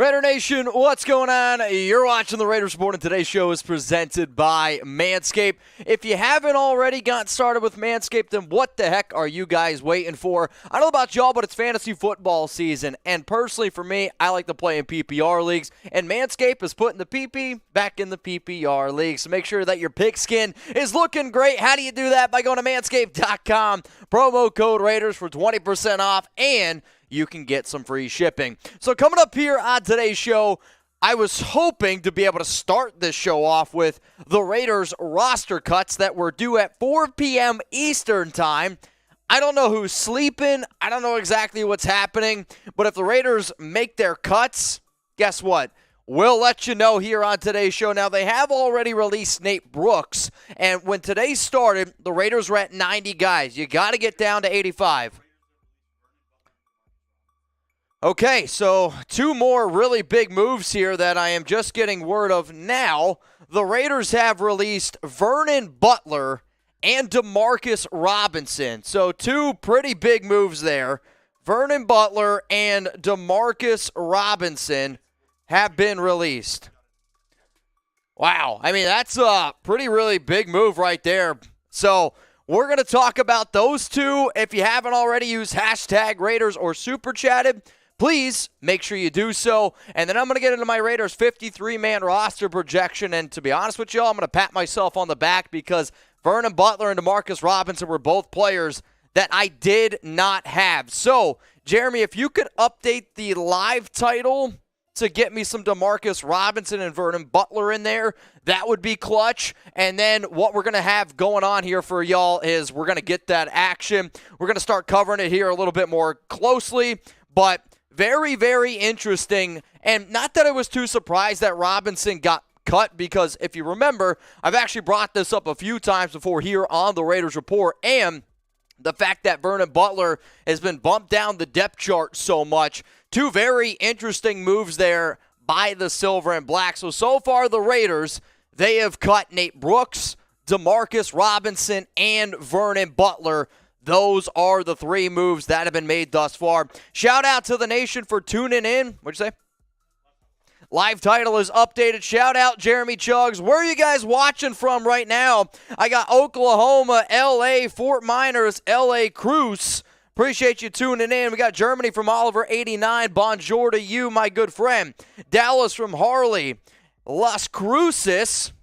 Raider Nation, what's going on? You're watching the Raiders Report, and today's show is presented by Manscaped. If you haven't already gotten started with Manscaped, then what the heck are you guys waiting for? I don't know about y'all, but it's fantasy football season, and personally for me, I like to play in PPR leagues, and Manscaped is putting the PP back in the PPR league, so make sure that your pigskin is looking great. How do you do that? By going to manscaped.com, promo code Raiders for 20% off, and you can get some free shipping. So coming up here on today's show, I was hoping to be able to start this show off with the Raiders roster cuts that were due at 4 p.m. Eastern time. I don't know who's sleeping. I don't know exactly what's happening. But if the Raiders make their cuts, guess what? We'll let you know here on today's show. Now, they have already released Nate Brooks. And when today started, the Raiders were at 90 guys. You got to get down to 85. Okay, so two more really big moves here that I am just getting word of now. The Raiders have released Vernon Butler and Demarcus Robinson. So two pretty big moves there. Vernon Butler and Demarcus Robinson have been released. Wow, I mean, that's a pretty really big move right there. So we're going to talk about those two. If you haven't already used hashtag Raiders or Super Chatted, please make sure you do so. And then I'm going to get into my Raiders 53-man roster projection. And to be honest with y'all, I'm going to pat myself on the back because Vernon Butler and Demarcus Robinson were both players that I did not have. So, Jeremy, if you could update the live title to get me some Demarcus Robinson and Vernon Butler in there, that would be clutch. And then what we're going to have going on here for y'all is we're going to get that action. We're going to start covering it here a little bit more closely, but very, very interesting, and not that I was too surprised that Robinson got cut, because if you remember, I've actually brought this up a few times before here on the Raiders Report, and the fact that Vernon Butler has been bumped down the depth chart so much. Two very interesting moves there by the Silver and Black. So far the Raiders, they have cut Nate Brooks, Demarcus Robinson, and Vernon Butler. Those are the three moves that have been made thus far. Shout out to the nation for tuning in. What'd you say? Live title is updated. Shout out Jeremy Chuggs. Where are you guys watching from right now? I got Oklahoma, L.A., Fort Myers, L.A., Cruz. Appreciate you tuning in. We got Germany from Oliver89. Bonjour to you, my good friend. Dallas from Harley. Las Cruces.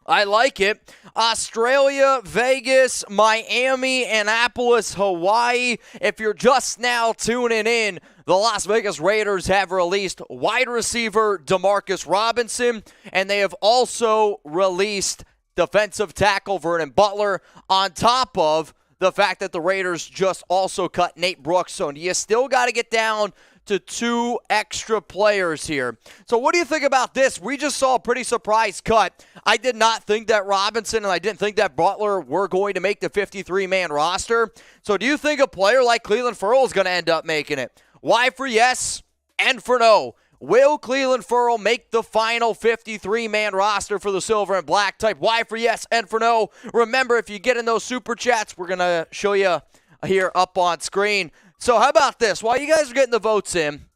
I like it. Australia, Vegas, Miami, Annapolis, Hawaii. If you're just now tuning in, the Las Vegas Raiders have released wide receiver Demarcus Robinson, and they have also released defensive tackle Vernon Butler, on top of the fact that the Raiders just also cut Nate Brooks. So you still got to get down to two extra players here. So what do you think about this? We just saw a pretty surprise cut. I did not think that Robinson and I didn't think that Butler were going to make the 53-man roster. So do you think a player like Clelin Ferrell is going to end up making it? Y for yes, and for no. Will Clelin Ferrell make the final 53-man roster for the Silver and Black? Type Y for yes and for no. Remember, if you get in those super chats, we're going to show you here up on screen. So how about this? While you guys are getting the votes in,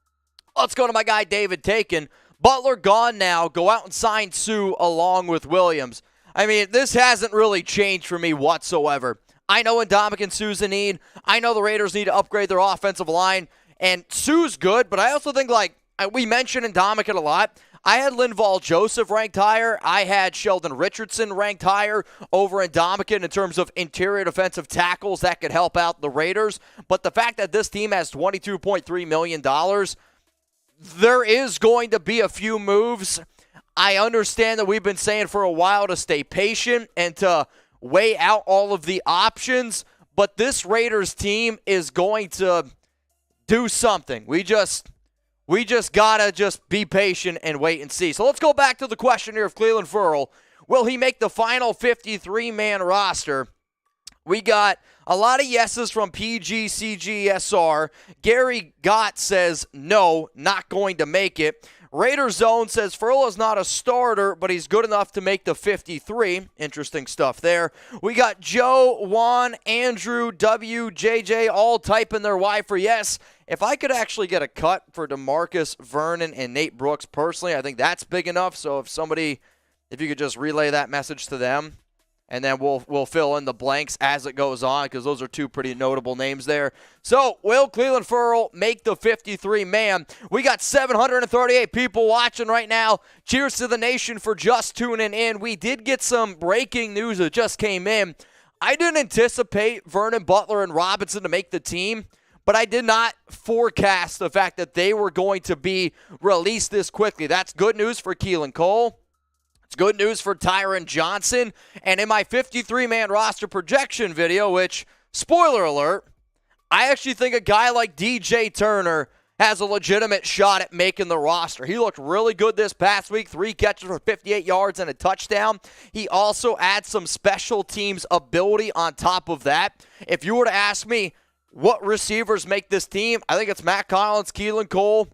let's go to my guy David Taken. Butler gone now. Go out and sign Sue along with Williams. I mean, this hasn't really changed for me whatsoever. I know Ndamukong Suh's in need. I know the Raiders need to upgrade their offensive line. And Sue's good, but I also think, like, we mentioned Ndamukong a lot. I had Linval Joseph ranked higher. I had Sheldon Richardson ranked higher over Ndamukong in terms of interior defensive tackles that could help out the Raiders. But the fact that this team has $22.3 million, there is going to be a few moves. I understand that we've been saying for a while to stay patient and to weigh out all of the options. But this Raiders team is going to do something. We just gotta just be patient and wait and see. So let's go back to the question here of Clelin Ferrell. Will he make the final 53-man roster? We got a lot of yeses from PGCGSR. Gary Gott says no, not going to make it. Raider Zone says Farrell is not a starter, but he's good enough to make the 53. Interesting stuff there. We got Joe, Juan, Andrew, W, JJ all typing their Y for yes. If I could actually get a cut for DeMarcus, Vernon, and Nate Brooks personally, I think that's big enough. So if you could just relay that message to them, and then we'll fill in the blanks as it goes on, because those are two pretty notable names there. So, will Clelin Ferrell make the 53 man? We got 738 people watching right now. Cheers to the nation for just tuning in. We did get some breaking news that just came in. I didn't anticipate Vernon, Butler, and Robinson to make the team, but I did not forecast the fact that they were going to be released this quickly. That's good news for Keelan Cole. It's good news for Tyron Johnson. And in my 53-man roster projection video, which, spoiler alert, I actually think a guy like DJ Turner has a legitimate shot at making the roster. He looked really good this past week, 3 catches for 58 yards and a touchdown. He also adds some special teams ability on top of that. If you were to ask me what receivers make this team, I think it's Mack Hollins, Keelan Cole,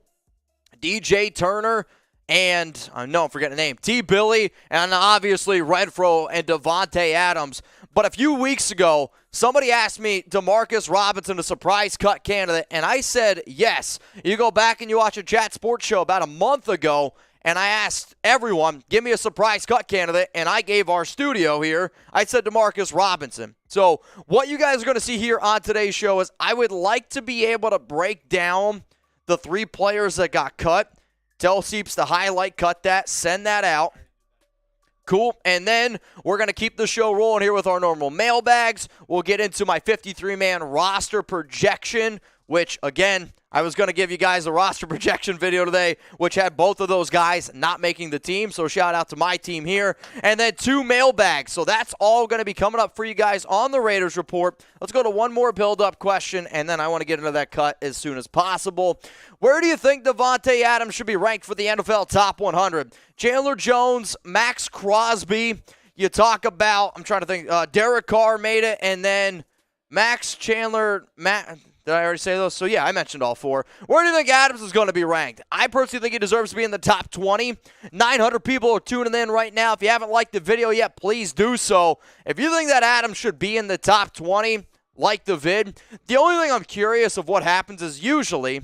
DJ Turner, and I know I'm forgetting the name, T. Billy, and obviously Renfrow and Davante Adams. But a few weeks ago, somebody asked me, DeMarcus Robinson a surprise cut candidate, and I said yes. You go back and you watch a Chat Sports show about a month ago, and I asked everyone, give me a surprise cut candidate, and I gave our studio here, I said DeMarcus Robinson. So what you guys are going to see here on today's show is I would like to be able to break down the 3 players that got cut. Tell Seeps to highlight, cut that, send that out. Cool. And then we're going to keep the show rolling here with our normal mailbags. We'll get into my 53-man roster projection, which, again, I was going to give you guys a roster projection video today, which had both of those guys not making the team. So shout out to my team here. And then 2 mailbags. So that's all going to be coming up for you guys on the Raiders Report. Let's go to one more build-up question, and then I want to get into that cut as soon as possible. Where do you think Davante Adams should be ranked for the NFL Top 100? Chandler Jones, Maxx Crosby. You talk about, I'm trying to think, Derek Carr made it, and then Max, Chandler, Matt. Did I already say those? So, yeah, I mentioned all 4. Where do you think Adams is going to be ranked? I personally think he deserves to be in the top 20. 900 people are tuning in right now. If you haven't liked the video yet, please do so. If you think that Adams should be in the top 20, like the vid. The only thing I'm curious of what happens is usually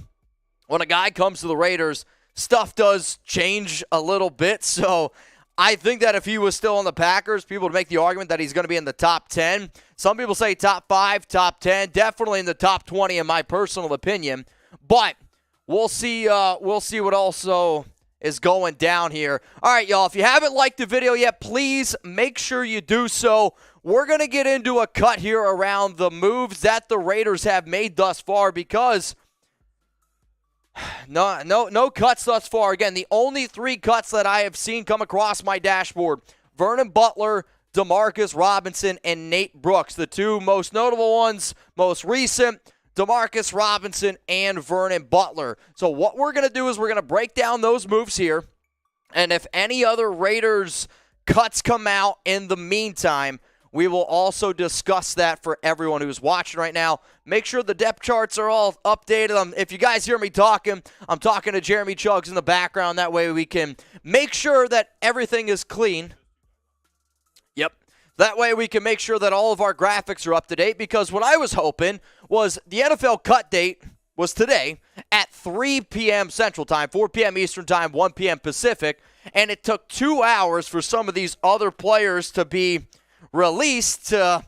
when a guy comes to the Raiders, stuff does change a little bit. So I think that if he was still on the Packers, people would make the argument that he's going to be in the top 10. Some people say top 5, top 10, definitely in the top 20 in my personal opinion. But we'll see what also is going down here. All right, y'all, if you haven't liked the video yet, please make sure you do so. We're going to get into a cut here around the moves that the Raiders have made thus far because no cuts thus far. Again, the only 3 cuts that I have seen come across my dashboard, Vernon Butler, DeMarcus Robinson, and Nate Brooks. The 2 most notable ones, most recent, DeMarcus Robinson and Vernon Butler. So what we're going to do is we're going to break down those moves here. And if any other Raiders cuts come out in the meantime, we will also discuss that for everyone who's watching right now. Make sure the depth charts are all updated. If you guys hear me talking, I'm talking to Jeremy Chuggs in the background. That way we can make sure that everything is clean. Yep. That way we can make sure that all of our graphics are up to date, because what I was hoping was the NFL cut date was today at 3 p.m. Central Time, 4 p.m. Eastern Time, 1 p.m. Pacific, and it took 2 hours for some of these other players to be released. That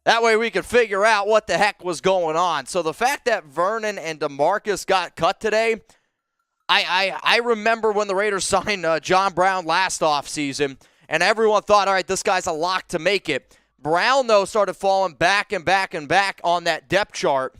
way we could figure out what the heck was going on. So the fact that Vernon and DeMarcus got cut today, I remember when the Raiders signed John Brown last offseason, and everyone thought, all right, this guy's a lock to make it. Brown, though, started falling back and back and back on that depth chart.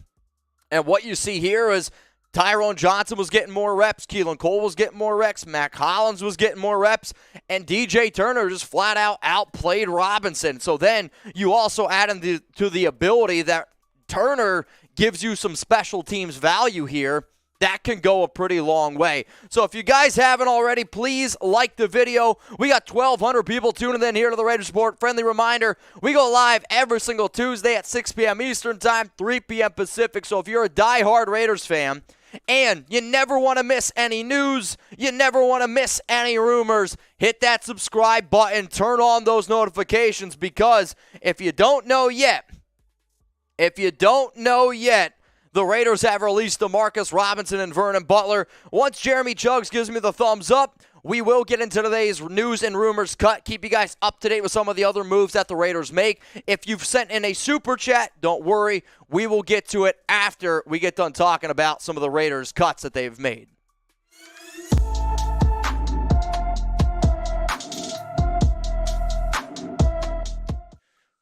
And what you see here is Tyron Johnson was getting more reps. Keelan Cole was getting more reps. Mack Hollins was getting more reps. And DJ Turner just flat out outplayed Robinson. So then you also add to the ability that Turner gives you some special teams value here. That can go a pretty long way. So if you guys haven't already, please like the video. We got 1,200 people tuning in here to the Raiders Report. Friendly reminder, we go live every single Tuesday at 6 p.m. Eastern Time, 3 p.m. Pacific. So if you're a diehard Raiders fan And you never want to miss any news. You never want to miss any rumors. Hit that subscribe button. Turn on those notifications, because if you don't know yet, the Raiders have released DeMarcus Robinson and Vernon Butler. Once Jeremy Jugs gives me the thumbs up, we will get into today's news and rumors cut. Keep you guys up to date with some of the other moves that the Raiders make. If you've sent in a super chat, don't worry. We will get to it after we get done talking about some of the Raiders cuts that they've made.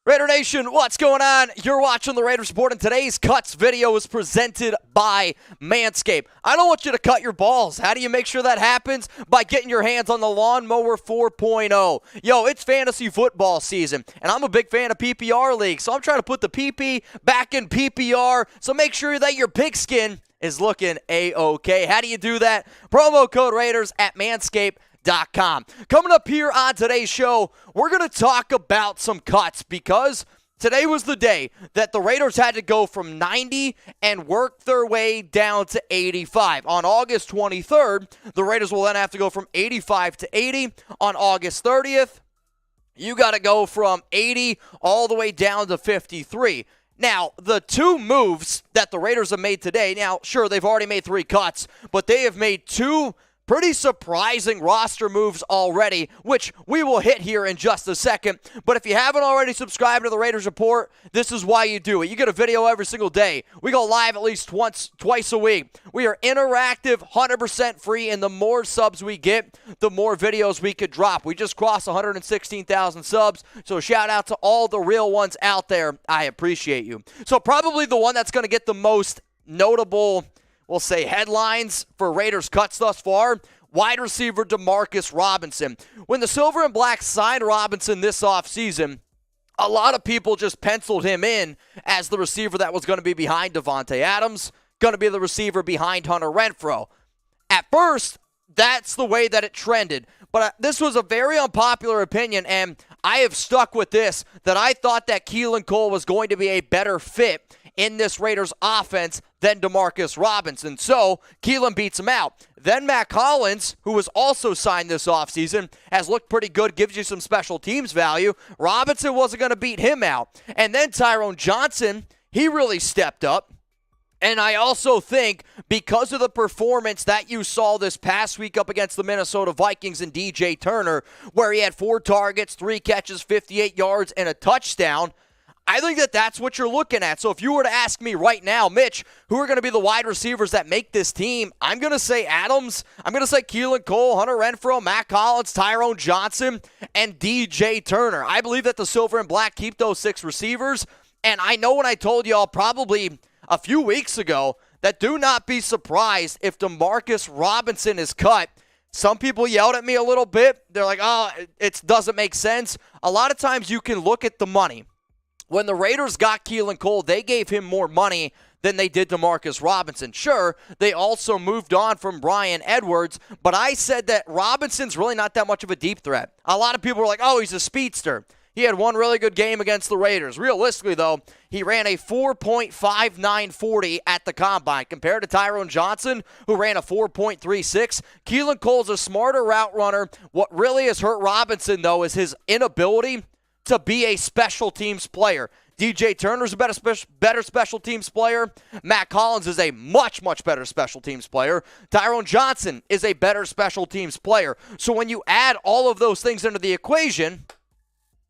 Raider Nation, what's going on? You're watching the Raiders Report, and today's cuts video is presented by Manscaped. I don't want you to cut your balls. How do you make sure that happens? By getting your hands on the Lawnmower 4.0. Yo, it's fantasy football season, and I'm a big fan of PPR leagues, so I'm trying to put the PP back in PPR, so make sure that your pigskin is looking A-OK. How do you do that? Promo code Raiders at Manscaped.com. Coming up here on today's show, we're going to talk about some cuts, because today was the day that the Raiders had to go from 90 and work their way down to 85. On August 23rd, the Raiders will then have to go from 85 to 80. On August 30th, you got to go from 80 all the way down to 53. Now, the two moves that the Raiders have made today, now, sure, they've already made 3 cuts, but they have made 2 pretty surprising roster moves already, which we will hit here in just a second. But if you haven't already subscribed to the Raiders Report, this is why you do it. You get a video every single day. We go live at least twice a week. We are interactive, 100% free, and the more subs we get, the more videos we could drop. We just crossed 116,000 subs, so shout out to all the real ones out there. I appreciate you. So probably the one that's going to get the most notable, we'll say, headlines for Raiders cuts thus far, wide receiver DeMarcus Robinson. When the Silver and Black signed Robinson this offseason, a lot of people just penciled him in as the receiver that was going to be behind Davante Adams, going to be the receiver behind Hunter Renfrow. At first, that's the way that it trended. But this was a very unpopular opinion, and I have stuck with this, that I thought that Clelin Cole was going to be a better fit in this Raiders offense than DeMarcus Robinson. So, Clelin beats him out. Then Mack Hollins, who was also signed this offseason, has looked pretty good, gives you some special teams value. Robinson wasn't going to beat him out. And then Tyron Johnson, he really stepped up. And I also think because of the performance that you saw this past week up against the Minnesota Vikings and DJ Turner, where he had 4 targets, 3 catches, 58 yards, and a touchdown, I think that that's what you're looking at. So if you were to ask me right now, Mitch, who are going to be the wide receivers that make this team, I'm going to say Adams, I'm going to say Clelin Cole, Hunter Renfrow, Mack Hollins, Tyron Johnson, and DJ Turner. I believe that the Silver and Black keep those 6 receivers, and I know when I told y'all probably a few weeks ago that do not be surprised if DeMarcus Robinson is cut. Some people yelled at me a little bit. They're like, oh, it doesn't make sense. A lot of times you can look at the money. When the Raiders got Clelin Cole, they gave him more money than they did DeMarcus Robinson. Sure, they also moved on from Bryan Edwards, but I said that Robinson's really not that much of a deep threat. A lot of people were like, oh, he's a speedster. He had one really good game against the Raiders. Realistically, though, he ran a 4.5940 at the combine compared to Tyron Johnson, who ran a 4.36. Clelin Cole's a smarter route runner. What really has hurt Robinson, though, is his inability to be a special teams player. DJ Turner's a better special teams player. Mack Hollins is a much, much better special teams player. Tyron Johnson is a better special teams player. So when you add all of those things into the equation,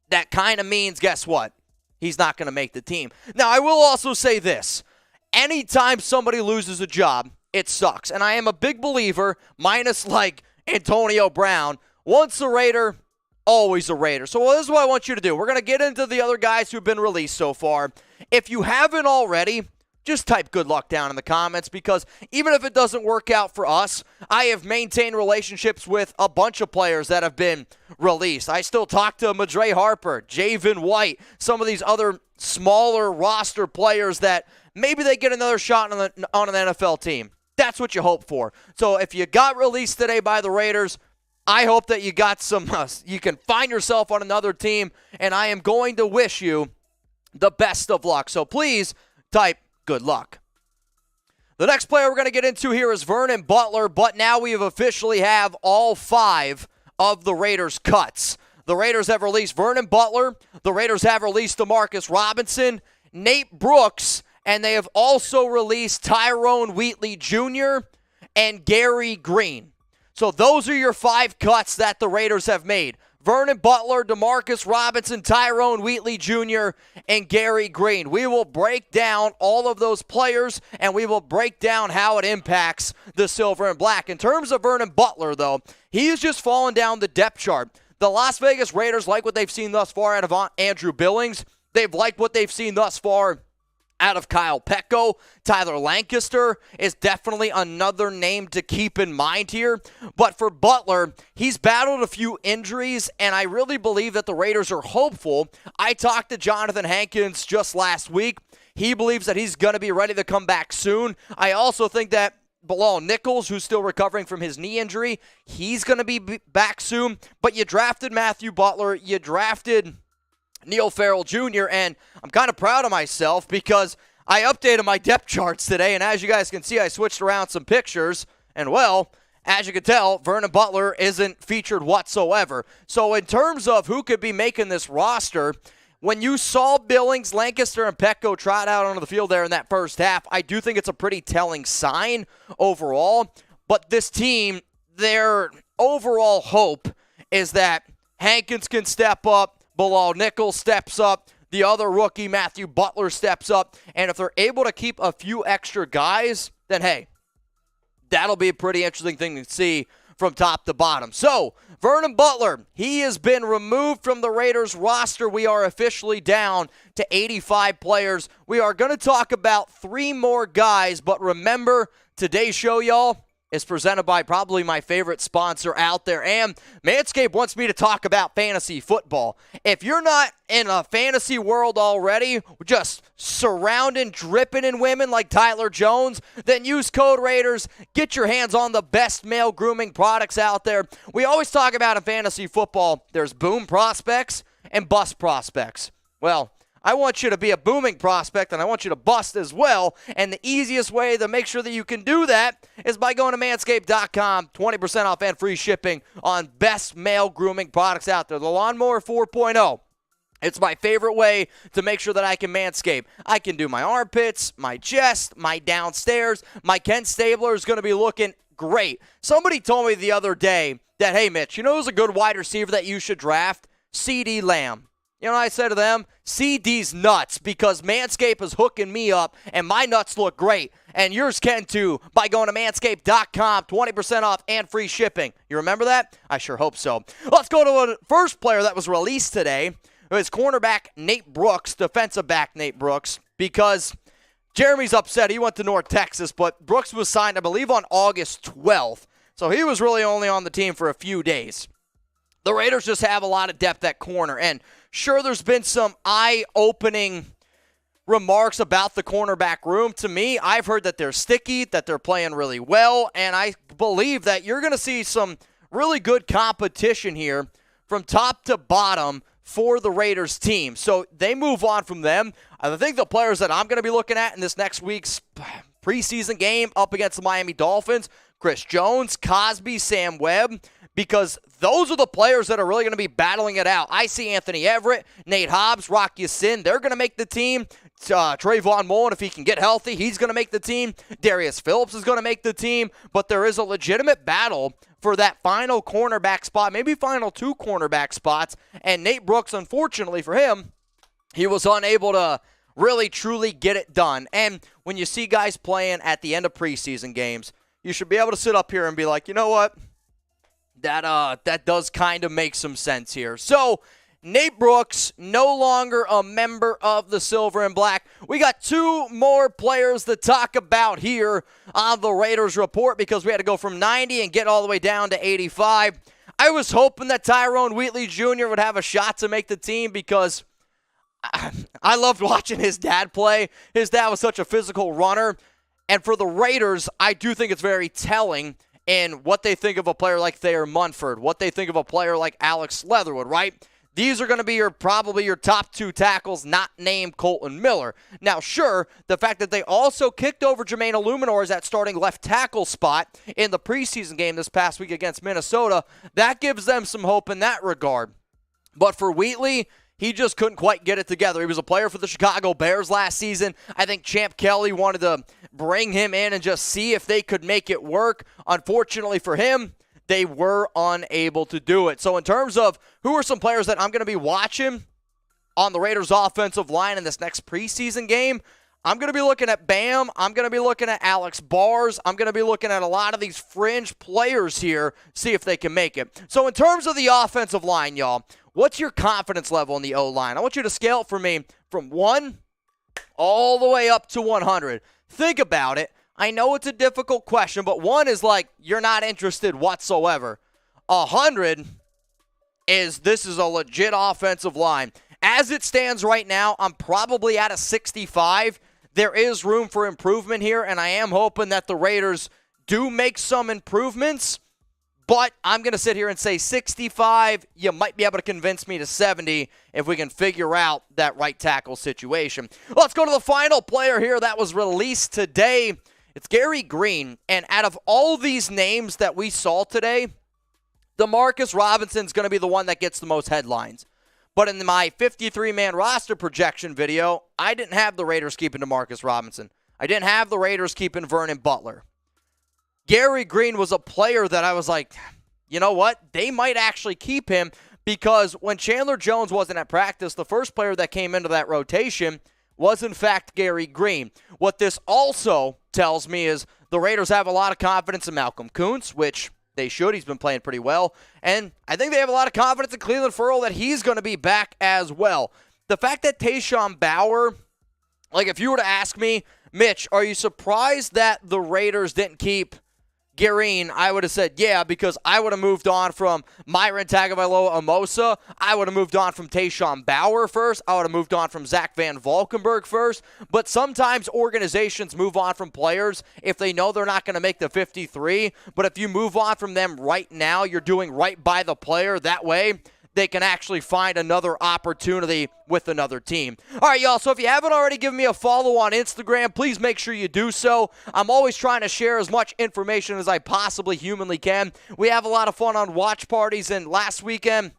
that kind of means, guess what? He's not going to make the team. Now, I will also say this. Anytime somebody loses a job, it sucks. And I am a big believer, minus like Antonio Brown, once a Raider, always a Raider. So this is what I want you to do. We're going to get into the other guys who've been released so far. If you haven't already, just type good luck down in the comments, because even if it doesn't work out for us, I have maintained relationships with a bunch of players that have been released. I still talk to Madre Harper, Javin White, some of these other smaller roster players that maybe they get another shot on an NFL team. That's what you hope for. So if you got released today by the Raiders, I hope that you got some, you can find yourself on another team, and I am going to wish you the best of luck. So please type good luck. The next player we're going to get into here is Vernon Butler, but now we officially have all 5 of the Raiders' cuts. The Raiders have released Vernon Butler. The Raiders have released DeMarcus Robinson, Nate Brooks, and they have also released Tyrone Wheatley Jr. and Gerri Green. So those are your 5 cuts that the Raiders have made. Vernon Butler, DeMarcus Robinson, Tyrone Wheatley Jr., and Gerri Green. We will break down all of those players, and we will break down how it impacts the Silver and Black. In terms of Vernon Butler, though, he's just fallen down the depth chart. The Las Vegas Raiders like what they've seen thus far out of Andrew Billings. They've liked what they've seen thus far out of Kyle Pecco. Tyler Lancaster is definitely another name to keep in mind here. But for Butler, he's battled a few injuries, and I really believe that the Raiders are hopeful. I talked to Johnathan Hankins just last week. He believes that he's going to be ready to come back soon. I also think that Bilal Nichols, who's still recovering from his knee injury, he's going to be back soon. But you drafted Matthew Butler, you drafted Farrell Jr., and I'm kind of proud of myself because I updated my depth charts today, and as you guys can see, I switched around some pictures, and well, as you can tell, Vernon Butler isn't featured whatsoever. So in terms of who could be making this roster, when you saw Billings, Lancaster, and Pecco trot out onto the field there in that first half, I do think it's a pretty telling sign overall. But this team, their overall hope is that Hankins can step up, Bilal Nichols steps up, the other rookie, Matthew Butler, steps up, and if they're able to keep a few extra guys, then hey, that'll be a pretty interesting thing to see from top to bottom. So, Vernon Butler, he has been removed from the Raiders roster. We are officially down to 85 players. We are going to talk about 3 more guys, but remember, today's show, y'all, is presented by probably my favorite sponsor out there, and Manscaped wants me to talk about fantasy football. If you're not in a fantasy world already, just surrounding, dripping in women like Tyler Jones, then use code Raiders. Get your hands on the best male grooming products out there. We always talk about in fantasy football, there's boom prospects and bust prospects. Well, I want you to be a booming prospect, and I want you to bust as well. And the easiest way to make sure that you can do that is by going to manscaped.com, 20% off and free shipping on best male grooming products out there. The Lawnmower 4.0. It's my favorite way to make sure that I can manscape. I can do my armpits, my chest, my downstairs. My Ken Stabler is going to be looking great. Somebody told me the other day that, hey, Mitch, you know who's a good wide receiver that you should draft? CeeDee Lamb. You know what I said to them? CD's nuts, because Manscaped is hooking me up, and my nuts look great. And yours can too by going to manscaped.com, 20% off and free shipping. You remember that? I sure hope so. Let's go to the first player that was released today. It was cornerback Nate Brooks, defensive back Nate Brooks, because Jeremy's upset. He went to North Texas, but Brooks was signed, I believe, on August 12th. So he was really only on the team for a few days. The Raiders just have a lot of depth at corner, and sure, there's been some eye-opening remarks about the cornerback room. To me, I've heard that they're sticky, that they're playing really well, and I believe that you're going to see some really good competition here from top to bottom for the Raiders team. So they move on from them. I think the players that I'm going to be looking at in this next week's preseason game up against the Miami Dolphins, Chris Jones, Cosby, Sam Webb, because those are the players that are really going to be battling it out. I see Anthony Everett, Nate Hobbs, Rock Ya-Sin. They're going to make the team. Trayvon Mullen, if he can get healthy, he's going to make the team. Darius Phillips is going to make the team. But there is a legitimate battle for that final cornerback spot, maybe final 2 cornerback spots. And Nate Brooks, unfortunately for him, he was unable to really, truly get it done. And when you see guys playing at the end of preseason games, you should be able to sit up here and be like, you know what? That does kind of make some sense here. So, Nate Brooks, no longer a member of the Silver and Black. We got 2 more players to talk about here on the Raiders Report, because we had to go from 90 and get all the way down to 85. I was hoping that Tyrone Wheatley Jr. would have a shot to make the team, because I loved watching his dad play. His dad was such a physical runner. And for the Raiders, I do think it's very telling in what they think of a player like Thayer Munford, what they think of a player like Alex Leatherwood, right? these are going to be probably your top 2 tackles not named Kolton Miller. Now, sure, the fact that they also kicked over Jermaine Eluemanor as that starting left tackle spot in the preseason game this past week against Minnesota, that gives them some hope in that regard. But for Wheatley, he just couldn't quite get it together. He was a player for the Chicago Bears last season. I think Champ Kelly wanted to bring him in and just see if they could make it work. Unfortunately for him, they were unable to do it. So in terms of who are some players that I'm going to be watching on the Raiders offensive line in this next preseason game, I'm going to be looking at Bam. I'm going to be looking at Alex Bars. I'm going to be looking at a lot of these fringe players here, see if they can make it. So in terms of the offensive line, y'all, what's your confidence level in the O-line? I want you to scale it for me from 1 all the way up to 100. Think about it. I know it's a difficult question, but 1 is like you're not interested whatsoever. 100 is this is a legit offensive line. As it stands right now, I'm probably at a 65. There is room for improvement here, and I am hoping that the Raiders do make some improvements. But I'm going to sit here and say 65. You might be able to convince me to 70 if we can figure out that right tackle situation. Let's go to the final player here that was released today. It's Gerri Green. And out of all these names that we saw today, Demarcus Robinson's going to be the one that gets the most headlines. But in my 53-man roster projection video, I didn't have the Raiders keeping Demarcus Robinson. I didn't have the Raiders keeping Vernon Butler. Gerri Green was a player that I was like, you know what? They might actually keep him because when Chandler Jones wasn't at practice, the first player that came into that rotation was, in fact, Gerri Green. What this also tells me is the Raiders have a lot of confidence in Malcolm Koonce, which they should. He's been playing pretty well. And I think they have a lot of confidence in Clelin Ferrell that he's going to be back as well. The fact that Tayshawn Bauer, like if you were to ask me, Mitch, are you surprised that the Raiders didn't keep Green? I would have said, yeah, because I would have moved on from Myron Tagovailoa-Amosa. I would have moved on from Tayshawn Bauer first. I would have moved on from Zach Van Valkenburg first. But sometimes organizations move on from players if they know they're not going to make the 53. But if you move on from them right now, you're doing right by the player. That way, they can actually find another opportunity with another team. All right, y'all, so if you haven't already given me a follow on Instagram, please make sure you do so. I'm always trying to share as much information as I possibly humanly can. We have a lot of fun on watch parties, and last weekend,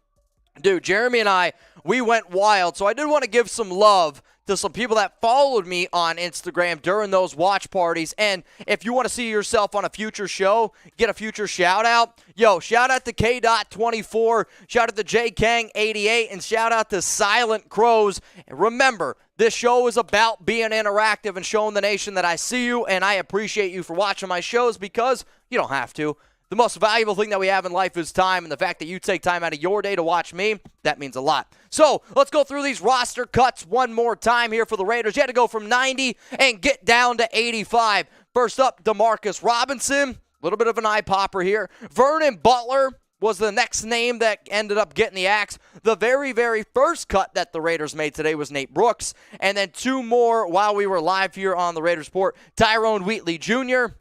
dude, Jeremy and I, we went wild. So I did want to give some love to some people that followed me on Instagram during those watch parties. And if you want to see yourself on a future show, get a future shout out. Yo, shout out to K.24, shout out to JKang88, and shout out to Silent Crows. And remember, this show is about being interactive and showing the nation that I see you and I appreciate you for watching my shows because you don't have to. The most valuable thing that we have in life is time, and the fact that you take time out of your day to watch me, that means a lot. So let's go through these roster cuts one more time here for the Raiders. You had to go from 90 and get down to 85. First up, Demarcus Robinson. A little bit of an eye popper here. Vernon Butler was the next name that ended up getting the axe. The very, very first cut that the Raiders made today was Nate Brooks. And then 2 more while we were live here on the Raiders Report. Tyrone Wheatley Jr.,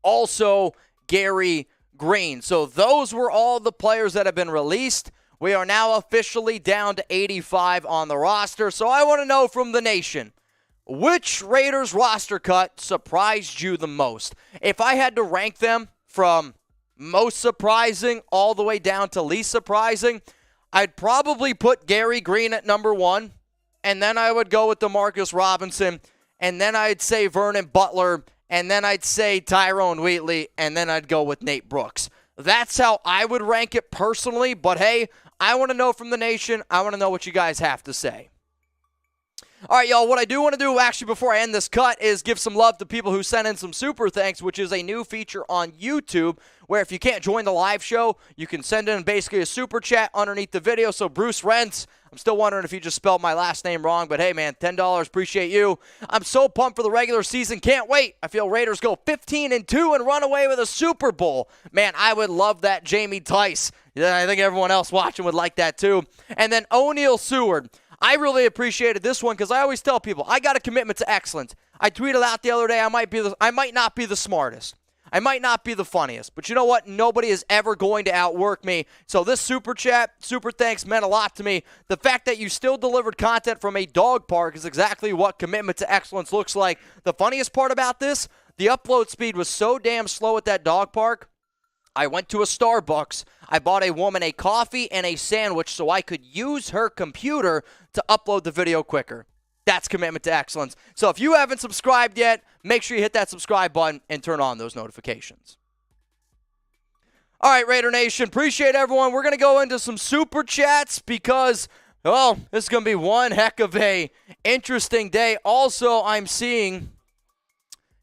also Gerri Green. So those were all the players that have been released. We are now officially down to 85 on the roster. So I want to know from the nation, which Raiders roster cut surprised you the most? If I had to rank them from most surprising all the way down to least surprising, I'd probably put Gerri Green at number 1, and then I would go with Demarcus Robinson, and then I'd say Vernon Butler, and then I'd say Tyrone Wheatley, and then I'd go with Nate Brooks. That's how I would rank it personally, but hey, I want to know from the nation. I want to know what you guys have to say. All right, y'all, what I do want to do actually before I end this cut is give some love to people who sent in some super thanks, which is a new feature on YouTube where if you can't join the live show, you can send in basically a super chat underneath the video. So Bruce Renz, I'm still wondering if you just spelled my last name wrong, but hey, man, $10, appreciate you. I'm so pumped for the regular season. Can't wait. I feel Raiders go 15-2 and run away with a Super Bowl. Man, I would love that, Jamie Tice. Yeah, I think everyone else watching would like that too. And then O'Neal Seward. I really appreciated this one because I always tell people I got a commitment to excellence. I tweeted out the other day I might not be the smartest. I might not be the funniest, but you know what? Nobody is ever going to outwork me. So this super chat, super thanks meant a lot to me. The fact that you still delivered content from a dog park is exactly what commitment to excellence looks like. The funniest part about this, the upload speed was so damn slow at that dog park. I went to a Starbucks. I bought a woman a coffee and a sandwich so I could use her computer to upload the video quicker. That's commitment to excellence. So if you haven't subscribed yet, make sure you hit that subscribe button and turn on those notifications. All right, Raider Nation, appreciate everyone. We're going to go into some super chats because, well, this is going to be one heck of a interesting day. Also, I'm seeing...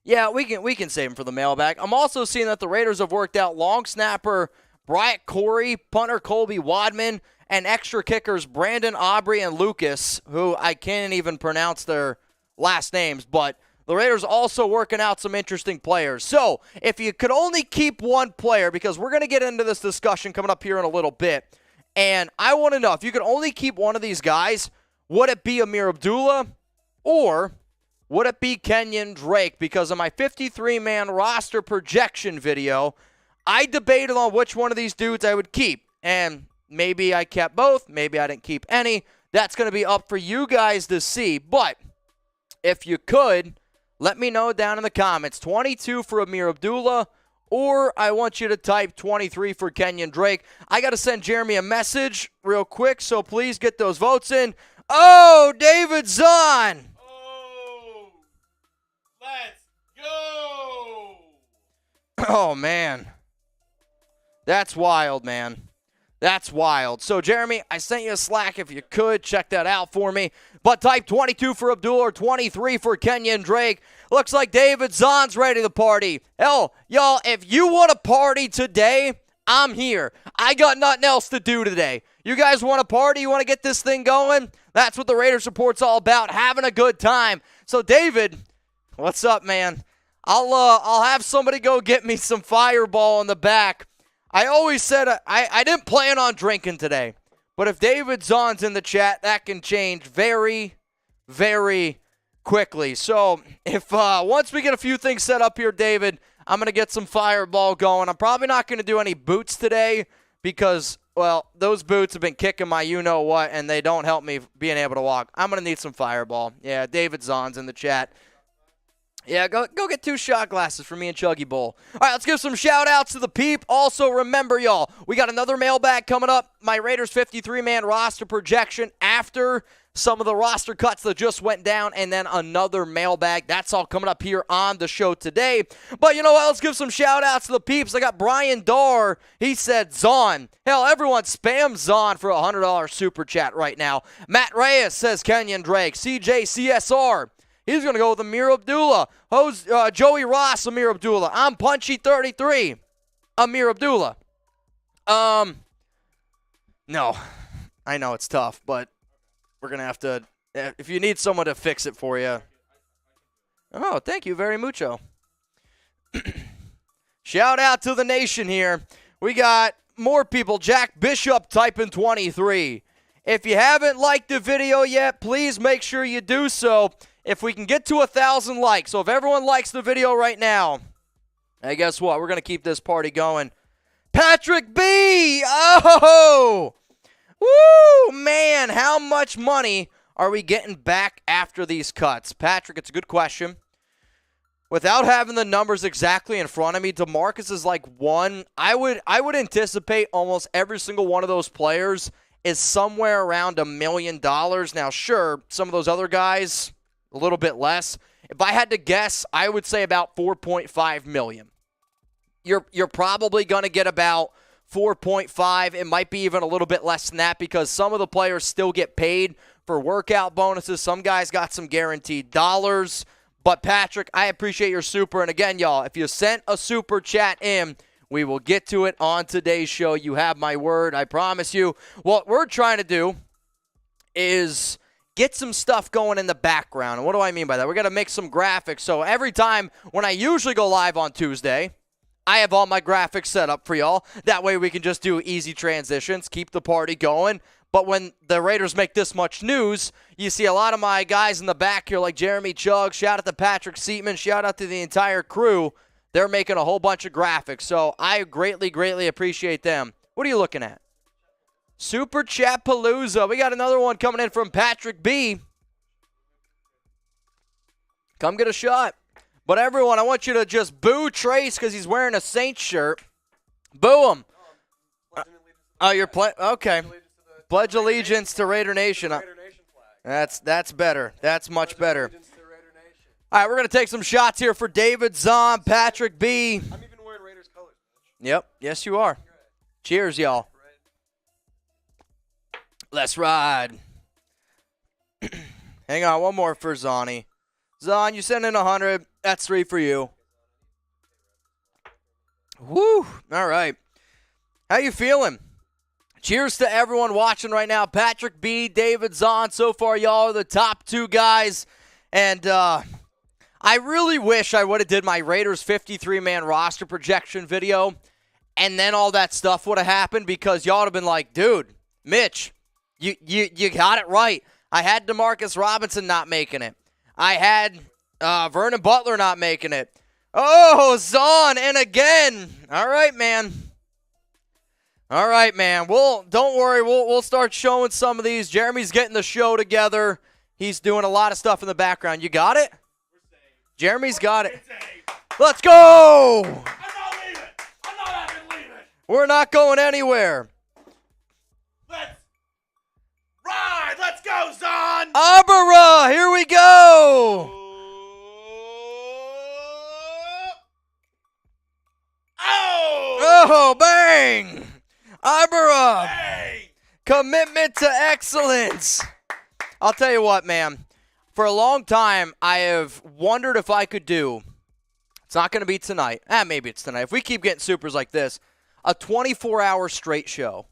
Yeah, we can save him for the mailbag. I'm also seeing that the Raiders have worked out long snapper Bryant Corey, punter Colby Wadman, and extra kickers Brandon Aubrey and Lucas, who I can't even pronounce their last names, but the Raiders also working out some interesting players. So, if you could only keep one player, because we're going to get into this discussion coming up here in a little bit, and I want to know, if you could only keep one of these guys, would it be Ameer Abdullah or... would it be Kenyon Drake? Because in my 53-man roster projection video, I debated on which one of these dudes I would keep. And maybe I kept both. Maybe I didn't keep any. That's going to be up for you guys to see. But if you could, let me know down in the comments. 22 for Ameer Abdullah, or I want you to type 23 for Kenyon Drake. I got to send Jeremy a message real quick, so please get those votes in. Oh, David Zahn! Let's go! Oh, man. That's wild, man. That's wild. So, Jeremy, I sent you a Slack. If you could, check that out for me. But type 22 for Abdullah or 23 for Kenyon Drake. Looks like David Zahn's ready to party. Hell, y'all, if you want to party today, I'm here. I got nothing else to do today. You guys want to party? You want to get this thing going? That's what the Raiders Report's all about, having a good time. So, David... what's up, man? I'll have somebody go get me some Fireball in the back. I always said I didn't plan on drinking today. But if David Zahn's in the chat, that can change very, very quickly. So if once we get a few things set up here, David, I'm going to get some Fireball going. I'm probably not going to do any boots today because, well, those boots have been kicking my you-know-what, and they don't help me being able to walk. I'm going to need some Fireball. Yeah, David Zahn's in the chat. Yeah, go get 2 shot glasses for me and Chuggy Bowl. All right, let's give some shout-outs to the peep. Also, remember, y'all, we got another mailbag coming up. My Raiders 53-man roster projection after some of the roster cuts that just went down, and then another mailbag. That's all coming up here on the show today. But you know what? Let's give some shout-outs to the peeps. I got Brian Darr. He said Zahn. Hell, everyone spam Zahn for a $100 super chat right now. Matt Reyes says Kenyon Drake. CJ CSR. He's going to go with Ameer Abdullah. Joey Ross, Ameer Abdullah. I'm Punchy33. Ameer Abdullah. No. I know it's tough, but we're going to have to, if you need someone to fix it for you. Oh, thank you very mucho. Shout out to the nation here. We got more people. Jack Bishop typing 23. If you haven't liked the video yet, please make sure you do so. If we can get to 1,000 likes, so if everyone likes the video right now, hey, guess what? We're going to keep this party going. Patrick B! Oh! Woo! Man, how much money are we getting back after these cuts? Patrick, it's a good question. Without having the numbers exactly in front of me, DeMarcus is like one. I would anticipate almost every single one of those players is somewhere around $1 million. Now, sure, some of those other guys, a little bit less. If I had to guess, I would say about $4.5 million. You're probably going to get about 4.5. It might be even a little bit less than that because some of the players still get paid for workout bonuses. Some guys got some guaranteed dollars. But, Patrick, I appreciate your super. And, again, y'all, if you sent a super chat in, we will get to it on today's show. You have my word. I promise you. What we're trying to do is get some stuff going in the background. And what do I mean by that? We're going to make some graphics. So every time when I usually go live on Tuesday, I have all my graphics set up for y'all. That way we can just do easy transitions, keep the party going. But when the Raiders make this much news, you see a lot of my guys in the back here like Jeremy Chugg. Shout out to Patrick Seatman. Shout out to the entire crew. They're making a whole bunch of graphics, so I greatly, greatly appreciate them. What are you looking at? Super Chat Palooza. We got another one coming in from Patrick B. Come get a shot. But everyone, I want you to just boo Trace because he's wearing a Saints shirt. Boo him. Oh, you're playing? Okay. Pledge allegiance to Raider Nation. That's better. That's much better. All right, we're going to take some shots here for David Zahn, Patrick B. I'm even wearing Raiders colors. Yep. Yes, you are. Cheers, y'all. Let's ride. Hang on, one more for Zahny. Zahn, you sent in 100. That's 3 for you. Woo. All right. How you feeling? Cheers to everyone watching right now. Patrick B, David Zahn. So far, y'all are the top 2 guys. And I really wish I would have did my Raiders 53-man roster projection video, and then all that stuff would have happened because y'all would have been like, dude, Mitch, you got it right. I had DeMarcus Robinson not making it. I had Vernon Butler not making it. Oh, Zahn, and again. All right, man. All right, man. Don't worry. We'll start showing some of these. Jeremy's getting the show together. He's doing a lot of stuff in the background. You got it? Jeremy's got it. Let's go! I'm not leaving. I'm not having leaving. We're not going anywhere. Let's ride. Let's go, Zahn. Abara, here we go. Oh, bang. Abara. Hey. Commitment to excellence. I'll tell you what, man. For a long time, I have wondered if I could do, it's not going to be tonight. Maybe it's tonight. If we keep getting supers like this, a 24-hour straight show.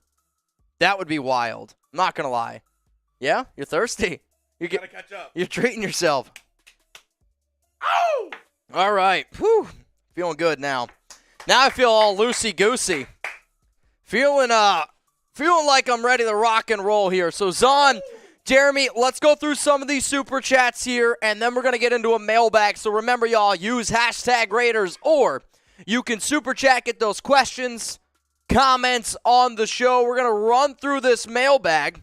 That would be wild. I'm not going to lie. Yeah? You're thirsty? Gotta catch up. You're treating yourself. Oh! All right. Whew. Feeling good now. Now I feel all loosey-goosey. Feeling like I'm ready to rock and roll here. So, Zahn, Jeremy, let's go through some of these super chats here, and then we're going to get into a mailbag. So remember, y'all, use hashtag Raiders, or you can super chat, get those questions, comments on the show. We're going to run through this mailbag,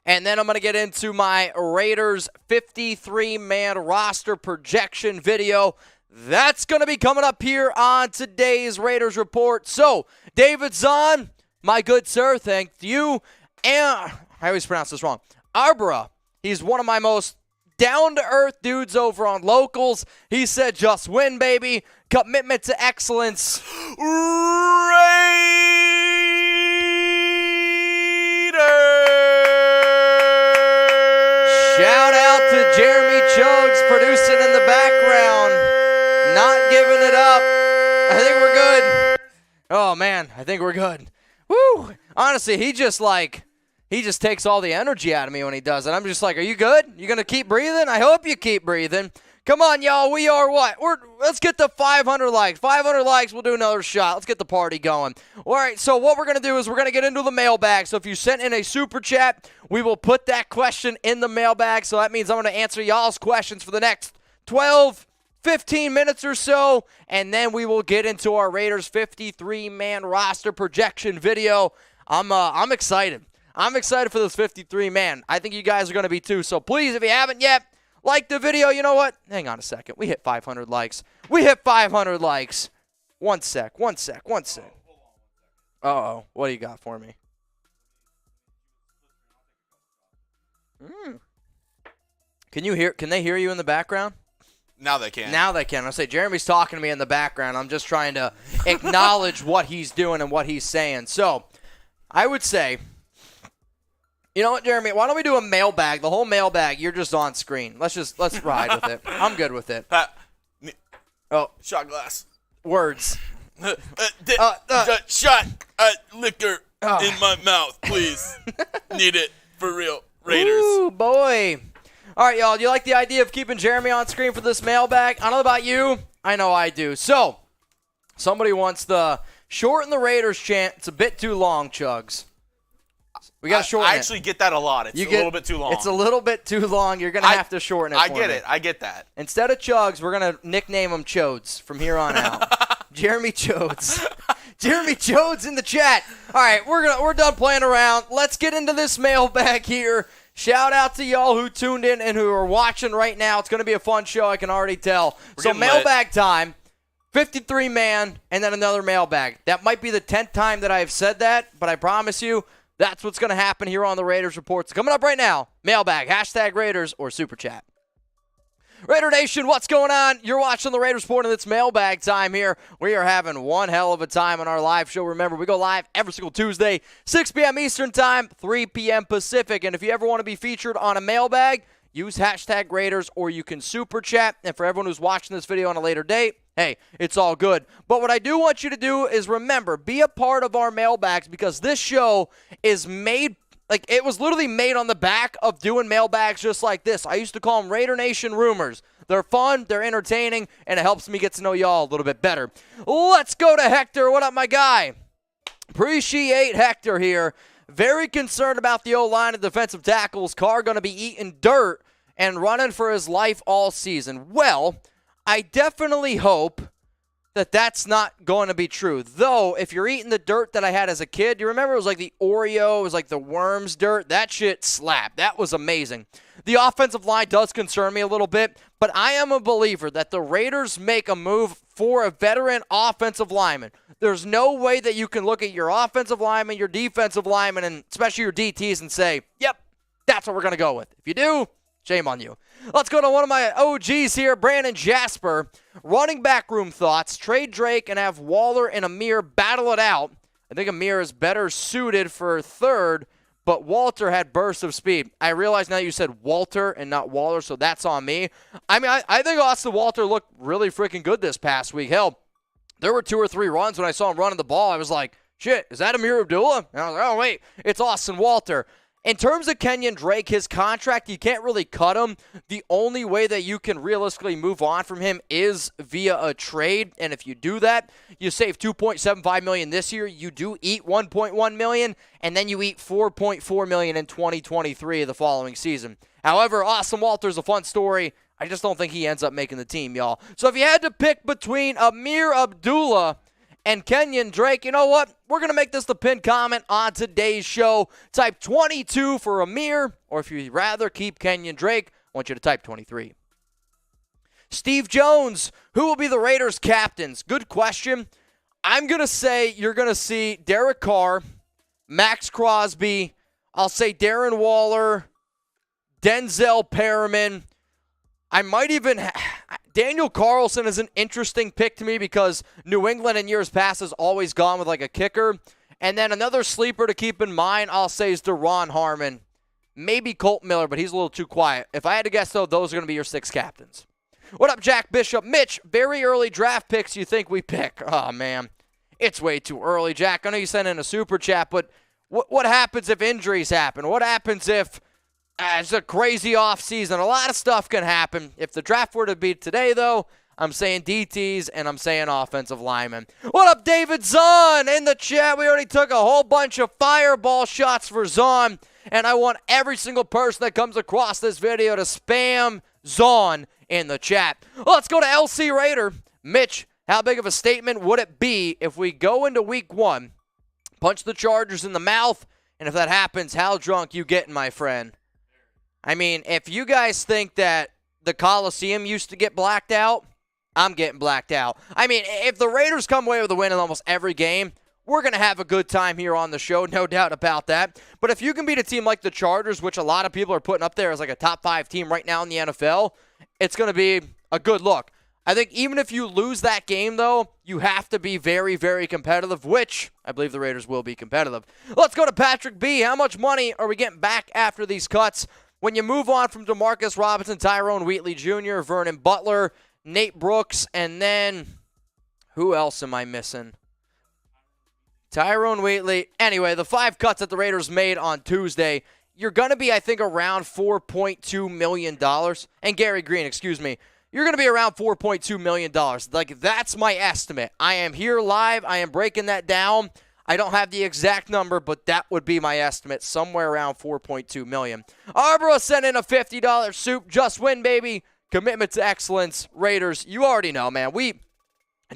and then I'm going to get into my Raiders 53-man roster projection video. That's going to be coming up here on today's Raiders Report. So, David Zahn, my good sir, thank you. And I always pronounce this wrong. Arbara, he's one of my most down-to-earth dudes over on Locals. He said, just win, baby. Commitment to excellence. Raiders! Shout out to Jeremy Chugs producing in the background. Not giving it up. I think we're good. Oh, man, I think we're good. Woo! Honestly, he just takes all the energy out of me when he does it. I'm just like, are you good? You going to keep breathing? I hope you keep breathing. Come on, y'all. We are what? Let's get to 500 likes. 500 likes, we'll do another shot. Let's get the party going. All right, so what we're going to do is we're going to get into the mailbag. So if you sent in a super chat, we will put that question in the mailbag. So that means I'm going to answer y'all's questions for the next 12, 15 minutes or so, and then we will get into our Raiders 53-man roster projection video. I'm excited. I'm excited for this 53-man. I think you guys are going to be too. So please, if you haven't yet, like the video. You know what? Hang on a second. We hit 500 likes. We hit 500 likes. One sec. Uh-oh. What do you got for me? Can they hear you in the background? Now they can. I'll say Jeremy's talking to me in the background. I'm just trying to acknowledge what he's doing and what he's saying. So, I would say, you know what, Jeremy? Why don't we do a mailbag? The whole mailbag, you're just on screen. Let's ride with it. I'm good with it. Shot glass. Words. Shot liquor in my mouth, please. Need it for real. Raiders. Ooh, boy. All right, y'all. Do you like the idea of keeping Jeremy on screen for this mailbag? I don't know about you. I know I do. So, somebody wants the shorten the Raiders chant. It's a bit too long, Chugs. We got to shorten it. I actually get that a lot. It's a little bit too long. It's a little bit too long. You're going to have to shorten it. I get it. I get that. Instead of Chugs, we're going to nickname him Chodes from here on out. Jeremy Chodes. Jeremy Chodes in the chat. All right, we're done playing around. Let's get into this mailbag here. Shout out to y'all who tuned in and who are watching right now. It's going to be a fun show, I can already tell. So mailbag time, 53-man, and then another mailbag. That might be the 10th time that I've said that, but I promise you that's what's going to happen here on the Raiders Reports. Coming up right now, mailbag, hashtag Raiders or Super Chat. Raider Nation, what's going on? You're watching the Raiders Report, and it's mailbag time here. We are having one hell of a time on our live show. Remember, we go live every single Tuesday, 6 p.m. Eastern Time, 3 p.m. Pacific. And if you ever want to be featured on a mailbag, use hashtag Raiders, or you can Super Chat. And for everyone who's watching this video on a later date, hey, it's all good. But what I do want you to do is remember, be a part of our mailbags, because this show is made, it was literally made on the back of doing mailbags just like this. I used to call them Raider Nation Rumors. They're fun, they're entertaining, and it helps me get to know y'all a little bit better. Let's go to Hector. What up, my guy? Appreciate Hector here. Very concerned about the O-line and defensive tackles. Carr going to be eating dirt and running for his life all season. Well, I definitely hope that that's not going to be true. Though, if you're eating the dirt that I had as a kid, you remember it was like the Oreo, it was like the worms dirt? That shit slapped. That was amazing. The offensive line does concern me a little bit, but I am a believer that the Raiders make a move for a veteran offensive lineman. There's no way that you can look at your offensive lineman, your defensive lineman, and especially your DTs and say, yep, that's what we're going to go with. If you do, shame on you. Let's go to one of my OGs here, Brandon Jasper. Running back room thoughts. Trade Drake and have Waller and Ameer battle it out. I think Ameer is better suited for third, but Walter had bursts of speed. I realize now you said Walter and not Waller, so that's on me. I mean, I think Austin Walter looked really freaking good this past week. Hell, there were 2 or 3 runs when I saw him running the ball. I was like, shit, is that Ameer Abdullah? And I was like, oh, wait, it's Austin Walter. In terms of Kenyon Drake, his contract, you can't really cut him. The only way that you can realistically move on from him is via a trade. And if you do that, you save $2.75 million this year. You do eat $1.1 million, and then you eat $4.4 million in 2023 the following season. However, Austin Walter's a fun story. I just don't think he ends up making the team, y'all. So if you had to pick between Ameer Abdullah and Kenyon Drake, you know what? We're going to make this the pinned comment on today's show. Type 22 for Ameer, or if you'd rather keep Kenyon Drake, I want you to type 23. Steve Jones, who will be the Raiders' captains? Good question. I'm going to say you're going to see Derek Carr, Maxx Crosby, I'll say Darren Waller, Denzel Perryman. I might even Daniel Carlson is an interesting pick to me because New England in years past has always gone with like a kicker. And then another sleeper to keep in mind, I'll say, is Deron Harmon. Maybe Kolton Miller, but he's a little too quiet. If I had to guess, though, those are going to be your 6 captains. What up, Jack Bishop? Mitch, very early draft picks you think we pick? Oh, man. It's way too early, Jack. I know you sent in a super chat, but what happens if injuries happen? What happens if it's a crazy offseason? A lot of stuff can happen. If the draft were to be today, though, I'm saying DTs and I'm saying offensive linemen. What up, David Zahn? In the chat, we already took a whole bunch of fireball shots for Zahn, and I want every single person that comes across this video to spam Zahn in the chat. Let's go to LC Raider. Mitch, how big of a statement would it be if we go into week 1, punch the Chargers in the mouth, and if that happens, how drunk you getting, my friend? I mean, if you guys think that the Coliseum used to get blacked out, I'm getting blacked out. I mean, if the Raiders come away with a win in almost every game, we're going to have a good time here on the show, no doubt about that. But if you can beat a team like the Chargers, which a lot of people are putting up there as like a top 5 team right now in the NFL, it's going to be a good look. I think even if you lose that game, though, you have to be very, very competitive, which I believe the Raiders will be competitive. Let's go to Patrick B. How much money are we getting back after these cuts? When you move on from DeMarcus Robinson, Tyrone Wheatley Jr., Vernon Butler, Nate Brooks, and then who else am I missing? Tyrone Wheatley. Anyway, the 5 cuts that the Raiders made on Tuesday, you're going to be, I think, around $4.2 million. And Gerri Green, excuse me. You're going to be around $4.2 million. Like, that's my estimate. I am here live. I am breaking that down. I don't have the exact number, but that would be my estimate, somewhere around $4.2 million. Arborough sent in a $50 soup. Just win, baby. Commitment to excellence. Raiders, you already know, man.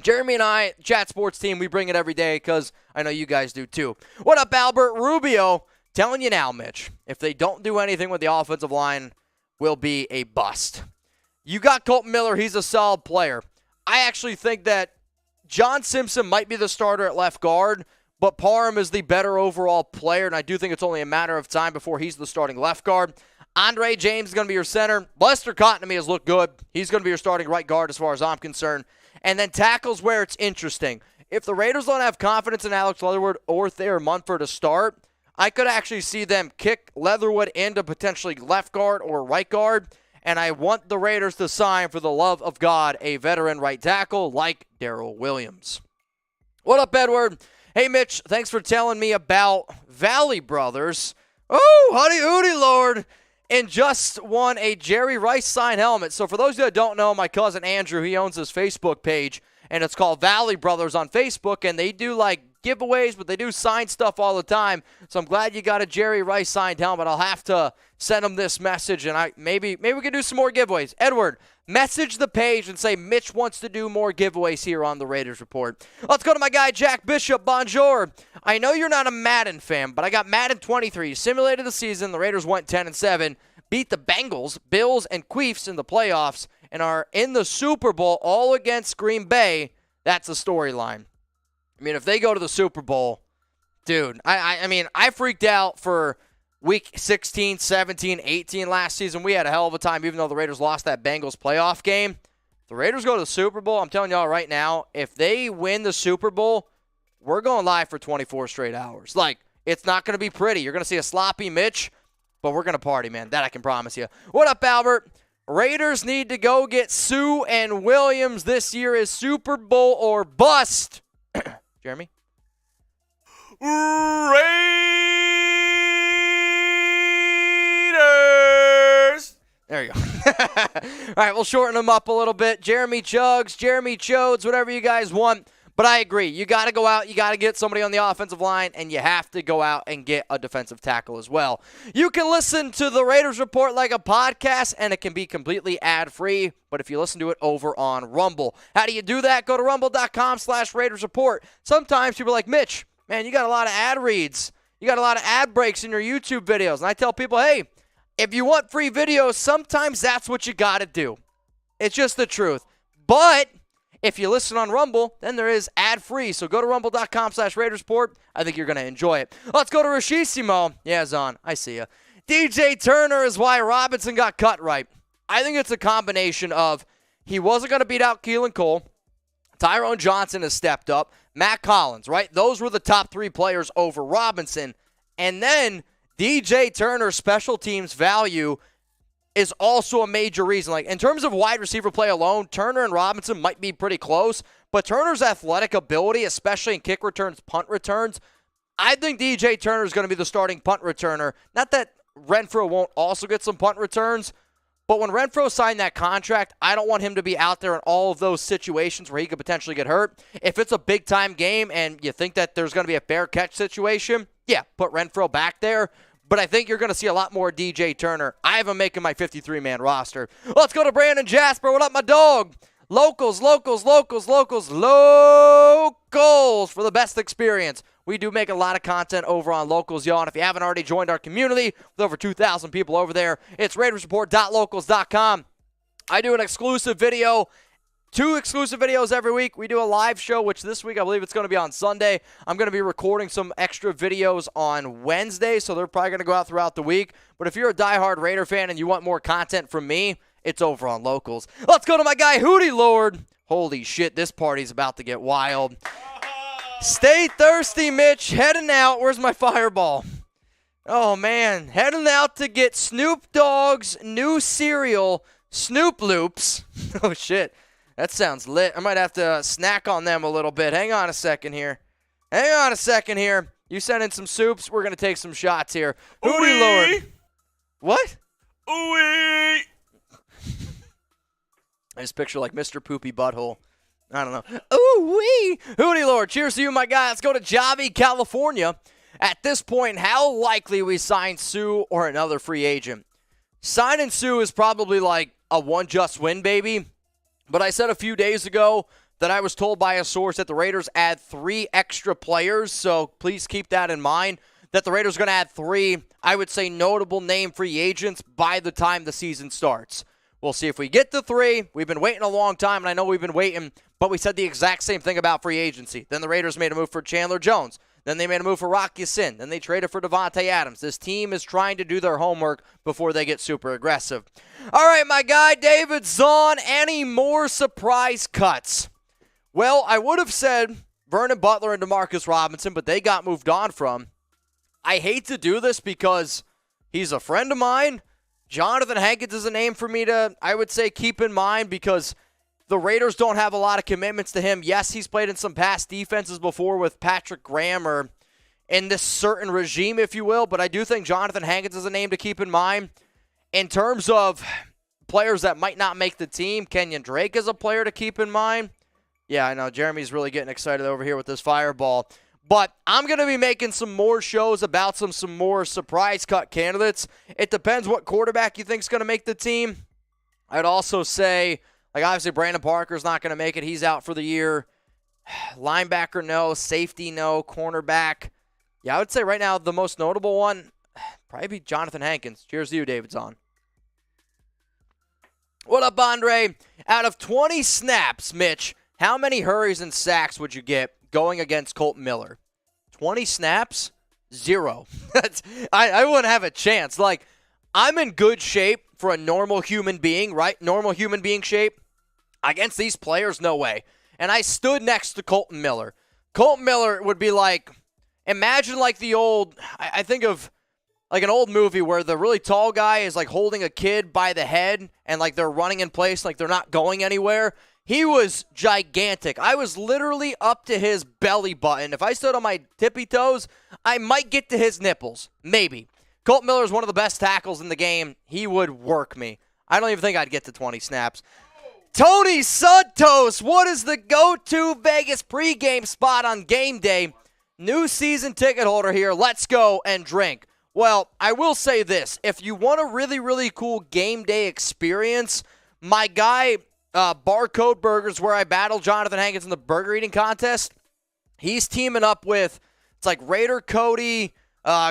Jeremy and I, Chat Sports team, we bring it every day because I know you guys do too. What up, Albert? Rubio, telling you now, Mitch, if they don't do anything with the offensive line, will be a bust. You got Kolton Miller. He's a solid player. I actually think that John Simpson might be the starter at left guard, but Parham is the better overall player, and I do think it's only a matter of time before he's the starting left guard. Andre James is going to be your center. Lester Cotton to me has looked good. He's going to be your starting right guard as far as I'm concerned. And then tackles where it's interesting. If the Raiders don't have confidence in Alex Leatherwood or Thayer Munford to start, I could actually see them kick Leatherwood into potentially left guard or right guard, and I want the Raiders to sign, for the love of God, a veteran right tackle like Darrell Williams. What up, Edward? Hey, Mitch, thanks for telling me about Valley Brothers. Oh, howdy hoody, Lord. And just won a Jerry Rice signed helmet. So for those that don't know, my cousin Andrew, he owns this Facebook page, and it's called Valley Brothers on Facebook, and they do like giveaways, but they do sign stuff all the time. So I'm glad you got a Jerry Rice signed helmet. I'll have to send him this message, and maybe we can do some more giveaways. Edward, message the page and say Mitch wants to do more giveaways here on the Raiders Report. Let's go to my guy Jack Bishop. Bonjour. I know you're not a Madden fan, but I got Madden 23. Simulated the season. The Raiders went 10-7, beat the Bengals, Bills, and Queefs in the playoffs, and are in the Super Bowl all against Green Bay. That's a storyline. I mean, if they go to the Super Bowl, dude, I mean, I freaked out for week 16, 17, 18 last season. We had a hell of a time, even though the Raiders lost that Bengals playoff game. If the Raiders go to the Super Bowl, I'm telling y'all right now, if they win the Super Bowl, we're going live for 24 straight hours. Like, it's not going to be pretty. You're going to see a sloppy Mitch, but we're going to party, man. That I can promise you. What up, Albert? Raiders need to go get Sue and Williams. This year is Super Bowl or bust. Jeremy? Raiders! There you go. All right, we'll shorten them up a little bit. Jeremy Chugs, Jeremy Chodes, whatever you guys want. But I agree. You got to go out. You got to get somebody on the offensive line, and you have to go out and get a defensive tackle as well. You can listen to the Raiders Report like a podcast, and it can be completely ad-free, but if you listen to it over on Rumble. How do you do that? Go to rumble.com/Raiders Report. Sometimes people are like, Mitch, man, you got a lot of ad reads. You got a lot of ad breaks in your YouTube videos. And I tell people, hey, if you want free videos, sometimes that's what you got to do. It's just the truth. But if you listen on Rumble, then there is ad-free. So go to rumble.com/Raiders Report. I think you're going to enjoy it. Let's go to Rashissimo. Yeah, Zon, I see ya. DJ Turner is why Robinson got cut right. I think it's a combination of he wasn't going to beat out Keelan Cole. Tyron Johnson has stepped up. Mack Hollins, right? Those were the top three players over Robinson. And then DJ Turner's special teams value is also a major reason. Like, in terms of wide receiver play alone, Turner and Robinson might be pretty close, but Turner's athletic ability, especially in kick returns, punt returns, I think DJ Turner is going to be the starting punt returner. Not that Renfrow won't also get some punt returns, but when Renfrow signed that contract, I don't want him to be out there in all of those situations where he could potentially get hurt. If it's a big-time game and you think that there's going to be a fair catch situation, yeah, put Renfrow back there. But I think you're going to see a lot more DJ Turner. I have him making my 53-man roster. Let's go to Brandon Jasper. What up, my dog? Locals for the best experience. We do make a lot of content over on Locals, y'all. And if you haven't already joined our community with over 2,000 people over there, it's RaidersReport.locals.com. I do an exclusive video, 2 exclusive videos every week. We do a live show, which this week I believe it's going to be on Sunday. I'm going to be recording some extra videos on Wednesday, so they're probably going to go out throughout the week. But if you're a diehard Raider fan and you want more content from me, it's over on Locals. Let's go to my guy, Hootie Lord. Holy shit, this party's about to get wild. Stay thirsty, Mitch. Heading out. Where's my fireball? Oh, man. Heading out to get Snoop Dogg's new cereal, Snoop Loops. Oh, shit. That sounds lit. I might have to snack on them a little bit. Hang on a second here. You send in some soups. We're going to take some shots here. Hootie Lord. What? Ooh-wee. I just picture like Mr. Poopy Butthole. I don't know. Ooh-wee. Hootie Lord, cheers to you, my guy. Let's go to Javi, California. At this point, how likely we sign Sue or another free agent? Signing Sue is probably like a one just win, baby. But I said a few days ago that I was told by a source that the Raiders add 3 extra players, so please keep that in mind, that the Raiders are going to add 3, I would say, notable name free agents by the time the season starts. We'll see if we get to 3. We've been waiting a long time, and I know we've been waiting, but we said the exact same thing about free agency. Then the Raiders made a move for Chandler Jones. Then they made a move for Rock Ya-Sin. Then they traded for Davante Adams. This team is trying to do their homework before they get super aggressive. All right, my guy, David Zahn, any more surprise cuts? Well, I would have said Vernon Butler and Demarcus Robinson, but they got moved on from. I hate to do this because he's a friend of mine. Johnathan Hankins is a name for me to, I would say, keep in mind because the Raiders don't have a lot of commitments to him. Yes, he's played in some past defenses before with Patrick Graham or in this certain regime, if you will, but I do think Johnathan Hankins is a name to keep in mind. In terms of players that might not make the team, Kenyon Drake is a player to keep in mind. Yeah, I know, Jeremy's really getting excited over here with this fireball. But I'm going to be making some more shows about some more surprise cut candidates. It depends what quarterback you think is going to make the team. I'd also say, like, obviously Brandon Parker's not going to make it. He's out for the year. Linebacker, no. Safety, no. Cornerback. Yeah, I would say right now the most notable one, probably be Johnathan Hankins. Cheers to you, David Zahn. What up, Andre? Out of 20 snaps, Mitch, how many hurries and sacks would you get going against Kolton Miller? 20 snaps? 0. I wouldn't have a chance. Like, I'm in good shape for a normal human being, right? Normal human being shape. Against these players, no way. And I stood next to Kolton Miller. Kolton Miller would be like, imagine like the old, I think of like an old movie where the really tall guy is like holding a kid by the head and like they're running in place like they're not going anywhere. He was gigantic. I was literally up to his belly button. If I stood on my tippy toes, I might get to his nipples. Maybe. Kolton Miller is one of the best tackles in the game. He would work me. I don't even think I'd get to 20 snaps. Tony Santos, what is the go-to Vegas pregame spot on game day? New season ticket holder here. Let's go and drink. Well, I will say this. If you want a really, really cool game day experience, my guy, Barcode Burgers, where I battled Johnathan Hankins in the burger eating contest, he's teaming up with, it's like Raider Cody,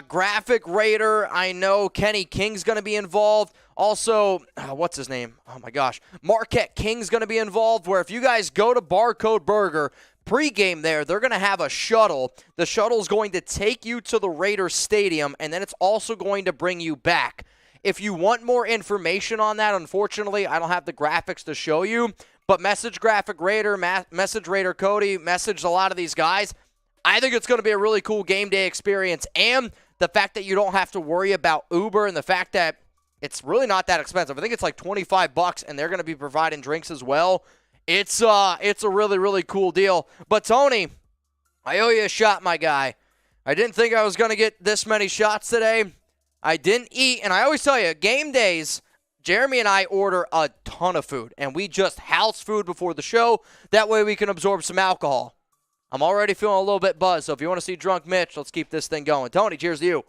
Graphic Raider. I know Kenny King's going to be involved. Also, what's his name? Oh, my gosh. Marquette King's going to be involved, where if you guys go to Barcode Burger, pregame there, they're going to have a shuttle. The shuttle is going to take you to the Raiders Stadium, and then it's also going to bring you back. If you want more information on that, unfortunately, I don't have the graphics to show you, but message Graphic Raider, message Raider Cody, message a lot of these guys. I think it's going to be a really cool game day experience, and the fact that you don't have to worry about Uber and the fact that it's really not that expensive. I think it's like $25, and they're going to be providing drinks as well. It's a really, really cool deal. But, Tony, I owe you a shot, my guy. I didn't think I was going to get this many shots today. I didn't eat, and I always tell you, game days, Jeremy and I order a ton of food, and we just house food before the show. That way we can absorb some alcohol. I'm already feeling a little bit buzzed, so if you want to see Drunk Mitch, let's keep this thing going. Tony, cheers to you.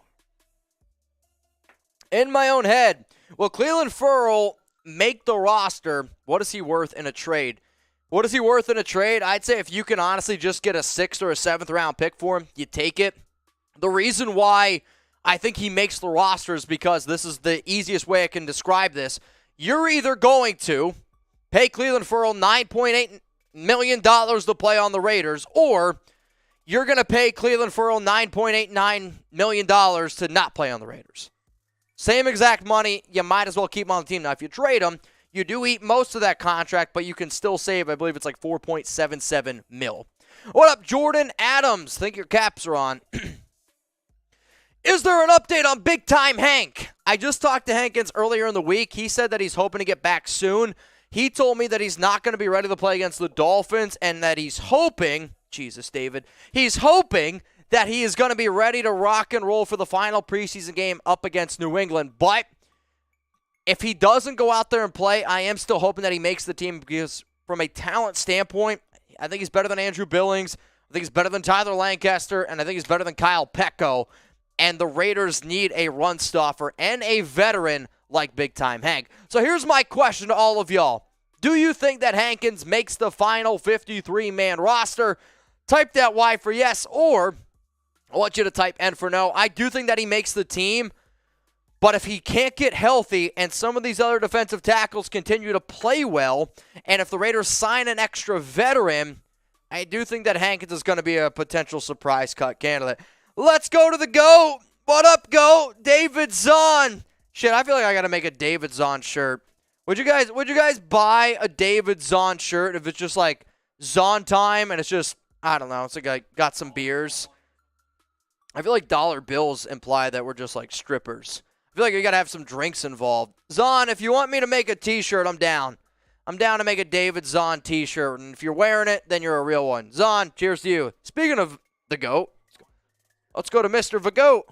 In my own head, will Clelin Ferrell make the roster? What is he worth in a trade? What is he worth in a trade? I'd say if you can honestly just get a 6th or a 7th round pick for him, you take it. The reason why I think he makes the roster is because this is the easiest way I can describe this. You're either going to pay Clelin Ferrell $9.8 million to play on the Raiders, or you're going to pay Clelin Ferrell $9.89 million to not play on the Raiders. Same exact money, you might as well keep him on the team. Now, if you trade him, you do eat most of that contract, but you can still save, I believe it's like $4.77 million. What up, Jordan Adams? Think your caps are on. Is there an update on Big Time Hank? I just talked to Hankins earlier in the week. He said that he's hoping to get back soon. He told me that he's not going to be ready to play against the Dolphins and that he's hoping, Jesus, David, he's hoping that he is going to be ready to rock and roll for the final preseason game up against New England. But if he doesn't go out there and play, I am still hoping that he makes the team because from a talent standpoint, I think he's better than Andrew Billings. I think he's better than Tyler Lancaster, and I think he's better than Kyle Petco. And the Raiders need a run stopper and a veteran like Big Time Hank. So here's my question to all of y'all. Do you think that Hankins makes the final 53-man roster? Type that Y for yes, or I want you to type N for no. I do think that he makes the team, but if he can't get healthy and some of these other defensive tackles continue to play well, and if the Raiders sign an extra veteran, I do think that Hankins is going to be a potential surprise cut candidate. Let's go to the GOAT. What up, GOAT? David Zahn. Shit, I feel like I got to make a David Zahn shirt. Would you guys buy a David Zahn shirt if it's just like Zahn time and it's just, I don't know, it's like I got some beers? I feel like dollar bills imply that we're just like strippers. I feel like you got to have some drinks involved. Zahn, if you want me to make a t-shirt, I'm down. I'm down to make a David Zahn t-shirt, and if you're wearing it, then you're a real one. Zahn, cheers to you. Speaking of the GOAT, let's go to Mr. Vagoat.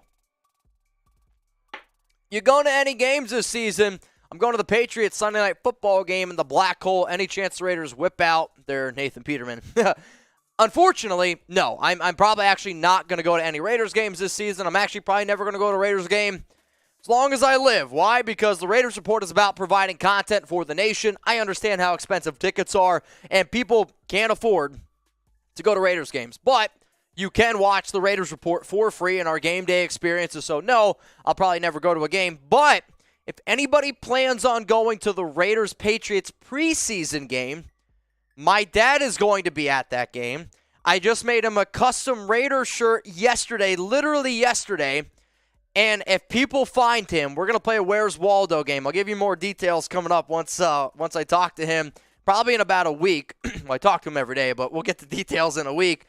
You going to any games this season? I'm going to the Patriots Sunday Night Football game in the Black Hole. Any chance the Raiders whip out their Nathan Peterman? Unfortunately, no. I'm probably actually not going to go to any Raiders games this season. I'm actually probably never going to go to a Raiders game as long as I live. Why? Because the Raiders Report is about providing content for the nation. I understand how expensive tickets are, and people can't afford to go to Raiders games. But you can watch the Raiders Report for free in our game day experiences. So, no, I'll probably never go to a game. But if anybody plans on going to the Raiders-Patriots preseason game, my dad is going to be at that game. I just made him a custom Raider shirt yesterday, literally yesterday. And if people find him, we're going to play a Where's Waldo game. I'll give you more details coming up once I talk to him, probably in about a week. Well, I talk to him every day, but we'll get the details in a week.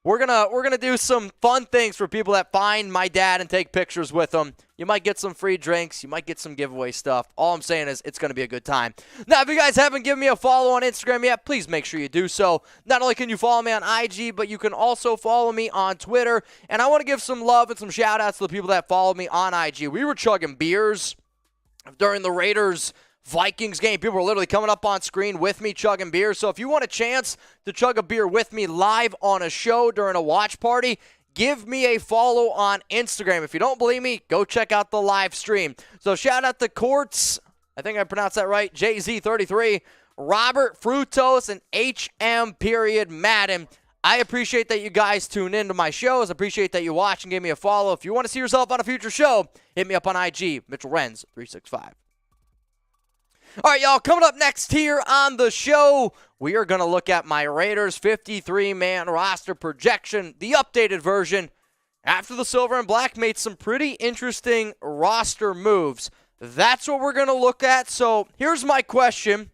We're gonna do some fun things for people that find my dad and take pictures with him. You might get some free drinks. You might get some giveaway stuff. All I'm saying is it's going to be a good time. Now, if you guys haven't given me a follow on Instagram yet, please make sure you do so. Not only can you follow me on IG, but you can also follow me on Twitter. And I want to give some love and some shout-outs to the people that follow me on IG. We were chugging beers during the Raiders-Vikings game. People were literally coming up on screen with me chugging beers. So if you want a chance to chug a beer with me live on a show during a watch party, give me a follow on Instagram. If you don't believe me, go check out the live stream. So shout out to Courts, I think I pronounced that right, JZ33, Robert Frutos, and HM Madden. I appreciate that you guys tune into my shows. I appreciate that you watch and give me a follow. If you want to see yourself on a future show, hit me up on IG, Mitchell Renz 365. All right, y'all, coming up next here on the show, we are going to look at my Raiders 53-man roster projection, the updated version, after the Silver and Black made some pretty interesting roster moves. That's what we're going to look at. So here's my question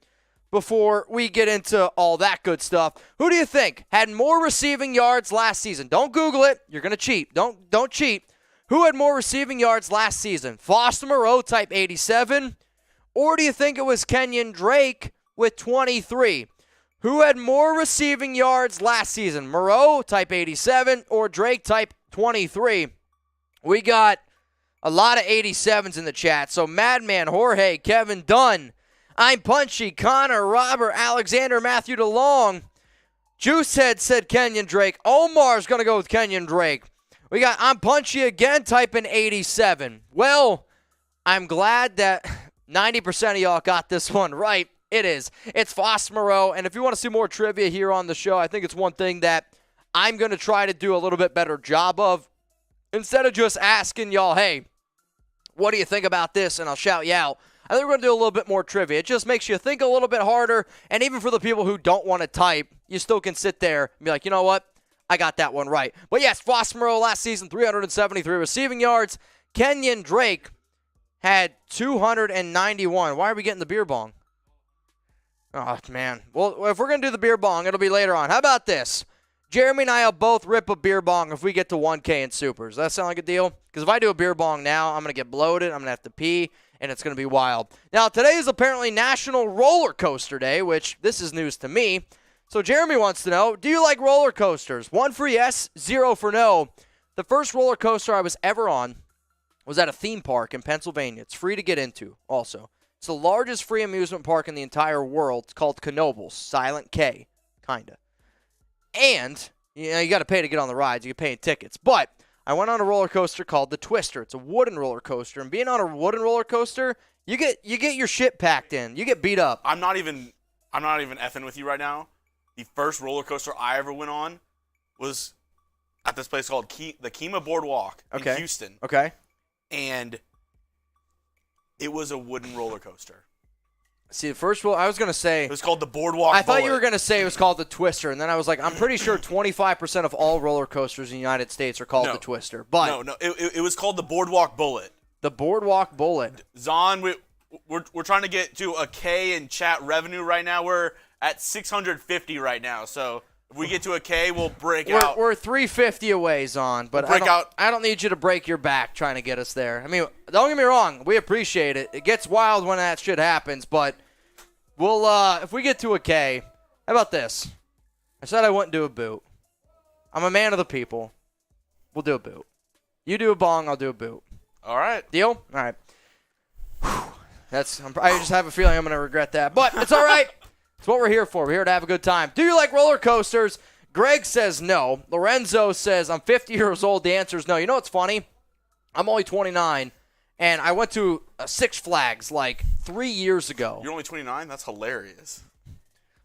before we get into all that good stuff. Who do you think had more receiving yards last season? Don't Google it. You're going to cheat. Don't cheat. Who had more receiving yards last season? Foster Moreau, type 87. Or do you think it was Kenyon Drake with 23? Who had more receiving yards last season? Moreau, type 87, or Drake, type 23? We got a lot of 87s in the chat. So Madman, Jorge, Kevin Dunn, I'm Punchy, Connor, Robert, Alexander, Matthew DeLong. Juicehead said Kenyon Drake. Omar's going to go with Kenyon Drake. We got I'm Punchy again, typing 87. Well, I'm glad that 90% of y'all got this one right. It is. It's Foster Moreau. And if you want to see more trivia here on the show, I think it's one thing that I'm going to try to do a little bit better job of. Instead of just asking y'all, hey, what do you think about this? And I'll shout you out. I think we're going to do a little bit more trivia. It just makes you think a little bit harder. And even for the people who don't want to type, you still can sit there and be like, you know what? I got that one right. But yes, Foster Moreau last season, 373 receiving yards. Kenyon Drake had 291. Why are we getting the beer bong? Oh, man. Well, if we're going to do the beer bong, it'll be later on. How about this? Jeremy and I will both rip a beer bong if we get to 1K in supers. Does that sound like a deal? Because if I do a beer bong now, I'm going to get bloated, I'm going to have to pee, and it's going to be wild. Now, today is apparently National Roller Coaster Day, which this is news to me. So Jeremy wants to know, do you like roller coasters? 1 for yes, 0 for no. The first roller coaster I was ever on was at a theme park in Pennsylvania. It's free to get into also. It's the largest free amusement park in the entire world. It's called Knoebels, silent K, kind of. And, you got to pay to get on the rides. You can pay in tickets. But I went on a roller coaster called the Twister. It's a wooden roller coaster. And being on a wooden roller coaster, you get your shit packed in. You get beat up. I'm not even effing with you right now. The first roller coaster I ever went on was at this place called the Kemah Boardwalk in Houston. Okay. And it was a wooden roller coaster. See, the first one, I was going to say... It was called the Boardwalk I thought Bullet. you were going to say it was called the Twister, and then I was like, I'm pretty sure 25% of all roller coasters in the United States are called the Twister. But No, it was called the Boardwalk Bullet. The Boardwalk Bullet. Zahn, we're trying to get to a K in chat revenue right now. We're at 650 right now, so if we get to a K, we'll break out. We're 350 away, Zahn, but I don't need you to break your back trying to get us there. I mean, don't get me wrong, we appreciate it. It gets wild when that shit happens, but we'll if we get to a K, how about this? I said I wouldn't do a boot. I'm a man of the people. We'll do a boot. You do a bong, I'll do a boot. All right. Deal? All right. I just have a feeling I'm going to regret that, but it's all right. It's what we're here for. We're here to have a good time. Do you like roller coasters? Greg says no. Lorenzo says, I'm 50 years old. The answer is no. You know what's funny? I'm only 29, and I went to Six Flags like 3 years ago. You're only 29? That's hilarious.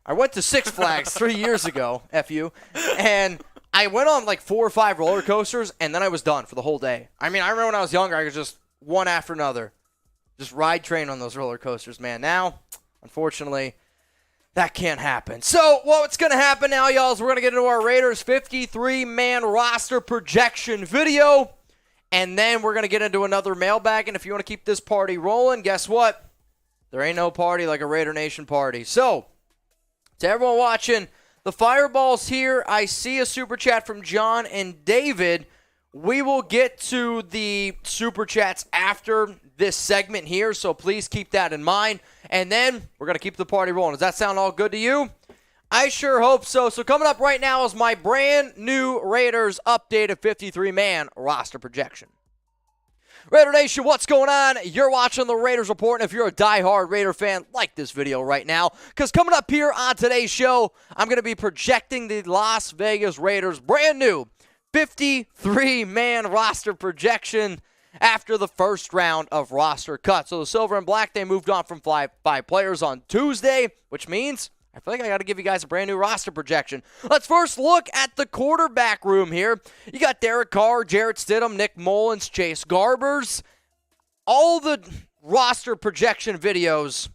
I went to Six Flags 3 years ago, F you, and I went on like 4 or 5 roller coasters, and then I was done for the whole day. I mean, I remember when I was younger, I was just one after another. Just ride train on those roller coasters, man. Now, unfortunately, that can't happen. So what's going to happen now, y'all, is we're going to get into our Raiders 53-man roster projection video, and then we're going to get into another mailbag. And if you want to keep this party rolling, guess what? There ain't no party like a Raider Nation party. So, to everyone watching, the Fireball's here. I see a super chat from John and David. We will get to the super chats after this segment here, so please keep that in mind. And then we're going to keep the party rolling. Does that sound all good to you? I sure hope so. So coming up right now is my brand new Raiders updated 53-man roster projection. Raider Nation, what's going on? You're watching the Raiders Report, and if you're a diehard Raider fan, like this video right now, because coming up here on today's show, I'm going to be projecting the Las Vegas Raiders' brand new 53-man roster projection after the first round of roster cuts. So the Silver and Black, they moved on from five players on Tuesday, which means I feel like I got to give you guys a brand new roster projection. Let's first look at the quarterback room here. You got Derek Carr, Jarrett Stidham, Nick Mullins, Chase Garbers. All the roster projection videos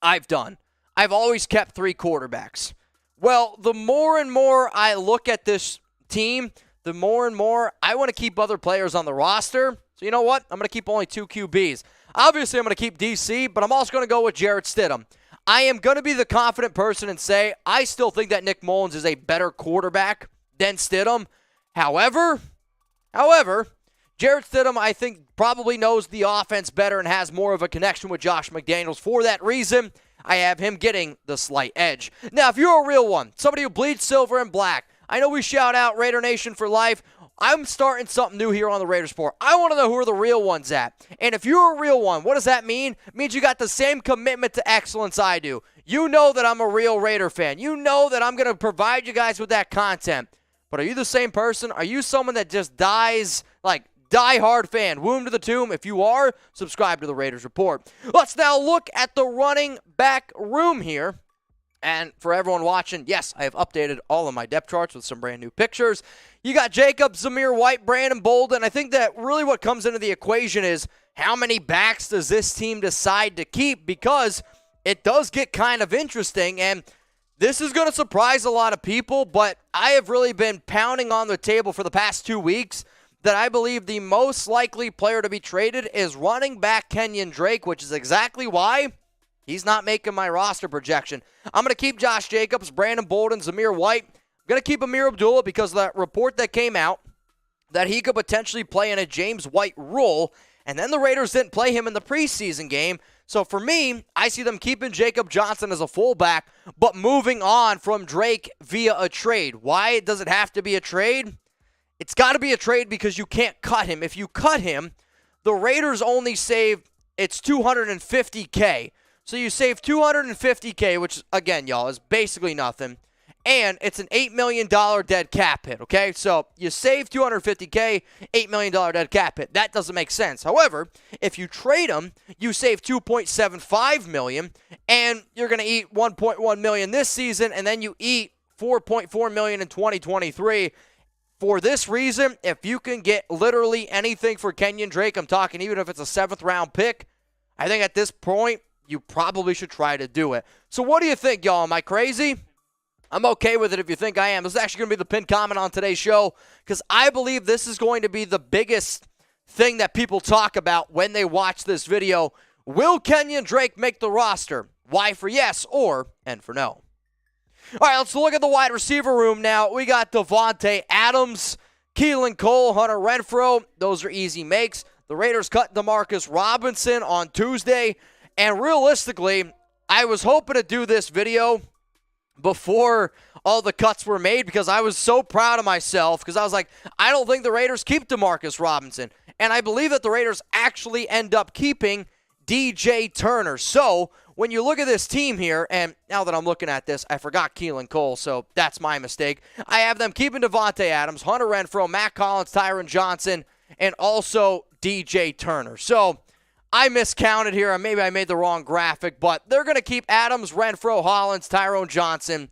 I've done, I've always kept 3 quarterbacks. Well, the more and more I look at this team, the more and more I want to keep other players on the roster. So you know what? I'm going to keep only 2 QBs. Obviously, I'm going to keep DC, but I'm also going to go with Jarrett Stidham. I am going to be the confident person and say I still think that Nick Mullins is a better quarterback than Stidham. However, Jarrett Stidham, I think, probably knows the offense better and has more of a connection with Josh McDaniels. For that reason, I have him getting the slight edge. Now, if you're a real one, somebody who bleeds silver and black, I know we shout out Raider Nation for life. I'm starting something new here on the Raiders Report. I want to know who are the real ones at. And if you're a real one, what does that mean? It means you got the same commitment to excellence I do. You know that I'm a real Raider fan. You know that I'm going to provide you guys with that content. But are you the same person? Are you someone that just dies, like die-hard fan, womb to the tomb? If you are, subscribe to the Raiders Report. Let's now look at the running back room here. And for everyone watching, yes, I have updated all of my depth charts with some brand new pictures. You got Jacob, Zamir White, Brandon Bolden. I think that really what comes into the equation is how many backs does this team decide to keep, because it does get kind of interesting. And this is going to surprise a lot of people, but I have really been pounding on the table for the past 2 weeks that I believe the most likely player to be traded is running back Kenyon Drake, which is exactly why he's not making my roster projection. I'm going to keep Josh Jacobs, Brandon Bolden, Zamir White. I'm going to keep Ameer Abdullah because of that report that came out that he could potentially play in a James White role, and then the Raiders didn't play him in the preseason game. So for me, I see them keeping Jakob Johnson as a fullback, but moving on from Drake via a trade. Why does it have to be a trade? It's got to be a trade because you can't cut him. If you cut him, the Raiders only save, it's $250K. So you save $250K, which, again, y'all, is basically nothing. and it's an $8 million dead cap hit, okay? So you save $250K, $8 million dead cap hit. That doesn't make sense. However, if you trade him, you save $2.75 million, and you're going to eat $1.1 million this season, and then you eat $4.4 million in 2023. For this reason, if you can get literally anything for Kenyon Drake, I'm talking even if it's a 7th-round pick, I think at this point, you probably should try to do it. So what do you think, y'all? Am I crazy? I'm okay with it if you think I am. This is actually going to be the pinned comment on today's show because I believe this is going to be the biggest thing that people talk about when they watch this video. Will Kenyon Drake make the roster? Y for yes or N for no. All right, let's look at the wide receiver room now. We got Davante Adams, Keelan Cole, Hunter Renfrow. Those are easy makes. The Raiders cut DeMarcus Robinson on Tuesday. And realistically, I was hoping to do this video before all the cuts were made because I was so proud of myself because I was like, I don't think the Raiders keep DeMarcus Robinson. And I believe that the Raiders actually end up keeping DJ Turner. So when you look at this team here, and now that I'm looking at this, I forgot Keelan Cole, so that's my mistake. I have them keeping Davante Adams, Hunter Renfrow, Mack Hollins, Tyron Johnson, and also DJ Turner. So I miscounted here. Maybe I made the wrong graphic, but they're going to keep Adams, Renfrow, Hollins, Tyron Johnson,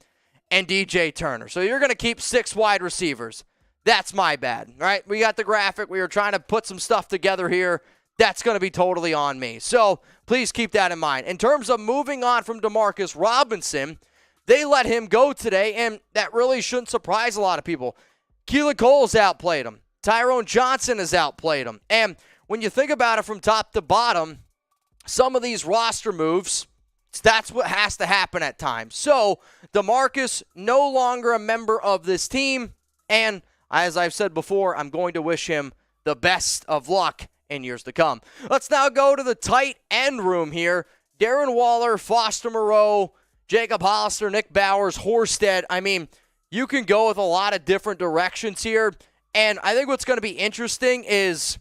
and DJ Turner. So you're going to keep 6 wide receivers. That's my bad, right? We got the graphic. We were trying to put some stuff together here. That's going to be totally on me. So please keep that in mind. In terms of moving on from DeMarcus Robinson, they let him go today, and that really shouldn't surprise a lot of people. Keelan Cole's outplayed him. Tyron Johnson has outplayed him. And when you think about it from top to bottom, some of these roster moves, that's what has to happen at times. So DeMarcus, no longer a member of this team, and as I've said before, I'm going to wish him the best of luck in years to come. Let's now go to the tight end room here. Darren Waller, Foster Moreau, Jacob Hollister, Nick Bowers, Horsted. I mean, you can go with a lot of different directions here. And I think what's going to be interesting is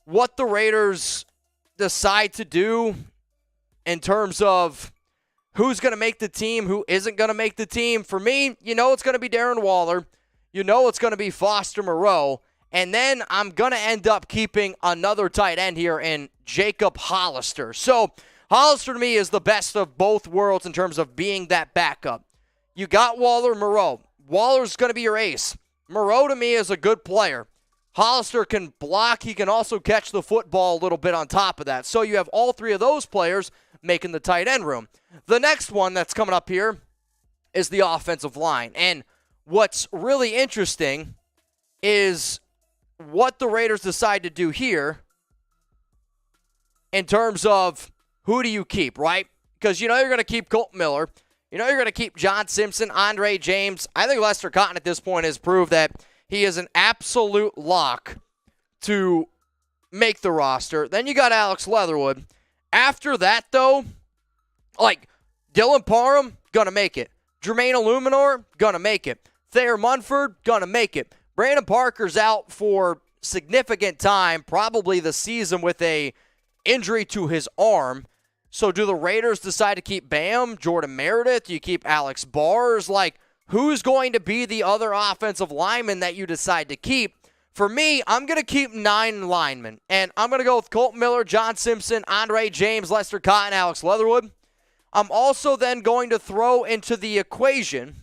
what the Raiders decide to do in terms of who's going to make the team, who isn't going to make the team. For me, you know it's going to be Darren Waller. You know it's going to be Foster Moreau. And then I'm going to end up keeping another tight end here in Jakob Hollister. So Hollister to me is the best of both worlds in terms of being that backup. You got Waller, Moreau. Waller's going to be your ace. Moreau to me is a good player. Hollister can block. He can also catch the football a little bit on top of that. So you have all 3 of those players making the tight end room. The next one that's coming up here is the offensive line. And what's really interesting is what the Raiders decide to do here in terms of who do you keep, right? Because you know you're going to keep Kolton Miller. You know you're going to keep John Simpson, Andre James. I think Lester Cotton at this point has proved that he is an absolute lock to make the roster. Then you got Alex Leatherwood. After that, though, like Dylan Parham, going to make it. Jermaine Eluemanor, going to make it. Thayer Munford, going to make it. Brandon Parker's out for significant time, probably the season with a injury to his arm. So do the Raiders decide to keep Bam, Jordan Meredith? Do you keep Alex Bars? Like, who's going to be the other offensive lineman that you decide to keep? For me, I'm going to keep 9 linemen. And I'm going to go with Kolton Miller, John Simpson, Andre James, Lester Cotton, Alex Leatherwood. I'm also then going to throw into the equation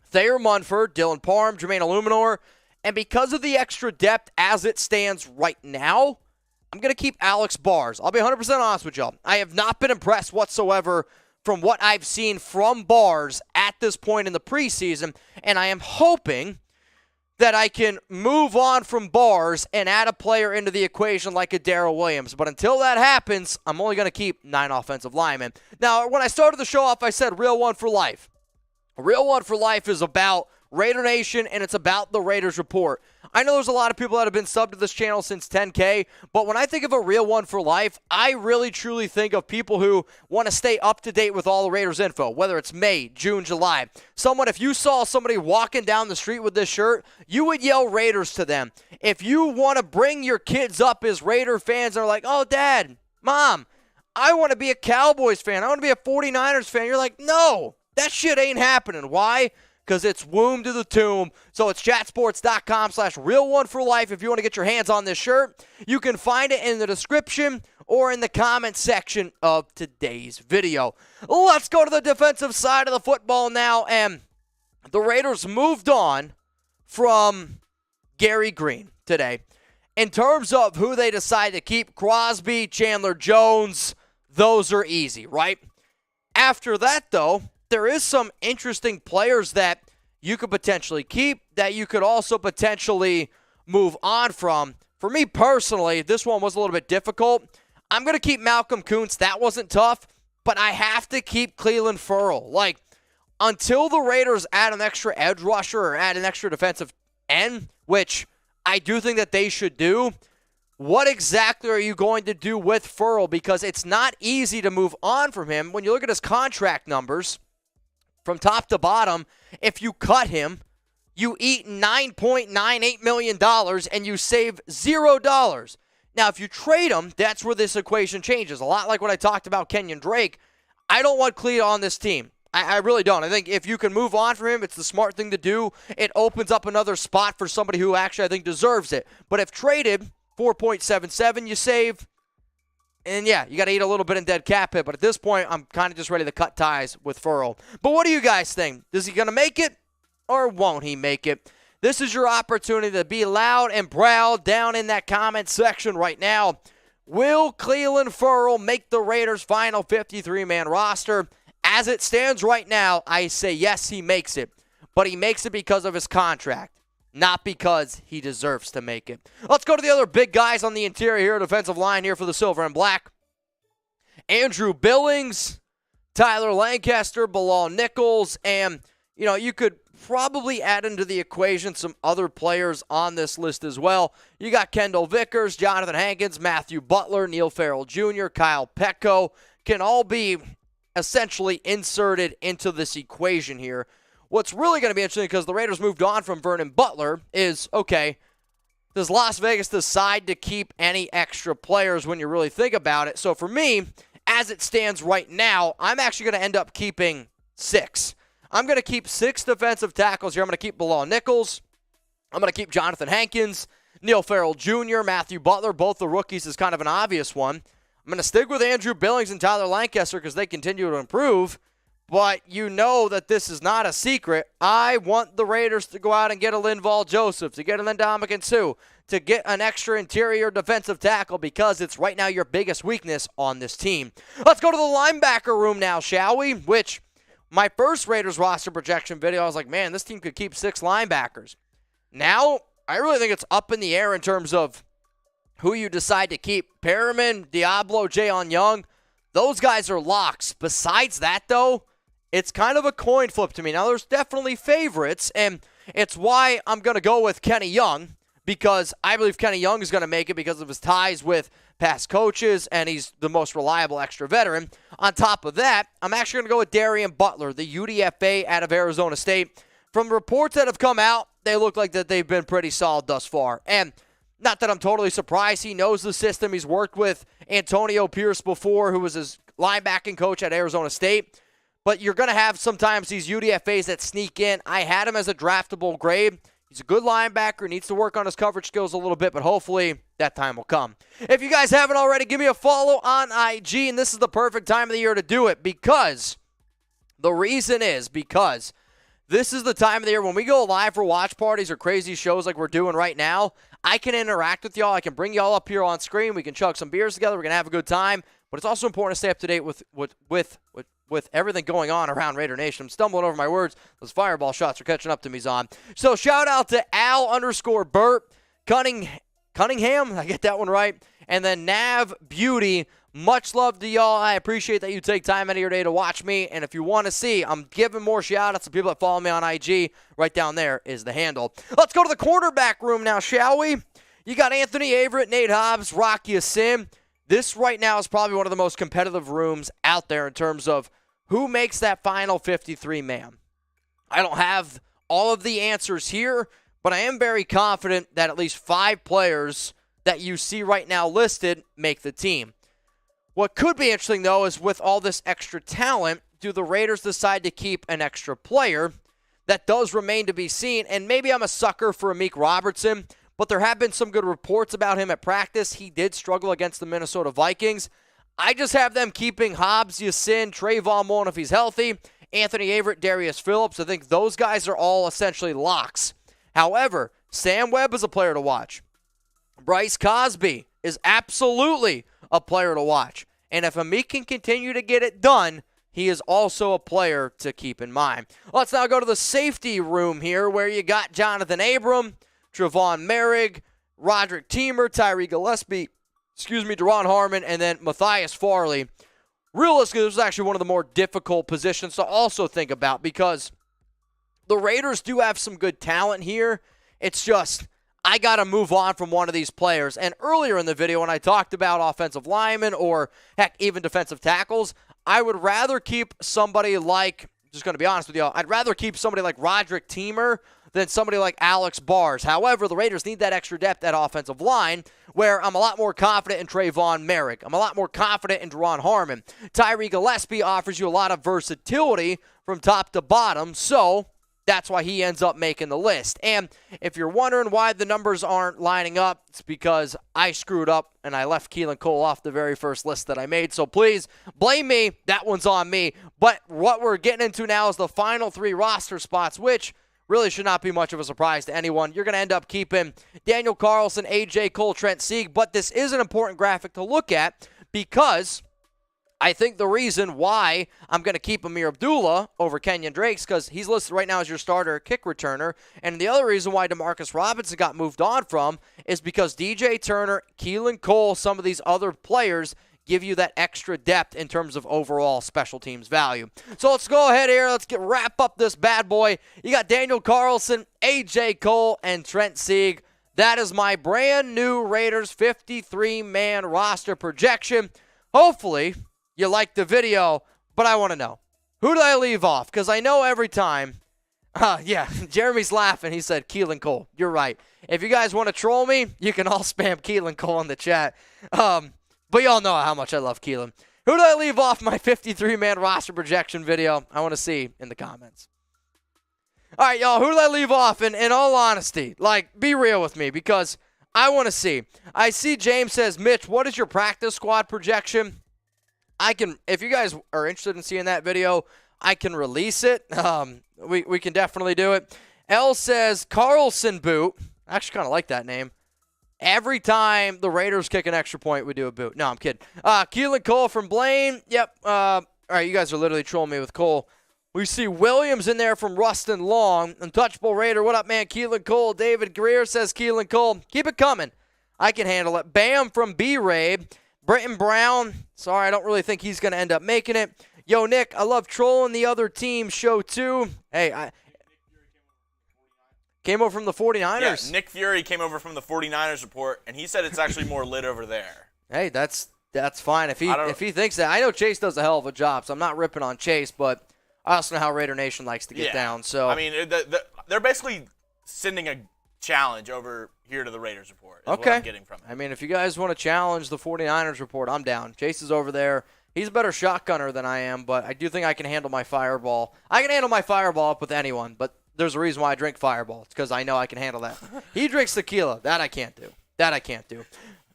Thayer Munford, Dylan Parham, Jermaine Eluemanor, and because of the extra depth as it stands right now, I'm going to keep Alex Bars. I'll be 100% honest with y'all. I have not been impressed whatsoever from what I've seen from Bars at this point in the preseason, and I am hoping that I can move on from Bars and add a player into the equation like a Darrell Williams. But until that happens, I'm only going to keep 9 offensive linemen. Now, when I started the show off, I said Real One for Life. Real One for Life is about Raider Nation, and it's about the Raiders Report. I know there's a lot of people that have been subbed to this channel since 10K, but when I think of a Real One for Life, I really truly think of people who want to stay up to date with all the Raiders info, whether it's May, June, July. If you saw somebody walking down the street with this shirt, you would yell Raiders to them. If you want to bring your kids up as Raider fans and are like, oh, Dad, Mom, I want to be a Cowboys fan. I want to be a 49ers fan. You're like, no. That shit ain't happening. Why? Because it's womb to the tomb. So it's chatsports.com/real1for life if you want to get your hands on this shirt. You can find it in the description or in the comment section of today's video. Let's go to the defensive side of the football now. And the Raiders moved on from Gerri Green today. In terms of who they decide to keep, Crosby, Chandler Jones, those are easy, right? After that, though, there is some interesting players that you could potentially keep that you could also potentially move on from. For me personally, this one was a little bit difficult. I'm going to keep Malcolm Koonce. That wasn't tough, but I have to keep Clelin Ferrell. Until the Raiders add an extra edge rusher or add an extra defensive end, which I do think that they should do, what exactly are you going to do with Ferrell? Because it's not easy to move on from him. When you look at his contract numbers, from top to bottom, if you cut him, you eat $9.98 million and you save $0. Now, if you trade him, that's where this equation changes. A lot like what I talked about Kenyon Drake. I don't want Clelin on this team. I really don't. I think if you can move on from him, it's the smart thing to do. It opens up another spot for somebody who actually I think deserves it. But if traded, 4.77 you save. And yeah, you got to eat a little bit in dead cap hit. But at this point, I'm kind of just ready to cut ties with Ferrell. But what do you guys think? Is he going to make it or won't he make it? This is your opportunity to be loud and proud down in that comment section right now. Will Clelin Ferrell make the Raiders' final 53-man roster? As it stands right now, I say yes, he makes it. But he makes it because of his contract, not because he deserves to make it. Let's go to the other big guys on the interior here, defensive line here for the Silver and Black. Andrew Billings, Tyler Lancaster, Bilal Nichols, and, you could probably add into the equation some other players on this list as well. You got Kendall Vickers, Johnathan Hankins, Matthew Butler, Neil Farrell Jr., Kyle Petco, can all be essentially inserted into this equation here. What's really going to be interesting, because the Raiders moved on from Vernon Butler, is, okay, does Las Vegas decide to keep any extra players when you really think about it? So for me, as it stands right now, I'm actually going to end up keeping 6. I'm going to keep 6 defensive tackles here. I'm going to keep Bilal Nichols. I'm going to keep Johnathan Hankins, Neil Farrell Jr., Matthew Butler. Both the rookies is kind of an obvious one. I'm going to stick with Andrew Billings and Tyler Lancaster because they continue to improve. But you know that this is not a secret. I want the Raiders to go out and get a Linval Joseph, to get an Ndamukong Suh, to get an extra interior defensive tackle because it's right now your biggest weakness on this team. Let's go to the linebacker room now, shall we? Which, my first Raiders roster projection video, I was like, man, this team could keep 6 linebackers. Now, I really think it's up in the air in terms of who you decide to keep. Perriman, Diablo, Jayon Young, those guys are locks. Besides that, though, it's kind of a coin flip to me. Now, there's definitely favorites, and it's why I'm going to go with Kenny Young, because I believe Kenny Young is going to make it because of his ties with past coaches, and he's the most reliable extra veteran. On top of that, I'm actually going to go with Darren Butler, the UDFA out of Arizona State. From reports that have come out, they look like that they've been pretty solid thus far. And not that I'm totally surprised. He knows the system. He's worked with Antonio Pierce before, who was his linebacking coach at Arizona State. But you're going to have sometimes these UDFAs that sneak in. I had him as a draftable grade. He's a good linebacker. Needs to work on his coverage skills a little bit, but hopefully that time will come. If you guys haven't already, give me a follow on IG, and this is the perfect time of the year to do it because the reason is because this is the time of the year when we go live for watch parties or crazy shows like we're doing right now. I can interact with y'all. I can bring y'all up here on screen. We can chug some beers together. We're going to have a good time. But it's also important to stay up to date with everything going on around Raider Nation. I'm stumbling over my words. Those fireball shots are catching up to me, Zon. So shout out to Al_Burt Cunningham. I get that one right. And then Nav Beauty. Much love to y'all. I appreciate that you take time out of your day to watch me. And if you want to see, I'm giving more shout-outs to people that follow me on IG. Right down there is the handle. Let's go to the quarterback room now, shall we? You got Anthony Averett, Nate Hobbs, Rocky Asim. This right now is probably one of the most competitive rooms out there in terms of who makes that final 53-man. I don't have all of the answers here, but I am very confident that at least 5 players that you see right now listed make the team. What could be interesting, though, is with all this extra talent, do the Raiders decide to keep an extra player? That does remain to be seen, and maybe I'm a sucker for Amik Robertson, but there have been some good reports about him at practice. He did struggle against the Minnesota Vikings. I just have them keeping Hobbs, Yasin, Trayvon Mullen if he's healthy, Anthony Averett, Darius Phillips. I think those guys are all essentially locks. However, Sam Webb is a player to watch. Bryce Cosby is absolutely a player to watch. And if Amik can continue to get it done, he is also a player to keep in mind. Let's now go to the safety room here where you got Johnathan Abram, Trevon Merrick, Roderick Teamer, Tyree Gillespie, Deron Harmon, and then Matthias Farley. Realistically, this is actually one of the more difficult positions to also think about because the Raiders do have some good talent here. It's just, I got to move on from one of these players. And earlier in the video when I talked about offensive linemen or, heck, even defensive tackles, I would rather keep somebody like, just going to be honest with you, I'd rather keep somebody like Roderick Teamer than somebody like Alex Bars. However, the Raiders need that extra depth at offensive line where I'm a lot more confident in Trayvon Merrick. I'm a lot more confident in Deron Harmon. Tyree Gillespie offers you a lot of versatility from top to bottom, so that's why he ends up making the list. And if you're wondering why the numbers aren't lining up, it's because I screwed up and I left Keelan Cole off the very first list that I made. So please blame me. That one's on me. But what we're getting into now is the final 3 roster spots, which really should not be much of a surprise to anyone. You're going to end up keeping Daniel Carlson, A.J. Cole, Trent Sieg. But this is an important graphic to look at because I think the reason why I'm going to keep Ameer Abdullah over Kenyon Drake's because he's listed right now as your starter kick returner. And the other reason why Demarcus Robinson got moved on from is because DJ Turner, Keelan Cole, some of these other players give you that extra depth in terms of overall special teams value. So let's go ahead here. Let's wrap up this bad boy. You got Daniel Carlson, A.J. Cole, and Trent Sieg. That is my brand new Raiders 53-man roster projection. Hopefully you liked the video, but I want to know, who did I leave off? Because I know every time, yeah, Jeremy's laughing. He said Keelan Cole. You're right. If you guys want to troll me, you can all spam Keelan Cole in the chat. But y'all know how much I love Keelan. Who did I leave off my 53-man roster projection video? I want to see in the comments. All right, y'all, who did I leave off? In all honesty, like, be real with me because I want to see. I see James says, Mitch, what is your practice squad projection? If you guys are interested in seeing that video, I can release it. We can definitely do it. L says Carlson boot. I actually kind of like that name. Every time the Raiders kick an extra point, we do a boot. No, I'm kidding. Keelan Cole from Blaine. Yep. All right, you guys are literally trolling me with Cole. We see Williams in there from Rustin Long. Untouchable Raider. What up, man? Keelan Cole. David Greer says Keelan Cole. Keep it coming. I can handle it. Bam from B-Ray. Britton Brown. Sorry, I don't really think he's going to end up making it. Yo, Nick, I love trolling the other team show too. Hey, I came over from the 49ers. Yeah, Nick Fury came over from the 49ers report, and he said it's actually more lit over there. Hey, that's fine. If he thinks that. I know Chase does a hell of a job, so I'm not ripping on Chase, but I also know how Raider Nation likes to get down. So I mean, they're basically sending a challenge over here to the Raiders report. Is Okay. What I'm getting from it. I mean, if you guys want to challenge the 49ers report, I'm down. Chase is over there. He's a better shotgunner than I am, but I do think I can handle my fireball. I can handle my fireball up with anyone, but there's a reason why I drink Fireball. It's because I know I can handle that. He drinks tequila. That I can't do.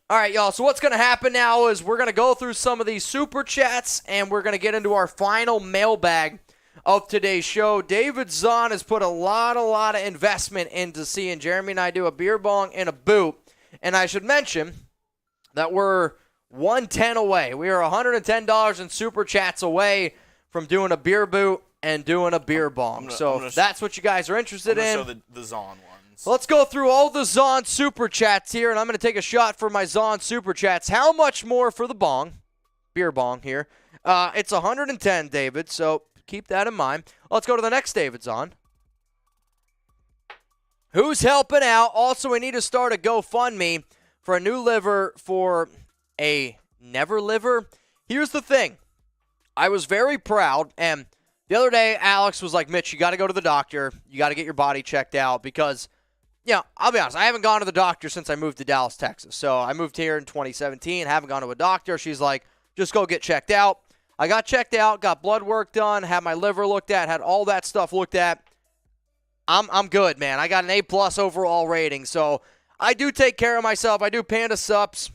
All right, y'all. So what's going to happen now is we're going to go through some of these super chats, and we're going to get into our final mailbag of today's show. David Zahn has put a lot of investment into seeing Jeremy and I do a beer bong and a boot. And I should mention that we're $110 away. We are $110 in super chats away from doing a beer boot and doing a beer bong. So if that's what you guys are interested in. Show the Zahn ones. So let's go through all the Zahn super chats here, and I'm going to take a shot for my Zahn super chats. How much more for the bong? Beer bong here. It's 110, David, so keep that in mind. Let's go to the next David Zahn. Who's helping out? Also, we need to start a GoFundMe for a new liver for a never liver. Here's the thing. I was very proud, and the other day, Alex was like, Mitch, you got to go to the doctor. You got to get your body checked out because, I'll be honest, I haven't gone to the doctor since I moved to Dallas, Texas. So I moved here in 2017, haven't gone to a doctor. She's like, just go get checked out. I got checked out, got blood work done, had my liver looked at, had all that stuff looked at. I'm good, man. I got an A+ overall rating. So I do take care of myself. I do Panda Sups.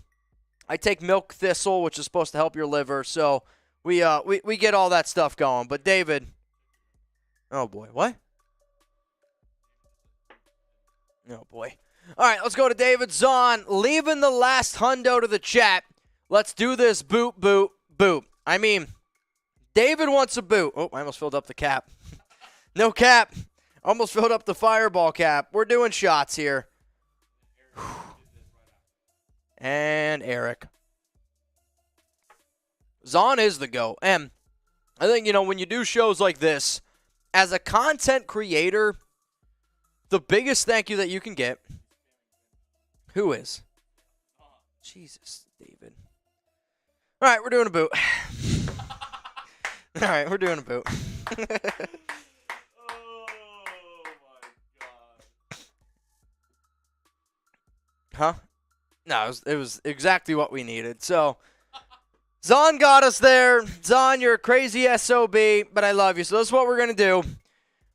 I take milk thistle, which is supposed to help your liver. So we get all that stuff going. But David, oh boy, what? Oh boy. All right, let's go to David Zahn, leaving the last hundo to the chat. Let's do this boot, boot, boot. I mean, David wants a boot. Oh, I almost filled up the cap. No cap. Almost filled up the fireball cap. We're doing shots here. And Eric. Zahn is the GOAT. And I think, when you do shows like this, as a content creator, the biggest thank you that you can get. Who is? Jesus, David. All right, we're doing a boot. All right, we're doing a boot. Huh? No, it was exactly what we needed. So, Zahn got us there. Zahn, you're a crazy SOB, but I love you. So, this is what we're going to do.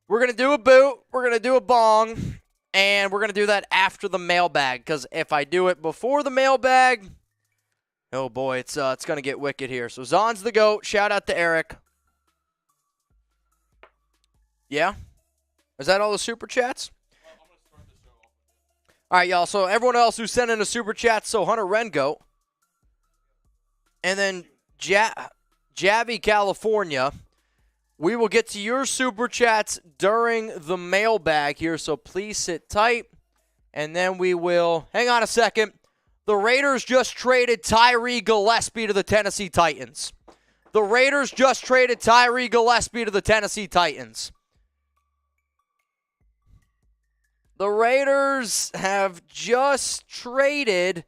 We're going to do a boot. We're going to do a bong. And we're going to do that after the mailbag. Because if I do it before the mailbag, oh boy, it's going to get wicked here. So, Zahn's the GOAT. Shout out to Eric. Yeah? Is that all the super chats? All right, y'all. So everyone else who sent in a super chat, so Hunter Rengo. And then Javi, California. We will get to your super chats during the mailbag here, so please sit tight. And then we will, hang on a second. The Raiders just traded Tyree Gillespie to the Tennessee Titans. The Raiders just traded Tyree Gillespie to the Tennessee Titans. The Raiders have just traded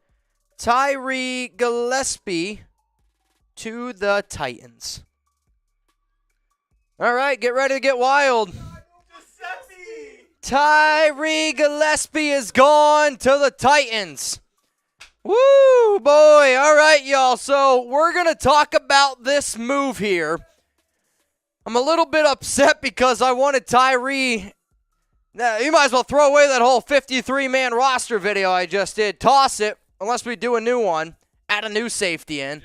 Tyree Gillespie to the Titans. All right, get ready to get wild. Tyree Gillespie is gone to the Titans. Woo, boy. All right, y'all. So we're going to talk about this move here. I'm a little bit upset because I wanted Tyree. Now, you might as well throw away that whole 53-man roster video I just did. Toss it, unless we do a new one. Add a new safety in.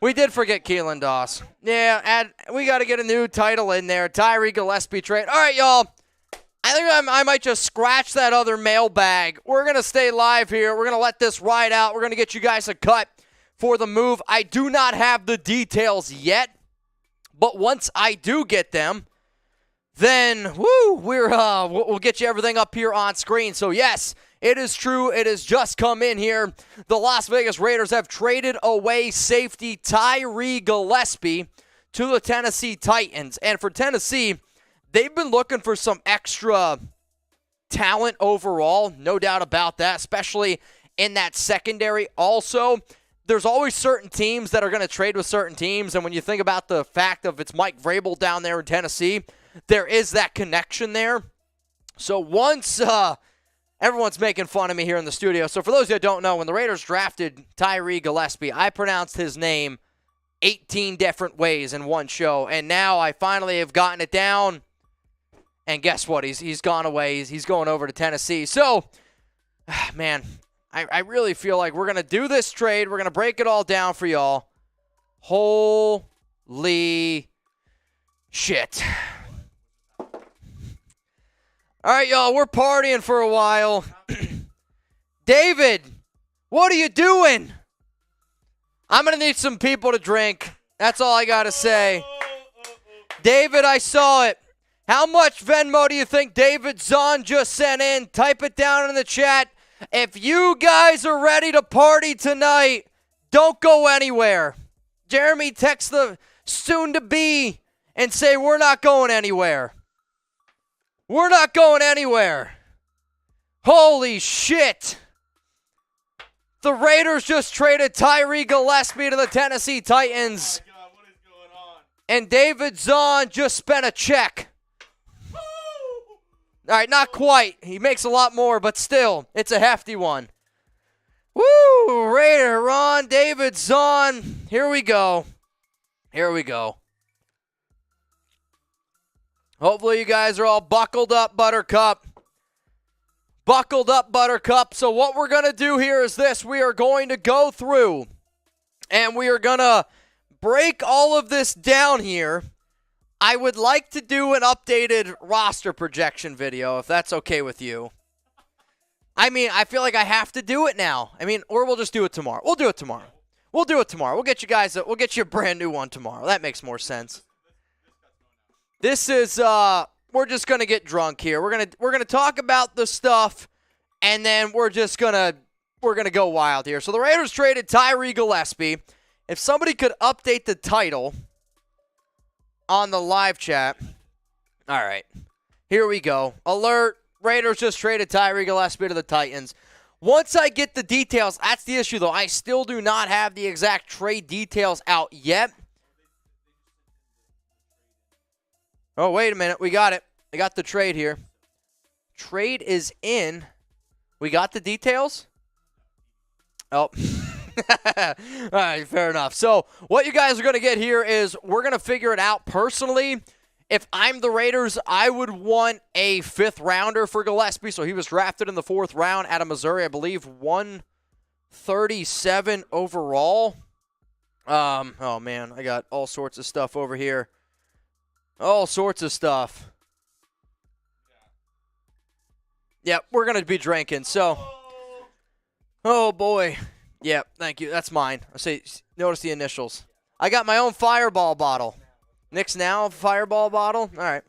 We did forget Keelan Doss. Yeah, we got to get a new title in there. Tyree Gillespie trade. All right, y'all. I think I might just scratch that other mailbag. We're going to stay live here. We're going to let this ride out. We're going to get you guys a cut for the move. I do not have the details yet, but once I do get them, then, we'll get you everything up here on screen. So, yes, it is true. It has just come in here. The Las Vegas Raiders have traded away safety Tyree Gillespie to the Tennessee Titans. And for Tennessee, they've been looking for some extra talent overall, no doubt about that, especially in that secondary. Also, there's always certain teams that are going to trade with certain teams. And when you think about the fact of it's Mike Vrabel down there in Tennessee, there is that connection there. So once everyone's making fun of me here in the studio. So for those that don't know, when the Raiders drafted Tyree Gillespie, I pronounced his name 18 different ways in one show. And now I finally have gotten it down. And guess what? He's gone away. He's going over to Tennessee. So, man, I really feel like we're going to do this trade. We're going to break it all down for y'all. Holy shit. All right, y'all, we're partying for a while. David, what are you doing? I'm going to need some people to drink. That's all I got to say. David, I saw it. How much Venmo do you think David Zahn just sent in? Type it down in the chat. If you guys are ready to party tonight, don't go anywhere. Jeremy, text the soon-to-be and say we're not going anywhere. We're not going anywhere. Holy shit. The Raiders just traded Tyree Gillespie to the Tennessee Titans. Oh my God, what is going on? And David Zahn just spent a check. All right, not quite. He makes a lot more, but still, it's a hefty one. Woo! Woo! Raider Ron David Zahn. Here we go. Hopefully you guys are all buckled up, Buttercup. So what we're going to do here is this. We are going to go through and we are going to break all of this down here. I would like to do an updated roster projection video, if that's okay with you. I mean, I feel like I have to do it now. I mean, or we'll just do it tomorrow. We'll do it tomorrow. We'll get you guys, we'll get you a brand new one tomorrow. That makes more sense. This is, we're just going to get drunk here. We're going to talk about the stuff, and then we're going to go wild here. So the Raiders traded Tyree Gillespie. If somebody could update the title on the live chat. All right. Here we go. Alert. Raiders just traded Tyree Gillespie to the Titans. Once I get the details, that's the issue, though. I still do not have the exact trade details out yet. Oh, wait a minute. We got it. I got the trade here. Trade is in. We got the details? Oh. All right, fair enough. So what you guys are going to get here is we're going to figure it out personally. If I'm the Raiders, I would want a 5th rounder for Gillespie. So he was drafted in the 4th round out of Missouri, I believe, 137 overall. Oh, man, I got all sorts of stuff over here. All sorts of stuff. Yep, we're going to be drinking. So, oh, boy. Yep, thank you. That's mine. I say, notice the initials. I got my own Fireball bottle. Nick's now Fireball bottle? All right.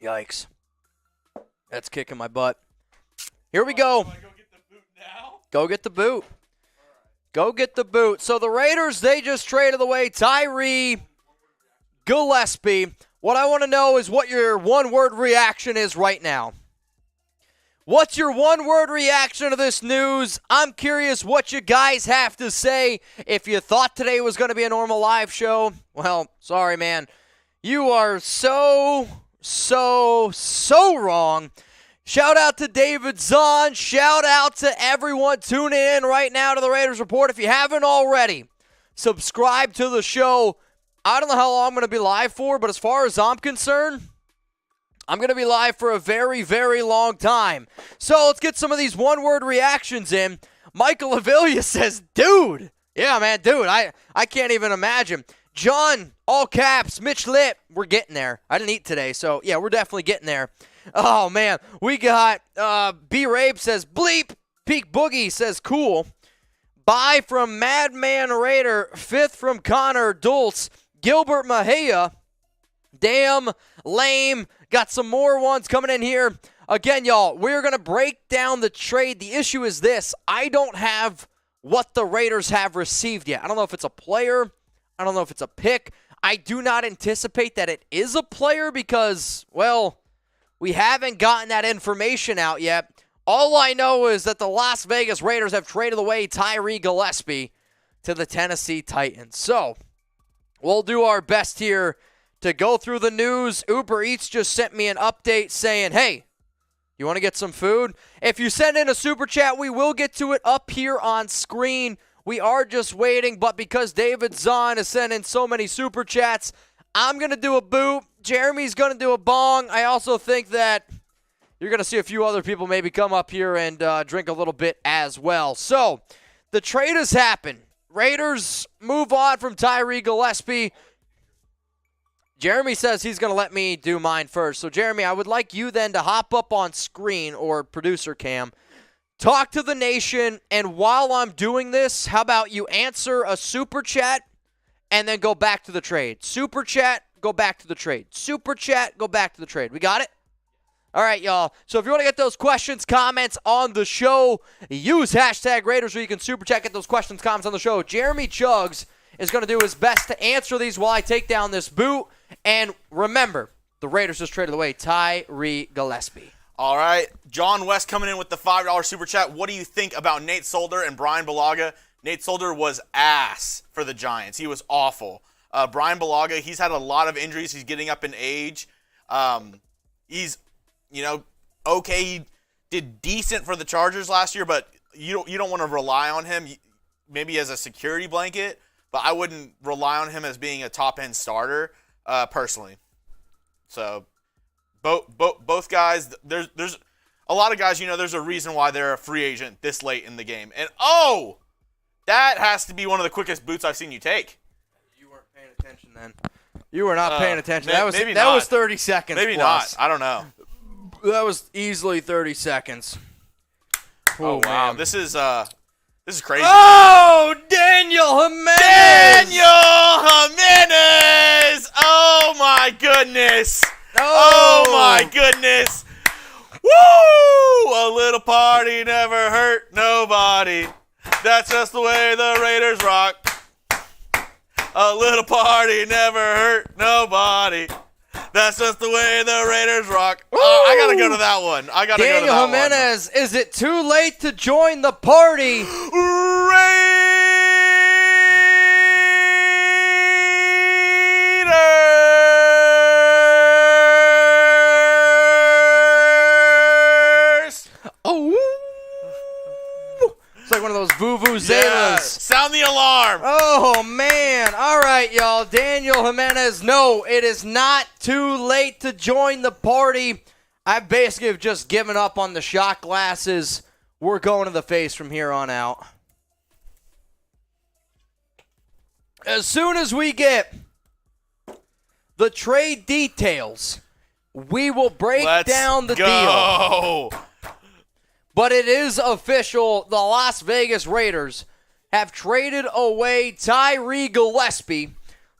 Yikes. That's kicking my butt. Here we go. Go get the boot now? Go get the boot. Go get the boot. So the Raiders, they just traded away Tyree Gillespie. What I want to know is what your one-word reaction is right now. What's your one-word reaction to this news? I'm curious what you guys have to say. If you thought today was going to be a normal live show, well, sorry, man. You are so wrong. Shout out to David Zahn. Shout out to everyone tuning in right now to the Raiders Report. If you haven't already, subscribe to the show. I don't know how long I'm going to be live for, but as far as I'm concerned, I'm going to be live for a very, very long time. So let's get some of these one-word reactions in. Michael Avila says, dude. Yeah, man, dude. I can't even imagine. John, all caps, Mitch Litt. We're getting there. I didn't eat today, so yeah, we're definitely getting there. Oh, man. We got B-Rape says, bleep. Peak Boogie says, cool. Bye from Madman Raider. 5th from Connor Dulce. Gilbert Mahia. Damn lame. Got some more ones coming in here. Again, y'all, we're going to break down the trade. The issue is this. I don't have what the Raiders have received yet. I don't know if it's a player. I don't know if it's a pick. I do not anticipate that it is a player because, well, we haven't gotten that information out yet. All I know is that the Las Vegas Raiders have traded away Tyree Gillespie to the Tennessee Titans. So, we'll do our best here to go through the news. Uber Eats just sent me an update saying, hey, you want to get some food? If you send in a super chat, we will get to it up here on screen. We are just waiting, but because David Zahn has sent in so many super chats, I'm going to do a boot. Jeremy's going to do a bong. I also think that you're going to see a few other people maybe come up here and drink a little bit as well. So, the trade has happened. Raiders move on from Tyree Gillespie. Jeremy says he's going to let me do mine first. So, Jeremy, I would like you then to hop up on screen, or producer cam, talk to the nation, and while I'm doing this, how about you answer a super chat and then go back to the trade. Super chat, go back to the trade. Super chat, go back to the trade. We got it? All right, y'all. So if you want to get those questions, comments on the show, use hashtag Raiders, or you can super chat, get those questions, comments on the show. Jeremy Chuggs is going to do his best to answer these while I take down this boot. And remember, the Raiders just traded away Tyree Gillespie. All right. John West coming in with the $5 super chat. What do you think about Nate Solder and Brian Bulaga? Nate Solder was ass for the Giants. He was awful. Brian Bulaga, he's had a lot of injuries. He's getting up in age. He's, okay. He did decent for the Chargers last year, but you don't want to rely on him maybe as a security blanket, but I wouldn't rely on him as being a top-end starter personally. So both guys, there's a lot of guys, there's a reason why they're a free agent this late in the game. And, that has to be one of the quickest boots I've seen you take. You weren't paying attention then. You were not paying attention. That was 30 seconds Maybe plus. not. I don't know. That was easily 30 seconds. Oh, wow. Man. This is crazy. Oh, Daniel Jimenez! Oh, my goodness. Oh, my goodness. Woo! A little party never hurt nobody. That's just the way the Raiders rock. A little party never hurt nobody. That's just the way the Raiders rock. I got to go to that one. Daniel Jimenez, is it too late to join the party? Raiders! Oh, it's like one of those vuvuzelas. Yeah. Sound the alarm. Oh, man. All right, y'all. Daniel Jimenez, no, it is not too late to join the party. I basically have just given up on the shot glasses. We're going to the face from here on out. As soon as we get the trade details, we will break down the deal. But it is official. The Las Vegas Raiders have traded away Tyree Gillespie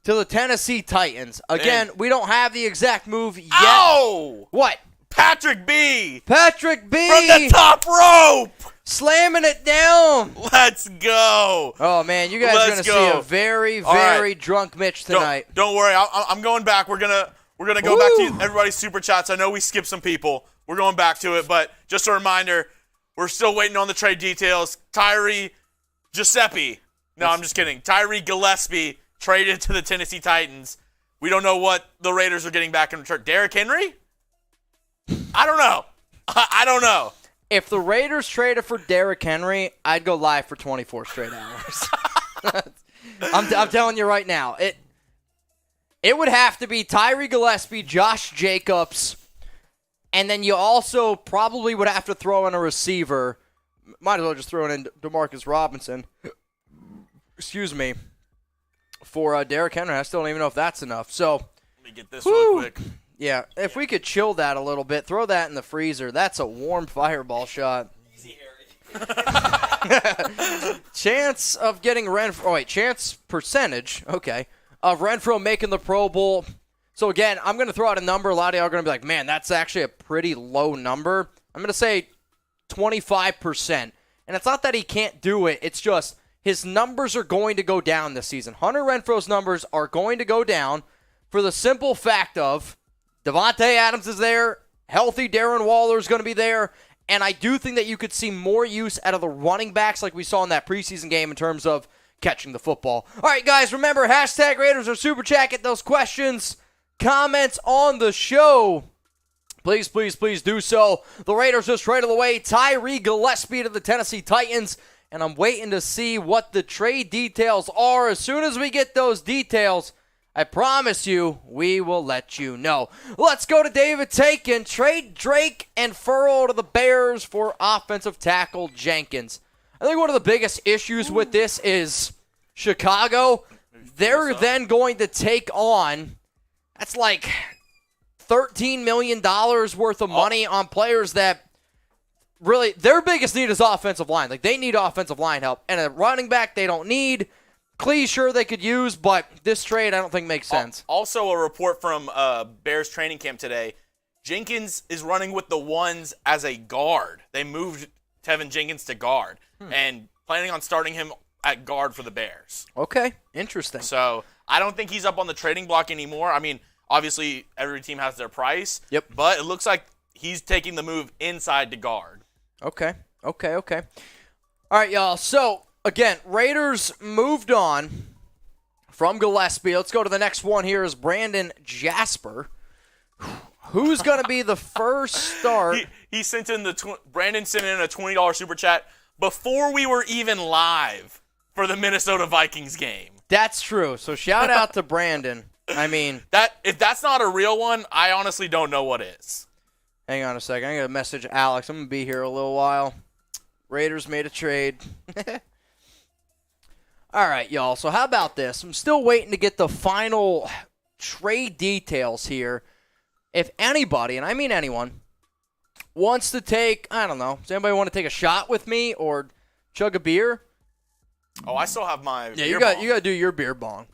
to the Tennessee Titans. Again, we don't have the exact move yet. Ow! What? Patrick B. From the top rope. Slamming it down. Let's go. Oh, man, you guys are going to see a very, very drunk Mitch tonight. Don't worry. I'm going back. We're gonna go back to everybody's super chats. I know we skipped some people. We're going back to it, but just a reminder, we're still waiting on the trade details. Tyree Gillespie. No, I'm just kidding. Tyree Gillespie traded to the Tennessee Titans. We don't know what the Raiders are getting back in return. Derrick Henry? I don't know. I don't know. If the Raiders traded for Derrick Henry, I'd go live for 24 straight hours. I'm telling you right now. It would have to be Tyree Gillespie, Josh Jacobs, and then you also probably would have to throw in a receiver. Might as well just throw in Demarcus Robinson. Excuse me. For Derrick Henry. I still don't even know if that's enough. So, let me get this real quick. Yeah, if we could chill that a little bit, throw that in the freezer. That's a warm fireball shot. Easy, Harry. Chance of getting Renfrow. Oh, wait, chance percentage, okay, of Renfrow making the Pro Bowl. So, again, I'm going to throw out a number. A lot of y'all are going to be like, man, that's actually a pretty low number. I'm going to say 25%. And it's not that he can't do it. It's just his numbers are going to go down this season. Hunter Renfrow's numbers are going to go down for the simple fact of Davante Adams is there. Healthy Darren Waller is going to be there. And I do think that you could see more use out of the running backs like we saw in that preseason game in terms of catching the football. All right, guys, remember, hashtag Raiders or Super Chat. Get those questions, comments on the show. Please, please, please do so. The Raiders just traded away Tyree Gillespie to the Tennessee Titans. And I'm waiting to see what the trade details are. As soon as we get those details, I promise you, we will let you know. Let's go to David Taken. Trade Drake and Farrell to the Bears for offensive tackle Jenkins. I think one of the biggest issues with this is Chicago. They're then going to take on, that's like $13 million worth of money on players that really, their biggest need is offensive line. Like, they need offensive line help. And a running back they don't need. Clee, sure, they could use, but this trade I don't think makes sense. Also, a report from Bears training camp today. Jenkins is running with the ones as a guard. They moved Tevin Jenkins to guard and planning on starting him at guard for the Bears. Okay, interesting. So I don't think he's up on the trading block anymore. I mean, obviously, every team has their price. Yep. But it looks like he's taking the move inside to guard. Okay. All right, y'all. So, again, Raiders moved on from Gillespie. Let's go to the next one here is Brandon Jasper. who's going to be the first start? He sent in Brandon sent in a $20 super chat before we were even live for the Minnesota Vikings game. That's true. So shout out to Brandon. I mean, if that's not a real one, I honestly don't know what is. Hang on a second. I'm going to message Alex. I'm going to be here a little while. Raiders made a trade. All right, y'all. So how about this? I'm still waiting to get the final trade details here. If anybody, and I mean anyone, wants to take, I don't know, does anybody want to take a shot with me or chug a beer? Oh, I still have my beer you bong. got to do your beer bong.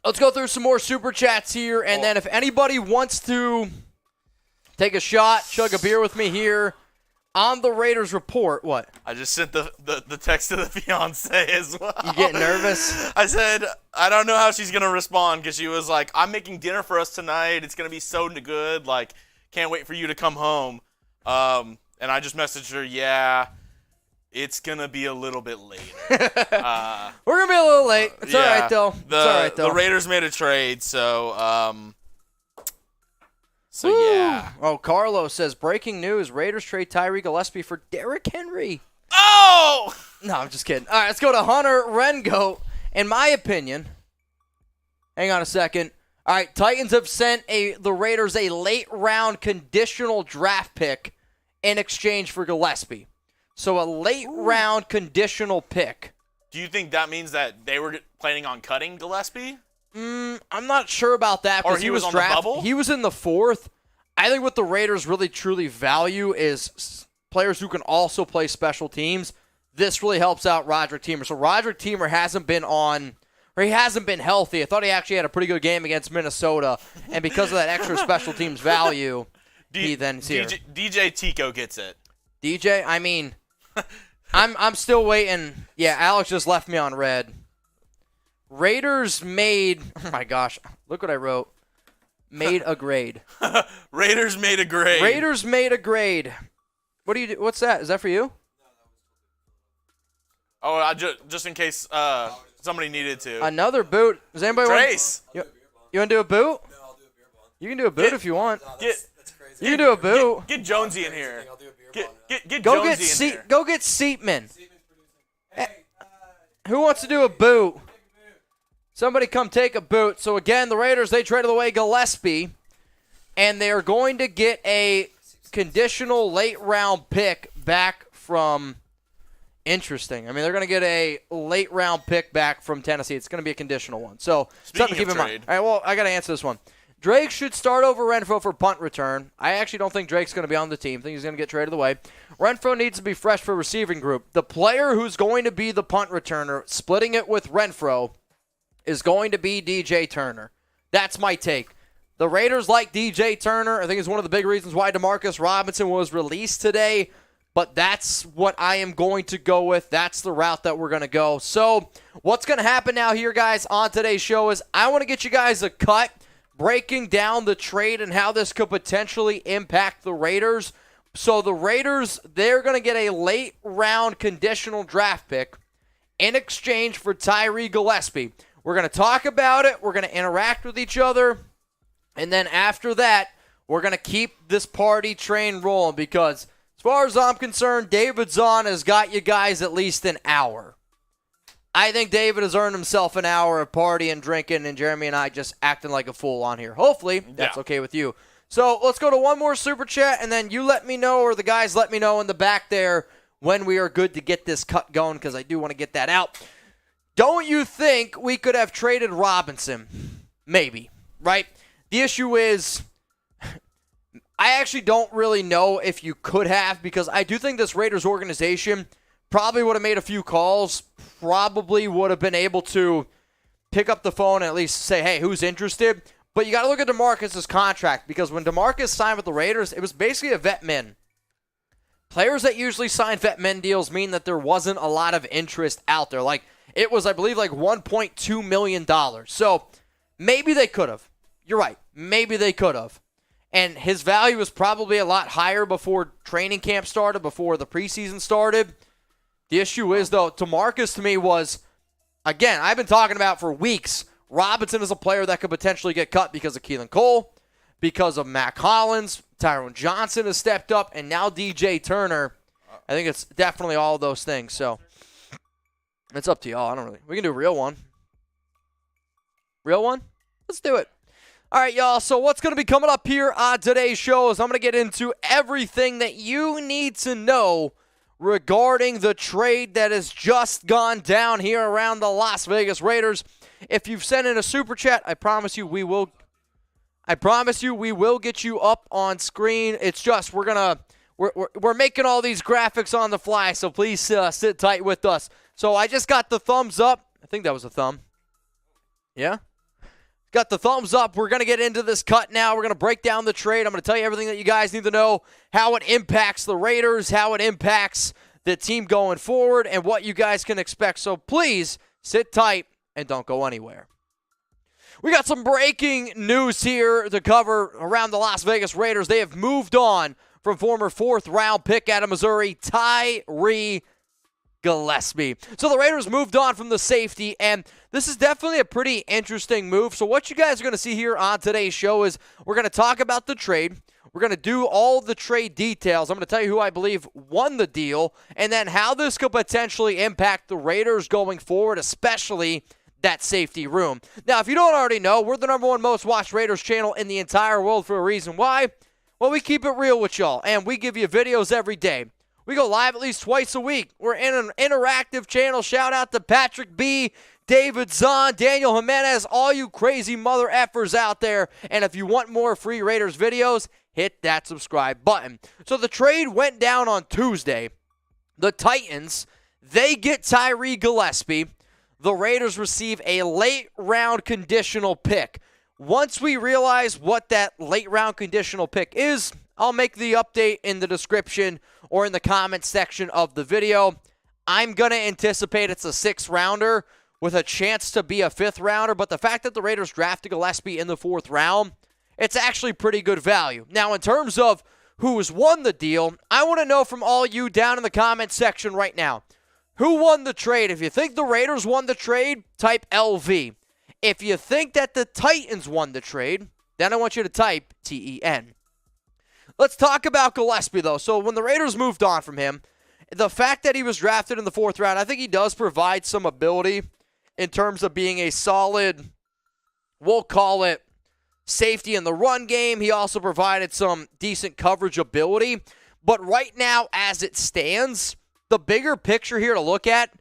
Let's go through some more super chats here, and then if anybody wants to take a shot, chug a beer with me here on the Raiders Report. What? I just sent the text to the fiance as well. You getting nervous? I said, I don't know how she's going to respond because she was like, I'm making dinner for us tonight. It's going to be so good. Like, can't wait for you to come home. And I just messaged her, yeah, it's going to be a little bit later. We're going to be a little late. It's all right, though. It's all right, though. The Raiders made a trade, so Woo. yeah. Oh, Carlos says, breaking news, Raiders trade Tyree Gillespie for Derrick Henry. Oh! No, I'm just kidding. All right, let's go to Hunter Rengo. In my opinion, hang on a second. All right, Titans have sent the Raiders a late-round conditional draft pick in exchange for Gillespie. So a late-round conditional pick. Do you think that means that they were planning on cutting Gillespie? I'm not sure about that. Or he was on the bubble? He was in the 4th. I think what the Raiders really truly value is players who can also play special teams. This really helps out Roderick Teamer. So Roderick Teamer hasn't been healthy. I thought he actually had a pretty good game against Minnesota. And because of that extra special teams value, he then's here. DJ Tico gets it. DJ, I mean, I'm still waiting. Yeah, Alex just left me on red. Raiders made, oh my gosh, look what I wrote. Made a grade. Raiders made a grade. Raiders made a grade. What do you do? What's that? Is that for you? Oh, just in case somebody needed to. Another boot. Does anybody Trace. You want to do a boot? No, I'll do a beer bong. You can do a boot if you want. No, Get- that's crazy. You can do a boot. Get Jonesy in here. I'll do a beer bong. Get Go Jonesy in here. Go get Seatman. Hey, Who wants to do a boot? Somebody come take a boot. So again, the Raiders, they traded away Gillespie, and they are going to get a conditional late-round pick back from – interesting. I mean, they're going to get a late-round pick back from Tennessee. It's going to be a conditional one. So something to keep in mind. All right, well, I got to answer this one. Drake should start over Renfrow for punt return. I actually don't think Drake's going to be on the team. I think he's going to get traded away. Renfrow needs to be fresh for receiving group. The player who's going to be the punt returner, splitting it with Renfrow, is going to be DJ Turner. That's my take. The Raiders like DJ Turner. I think it's one of the big reasons why Demarcus Robinson was released today. But that's what I am going to go with. That's the route that we're going to go. So what's going to happen now here, guys, on today's show is I want to get you guys a cut breaking down the trade and how this could potentially impact the Raiders. So the Raiders, they're going to get a late-round conditional draft pick in exchange for Tyree Gillespie. We're going to talk about it. We're going to interact with each other. And then after that, we're going to keep this party train rolling because as far as I'm concerned, David Zahn has got you guys at least an hour. I think David has earned himself an hour of partying, drinking, and Jeremy and I just acting like a fool on here. Hopefully, that's okay with you. So let's go to one more super chat, and then you let me know, or the guys let me know in the back there when we are good to get this cut going because I do want to get that out. Don't you think we could have traded Robinson? Maybe, right? The issue is I actually don't really know if you could have because I do think this Raiders organization probably would have made a few calls, probably would have been able to pick up the phone and at least say, hey, who's interested? But you got to look at DeMarcus's contract because when DeMarcus signed with the Raiders, it was basically a vet min. Players that usually sign vet min deals mean that there wasn't a lot of interest out there. Like it was, I believe, like $1.2 million. So maybe they could have. You're right. Maybe they could have. And his value was probably a lot higher before training camp started, before the preseason started. The issue is, though, DeMarcus to me was, again, I've been talking about for weeks, Robinson is a player that could potentially get cut because of Keelan Cole, because of Mack Hollins. Tyron Johnson has stepped up, and now DJ Turner. I think it's definitely all of those things. So it's up to y'all. We can do a real one. Real one? Let's do it. All right, y'all. So what's going to be coming up here on today's show is I'm going to get into everything that you need to know regarding the trade that has just gone down here around the Las Vegas Raiders. If you've sent in a super chat, I promise you we will get you up on screen. It's just we're making all these graphics on the fly, so please sit tight with us. So I just got the thumbs up. I think that was a thumb. Yeah? Got the thumbs up. We're going to get into this cut now. We're going to break down the trade. I'm going to tell you everything that you guys need to know, how it impacts the Raiders, how it impacts the team going forward, and what you guys can expect. So please sit tight and don't go anywhere. We got some breaking news here to cover around the Las Vegas Raiders. They have moved on from former 4th-round pick out of Missouri, Tyree Gillespie. So the Raiders moved on from the safety, and this is definitely a pretty interesting move. So what you guys are going to see here on today's show is we're going to talk about the trade. We're going to do all the trade details. I'm going to tell you who I believe won the deal, and then how this could potentially impact the Raiders going forward, especially that safety room. Now, if you don't already know, we're the #1 most watched Raiders channel in the entire world for a reason. Why? Well, we keep it real with y'all, and we give you videos every day. We go live at least twice a week. We're in an interactive channel. Shout out to Patrick B., David Zahn, Daniel Jimenez, all you crazy mother effers out there. And if you want more free Raiders videos, hit that subscribe button. So the trade went down on Tuesday. The Titans, they get Tyree Gillespie. The Raiders receive a late-round conditional pick. Once we realize what that late-round conditional pick is, I'll make the update in the description or in the comment section of the video. I'm going to anticipate it's a 6th-rounder with a chance to be a 5th-rounder, but the fact that the Raiders drafted Gillespie in the 4th round, it's actually pretty good value. Now, in terms of who's won the deal, I want to know from all you down in the comment section right now, who won the trade? If you think the Raiders won the trade, type LV. If you think that the Titans won the trade, then I want you to type TEN. Let's talk about Gillespie, though. So when the Raiders moved on from him, the fact that he was drafted in the 4th round, I think he does provide some ability in terms of being a solid, we'll call it, safety in the run game. He also provided some decent coverage ability. But right now, as it stands, the bigger picture here to look at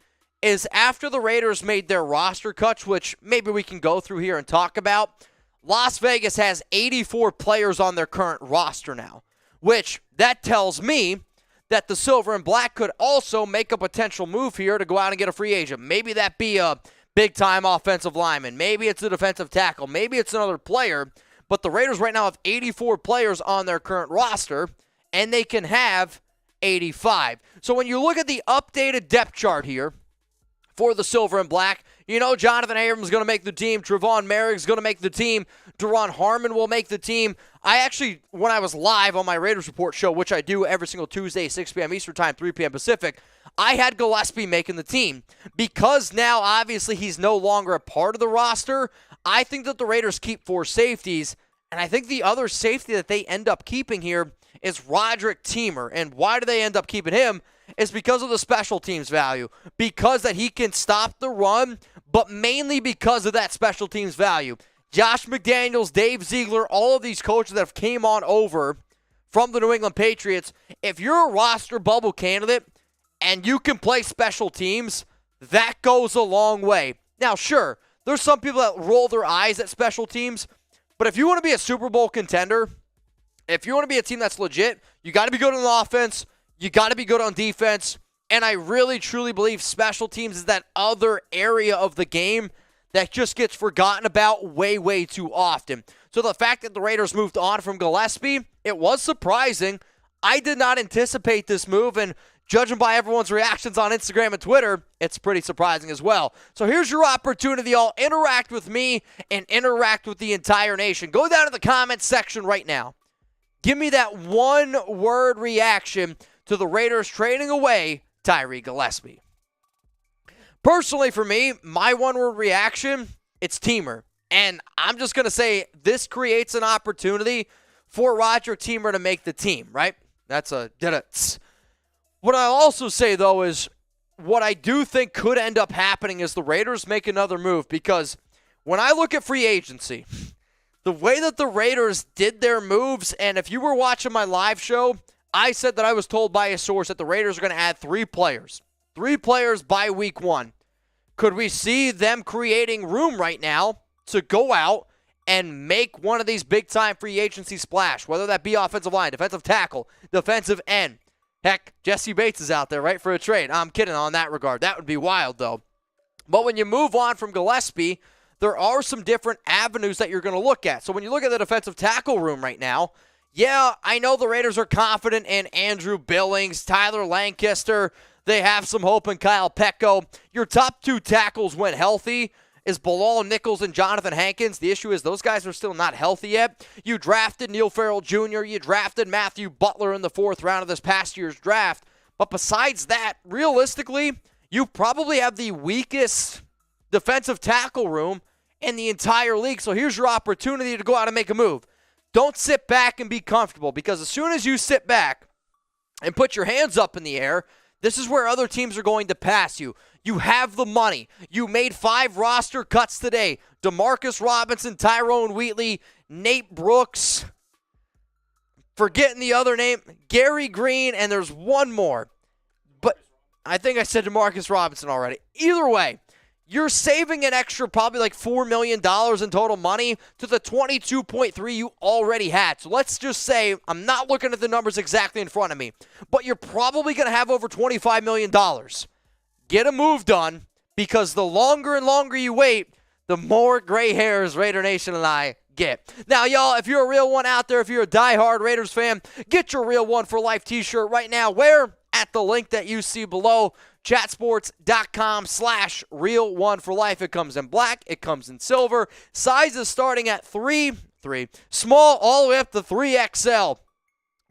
is after the Raiders made their roster cuts, which maybe we can go through here and talk about, Las Vegas has 84 players on their current roster now, which that tells me that the Silver and Black could also make a potential move here to go out and get a free agent. Maybe that be a big-time offensive lineman. Maybe it's a defensive tackle. Maybe it's another player. But the Raiders right now have 84 players on their current roster, and they can have 85. So when you look at the updated depth chart here for the Silver and Black, you know Johnathan Hankins is going to make the team. Trevon Merrick's going to make the team. Duron Harmon will make the team. I actually, when I was live on my Raiders Report show, which I do every single Tuesday, 6 p.m. Eastern Time, 3 p.m. Pacific, I had Gillespie making the team. Because now, obviously, he's no longer a part of the roster, I think that the Raiders keep 4 safeties, and I think the other safety that they end up keeping here is Roderick Teamer. And why do they end up keeping him? It's because of the special teams value. Because that he can stop the run, but mainly because of that special teams value. Josh McDaniels, Dave Ziegler, all of these coaches that have came on over from the New England Patriots, if you're a roster bubble candidate and you can play special teams, that goes a long way. Now, sure, there's some people that roll their eyes at special teams, but if you want to be a Super Bowl contender, if you want to be a team that's legit, you got to be good on offense, you got to be good on defense, and I really, truly believe special teams is that other area of the game that just gets forgotten about way, way too often. So the fact that the Raiders moved on from Gillespie, it was surprising. I did not anticipate this move, and judging by everyone's reactions on Instagram and Twitter, it's pretty surprising as well. So here's your opportunity, y'all. Interact with me and interact with the entire nation. Go down to the comments section right now. Give me that one-word reaction to the Raiders trading away Tyree Gillespie. Personally, for me, my one-word reaction, it's Teamer. And I'm just going to say this creates an opportunity for Roger Teamer to make the team, right? That's a did-it. What I'll also say, though, is what I do think could end up happening is the Raiders make another move, because when I look at free agency, the way that the Raiders did their moves, and if you were watching my live show, I said that I was told by a source that the Raiders are going to add 3 players. 3 players by week 1. Could we see them creating room right now to go out and make one of these big-time free agency splash, whether that be offensive line, defensive tackle, defensive end? Heck, Jesse Bates is out there, right, for a trade. I'm kidding on that regard. That would be wild, though. But when you move on from Gillespie, there are some different avenues that you're going to look at. So when you look at the defensive tackle room right now, yeah, I know the Raiders are confident in Andrew Billings, Tyler Lancaster. They have some hope in Kyle Petco. Your top 2 tackles when healthy is Bilal Nichols and Johnathan Hankins. The issue is those guys are still not healthy yet. You drafted Farrell Jr. You drafted Matthew Butler in the 4th round of this past year's draft. But besides that, realistically, you probably have the weakest defensive tackle room in the entire league. So here's your opportunity to go out and make a move. Don't sit back and be comfortable, because as soon as you sit back and put your hands up in the air, this is where other teams are going to pass you. You have the money. You made 5 roster cuts today. Demarcus Robinson, Tyrone Wheatley, Nate Brooks, forgetting the other name, Gerri Green, and there's one more. But I think I said Demarcus Robinson already. Either way, you're saving an extra probably like $4 million in total money to the 22.3 you already had. So let's just say, I'm not looking at the numbers exactly in front of me, but you're probably going to have over $25 million. Get a move done, because the longer and longer you wait, the more gray hairs Raider Nation and I get. Now, y'all, if you're a real one out there, if you're a diehard Raiders fan, get your Real One for Life t-shirt right now. Where? At the link that you see below, chatsports.com/Real One for Life. It comes in black. It comes in silver. Sizes starting at 3 small, all the way up to 3XL.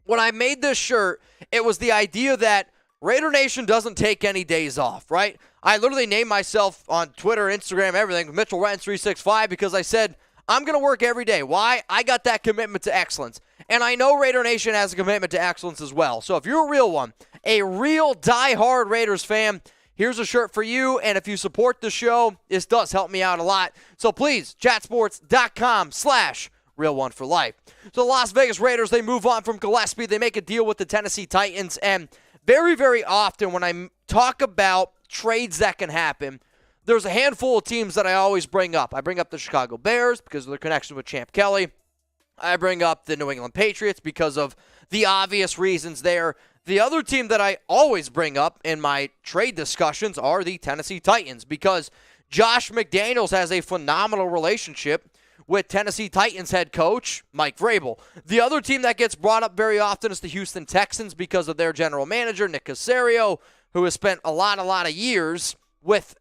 When I made this shirt, it was the idea that Raider Nation doesn't take any days off, right? I literally named myself on Twitter, Instagram, everything, Mitchell Renz 365, because I said, I'm going to work every day. Why? I got that commitment to excellence. And I know Raider Nation has a commitment to excellence as well. So if you're a real one, a real diehard Raiders fan, here's a shirt for you. And if you support the show, this does help me out a lot. So please, chatsports.com/Real One for Life. So the Las Vegas Raiders, they move on from Gillespie. They make a deal with the Tennessee Titans. And very, very often when I talk about trades that can happen, there's a handful of teams that I always bring up. I bring up the Chicago Bears because of their connection with Champ Kelly. I bring up the New England Patriots because of the obvious reasons there. The other team that I always bring up in my trade discussions are the Tennessee Titans, because Josh McDaniels has a phenomenal relationship with Tennessee Titans head coach Mike Vrabel. The other team that gets brought up very often is the Houston Texans because of their general manager, Nick Caserio, who has spent a lot of years with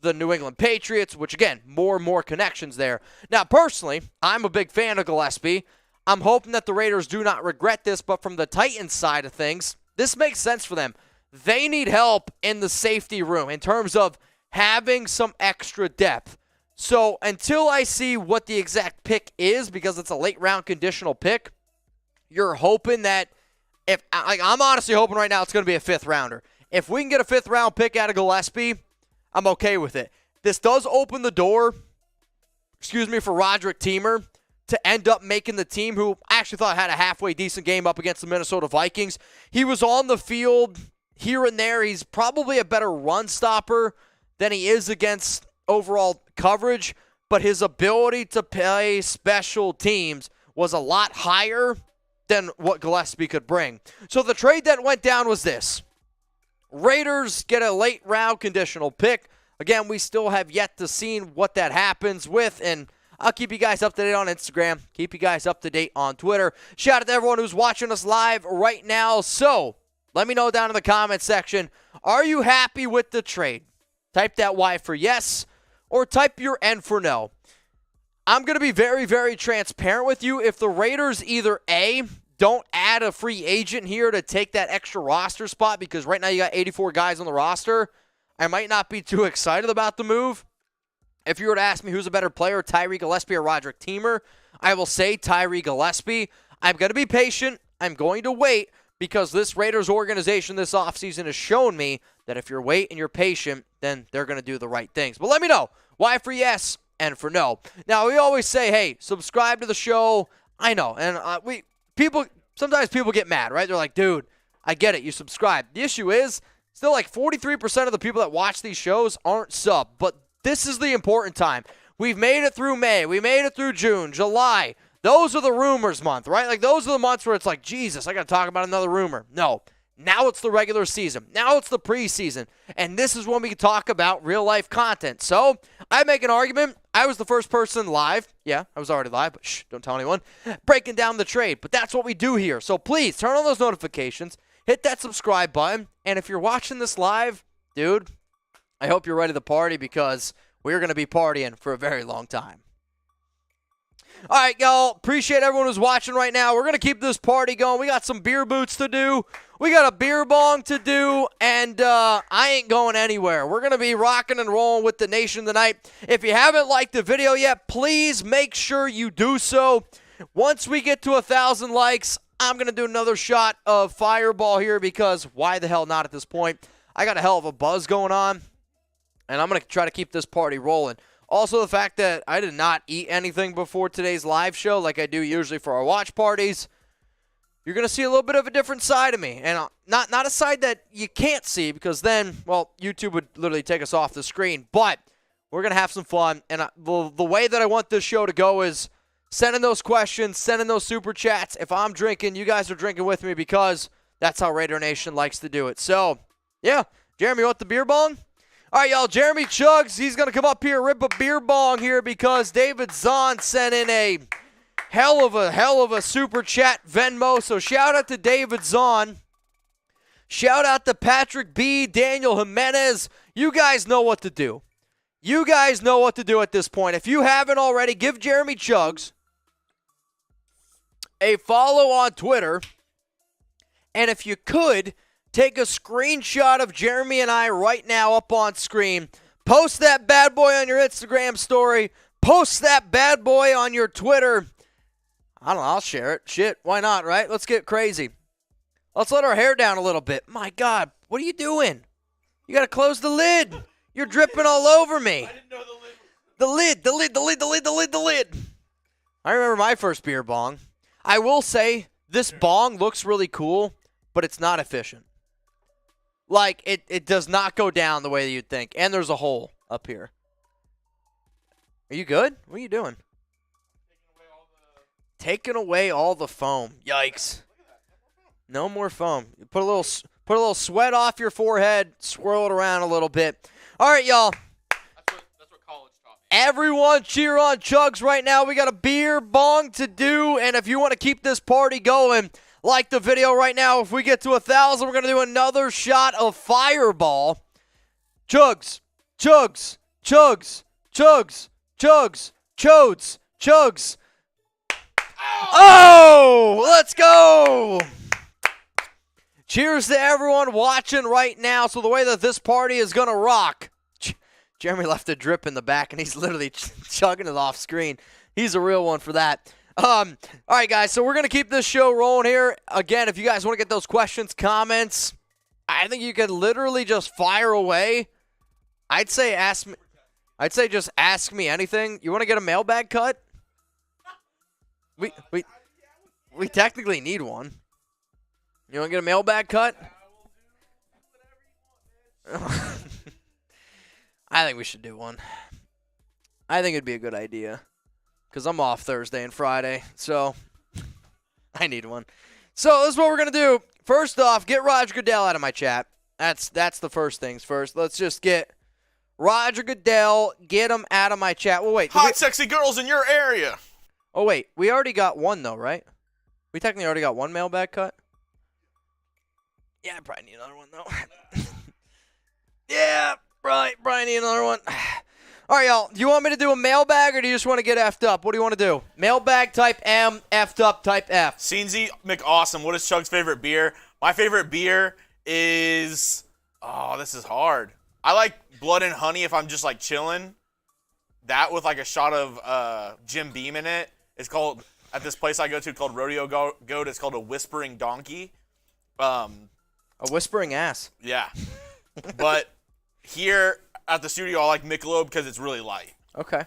the New England Patriots, which, again, more and more connections there. Now, personally, I'm a big fan of Gillespie. I'm hoping that the Raiders do not regret this, but from the Titans side of things, this makes sense for them. They need help in the safety room in terms of having some extra depth. So until I see what the exact pick is, because it's a late-round conditional pick, you're hoping that I'm honestly hoping right now it's going to be a 5th-rounder. If we can get a 5th-round pick out of Gillespie, I'm okay with it. This does open the door, for Roderick Teamer to end up making the team, who I actually thought had a halfway decent game up against the Minnesota Vikings. He was on the field here and there. He's probably a better run stopper than he is against overall coverage, but his ability to play special teams was a lot higher than what Gillespie could bring. So the trade that went down was this. Raiders get a late-round conditional pick. Again, we still have yet to see what that happens with, and I'll keep you guys up to date on Instagram, keep you guys up to date on Twitter. Shout out to everyone who's watching us live right now. So let me know down in the comment section, are you happy with the trade? Type that Y for yes, or type your N for no. I'm going to be very, very transparent with you. If the Raiders either A, don't add a free agent here to take that extra roster spot, because right now you got 84 guys on the roster, I might not be too excited about the move. If you were to ask me who's a better player, Tyree Gillespie or Roderick Teamer, I will say Tyree Gillespie. I'm going to be patient. I'm going to wait because this Raiders organization this offseason has shown me that if you're waiting and you're patient, then they're going to do the right things. But let me know why for yes and for no. Now, we always say, hey, subscribe to the show. I know. And sometimes people get mad, right? They're like, dude, I get it. You subscribe. The issue is still like 43% of the people that watch these shows aren't sub. But this is the important time. We've made it through May. We made it through June, July. Those are the rumors month, right? Like those are the months where it's like, Jesus, I got to talk about another rumor. No. Now it's the regular season. Now it's the preseason. And this is when we can talk about real-life content. So I make an argument. I was the first person live. Yeah, I was already live, but shh, don't tell anyone. Breaking down the trade. But that's what we do here. So please turn on those notifications. Hit that subscribe button. And if you're watching this live, dude, I hope you're ready to party because we're going to be partying for a very long time. All right, y'all. Appreciate everyone who's watching right now. We're going to keep this party going. We got some beer boots to do. We got a beer bong to do, and I ain't going anywhere. We're going to be rocking and rolling with the nation tonight. If you haven't liked the video yet, please make sure you do so. Once we get to 1,000 likes, I'm going to do another shot of Fireball here because why the hell not at this point? I got a hell of a buzz going on, and I'm going to try to keep this party rolling. Also, the fact that I did not eat anything before today's live show like I do usually for our watch parties, you're going to see a little bit of a different side of me. And not a side that you can't see because then, well, YouTube would literally take us off the screen. But we're going to have some fun. And the way that I want this show to go is sending those questions, sending those super chats. If I'm drinking, you guys are drinking with me because that's how Raider Nation likes to do it. So, yeah. Jeremy, you want the beer bong? All right, y'all, Jeremy Chugs, he's going to come up here, rip a beer bong here because David Zahn sent in a hell of a super chat Venmo. So shout out to David Zahn. Shout out to Patrick B, Daniel Jimenez. You guys know what to do. You guys know what to do at this point. If you haven't already, give Jeremy Chugs a follow on Twitter. And if you could, take a screenshot of Jeremy and I right now up on screen. Post that bad boy on your Instagram story. Post that bad boy on your Twitter. I don't know, I'll share it. Shit, why not, right? Let's get crazy. Let's let our hair down a little bit. My God, what are you doing? You got to close the lid. You're dripping all over me. I didn't know the lid. The lid. I remember my first beer bong. I will say this bong looks really cool, but it's not efficient. Like, it does not go down the way that you'd think. And there's a hole up here. Are you good? What are you doing? Taking away all the foam. Yikes. No more foam. You put a little sweat off your forehead, swirl it around a little bit. All right, y'all. That's what college taught me. Everyone cheer on Chugs right now. We got a beer bong to do. And if you want to keep this party going, like the video right now. If we get to 1,000, we're going to do another shot of Fireball. Chugs, chugs, chugs, chugs, chugs, chodes, chugs. Oh, let's go. Cheers to everyone watching right now. So the way that this party is going to rock. Jeremy left a drip in the back, and he's literally chugging it off screen. He's a real one for that. All right, guys, so we're going to keep this show rolling here. Again, if you guys want to get those questions, comments, I think you could literally just fire away. I'd say just ask me anything. You want to get a mailbag cut? We technically need one. You want to get a mailbag cut? I think we should do one. I think it'd be a good idea. Because I'm off Thursday and Friday, so I need one. So this is what we're going to do. First off, get Roger Goodell out of my chat. That's the first things first. Let's just get Roger Goodell, get him out of my chat. Well, wait. Hot, sexy girls in your area. Oh, wait. We already got one, though, right? We technically already got one mailbag cut? Yeah, I probably need another one, though. Yeah, probably need another one. All right, y'all. Do you want me to do a mailbag or do you just want to get effed up? What do you want to do? Mailbag type M, effed up type F. Scenesy McAwesome. What is Chug's favorite beer? My favorite beer is... Oh, this is hard. I like blood and honey if I'm just like chilling. that with like a shot of Jim Beam in it. It's called, at this place I go to called Rodeo Goat, it's called a Whispering Donkey. A whispering ass. Yeah. But here at the studio, I like Michelob because it's really light. Okay.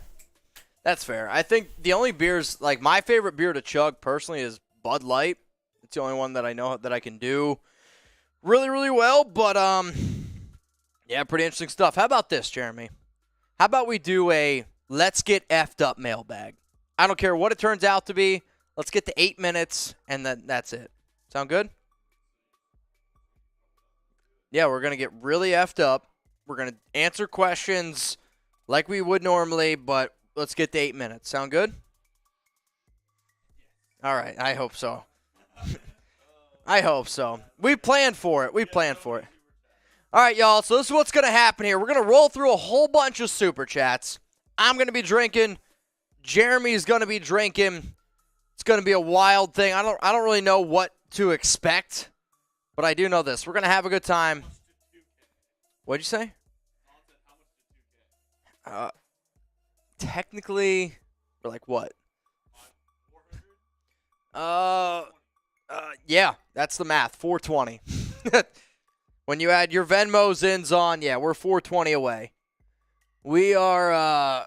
That's fair. I think the only beers, like my favorite beer to chug personally is Bud Light. It's the only one that I know that I can do really, really well. But, yeah, pretty interesting stuff. How about this, Jeremy? How about we do a let's get effed up mailbag? I don't care what it turns out to be. Let's get to 8 minutes, and then that's it. Sound good? Yeah, we're going to get really effed up. We're going to answer questions like we would normally, but let's get to 8 minutes. Sound good? All right, I hope so. I hope so. We planned for it. All right, y'all, so this is what's going to happen here. We're going to roll through a whole bunch of Super Chats. I'm going to be drinking. Jeremy's going to be drinking. It's going to be a wild thing. I don't really know what to expect, but I do know this. We're going to have a good time. What'd you say? Technically, we're like what? Yeah, that's the math. 420. When you add your Venmos ins on, yeah, we're 420 away. We are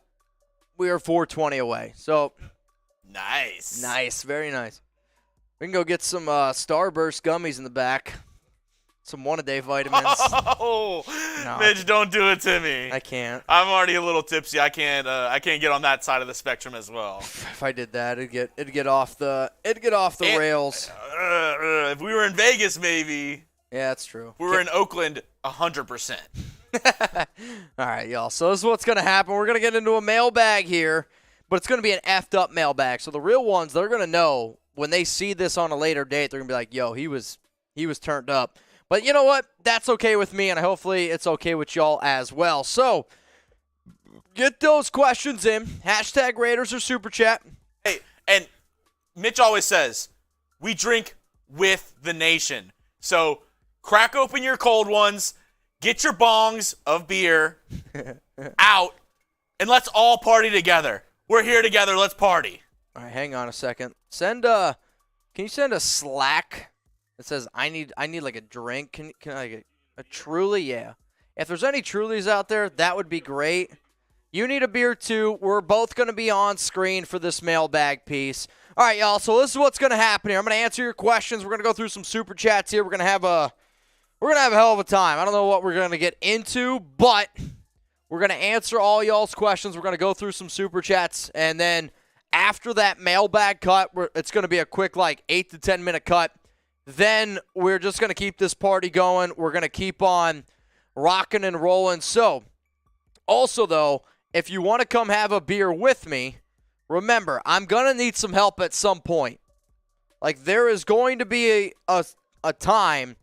420 away. So Nice. Very nice. We can go get some Starburst gummies in the back. Some one-a-day vitamins. Oh, No. Midge, don't do it to me. I can't. I'm already a little tipsy. I can't get on that side of the spectrum as well. If I did that, it'd get off the rails. If we were in Vegas, maybe. Yeah, that's true. If we were in Oakland, 100%. All right, y'all. So this is what's going to happen. We're going to get into a mailbag here, but it's going to be an effed up mailbag. So the real ones, they're going to know when they see this on a later date, they're going to be like, yo, he was turned up. But you know what? That's okay with me, and hopefully it's okay with y'all as well. So get those questions in. Hashtag Raiders or Super Chat. Hey, and Mitch always says, we drink with the nation. So crack open your cold ones, get your bongs of beer out, and let's all party together. We're here together. Let's party. All right, hang on a second. Can you send a Slack that says I need like a drink? Can I get a Truly? Yeah. If there's any Trulies out there, that would be great. You need a beer too. We're both going to be on screen for this mailbag piece. All right, y'all. So this is what's going to happen here. I'm going to answer your questions. We're going to go through some Super Chats here. We're going to have a hell of a time. I don't know what we're going to get into, but we're going to answer all y'all's questions. We're going to go through some Super Chats, and then after that mailbag cut, it's going to be a quick 8 to 10 minute cut. Then we're just going to keep this party going. We're going to keep on rocking and rolling. So, also though, if you want to come have a beer with me, remember, I'm going to need some help at some point. There is going to be a time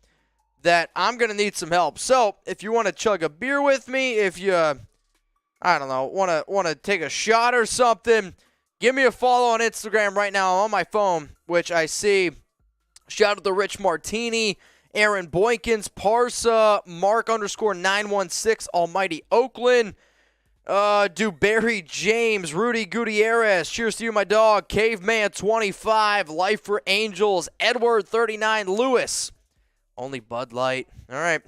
that I'm going to need some help. So, if you want to chug a beer with me, if you, I don't know, want to take a shot or something, give me a follow on Instagram right now on my phone, which I see. Shout out to Rich Martini, Aaron Boykins, Parsa, Mark_916, Almighty Oakland, Dewberry James, Rudy Gutierrez, cheers to you, my dog, Caveman25, Life for Angels, Edward39, Lewis, only Bud Light. All right.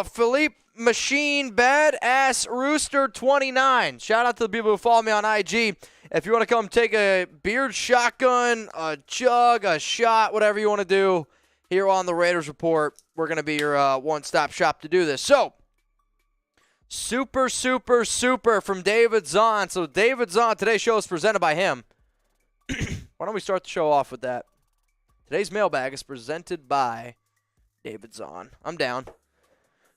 Philippe Machine, Badass Rooster 29. Shout out to the people who follow me on IG. If you want to come take a beard shotgun, a chug, a shot, whatever you want to do here on the Raiders Report, we're going to be your one-stop shop to do this. So, super from David Zahn. So, David Zahn, today's show is presented by him. Why don't we start the show off with that? Today's mailbag is presented by David Zahn. I'm down.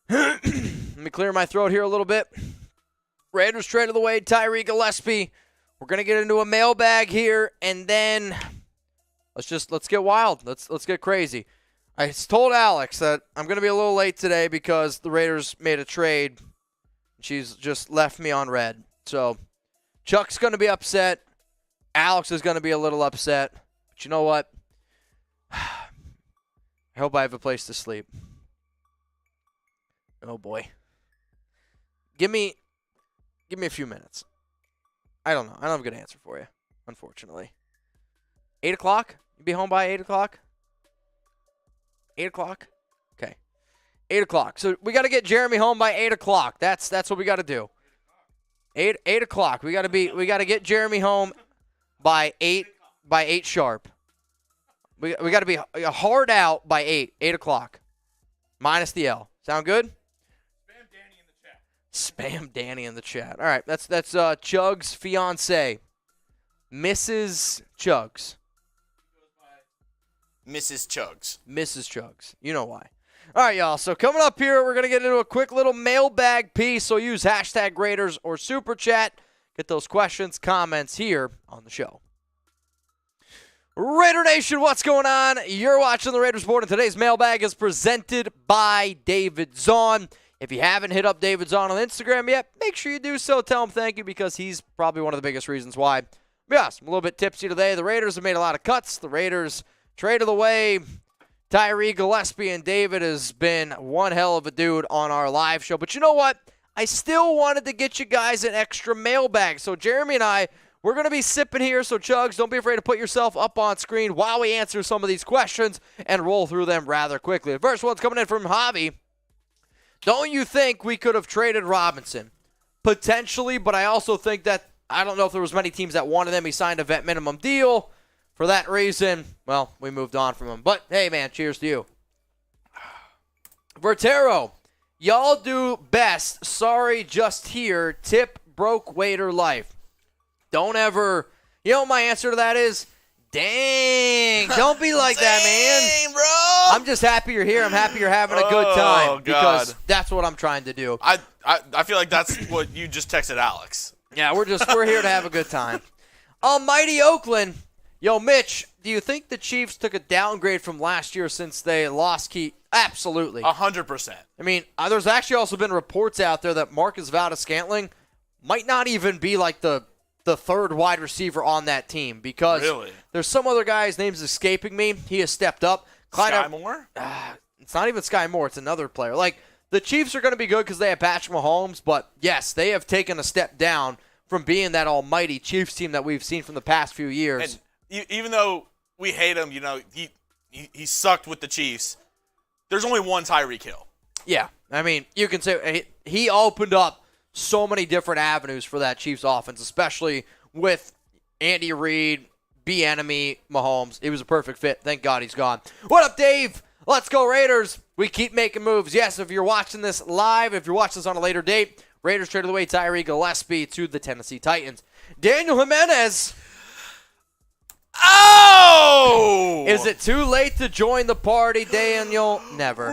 Let me clear my throat here a little bit. Raiders traded away Tyree Gillespie. We're going to get into a mailbag here, and then let's get wild. Let's get crazy. I told Alex that I'm going to be a little late today because the Raiders made a trade. She's just left me on red. So Chuck's going to be upset. Alex is going to be a little upset. But you know what? I hope I have a place to sleep. Oh, boy. Give me Give me a few minutes. I don't know. I don't have a good answer for you, unfortunately. 8 o'clock? You be home by 8 o'clock? 8 o'clock? Okay. 8 o'clock. So we got to get Jeremy home by 8 o'clock. That's what we got to do. 8 o'clock. We got to get Jeremy home by 8 sharp. We got to be hard out by 8 o'clock. Minus the L. Sound good? Spam Danny in the chat. All right, that's Chug's fiance, Mrs. Chugs. Mrs. Chugs. Mrs. Chugs. You know why. All right, y'all. So coming up here, we're going to get into a quick little mailbag piece. So use hashtag Raiders or Super Chat. Get those questions, comments here on the show. Raider Nation, what's going on? You're watching the Raiders Board, and today's mailbag is presented by David Zahn. If you haven't hit up David Zahn on Instagram yet, make sure you do so. Tell him thank you because he's probably one of the biggest reasons why. Yes, I'm a little bit tipsy today. The Raiders have made a lot of cuts. The Raiders traded away Tyree Gillespie, and David has been one hell of a dude on our live show. But you know what? I still wanted to get you guys an extra mailbag. So Jeremy and I, we're going to be sipping here. So Chugs, don't be afraid to put yourself up on screen while we answer some of these questions and roll through them rather quickly. The first one's coming in from Javi. Don't you think we could have traded Robinson? Potentially, but I also think that I don't know if there was many teams that wanted him. He signed a vet minimum deal. For that reason, well, we moved on from him. But, hey, man, cheers to you. Vertero, y'all do best. Sorry, just here. Tip broke waiter life. Don't ever, you know what my answer to that is? Dang, don't be like that, man. Bro. I'm just happy you're here. I'm happy you're having a good time because that's what I'm trying to do. I feel like that's what you just texted Alex. Yeah, we're here to have a good time. Almighty Oakland. Yo, Mitch, do you think the Chiefs took a downgrade from last year since they lost Key? Absolutely. 100%. I mean, there's actually also been reports out there that Marcus Valdes-Scantling might not even be like the third wide receiver on that team because there's some other guy, his name's escaping me. He has stepped up. Sky Moore? It's not even Sky Moore. It's another player. Like, the Chiefs are going to be good because they have Patrick Mahomes, but yes, they have taken a step down from being that almighty Chiefs team that we've seen from the past few years. And even though we hate him, you know, he sucked with the Chiefs. There's only one Tyreek Hill. Yeah, I mean, you can say he opened up so many different avenues for that Chiefs offense, especially with Andy Reid, Bieniemy, Mahomes. It was a perfect fit. Thank God he's gone. What up, Dave? Let's go Raiders. We keep making moves. Yes, if you're watching this live, if you're watching this on a later date, Raiders traded away Tyree Gillespie to the Tennessee Titans. Daniel Jimenez. Oh! Is it too late to join the party, Daniel? Never.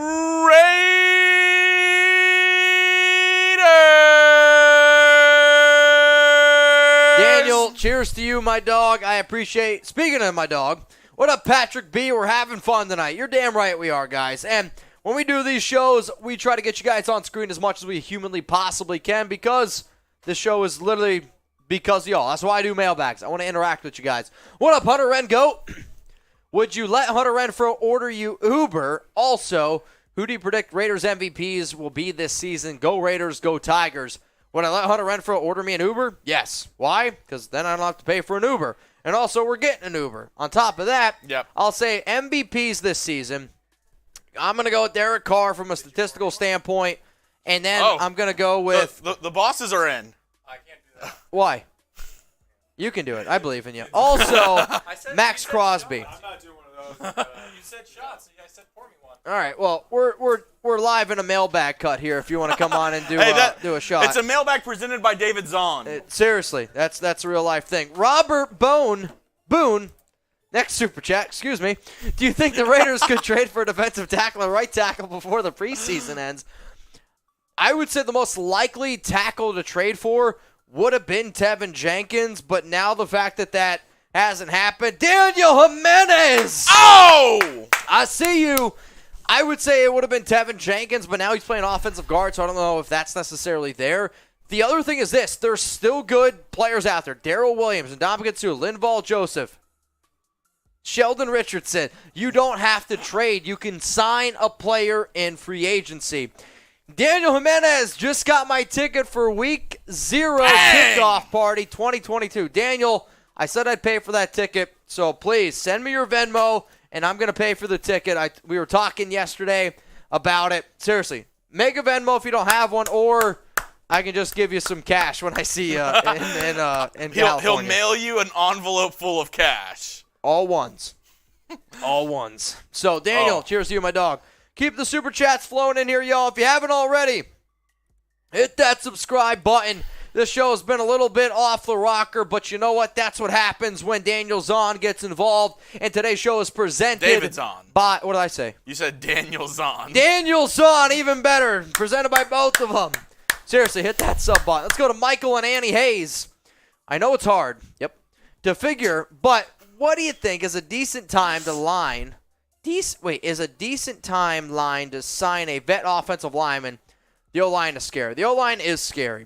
Daniel, cheers to you, my dog. I appreciate. Speaking of my dog, what up, Patrick B? We're having fun tonight. You're damn right we are, guys. And when we do these shows, we try to get you guys on screen as much as we humanly possibly can because this show is literally because of y'all. That's why I do mailbags. I want to interact with you guys. What up, Hunter Ren Goat? Would you let Hunter Renfrow order you Uber? Also, who do you predict Raiders MVPs will be this season? Go Raiders, go Tigers. Would I let Hunter Renfrow order me an Uber? Yes. Why? Because then I don't have to pay for an Uber. And also, we're getting an Uber. On top of that, I'll say MVPs this season. I'm going to go with Derek Carr from a statistical standpoint. And then I'm going to go with... The bosses are in. I can't do that. Why? You can do it. I believe in you. Also, Maxx Crosby. I'm not doing one of those. You said shots. I said pour me one. All right. Well, we're live in a mailbag cut here. If you want to come on and do a shot, it's a mailbag presented by David Zahn. Seriously, that's a real life thing. Robert Boone, next super chat. Excuse me. Do you think the Raiders could trade for a defensive tackle or right tackle before the preseason ends? I would say the most likely tackle to trade for would have been Tevin Jenkins, but now the fact that hasn't happened. Daniel Jimenez! Oh! I see you. I would say it would have been Tevin Jenkins, but now he's playing offensive guard, so I don't know if that's necessarily there. The other thing is this. There's still good players out there. Darrell Williams, and Ndamukong Suh, Linval Joseph, Sheldon Richardson. You don't have to trade. You can sign a player in free agency. Daniel Jimenez just got my ticket for week 0 kickoff party 2022. Daniel, I said I'd pay for that ticket, so please send me your Venmo, and I'm going to pay for the ticket. We were talking yesterday about it. Seriously, make a Venmo if you don't have one, or I can just give you some cash when I see you in California. He'll mail you an envelope full of cash. All ones. All ones. So, Daniel, cheers to you, my dog. Keep the super chats flowing in here, y'all. If you haven't already, hit that subscribe button. This show has been a little bit off the rocker, but you know what? That's what happens when Daniel Zahn gets involved. And today's show is presented David Zahn. by, what did I say? You said Daniel Zahn. Daniel Zahn, even better. Presented by both of them. Seriously, hit that sub button. Let's go to Michael and Annie Hayes. I know it's hard. Yep. To figure, but what do you think is a decent time to line? Is a decent timeline to sign a vet offensive lineman? The O-line is scary. The O-line is scary.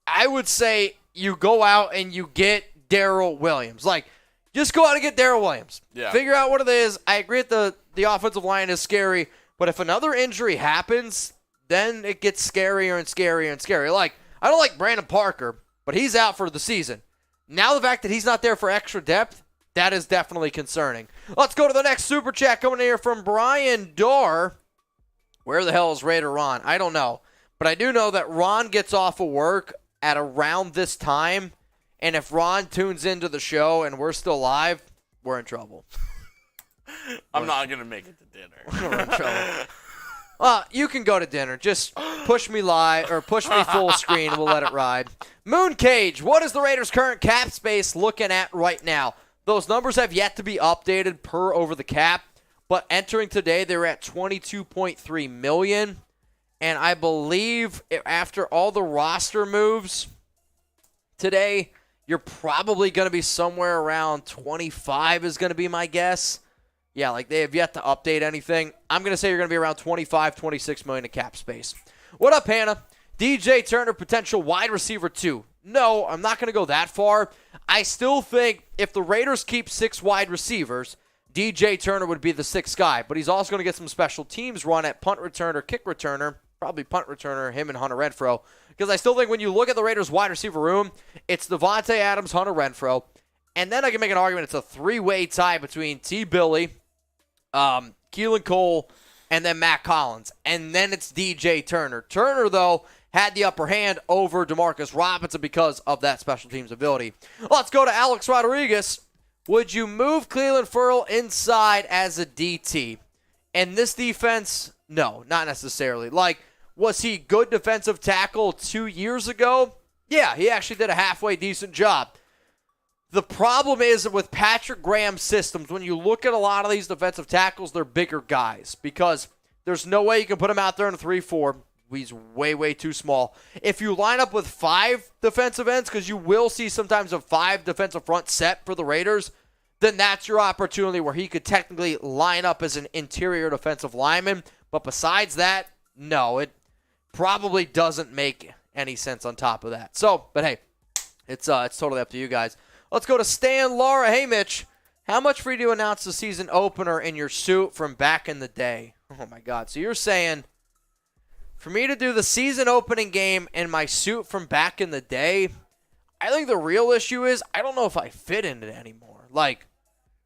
I would say you go out and you get Darrell Williams. Like, just go out and get Darrell Williams. Yeah. Figure out what it is. I agree that the offensive line is scary, but if another injury happens, then it gets scarier and scarier and scarier. Like, I don't like Brandon Parker, but he's out for the season. Now the fact that he's not there for extra depth, that is definitely concerning. Let's go to the next super chat coming in here from Brian Dorr. Where the hell is Raider Ron? I don't know. But I do know that Ron gets off of work at around this time. And if Ron tunes into the show and we're still live, we're in trouble. I'm not going to make it to dinner. We're in trouble. You can go to dinner. Just push me live or push me full screen and we'll let it ride. Mooncage, what is the Raiders' current cap space looking at right now? Those numbers have yet to be updated per over the cap, but entering today, they were at $22.3 million. And I believe after all the roster moves today, you're probably going to be somewhere around 25 is going to be my guess. Yeah, like they have yet to update anything. I'm going to say you're going to be around 25, 26 million in cap space. What up, Hannah? DJ Turner, potential wide receiver 2. No, I'm not going to go that far. I still think if the Raiders keep 6 wide receivers, DJ Turner would be the 6th guy. But he's also going to get some special teams run at punt returner, kick returner, probably punt returner, him and Hunter Renfrow. Because I still think when you look at the Raiders' wide receiver room, it's Davante Adams, Hunter Renfrow. And then I can make an argument it's a 3-way tie between T. Billy, Keelan Cole, and then Mack Hollins. And then it's DJ Turner. Turner, though, had the upper hand over DeMarcus Robinson because of that special teams ability. Let's go to Alex Rodriguez. Would you move Clelin Ferrell inside as a DT? And this defense, no, not necessarily. Like, was he good defensive tackle 2 years ago? Yeah, he actually did a halfway decent job. The problem is with Patrick Graham's systems, when you look at a lot of these defensive tackles, they're bigger guys because there's no way you can put him out there in a 3-4. He's way, way too small. If you line up with 5 defensive ends, because you will see sometimes a 5 defensive front set for the Raiders, then that's your opportunity where he could technically line up as an interior defensive lineman. But besides that, no, it probably doesn't make any sense on top of that. So, but hey, it's totally up to you guys. Let's go to Stan Lara. Hey, Mitch, how much for you to announce the season opener in your suit from back in the day? Oh, my God. So you're saying for me to do the season opening game in my suit from back in the day, I think the real issue is I don't know if I fit in it anymore. Like,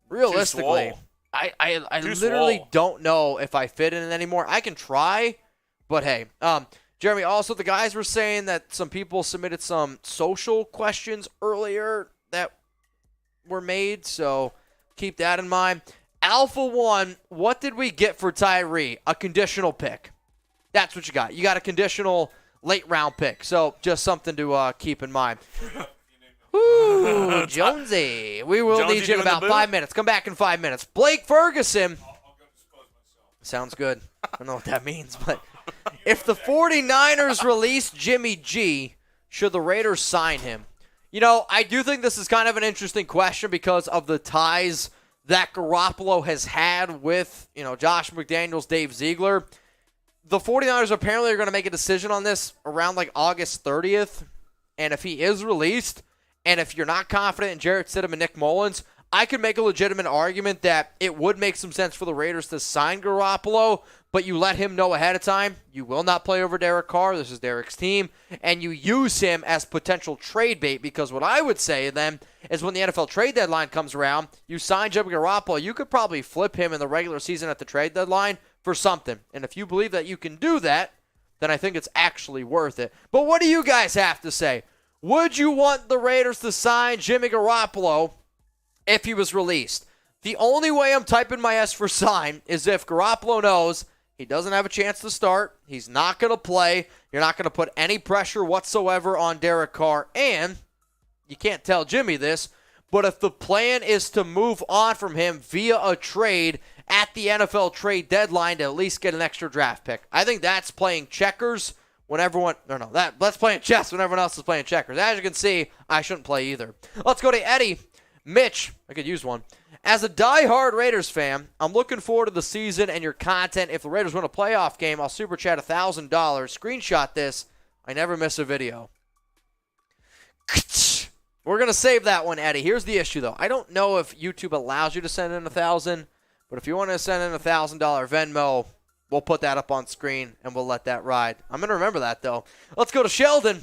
realistically, I literally don't know if I fit in it anymore. I can try, but hey. Jeremy, also the guys were saying that some people submitted some social questions earlier that were made, so keep that in mind. Alpha 1, what did we get for Tyree? A conditional pick. That's what you got. You got a conditional late-round pick, so just something to keep in mind. Ooh, Jonesy. We will need you in about 5 minutes. Come back in 5 minutes. Blake Ferguson. I'll go dispose myself. Sounds good. I don't know what that means, but if the 49ers release Jimmy G, should the Raiders sign him? You know, I do think this is kind of an interesting question because of the ties that Garoppolo has had with, Josh McDaniels, Dave Ziegler. The 49ers apparently are going to make a decision on this around like August 30th. And if he is released, and if you're not confident in Jarrett Stidham and Nick Mullins, I could make a legitimate argument that it would make some sense for the Raiders to sign Garoppolo, but you let him know ahead of time you will not play over Derek Carr. This is Derek's team. And you use him as potential trade bait, because what I would say then is when the NFL trade deadline comes around, you sign Jimmy Garoppolo, you could probably flip him in the regular season at the trade deadline for something. And if you believe that you can do that, then I think it's actually worth it. But what do you guys have to say? Would you want the Raiders to sign Jimmy Garoppolo if he was released? The only way I'm typing my S for sign is if Garoppolo knows he doesn't have a chance to start, he's not going to play, you're not going to put any pressure whatsoever on Derek Carr, and you can't tell Jimmy this, but if the plan is to move on from him via a trade at the NFL trade deadline to at least get an extra draft pick, I think that's playing checkers when everyone, that's playing chess when everyone else is playing checkers. As you can see, I shouldn't play either. Let's go to Eddie. Mitch, I could use one. As a diehard Raiders fan, I'm looking forward to the season and your content. If the Raiders win a playoff game, I'll super chat $1,000. Screenshot this. I never miss a video. We're going to save that one, Eddie. Here's the issue, though. I don't know if YouTube allows you to send in $1,000, but if you want to send in $1,000 Venmo, we'll put that up on screen, and we'll let that ride. I'm going to remember that, though. Let's go to Sheldon.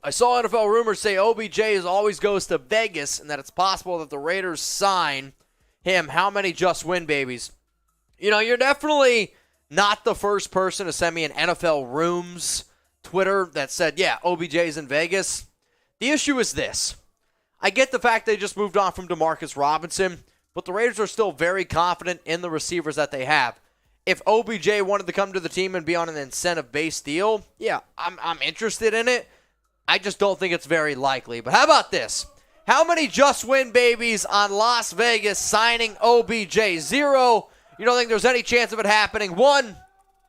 I saw NFL rumors say OBJ always goes to Vegas and that it's possible that the Raiders sign him. How many just win babies? You're definitely not the first person to send me an NFL Rooms Twitter that said, yeah, OBJ's in Vegas. The issue is this. I get the fact they just moved on from Demarcus Robinson, but the Raiders are still very confident in the receivers that they have. If OBJ wanted to come to the team and be on an incentive-based deal, yeah, I'm interested in it. I just don't think it's very likely. But how about this? How many just win babies on Las Vegas signing OBJ? 0. You don't think there's any chance of it happening? 1,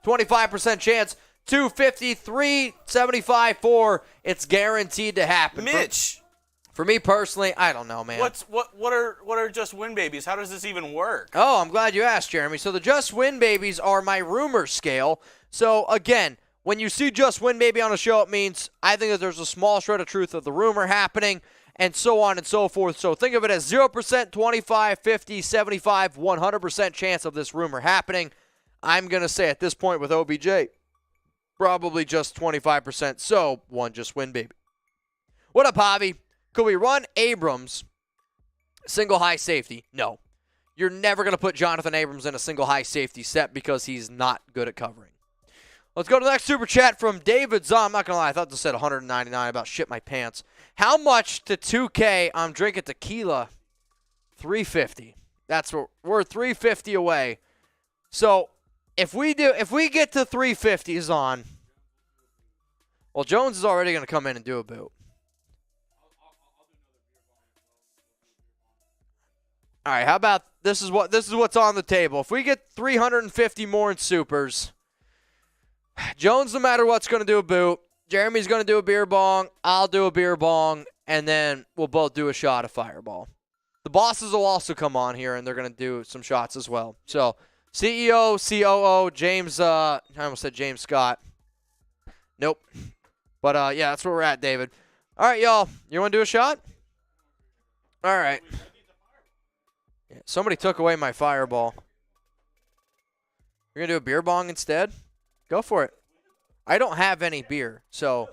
25% chance. 2, 50. 3, 75. 4, it's guaranteed to happen. Mitch. For me personally, I don't know, man. What are just win babies? How does this even work? Oh, I'm glad you asked, Jeremy. So the just win babies are my rumor scale. So again, when you see just win baby on a show, it means I think that there's a small shred of truth of the rumor happening, and so on and so forth. So think of it as 0%, 25, 50, 75, 100% chance of this rumor happening. I'm going to say at this point with OBJ, probably just 25%. So 1 just win baby. What up, Javi? Could we run Abrams single high safety? No. You're never going to put Johnathan Abrams in a single high safety set because he's not good at covering. Let's go to the next super chat from David Zahn. I'm not going to lie, I thought this said 199. About shit my pants. How much to 2K I'm drinking tequila? $350. That's what we're $350 away. So if we get to 350 Zahn, well, Jones is already going to come in and do a boot. All right, how about this is what's on the table. If we get 350 more in supers, Jones, no matter what's, going to do a boot. Jeremy's going to do a beer bong. I'll do a beer bong. And then we'll both do a shot of Fireball. The bosses will also come on here, and they're going to do some shots as well. So, CEO, COO, James, I almost said James Scott. Nope. But, yeah, that's where we're at, David. All right, y'all. You want to do a shot? All right. Yeah, somebody took away my Fireball. You're going to do a beer bong instead? Go for it. I don't have any beer, so.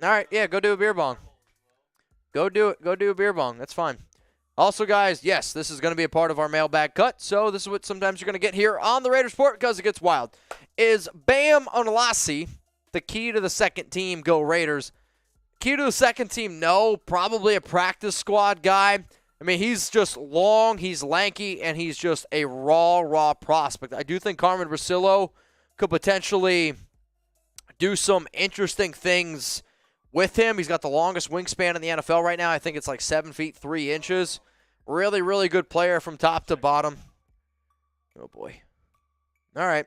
All right, yeah, go do a beer bong. Go do it. Go do a beer bong. That's fine. Also, guys, yes, this is going to be a part of our mailbag cut, so this is what sometimes you're going to get here on the Raiders Report because it gets wild. Is Bam Onolasi the key to the second team? Go Raiders. Key to the second team? No, probably a practice squad guy. I mean, he's just long, he's lanky, and he's just a raw prospect. I do think Carmen Brasillo could potentially do some interesting things with him. He's got the longest wingspan in the NFL right now. I think it's like 7 feet 3 inches. Really, really good player from top to bottom. Oh, boy. All right.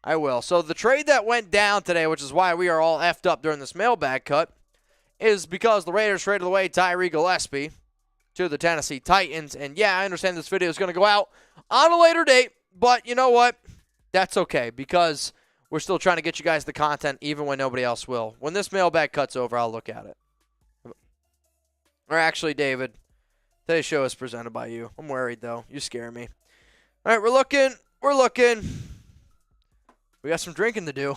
I will. So the trade that went down today, which is why we are all effed up during this mailbag cut, is because the Raiders traded away Tyree Gillespie to the Tennessee Titans. And, yeah, I understand this video is going to go out on a later date, but you know what? That's okay because we're still trying to get you guys the content even when nobody else will. When this mailbag cut's over, I'll look at it. Or actually, David, today's show is presented by you. I'm worried, though. You scare me. All right, we're looking. We got some drinking to do.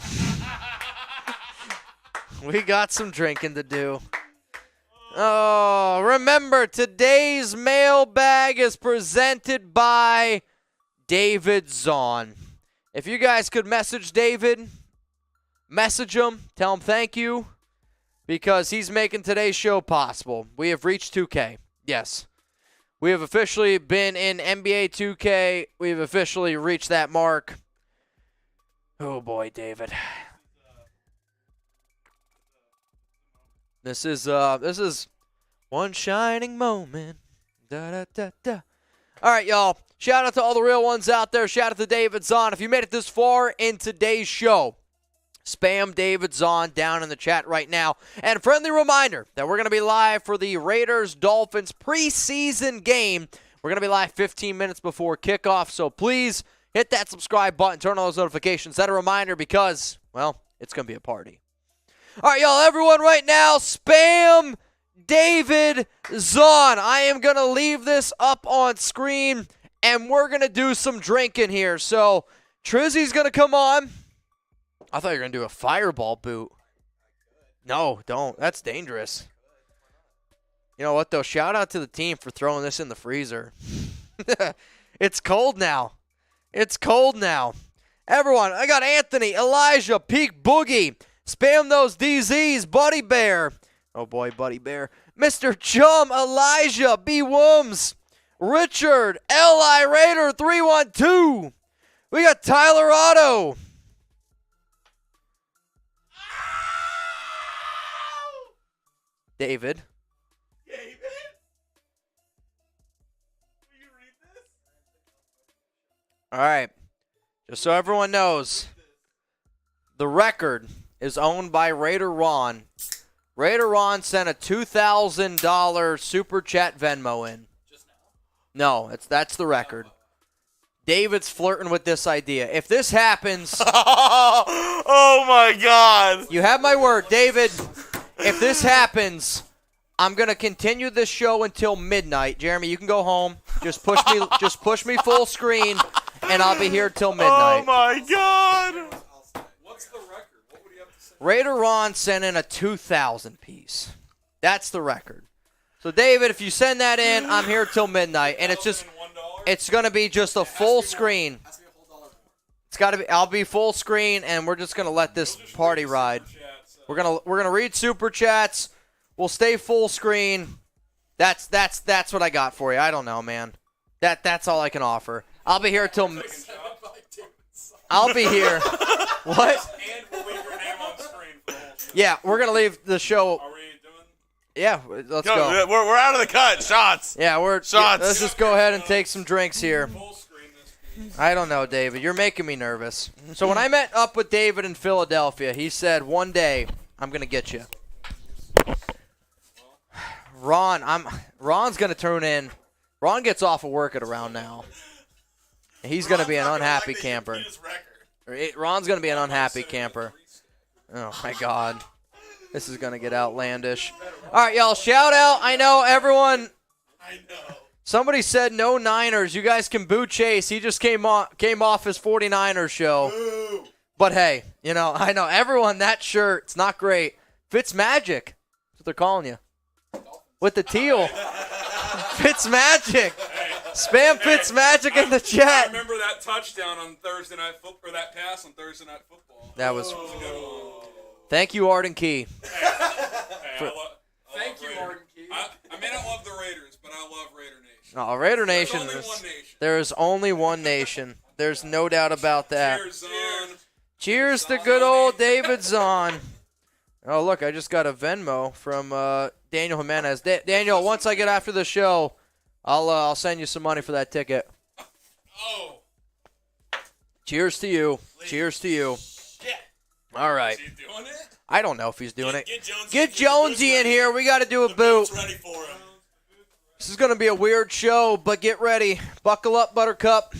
Oh, remember, today's mailbag is presented by David Zahn. If you guys could message David, message him, tell him thank you, because he's making today's show possible. We have reached 2K. Yes. We have officially been in NBA 2K. We have officially reached that mark. Oh, boy, David. This is one shining moment. Da, da, da, da. All right, y'all. Shout out to all the real ones out there. Shout out to David Zahn. If you made it this far in today's show, spam David Zahn down in the chat right now. And a friendly reminder that we're going to be live for the Raiders-Dolphins preseason game. We're going to be live 15 minutes before kickoff, so please hit that subscribe button, turn on those notifications. Set a reminder because, well, it's going to be a party. All right, y'all, everyone right now, spam David Zahn. I am going to leave this up on screen, and we're going to do some drinking here. So, Trizzy's going to come on. I thought you were going to do a fireball boot. No, don't. That's dangerous. You know what, though? Shout out to the team for throwing this in the freezer. It's cold now. Everyone, I got Anthony, Elijah, Peak Boogie. Spam those DZs, Buddy Bear. Oh, boy, Buddy Bear. Mr. Chum, Elijah, B. Wooms, Richard, L.I. Raider 312. We got Tyler Otto. David. Will you read this? All right. Just so everyone knows, the record is owned by Raider Ron. Raider Ron sent a $2,000 Super Chat Venmo in. Just now? No, that's the record. David's flirting with this idea. If this happens... Oh, my God. You have my word, David. If this happens, I'm going to continue this show until midnight. Jeremy, you can go home. Just push me full screen, and I'll be here till midnight. Oh, my God. What's the record? What would you have to say? Raider Ron sent in a 2,000 piece. That's the record. So, David, if you send that in, I'm here till midnight, and it's going to be just a full screen. It's got to be. I'll be full screen, and we're just going to let this party ride. We're gonna read super chats. We'll stay full screen. That's what I got for you. I don't know, man. That's all I can offer. I'll be here till. I'll be here. What? And we'll leave your name on screen for the whole show. Yeah, we're gonna leave the show. Are we doing? Yeah, let's go. We're out of the cut. Shots. Yeah, Shots. Let's just go ahead and take some drinks here. Full screen this. I don't know, David. You're making me nervous. So when I met up with David in Philadelphia, he said, one day, I'm going to get you. Ron's going to turn in. Ron gets off of work at around now. He's going to be an unhappy camper. Ron's going to be an unhappy camper. Oh, my God. This is going to get outlandish. All right, y'all, shout out. I know everyone. I know. Somebody said no Niners. You guys can boo Chase. He just came off his 49ers show. Ooh. But hey, I know everyone, that shirt, it's not great. Fitzmagic. That's what they're calling you. With the teal. Fitzmagic. Spam Fitzmagic in the I chat. remember that touchdown on Thursday Night Football, or that pass on Thursday Night Football. That was. That was a good one. Thank you, Arden Key. Thank you, Arden Key. I may not love the Raiders, but I love Raider Nation. No, Raider Nation. There's only one nation. There is only one nation. There's no doubt about that. Cheers, Zahn. Cheers to good old David Zahn. Oh, look, I just got a Venmo from Daniel Jimenez. Daniel, once I get after the show, I'll send you some money for that ticket. Oh. Cheers to you. Cheers to you. Yeah. All right. Is he doing it? I don't know if he's doing it. Get Jonesy in here. We got to do a boot. Ready for him. This is going to be a weird show, but get ready. Buckle up, Buttercup.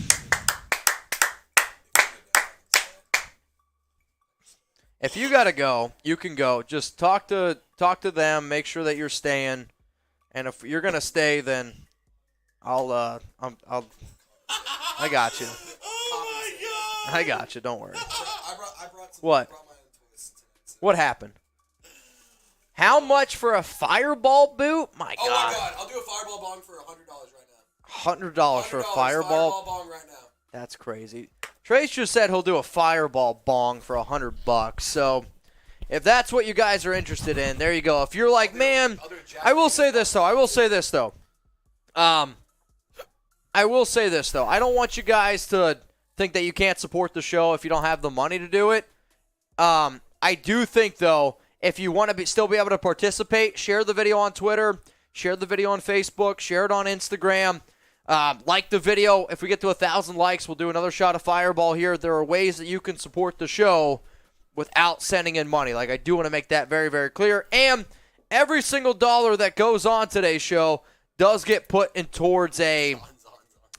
If you got to go, you can go. Just talk to them, make sure that you're staying, And if you're gonna stay, then I got you. Oh my God! I got you. Don't worry. I brought some. What? I brought my own toys tonight. What happened? How much for a fireball boot? My Oh God. my God! I'll do a fireball bong for $100 right now. $100 for a fireball? Fireball bong right now. That's crazy. Trace just said he'll do a fireball bong for $100. So if that's what you guys are interested in, there you go. If you're like, man, I will say this though. I will say this though. I don't want you guys to think that you can't support the show if you don't have the money to do it. I do think though, if you want to still be able to participate, share the video on Twitter, share the video on Facebook, share it on Instagram. Like the video. If we get to 1,000 likes, we'll do another shot of Fireball here. There are ways that you can support the show without sending in money. Like, I do want to make that very, very clear. And every single dollar that goes on today's show does get put in towards a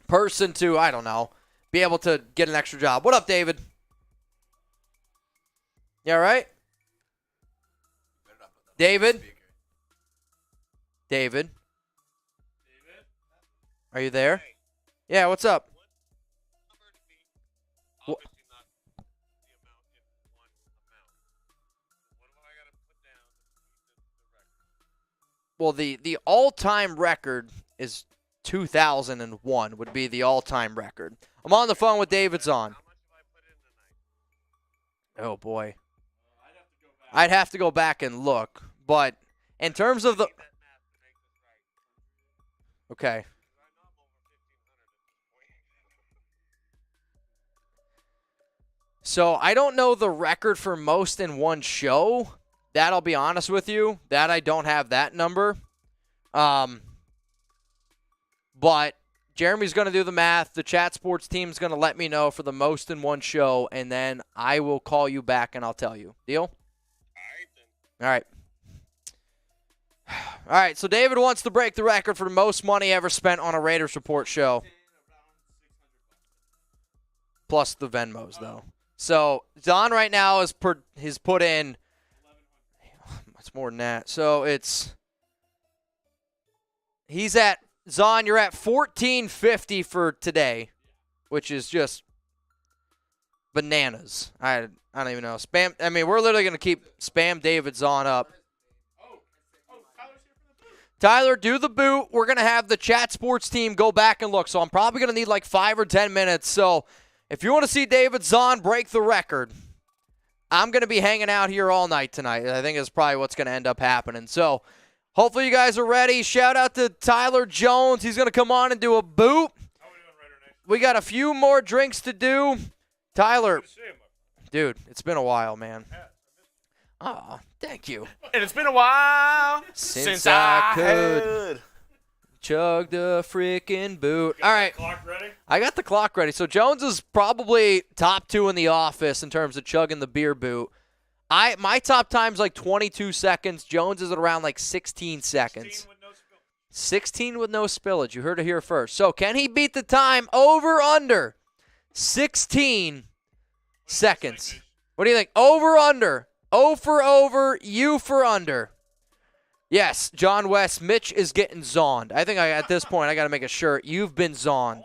person to, I don't know, be able to get an extra job. What up, David? You all right? David? David? Are you there? Yeah, what's up? Well, the all-time record is 2001 would be the all-time record. I'm on the phone with David Zahn. Oh, boy. I'd have to go back and look. But in terms of the... Okay. So I don't know the record for most in one show. That I'll be honest with you. That I don't have that number. But Jeremy's going to do the math. The Chat Sports team is going to let me know for the most in one show, and then I will call you back and I'll tell you. Deal? All right. All right, so David wants to break the record for the most money ever spent on a Raiders Report show. Plus the Venmos, though. So Don right now has put in it's more than that. So he's at Zahn, you're at $14.50 for today, which is just bananas. I don't even know. Spam. I mean, we're literally gonna keep spam David Zahn up. Tyler, do the boot. We're gonna have the Chat Sports team go back and look. So I'm probably gonna need like 5 or 10 minutes. So if you want to see David Zahn break the record, I'm going to be hanging out here all night tonight. I think is probably what's going to end up happening. So hopefully you guys are ready. Shout out to Tyler Jones. He's going to come on and do a boot. We got a few more drinks to do. Tyler, dude, it's been a while, man. Oh, thank you. And it's been a while Since I could chug the freaking boot. All right. Clock ready? I got the clock ready. So Jones is probably top 2 in the office in terms of chugging the beer boot. My top time's like 22 seconds. Jones is at around like 16 seconds. 16 with no spillage. You heard it here first. So can he beat the time over under 16 seconds? What do you think? Over under. O for over, U for under. Yes, John West, Mitch is getting zoned. I think at this point I got to make a shirt. You've been zoned.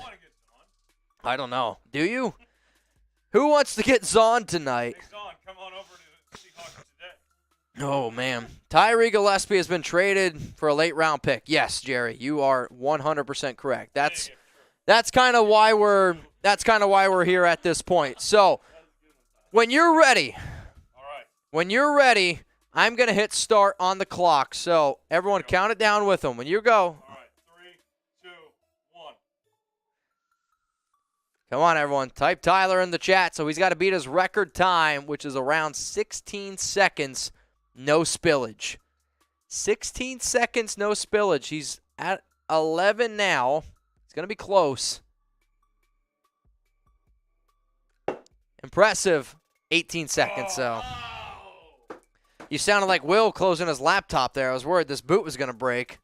I don't know. Do you? Who wants to get zoned tonight? Hey, Zahn, come on over to Seahawks today. Oh, man. Tyree Gillespie has been traded for a late-round pick. Yes, Jerry, you are 100% correct. That's kind of why we're here at this point. So, when you're ready, I'm going to hit start on the clock. So, everyone count it down with them. When you go. All right, 3, 2, 1. Come on, everyone. Type Tyler in the chat. So, he's got to beat his record time, which is around 16 seconds, no spillage. 16 seconds, no spillage. He's at 11 now. It's going to be close. Impressive. 18 seconds, so. You sounded like Will closing his laptop there. I was worried this boot was going to break.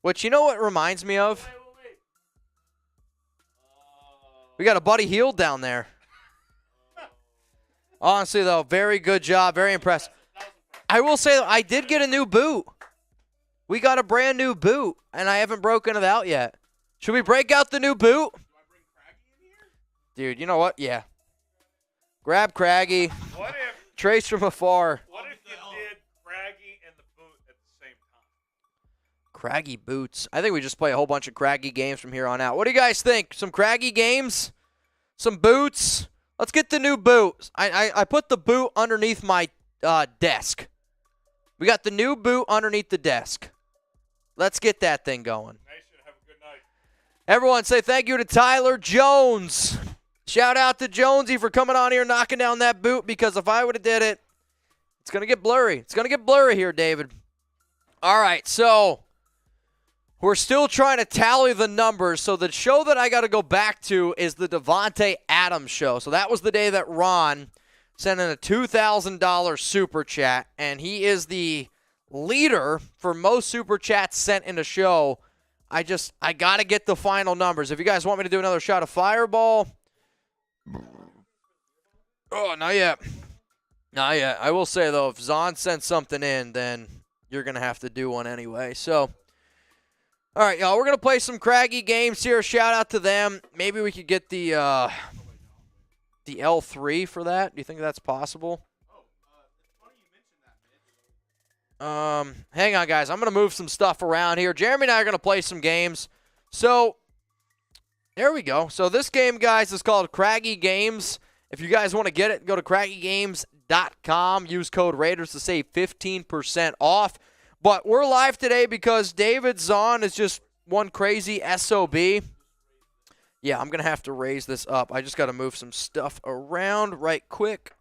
Which, you know what reminds me of? We got a Buddy Hield down there. Honestly, though, very good job. Very impressed. I will say, though, I did get a new boot. We got a brand new boot, and I haven't broken it out yet. Should we break out the new boot? Dude, you know what? Yeah. Grab Craggy. What if Trace from afar. you did Craggy and the boot at the same time? Craggy boots. I think we just play a whole bunch of Craggy games from here on out. What do you guys think? Some Craggy games? Some boots? Let's get the new boot. I put the boot underneath my desk. We got the new boot underneath the desk. Let's get that thing going. Nation, have a good night. Everyone say thank you to Tyler Jones. Shout out to Jonesy for coming on here and knocking down that boot, because if I would have did it, it's going to get blurry. It's going to get blurry here, David. All right, so we're still trying to tally the numbers. So the show that I got to go back to is the Davante Adams show. So that was the day that Ron sent in a $2,000 super chat, and he is the leader for most super chats sent in a show. I got to get the final numbers. If you guys want me to do another shot of Fireball. Oh, not yet. Not yet. I will say, though, if Zahn sent something in, then you're going to have to do one anyway. So, all right, y'all, we're going to play some Craggy games here. Shout out to them. Maybe we could get the L3 for that. Do you think that's possible? Hang on, guys. I'm going to move some stuff around here. Jeremy and I are going to play some games. So, there we go. So, this game, guys, is called Craggy Games. If you guys want to get it, go to craggygames.com. Use code Raiders to save 15% off. But we're live today because David Zahn is just one crazy SOB. Yeah, I'm going to have to raise this up. I just got to move some stuff around right quick.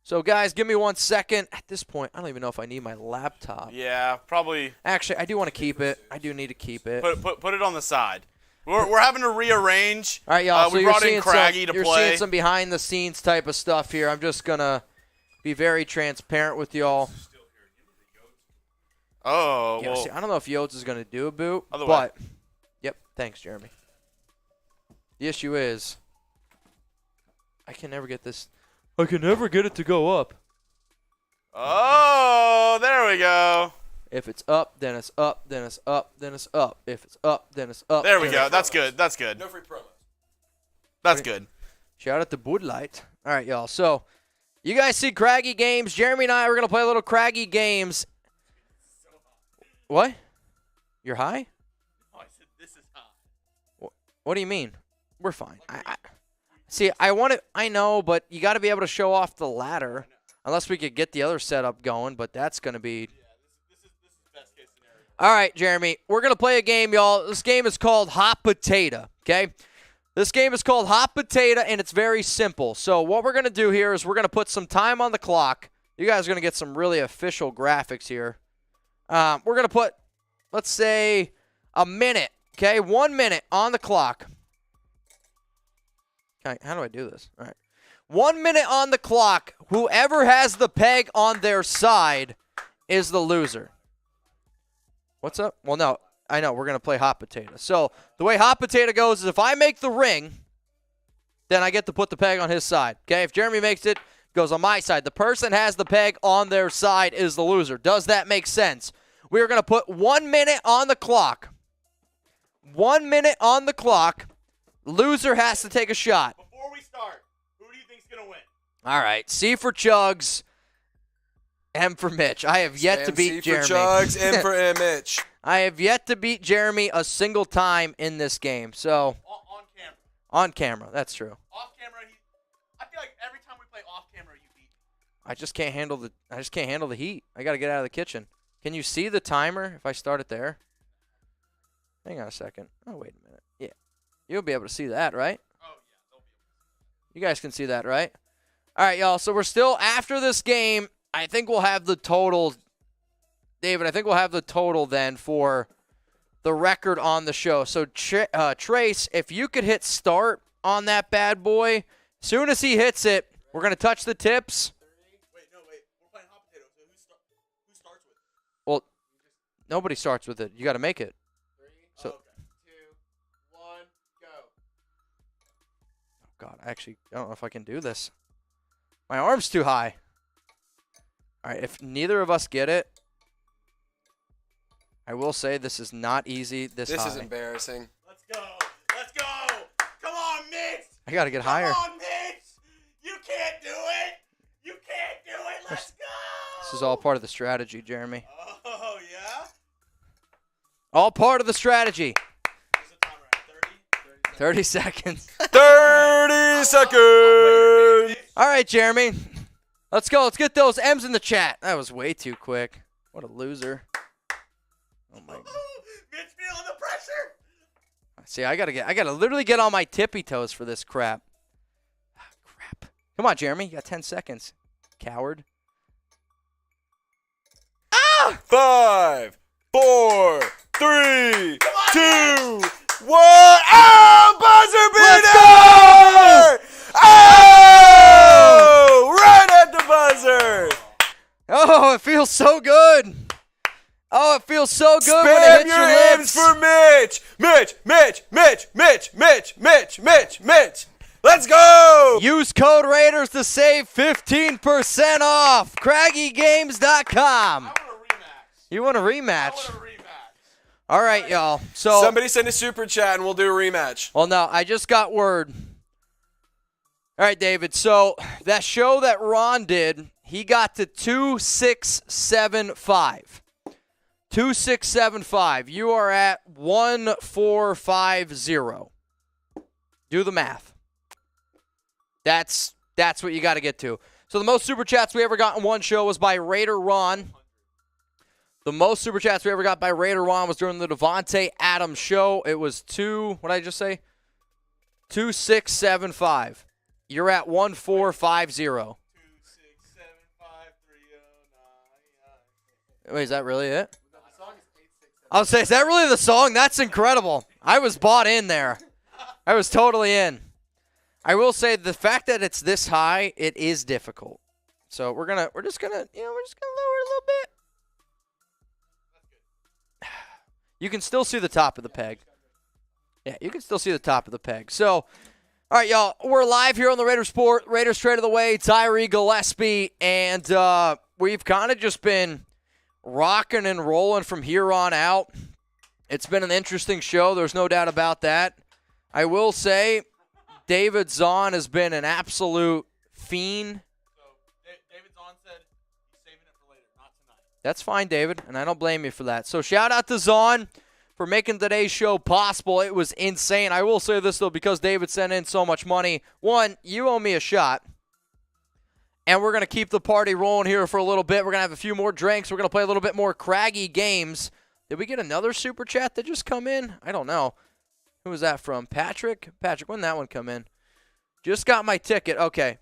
So, guys, give me 1 second. At this point, I don't even know if I need my laptop. Yeah, probably. Actually, I do want to keep it. I do need to keep it. Put it on the side. We're having to rearrange. All right, y'all. So we brought in Craggy to you're play. seeing some behind-the-scenes type of stuff here. I'm just going to be very transparent with y'all. Oh, Yeah, well. see, I don't know if Yotes is going to do a boot, Other way. but yep, thanks, Jeremy. The issue is I can never get this. I can never get it to go up. Oh, there we go. If it's up, then it's up, then it's up, then it's up. If it's up, then it's up. There we go. That's good. That's good. No free promos. That's good. Shout out to Bud Light. All right, y'all. So you guys see Craggy Games. Jeremy and I are going to play a little Craggy Games. What? You're high? Oh, I said this is hot. What do you mean? We're fine. See, I want it. I know, but you got to be able to show off the ladder. Unless we could get the other setup going, but that's going to be. This is best case scenario. All right, Jeremy. We're going to play a game, y'all. This game is called Hot Potato, okay? This game is called Hot Potato, and it's very simple. So what we're going to do here is we're going to put some time on the clock. You guys are going to get some really official graphics here. We're going to put, let's say, a minute, okay? 1 minute on the clock. Okay, how do I do this? All right. 1 minute on the clock. Whoever has the peg on their side is the loser. What's up? Well, no, I know. We're going to play Hot Potato. So the way Hot Potato goes is if I make the ring, then I get to put the peg on his side. Okay? If Jeremy makes it, it goes on my side. The person has the peg on their side is the loser. Does that make sense? We're going to put 1 minute on the clock. 1 minute on the clock. Loser has to take a shot. Before we start, who do you think's going to win? All right. C for Chugs. M for Mitch. I have yet to beat Jeremy. C for Chugs, M for Mitch. I have yet to beat Jeremy a single time in this game. So On camera. on camera, that's true. Off camera, I feel like every time we play off camera, you beat me. I just can't handle the heat. I got to get out of the kitchen. Can you see the timer if I start it there? Hang on a second. Oh, wait a minute. Yeah. You'll be able to see that, right? Oh, yeah. They'll be You guys can see that, right? All right, y'all. So we're still after this game. I think we'll have the total. David, I think we'll have the total then for the record on the show. So, Trace, if you could hit start on that bad boy, as soon as he hits it, we're going to touch the tips. Wait. We're playing hot potato. So who starts with it? Well, nobody starts with it. You got to make it. 3, So, 2, 1, go. oh God, I don't know if I can do this. My arm's too high. All right, if neither of us get it, I will say this is not easy this high. is embarrassing. Let's go. Let's go. Come on, Mitch. I got to get higher. Come on, Mitch. You can't do it. You can't do it. Let's go. This is all part of the strategy, Jeremy. Oh, yeah? All part of the strategy. What's the timer at? 30 seconds. 30 seconds. All right, Jeremy. Let's go. Let's get those M's in the chat. That was way too quick. What a loser. Oh my God. Mitch feeling the pressure. See, I gotta literally get on my tippy toes for this crap. Ah, crap. Come on, Jeremy. You got 10 seconds. Coward. Ah! 5, 4, 3, 2, 1. Oh, buzzer beater! Oh, right at the buzzer. Oh, it feels so good. Oh, it feels so good when it Spam hits your your M's lips. for Mitch. Let's go. Use code Raiders to save 15% off. CraggyGames.com. You want a rematch? All right, y'all. So Somebody send a super chat and we'll do a rematch. Well, no, I just got word. All right, David. So that show that Ron did, he got to 2675. 2675. You are at 1450. Do the math. That's what you got to get to. So the most super chats we ever got in one show was by Raider Ron. The most super chats we ever got by Raider Ron was during the Davante Adams show. It was what did I just say? 2675. You're at 1450. 2675309. Wait, is that really it? I'll say, is that really the song? That's incredible. I was bought in there. I was totally in. I will say the fact that it's this high, it is difficult. So we're just gonna lower it a little bit. You can still see the top of the peg. Yeah, you can still see the top of the peg. So, all right, y'all, we're live here on the Raiders Trade of the Way, Tyree Gillespie, and we've kind of just been rocking and rolling from here on out. It's been an interesting show. There's no doubt about that. I will say David Zahn has been an absolute fiend. So, David Zahn said he's saving it for later, not tonight. That's fine, David, and I don't blame you for that. So shout out to Zahn for making today's show possible. It was insane. I will say this, though, because David sent in so much money. One, you owe me a shot. And we're going to keep the party rolling here for a little bit. We're going to have a few more drinks. We're going to play a little bit more craggy games. Did we get another super chat that just come in? I don't know. Who was that from? Patrick? Patrick, when did that one come in? Just got my ticket. Okay.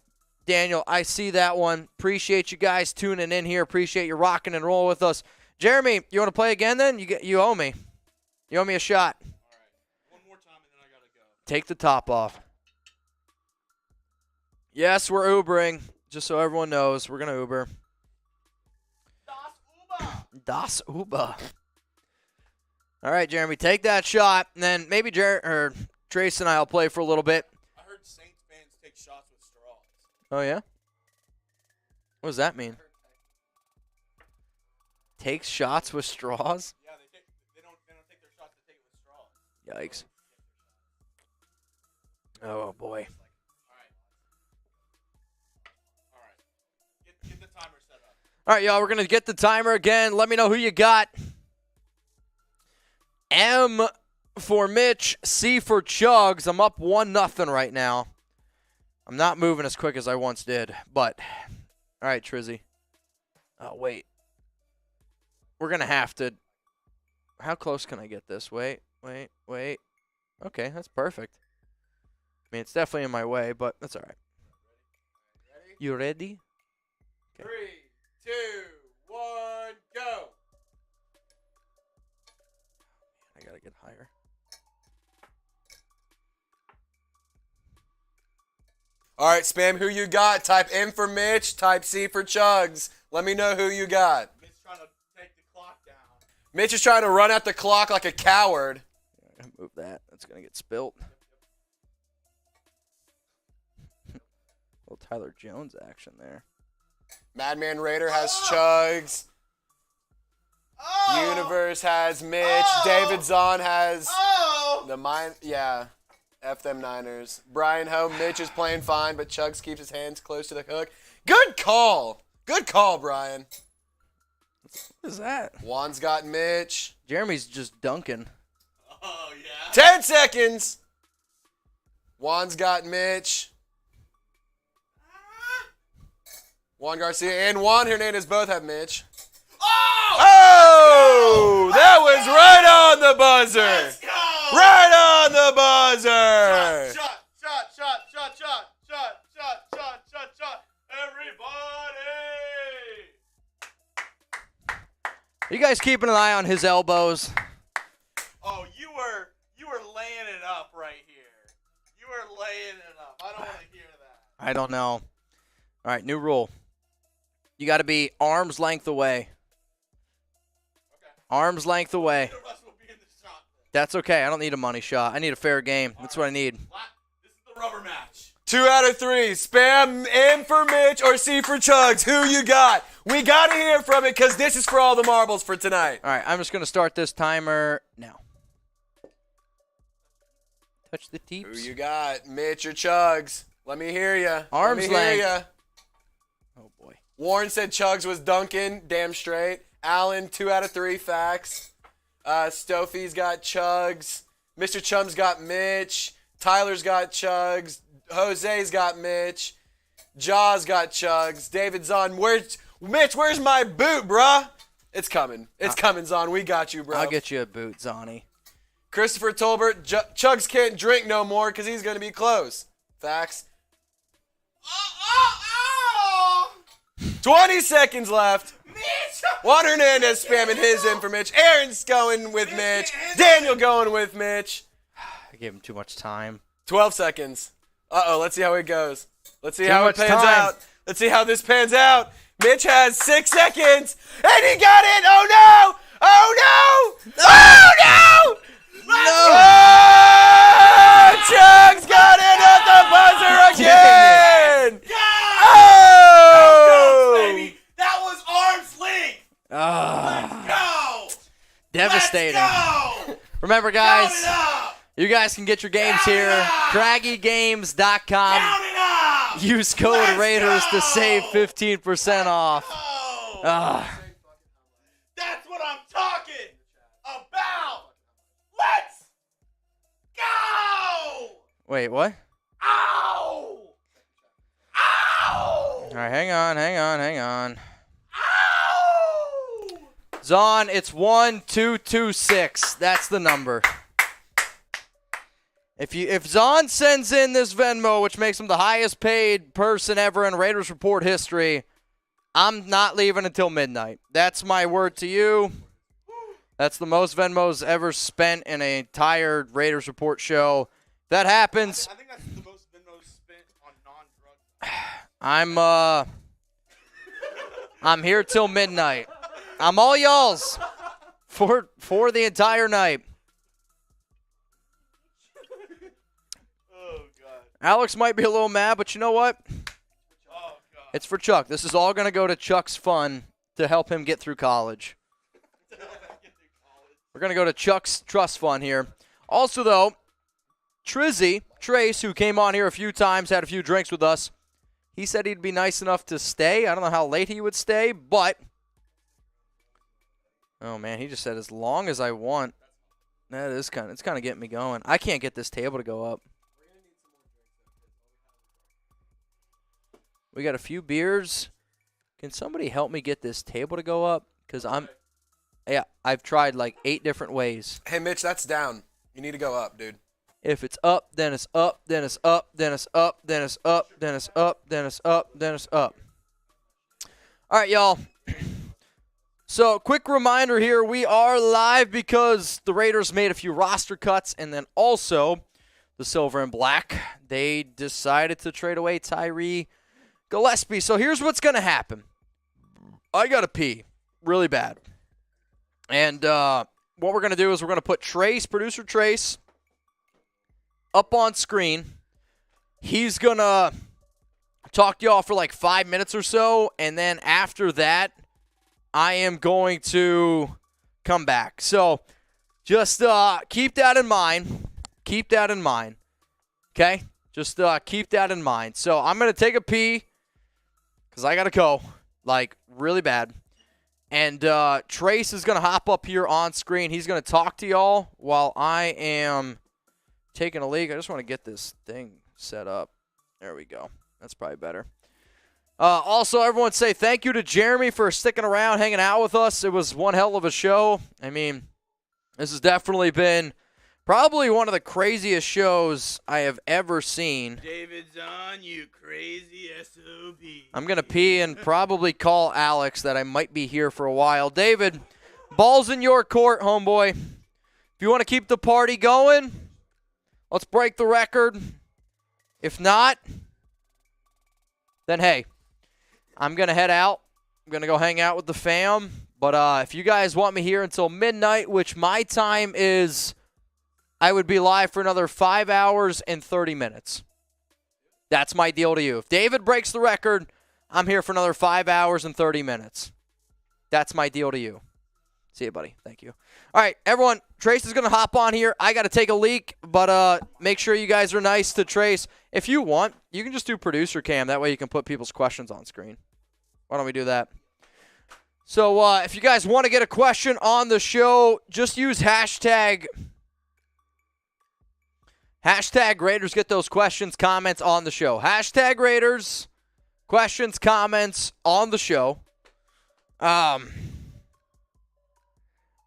Daniel, I see that one. Appreciate you guys tuning in here. Appreciate you rocking and rolling with us. Jeremy, you want to play again then? You owe me. You owe me a shot. All right. One more time, and then I got to go. Take the top off. Yes, we're Ubering. Just so everyone knows, we're going to Uber. Das Uber. All right, Jeremy, take that shot, and then maybe Trace and I will play for a little bit. I heard Saints fans take shots with straws. Oh, yeah? What does that mean? Takes shots with straws? Yeah, they don't take their shots, they take it with straws. Yikes. Oh, boy. All right. Get the timer set up. All right, y'all, we're going to get the timer again. Let me know who you got. M for Mitch, C for Chugs. I'm up 1-0 right now. I'm not moving as quick as I once did, but all right, Trizzy. Oh, wait. We're going to have to. How close can I get this? Wait. Okay, that's perfect. I mean, it's definitely in my way, but that's all right. Ready? You ready? 3, 2, 1, go. I got to get higher. All right, spam who you got. Type M for Mitch. Type C for Chugs. Let me know who you got. Mitch trying to take the clock down. Mitch is trying to run out the clock like a coward. Move that. That's going to get spilt. Little Tyler Jones action there. Madman Raider has Chugs. Universe has Mitch. David Zahn has F them Niners. Brian Ho, Mitch is playing fine, but Chugs keeps his hands close to the hook. Good call. Good call, Brian. What is that? Juan's got Mitch. Jeremy's just dunking. Oh, yeah. 10 seconds. Juan's got Mitch. Juan Garcia and Juan Hernandez both have Mitch. Oh! That was right on the buzzer. Let's go. Right on the buzzer. Shot. Everybody. You guys keeping an eye on his elbows? Oh, you were laying it up right here. You were laying it up. I don't want to hear that. I don't know. All right, new rule. You got to be arm's length away. Okay. Arm's length away. Neither of us will be in the shot. That's okay. I don't need a money shot. I need a fair game. That's what I need. This is the rubber match. 2 out of 3. Spam M for Mitch or C for Chugs. Who you got? We got to hear from it because this is for all the marbles for tonight. All right, I'm just going to start this timer now. Touch the Who teeps. you got? Mitch or Chugs? Let me hear you. Arm's Let me hear length. ya. Oh, boy. Warren said Chugs was dunking. Damn straight. Allen, 2 out of 3. Facts. Stofy's got Chugs. Mr. Chum's got Mitch. Tyler's got Chugs. Jose's got Mitch. Jaws got Chugs. David Zahn. Mitch, where's my boot, bruh? It's coming. It's coming, Zahn. We got you, bro. I'll get you a boot, Zonnie. Christopher Tolbert. Chugs can't drink no more because he's going to be close. Facts. 20 seconds left. Juan Hernandez spamming his in for Mitch. Aaron's going with Mitch. Daniel going with Mitch. I gave him too much time. 12 seconds. Uh-oh, let's see how it goes. Let's see Too how it much pans time. out. Let's see how this pans out. Mitch has 6 seconds, and he got it. Oh, no. Oh, no. Oh, no. Oh, Chugs got it at the buzzer again. Oh. Baby, that was arm's length. Let's go. Devastating. Let's go. Remember, Count guys, it up. you guys can get your games Count it here. up. CraggyGames.com. Count it up. Use code Let's Raiders go. to save 15% off. Oh. That's what I'm talking about. Let's go. Wait, what? Ow. Ow. All right, hang on. Ow. Zahn, it's 1226. That's the number. If Zahn sends in this Venmo, which makes him the highest paid person ever in Raiders Report history, I'm not leaving until midnight. That's my word to you. That's the most Venmos ever spent in an entire Raiders Report show. If that happens, I think that's the most Venmo spent on non-drug. I'm here till midnight. I'm all y'all's for the entire night. Oh, God. Alex might be a little mad, but you know what? Oh, God. It's for Chuck. This is all going to go to Chuck's fund to help him get through college. We're going to go to Chuck's trust fund here. Also, though, Trace, who came on here a few times, had a few drinks with us, he said he'd be nice enough to stay. I don't know how late he would stay, but oh, man, he just said as long as I want. It's kind of getting me going. I can't get this table to go up. We got a few beers. Can somebody help me get this table to go up? Because I've tried like 8 different ways. Hey, Mitch, that's down. You need to go up, dude. If it's up, then it's up, then it's up, then it's up, then it's up, then it's up, then it's up, then it's up. All right, y'all. So, quick reminder here, we are live because the Raiders made a few roster cuts, and then also the Silver and Black, they decided to trade away Tyree Gillespie. So, here's what's going to happen. I got to pee really bad. And what we're going to do is we're going to put producer Trace, up on screen. He's going to talk to y'all for like 5 minutes or so, and then after that, I am going to come back. So just keep that in mind. Keep that in mind. Okay? Just keep that in mind. So I'm going to take a pee because I got to go, like, really bad. And Trace is going to hop up here on screen. He's going to talk to y'all while I am taking a leak. I just want to get this thing set up. There we go. That's probably better. Also, everyone say thank you to Jeremy for sticking around, hanging out with us. It was one hell of a show. I mean, this has definitely been probably one of the craziest shows I have ever seen. David's on, you crazy SOB. I'm going to pee and probably call Alex that I might be here for a while. David, ball's in your court, homeboy. If you want to keep the party going, let's break the record. If not, then hey, I'm going to head out. I'm going to go hang out with the fam. But if you guys want me here until midnight, which my time is, I would be live for another 5 hours and 30 minutes. That's my deal to you. If David breaks the record, I'm here for another 5 hours and 30 minutes. That's my deal to you. See you, buddy. Thank you. All right, everyone, Trace is going to hop on here. I got to take a leak, but make sure you guys are nice to Trace. If you want, you can just do producer cam. That way you can put people's questions on screen. Why don't we do that? So if you guys want to get a question on the show, just use hashtag Raiders. Get those questions, comments on the show. Hashtag Raiders, questions, comments on the show.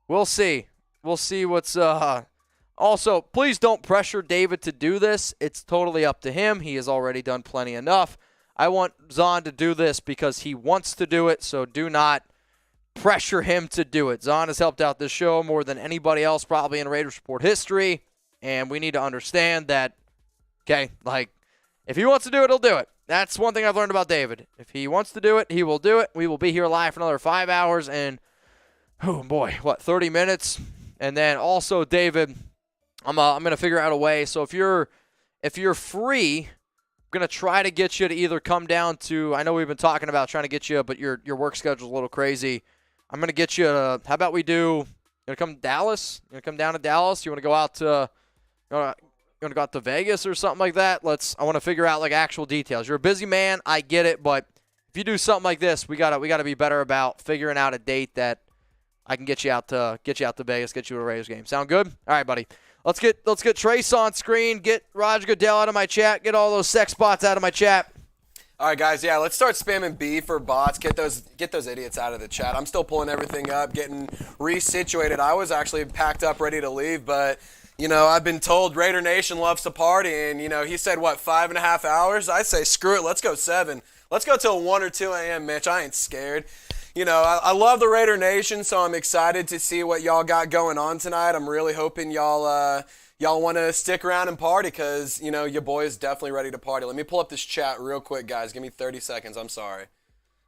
We'll see. We'll see what's also, please don't pressure David to do this. It's totally up to him. He has already done plenty enough. I want Zahn to do this because he wants to do it, so do not pressure him to do it. Zahn has helped out this show more than anybody else probably in Raiders Report history, and we need to understand that, okay, like, if he wants to do it, he'll do it. That's one thing I've learned about David. If he wants to do it, he will do it. We will be here live for another 5 hours and, oh boy, 30 minutes? And then also, David, I'm going to figure out a way. So if you're free, I'm going to try to get you to either come down to, I know we've been talking about trying to get you, but your work schedule's a little crazy. I'm going to get you to, how about we do, you want to come to Dallas? You want to come down to Dallas? You want to go out to, you want to go out to Vegas or something like that? I want to figure out like actual details. You're a busy man, I get it, but if you do something like this, we gotta be better about figuring out a date that I can get you out to Vegas, get you to a Raiders game. Sound good? All right, buddy. Let's get Trace on screen. Get Roger Goodell out of my chat. Get all those sex bots out of my chat. All right, guys. Yeah, let's start spamming B for bots. Get those idiots out of the chat. I'm still pulling everything up, getting resituated. I was actually packed up, ready to leave, but I've been told Raider Nation loves to party, and he said 5.5 hours. I say screw it. Let's go 7. Let's go till 1 or 2 a.m. Mitch. I ain't scared. I love the Raider Nation, so I'm excited to see what y'all got going on tonight. I'm really hoping y'all want to stick around and party because, your boy is definitely ready to party. Let me pull up this chat real quick, guys. Give me 30 seconds. I'm sorry.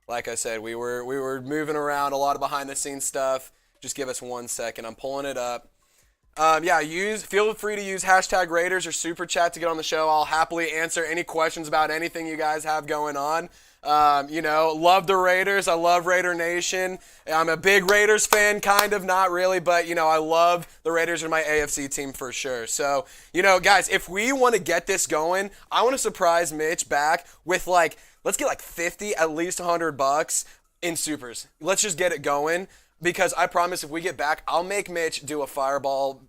Like I said, we were moving around a lot of behind-the-scenes stuff. Just give us 1 second. I'm pulling it up. Feel free to use hashtag Raiders or Super Chat to get on the show. I'll happily answer any questions about anything you guys have going on. Love the Raiders. I love Raider Nation. I'm a big Raiders fan, kind of, not really, but, I love the Raiders are my AFC team for sure. So, guys, if we want to get this going, I want to surprise Mitch back with, let's get 50, at least $100 in Supers. Let's just get it going. Because I promise if we get back, I'll make Mitch do a Fireball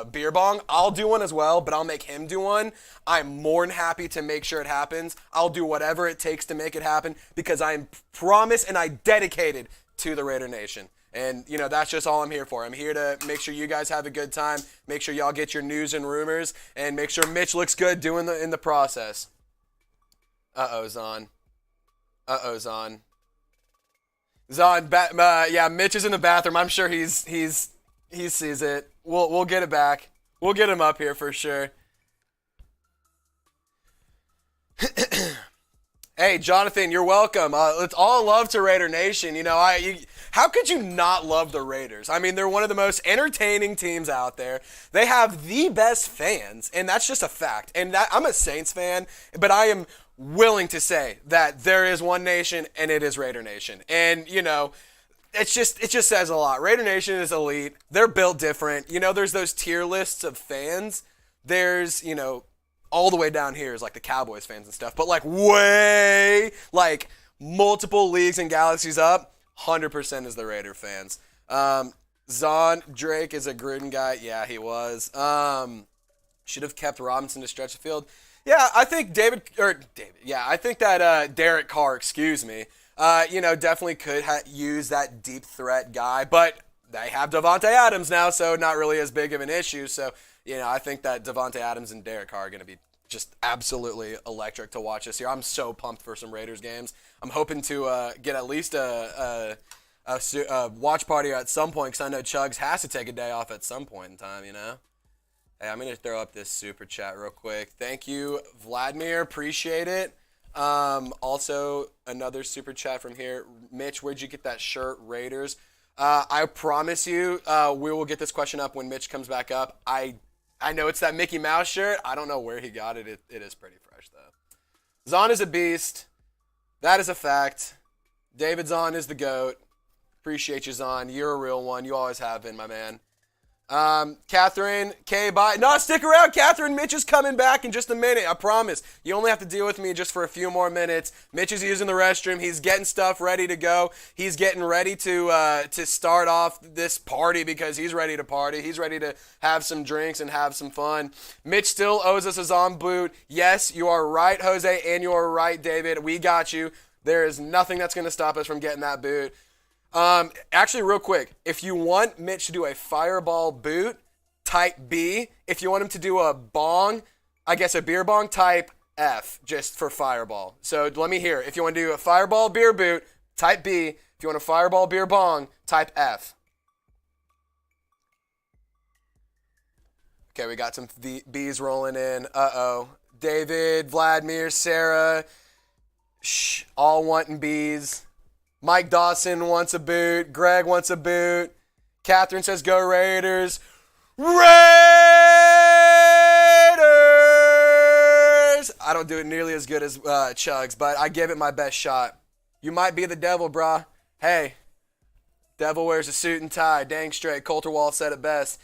beer bong. I'll do one as well, but I'll make him do one. I'm more than happy to make sure it happens. I'll do whatever it takes to make it happen because I'm promised and I dedicated to the Raider Nation. And, that's just all I'm here for. I'm here to make sure you guys have a good time, make sure y'all get your news and rumors, and make sure Mitch looks good in the process. Uh-oh, Zahn. Zahn, Mitch is in the bathroom. I'm sure he sees it. We'll get it back. We'll get him up here for sure. Hey, Johnathan, you're welcome. It's all love to Raider Nation. How could you not love the Raiders? I mean, they're one of the most entertaining teams out there. They have the best fans, and that's just a fact. And I'm a Saints fan, but I am willing to say that there is one nation, and it is Raider Nation. And, it just says a lot. Raider Nation is elite. They're built different. You know, there's those tier lists of fans. There's, you know, all the way down here is like the Cowboys fans and stuff. But like way, like multiple leagues and galaxies up, 100% is the Raider fans. Zahn Drake is a Gruden guy. Yeah, he was. Should have kept Robinson to stretch the field. Yeah, I think I think that Derek Carr, you know, definitely could use that deep threat guy. But they have Davante Adams now, so not really as big of an issue. So, you know, I think that Davante Adams and Derek Carr are going to be just absolutely electric to watch this year. I'm so pumped for some Raiders games. I'm hoping to get at least a watch party at some point, because I know Chugs has to take a day off at some point in time, you know? Hey, I'm going to throw up this super chat real quick. Thank you, Vladimir. Appreciate it. Also, another super chat from here. Mitch, where'd you get that shirt, Raiders? I promise you we will get this question up when Mitch comes back up. I know it's that Mickey Mouse shirt. I don't know where he got it. It is pretty fresh, though. Zahn is a beast. That is a fact. David Zahn is the GOAT. Appreciate you, Zahn. You're a real one. You always have been, my man. Catherine, K, bye. No, stick around, Catherine. Mitch is coming back in just a minute. I promise. You only have to deal with me just for a few more minutes. Mitch is using the restroom. He's getting stuff ready to go. He's getting ready to start off this party because he's ready to party. He's ready to have some drinks and have some fun. Mitch still owes us a Zahn boot. Yes, you are right, Jose, and you are right, David. We got you. There is nothing that's going to stop us from getting that boot. Actually, real quick, if you want Mitch to do a fireball boot, type B. If you want him to do a bong, I guess a beer bong, type F, just for fireball. So let me hear. If you want to do a fireball beer boot, type B. If you want a fireball beer bong, type F. Okay, we got some B's rolling in. Uh-oh. David, Vladimir, Sarah, all wanting B's. Mike Dawson wants a boot. Greg wants a boot. Catherine says, go Raiders. Raiders! I don't do it nearly as good as Chugs, but I give it my best shot. You might be the devil, brah. Hey, devil wears a suit and tie. Dang straight. Coulter Wall said it best.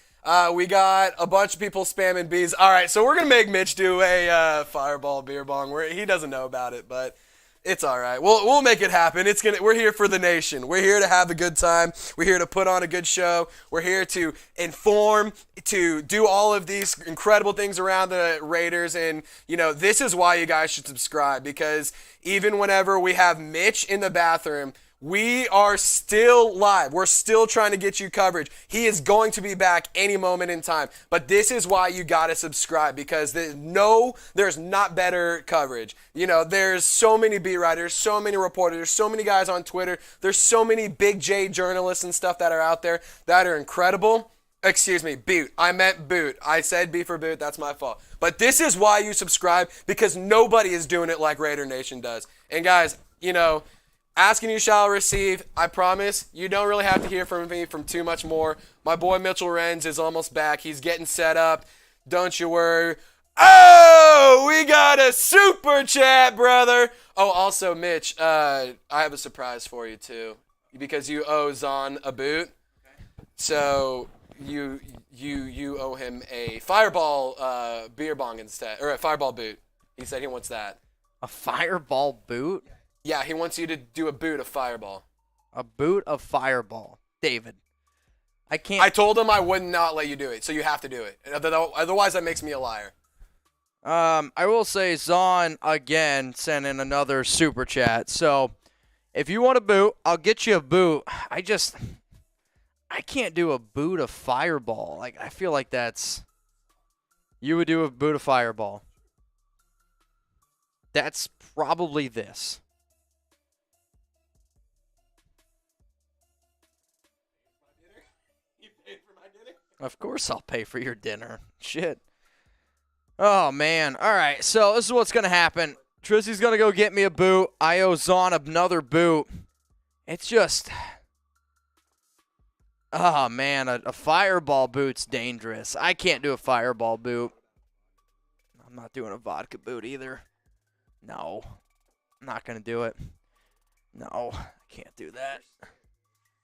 We got a bunch of people spamming B's. All right, so we're going to make Mitch do a fireball beer bong. He doesn't know about it, but it's all right. We'll make it happen. We're here for the nation. We're here to have a good time. We're here to put on a good show. We're here to inform, to do all of these incredible things around the Raiders. And, you know, this is why you guys should subscribe, because even whenever we have Mitch in the bathroom, we are still live. We're still trying to get you coverage. He is going to be back any moment in time. But this is why you got to subscribe, because there's not better coverage. You know, there's so many beat writers, so many reporters, there's so many guys on Twitter. There's so many big J journalists and stuff that are out there that are incredible. Excuse me, boot. I meant boot. I said B for boot. That's my fault. But this is why you subscribe, because nobody is doing it like Raider Nation does. And guys, you know, asking you shall receive. I promise you don't really have to hear from me from too much more. My boy Mitchell Renz is almost back. He's getting set up. Don't you worry. Oh, we got a super chat, brother. Oh, also, Mitch, I have a surprise for you, too, because you owe Zahn a boot. So you owe him a fireball beer bong instead, or a fireball boot. He said he wants that. A fireball boot? Yeah, he wants you to do a boot of fireball. A boot of fireball. David, I can't. I told him I would not let you do it, so you have to do it. Otherwise, that makes me a liar. I will say Zahn, again, sent in another super chat. So, if you want a boot, I'll get you a boot. I can't do a boot of fireball. Like, I feel like you would do a boot of fireball. That's probably this. Of course I'll pay for your dinner. Shit. Oh, man. All right, so this is what's going to happen. Trissy's going to go get me a boot. I owe Zahn another boot. It's just... Oh, man, a fireball boot's dangerous. I can't do a fireball boot. I'm not doing a vodka boot either. No. I'm not going to do it. No, I can't do that.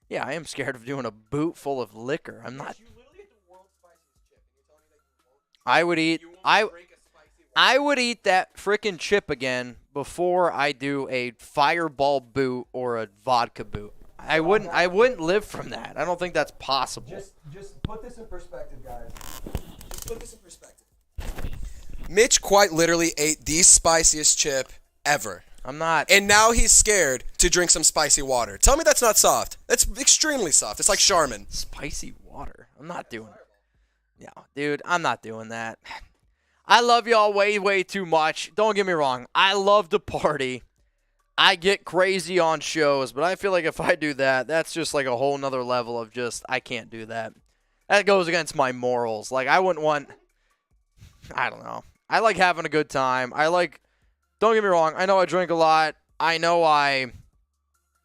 Yeah, I am scared of doing a boot full of liquor. I'm not. You literally get the world's spiciest chip, and you're telling me that you won't. I would eat. You won't I drink a spicy water. I would eat that frickin' chip again before I do a Fireball boot or a vodka boot. I wouldn't live from that. I don't think that's possible. Just put this in perspective, guys. Just put this in perspective. Mitch quite literally ate the spiciest chip ever. I'm not. And now he's scared to drink some spicy water. Tell me that's not soft. That's extremely soft. It's like Charmin. Spicy water. I'm not doing it. Yeah, dude, I'm not doing that. I love y'all way, way too much. Don't get me wrong. I love to party. I get crazy on shows, but I feel like if I do that, that's just like a whole nother level of just, I can't do that. That goes against my morals. Like, I wouldn't want, I don't know. I like having a good time. Don't get me wrong. I know I drink a lot. I know I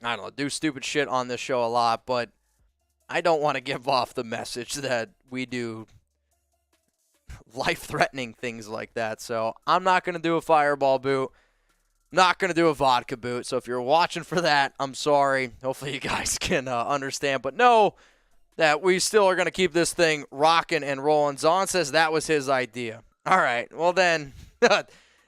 don't know, do stupid shit on this show a lot, but I don't want to give off the message that we do life-threatening things like that. So I'm not going to do a Fireball boot. Not going to do a vodka boot. So if you're watching for that, I'm sorry. Hopefully you guys can understand. But know that we still are going to keep this thing rocking and rolling. Zahn says that was his idea. All right. Well, then,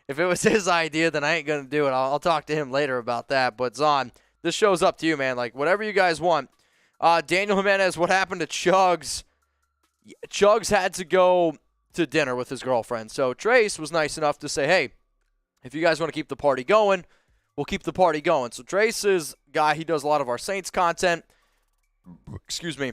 if it was his idea, then I ain't going to do it. I'll talk to him later about that. But Zahn, this show's up to you, man. Like, whatever you guys want. Daniel Jimenez, what happened to Chugs? Chugs had to go to dinner with his girlfriend. So Trace was nice enough to say, hey, if you guys want to keep the party going, we'll keep the party going. So Trace is a guy, he does a lot of our Saints content. Excuse me.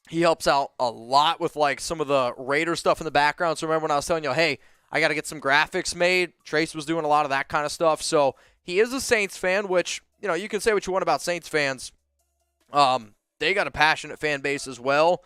He helps out a lot with like some of the Raider stuff in the background. So remember when I was telling you, hey, I got to get some graphics made? Trace was doing a lot of that kind of stuff. So he is a Saints fan, which, you know, you can say what you want about Saints fans. They got a passionate fan base as well.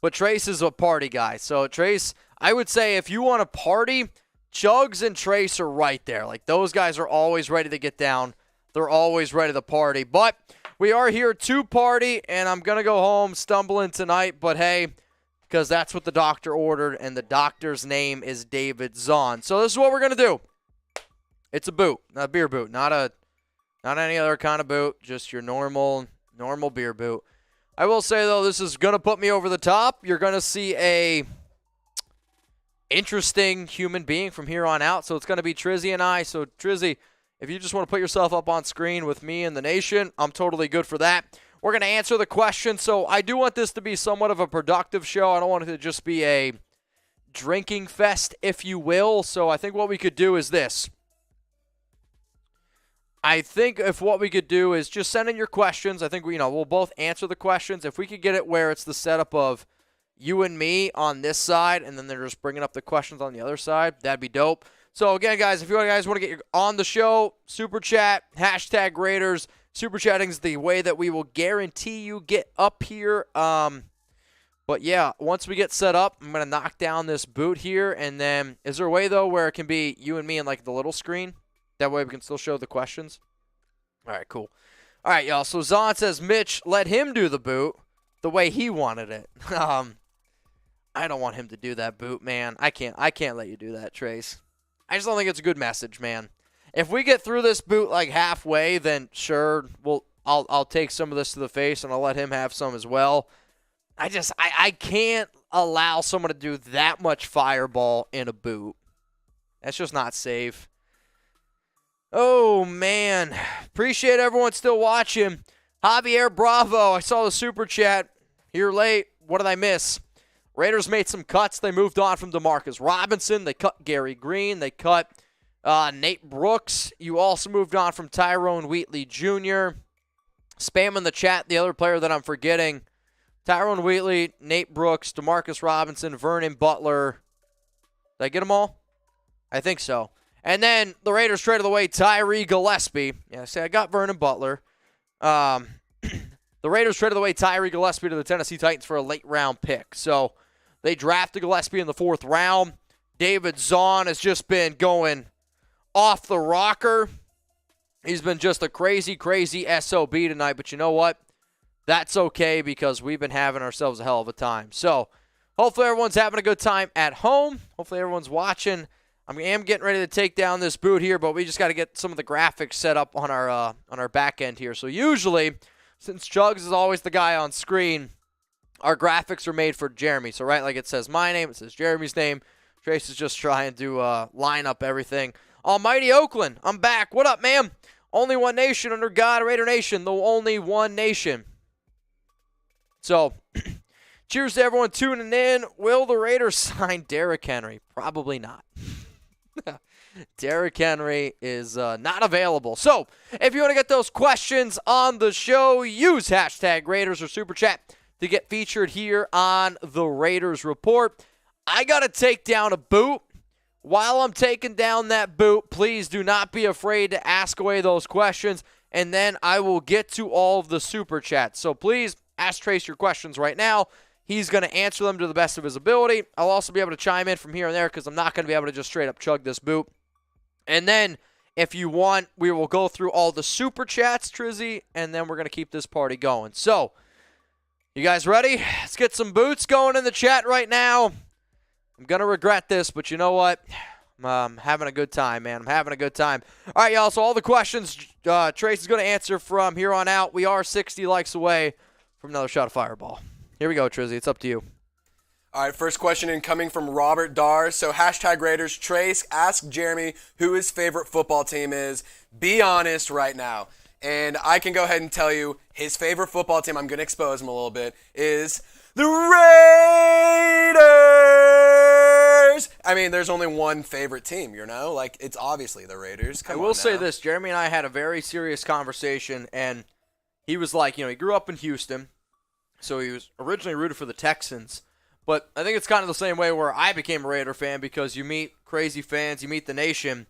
But Trace is a party guy. So Trace, I would say if you want to party, Chugs and Trace are right there. Like, those guys are always ready to get down. They're always ready to party. But we are here to party, and I'm going to go home stumbling tonight. But, hey, because that's what the doctor ordered, and the doctor's name is David Zahn. So this is what we're going to do. It's a boot, not a beer boot, not any other kind of boot, just your normal beer boot. I will say, though, this is going to put me over the top. You're going to see a interesting human being from here on out. So it's going to be Trizzy and I. So, Trizzy, if you just want to put yourself up on screen with me and the nation, I'm totally good for that. We're going to answer the question. So I do want this to be somewhat of a productive show. I don't want it to just be a drinking fest, if you will. So I think what we could do is this. I think if what we could do is just send in your questions. I think we'll both answer the questions. If we could get it where it's the setup of you and me on this side, and then they're just bringing up the questions on the other side, that'd be dope. So again, guys, if you guys want to get on the show, super chat, hashtag Raiders. Super chatting is the way that we will guarantee you get up here. But yeah, once we get set up, I'm gonna knock down this boot here, and then is there a way though where it can be you and me in like the little screen? That way we can still show the questions. All right, cool. All right, y'all. So Zahn says, Mitch, let him do the boot the way he wanted it. I don't want him to do that boot, man. I can't let you do that, Trace. I just don't think it's a good message, man. If we get through this boot like halfway, then sure, I'll take some of this to the face and I'll let him have some as well. I can't allow someone to do that much Fireball in a boot. That's just not safe. Oh, man. Appreciate everyone still watching. Javier Bravo, I saw the super chat. Here late. What did I miss? Raiders made some cuts. They moved on from Demarcus Robinson. They cut Gerri Green. They cut Nate Brooks. You also moved on from Tyrone Wheatley Jr. Spam in the chat the other player that I'm forgetting. Tyrone Wheatley, Nate Brooks, Demarcus Robinson, Vernon Butler. Did I get them all? I think so. And then the Raiders traded away Tyree Gillespie. Yeah, see, I got Vernon Butler. The Raiders traded away Tyree Gillespie to the Tennessee Titans for a late-round pick. So they drafted Gillespie in the 4th round. David Zahn has just been going off the rocker. He's been just a crazy, crazy SOB tonight. But you know what? That's okay because we've been having ourselves a hell of a time. So hopefully everyone's having a good time at home. Hopefully everyone's watching. I am getting ready to take down this boot here, but we just got to get some of the graphics set up on our back end here. So usually since Chugs is always the guy on screen, our graphics are made for Jeremy. So, right, like it says my name, it says Jeremy's name. Trace is just trying to line up everything. Almighty Oakland, I'm back. What up, ma'am? Only one nation under God, Raider Nation, the only one nation. So, cheers to everyone tuning in. Will the Raiders sign Derrick Henry? Probably not. Derrick Henry is not available. So, if you want to get those questions on the show, use hashtag Raiders or Super Chat to get featured here on the Raiders Report. I got to take down a boot. While I'm taking down that boot, please do not be afraid to ask away those questions, and then I will get to all of the Super Chats. So please ask Trace your questions right now. He's going to answer them to the best of his ability. I'll also be able to chime in from here and there because I'm not going to be able to just straight up chug this boot. And then, if you want, we will go through all the Super Chats, Trizzy, and then we're going to keep this party going. So, you guys ready? Let's get some boots going in the chat right now. I'm going to regret this, but you know what? I'm having a good time, man. I'm having a good time. All right, y'all, so all the questions Trace is going to answer from here on out. We are 60 likes away from another shot of Fireball. Here we go, Trizzy. It's up to you. All right, first question in coming from Robert Dar. So, hashtag Raiders. Trace, ask Jeremy who his favorite football team is. Be honest right now. And I can go ahead and tell you his favorite football team, I'm going to expose him a little bit, is the Raiders. I mean, there's only one favorite team, you know? Like, it's obviously the Raiders. I will say this. Jeremy and I had a very serious conversation, and he was like, he grew up in Houston, so he was originally rooted for the Texans. But I think it's kind of the same way where I became a Raider fan because you meet crazy fans, you meet the nation.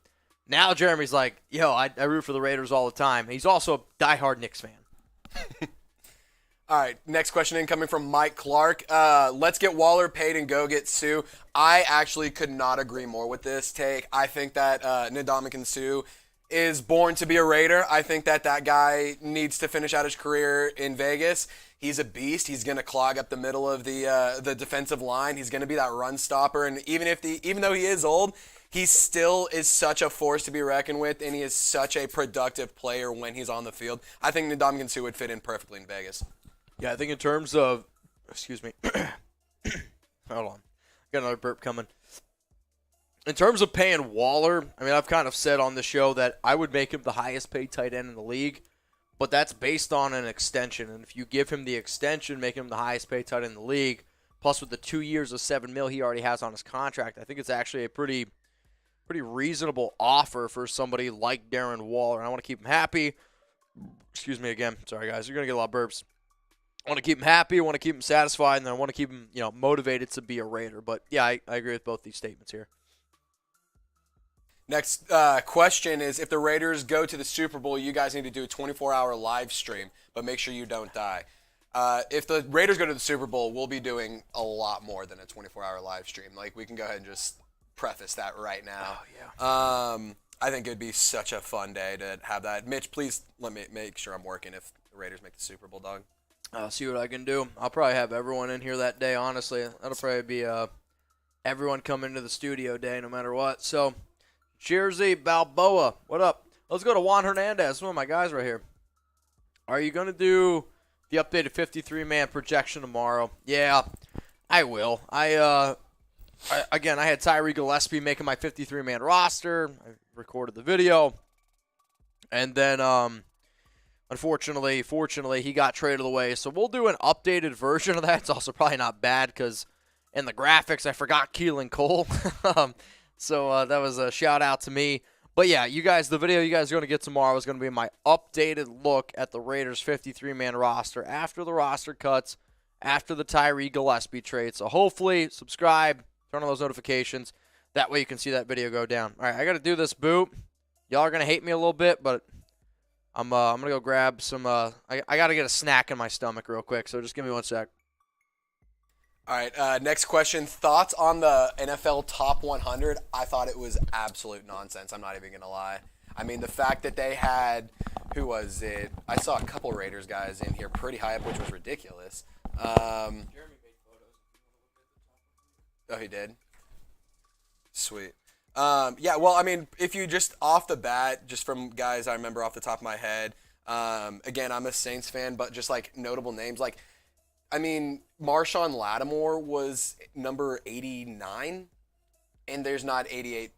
Now Jeremy's like, I root for the Raiders all the time. He's also a diehard Knicks fan. All right, next question in coming from Mike Clark. Let's get Waller paid and go get Sue. I actually could not agree more with this take. I think that Ndamukong Suh is born to be a Raider. I think that guy needs to finish out his career in Vegas. He's a beast. He's going to clog up the middle of the defensive line. He's going to be that run stopper. And even though he is old, he still is such a force to be reckoned with, and he is such a productive player when he's on the field. I think Ndamukong Suh would fit in perfectly in Vegas. Yeah, I think in terms of, excuse me, hold on, got another burp coming. In terms of paying Waller, I mean, I've kind of said on the show that I would make him the highest paid tight end in the league, but that's based on an extension. And if you give him the extension, make him the highest paid tight end in the league, plus with the 2 years of $7 million he already has on his contract, I think it's actually a pretty reasonable offer for somebody like Darren Waller. And I want to keep him happy. Excuse me again. Sorry, guys. You're going to get a lot of burps. I want to keep him happy. I want to keep him satisfied, and then I want to keep him, motivated to be a Raider. But, yeah, I agree with both these statements here. Next question is, if the Raiders go to the Super Bowl, you guys need to do a 24-hour live stream, but make sure you don't die. If the Raiders go to the Super Bowl, we'll be doing a lot more than a 24-hour live stream. Like, we can go ahead and just preface that right now. Oh, yeah. I think it'd be such a fun day to have that. Mitch, please let me make sure I'm working if the Raiders make the Super Bowl, dog. I'll see what I can do. I'll probably have everyone in here that day, honestly. That'll probably be everyone come into the studio day no matter what. So, Jersey Balboa, what up? Let's go to Juan Hernandez, one of my guys right here. Are you going to do the updated 53-man projection tomorrow? Yeah, I will. I had Tyree Gillespie making my 53-man roster. I recorded the video. And then, fortunately, he got traded away. So we'll do an updated version of that. It's also probably not bad because in the graphics, I forgot Keelan Cole. So that was a shout-out to me. But, yeah, the video you guys are going to get tomorrow is going to be my updated look at the Raiders' 53-man roster after the roster cuts, after the Tyree Gillespie trade. So hopefully, subscribe, turn on those notifications. That way you can see that video go down. All right, I got to do this boot. Y'all are going to hate me a little bit, but I'm going to go grab some I got to get a snack in my stomach real quick, so just give me 1 sec. All right, next question. Thoughts on the NFL Top 100? I thought it was absolute nonsense. I'm not even going to lie. I mean, the fact that they had, who was it? I saw a couple Raiders guys in here pretty high up, which was ridiculous. Jeremy made photos. Oh, he did? Sweet. Yeah, well, I mean, if you just off the bat, just from guys I remember off the top of my head, Again, I'm a Saints fan, but just like notable names, like, I mean, Marshawn Lattimore was number 89, and there's not 88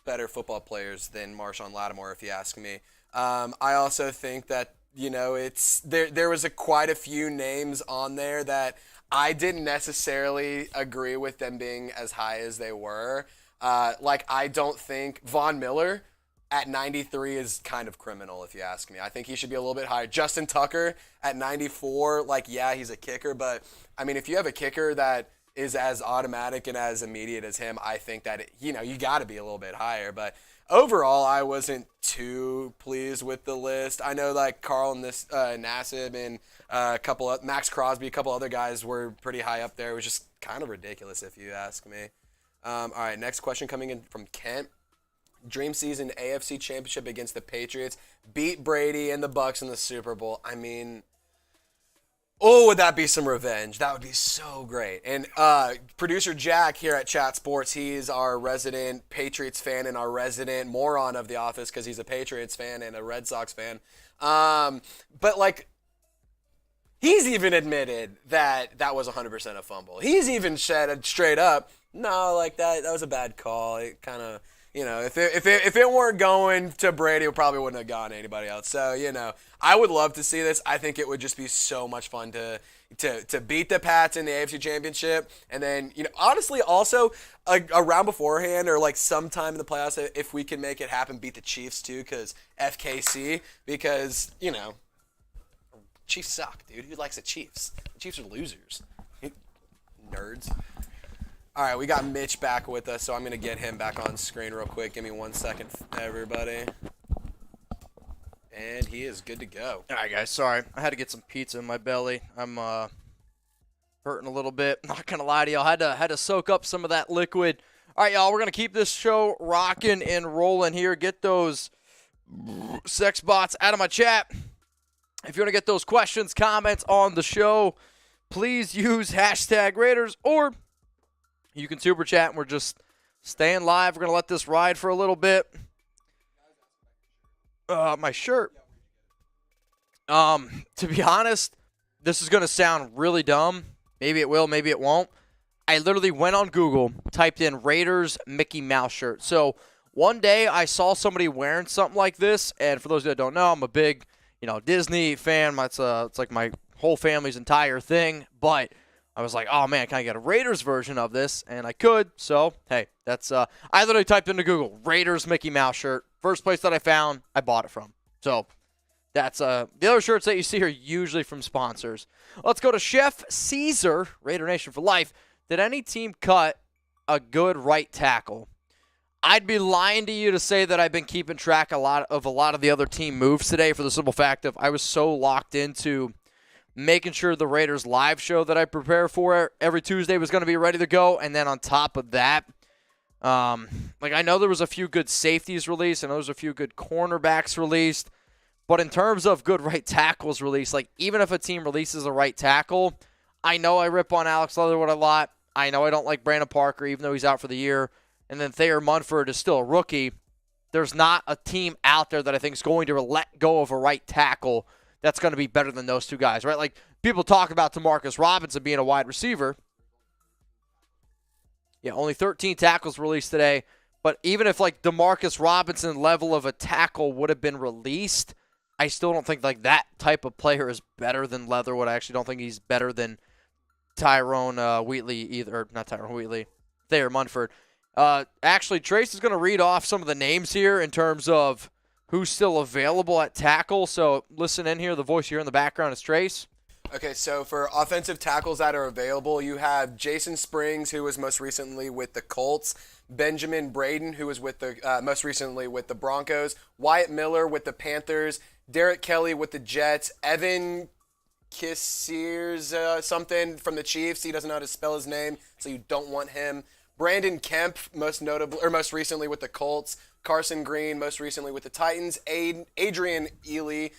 better football players than Marshawn Lattimore, if you ask me. I also think that, you know, it's there was quite a few names on there that I didn't necessarily agree with them being as high as they were. Like, I don't think Von Miller at 93 is kind of criminal, if you ask me. I think he should be a little bit higher. Justin Tucker at 94, like, yeah, he's a kicker, but, I mean, if you have a kicker that is as automatic and as immediate as him, I think that, you know, you got to be a little bit higher. But overall, I wasn't too pleased with the list. I know, like, Carl and Nassib and a couple of Maxx Crosby, a couple other guys were pretty high up there. It was just kind of ridiculous, if you ask me. All right, next question coming in from Kent. Dream season AFC Championship against the Patriots. Beat Brady and the Bucs in the Super Bowl. I mean, oh, would that be some revenge? That would be so great. And producer Jack here at Chat Sports, he's our resident Patriots fan and our resident moron of the office because he's a Patriots fan and a Red Sox fan. But, like, he's even admitted that was 100% a fumble. He's even said straight up, no, like, that was a bad call. It kind of... You know, if it weren't going to Brady, it probably wouldn't have gone to anybody else. So, you know, I would love to see this. I think it would just be so much fun to beat the Pats in the AFC Championship. And then, you know, honestly, also a round beforehand or like sometime in the playoffs, if we can make it happen, beat the Chiefs too, because FKC. Because, you know, Chiefs suck, dude. Who likes the Chiefs? The Chiefs are losers. Nerds. All right, we got Mitch back with us, so I'm going to get him back on screen real quick. Give me 1 second, everybody. And he is good to go. All right, guys, sorry. I had to get some pizza in my belly. I'm hurting a little bit. Not going to lie to y'all. Had to soak up some of that liquid. All right, y'all, we're going to keep this show rocking and rolling here. Get those sex bots out of my chat. If you want to get those questions, comments on the show, please use hashtag Raiders or you can super chat, and we're just staying live. We're going to let this ride for a little bit. My shirt. To be honest, this is going to sound really dumb. Maybe it will, maybe it won't. I literally went on Google, typed in Raiders Mickey Mouse shirt. So one day I saw somebody wearing something like this, and for those that don't know, I'm a big, Disney fan. It's like my whole family's entire thing, but I was like, oh, man, can I get a Raiders version of this? And I could. So, hey, that's I literally typed into Google, Raiders Mickey Mouse shirt. First place that I found, I bought it from. So, that's the other shirts that you see are usually from sponsors. Let's go to Chef Caesar, Raider Nation for life. Did any team cut a good right tackle? I'd be lying to you to say that I've been keeping track a lot of the other team moves today for the simple fact of I was so locked into making sure the Raiders live show that I prepare for every Tuesday was going to be ready to go. And then on top of that, I know there was a few good safeties released. I know there's a few good cornerbacks released. But in terms of good right tackles released, like even if a team releases a right tackle, I know I rip on Alex Leatherwood a lot. I know I don't like Brandon Parker, even though he's out for the year. And then Thayer Munford is still a rookie. There's not a team out there that I think is going to let go of a right tackle that's going to be better than those two guys, right? Like, people talk about Demarcus Robinson being a wide receiver. Yeah, only 13 tackles released today. But even if, like, Demarcus Robinson level of a tackle would have been released, I still don't think, like, that type of player is better than Leatherwood. I actually don't think he's better than Tyrone Wheatley either. Or not Tyrone Wheatley. Thayer Munford. Actually, Trace is going to read off some of the names here in terms of who's still available at tackle. So listen in here. The voice here in the background is Trace. Okay, so for offensive tackles that are available, you have Jason Springs, who was most recently with the Colts, Benjamin Braden, who was with the most recently with the Broncos, Wyatt Miller with the Panthers, Derek Kelly with the Jets, Evan Kissiers something from the Chiefs. He doesn't know how to spell his name, so you don't want him. Brandon Kemp, most recently with the Colts. Carson Green, most recently with the Titans. Adrian Ely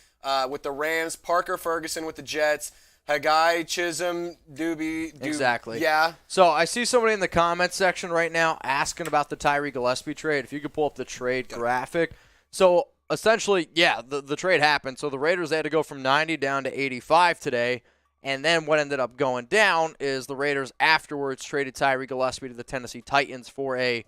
with the Rams. Parker Ferguson with the Jets. Haggai Chisholm, Doobie. Exactly. Yeah. So I see somebody in the comments section right now asking about the Tyree Gillespie trade. If you could pull up the trade graphic. So essentially, yeah, the trade happened. So the Raiders, they had to go from 90 down to 85 today. And then what ended up going down is the Raiders afterwards traded Tyree Gillespie to the Tennessee Titans for a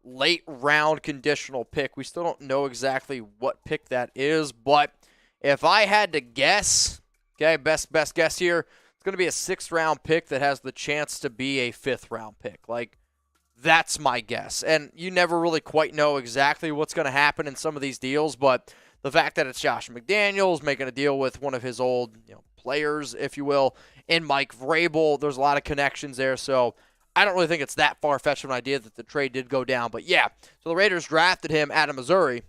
late round conditional pick. We still don't know exactly what pick that is, but if I had to guess, okay, best guess here, it's going to be a 6th round pick that has the chance to be a 5th round pick. Like, that's my guess. And you never really quite know exactly what's going to happen in some of these deals, but the fact that it's Josh McDaniels making a deal with one of his old, players, if you will, in Mike Vrabel, there's a lot of connections there. So I don't really think it's that far-fetched of an idea that the trade did go down. But yeah, so the Raiders drafted him out of Missouri,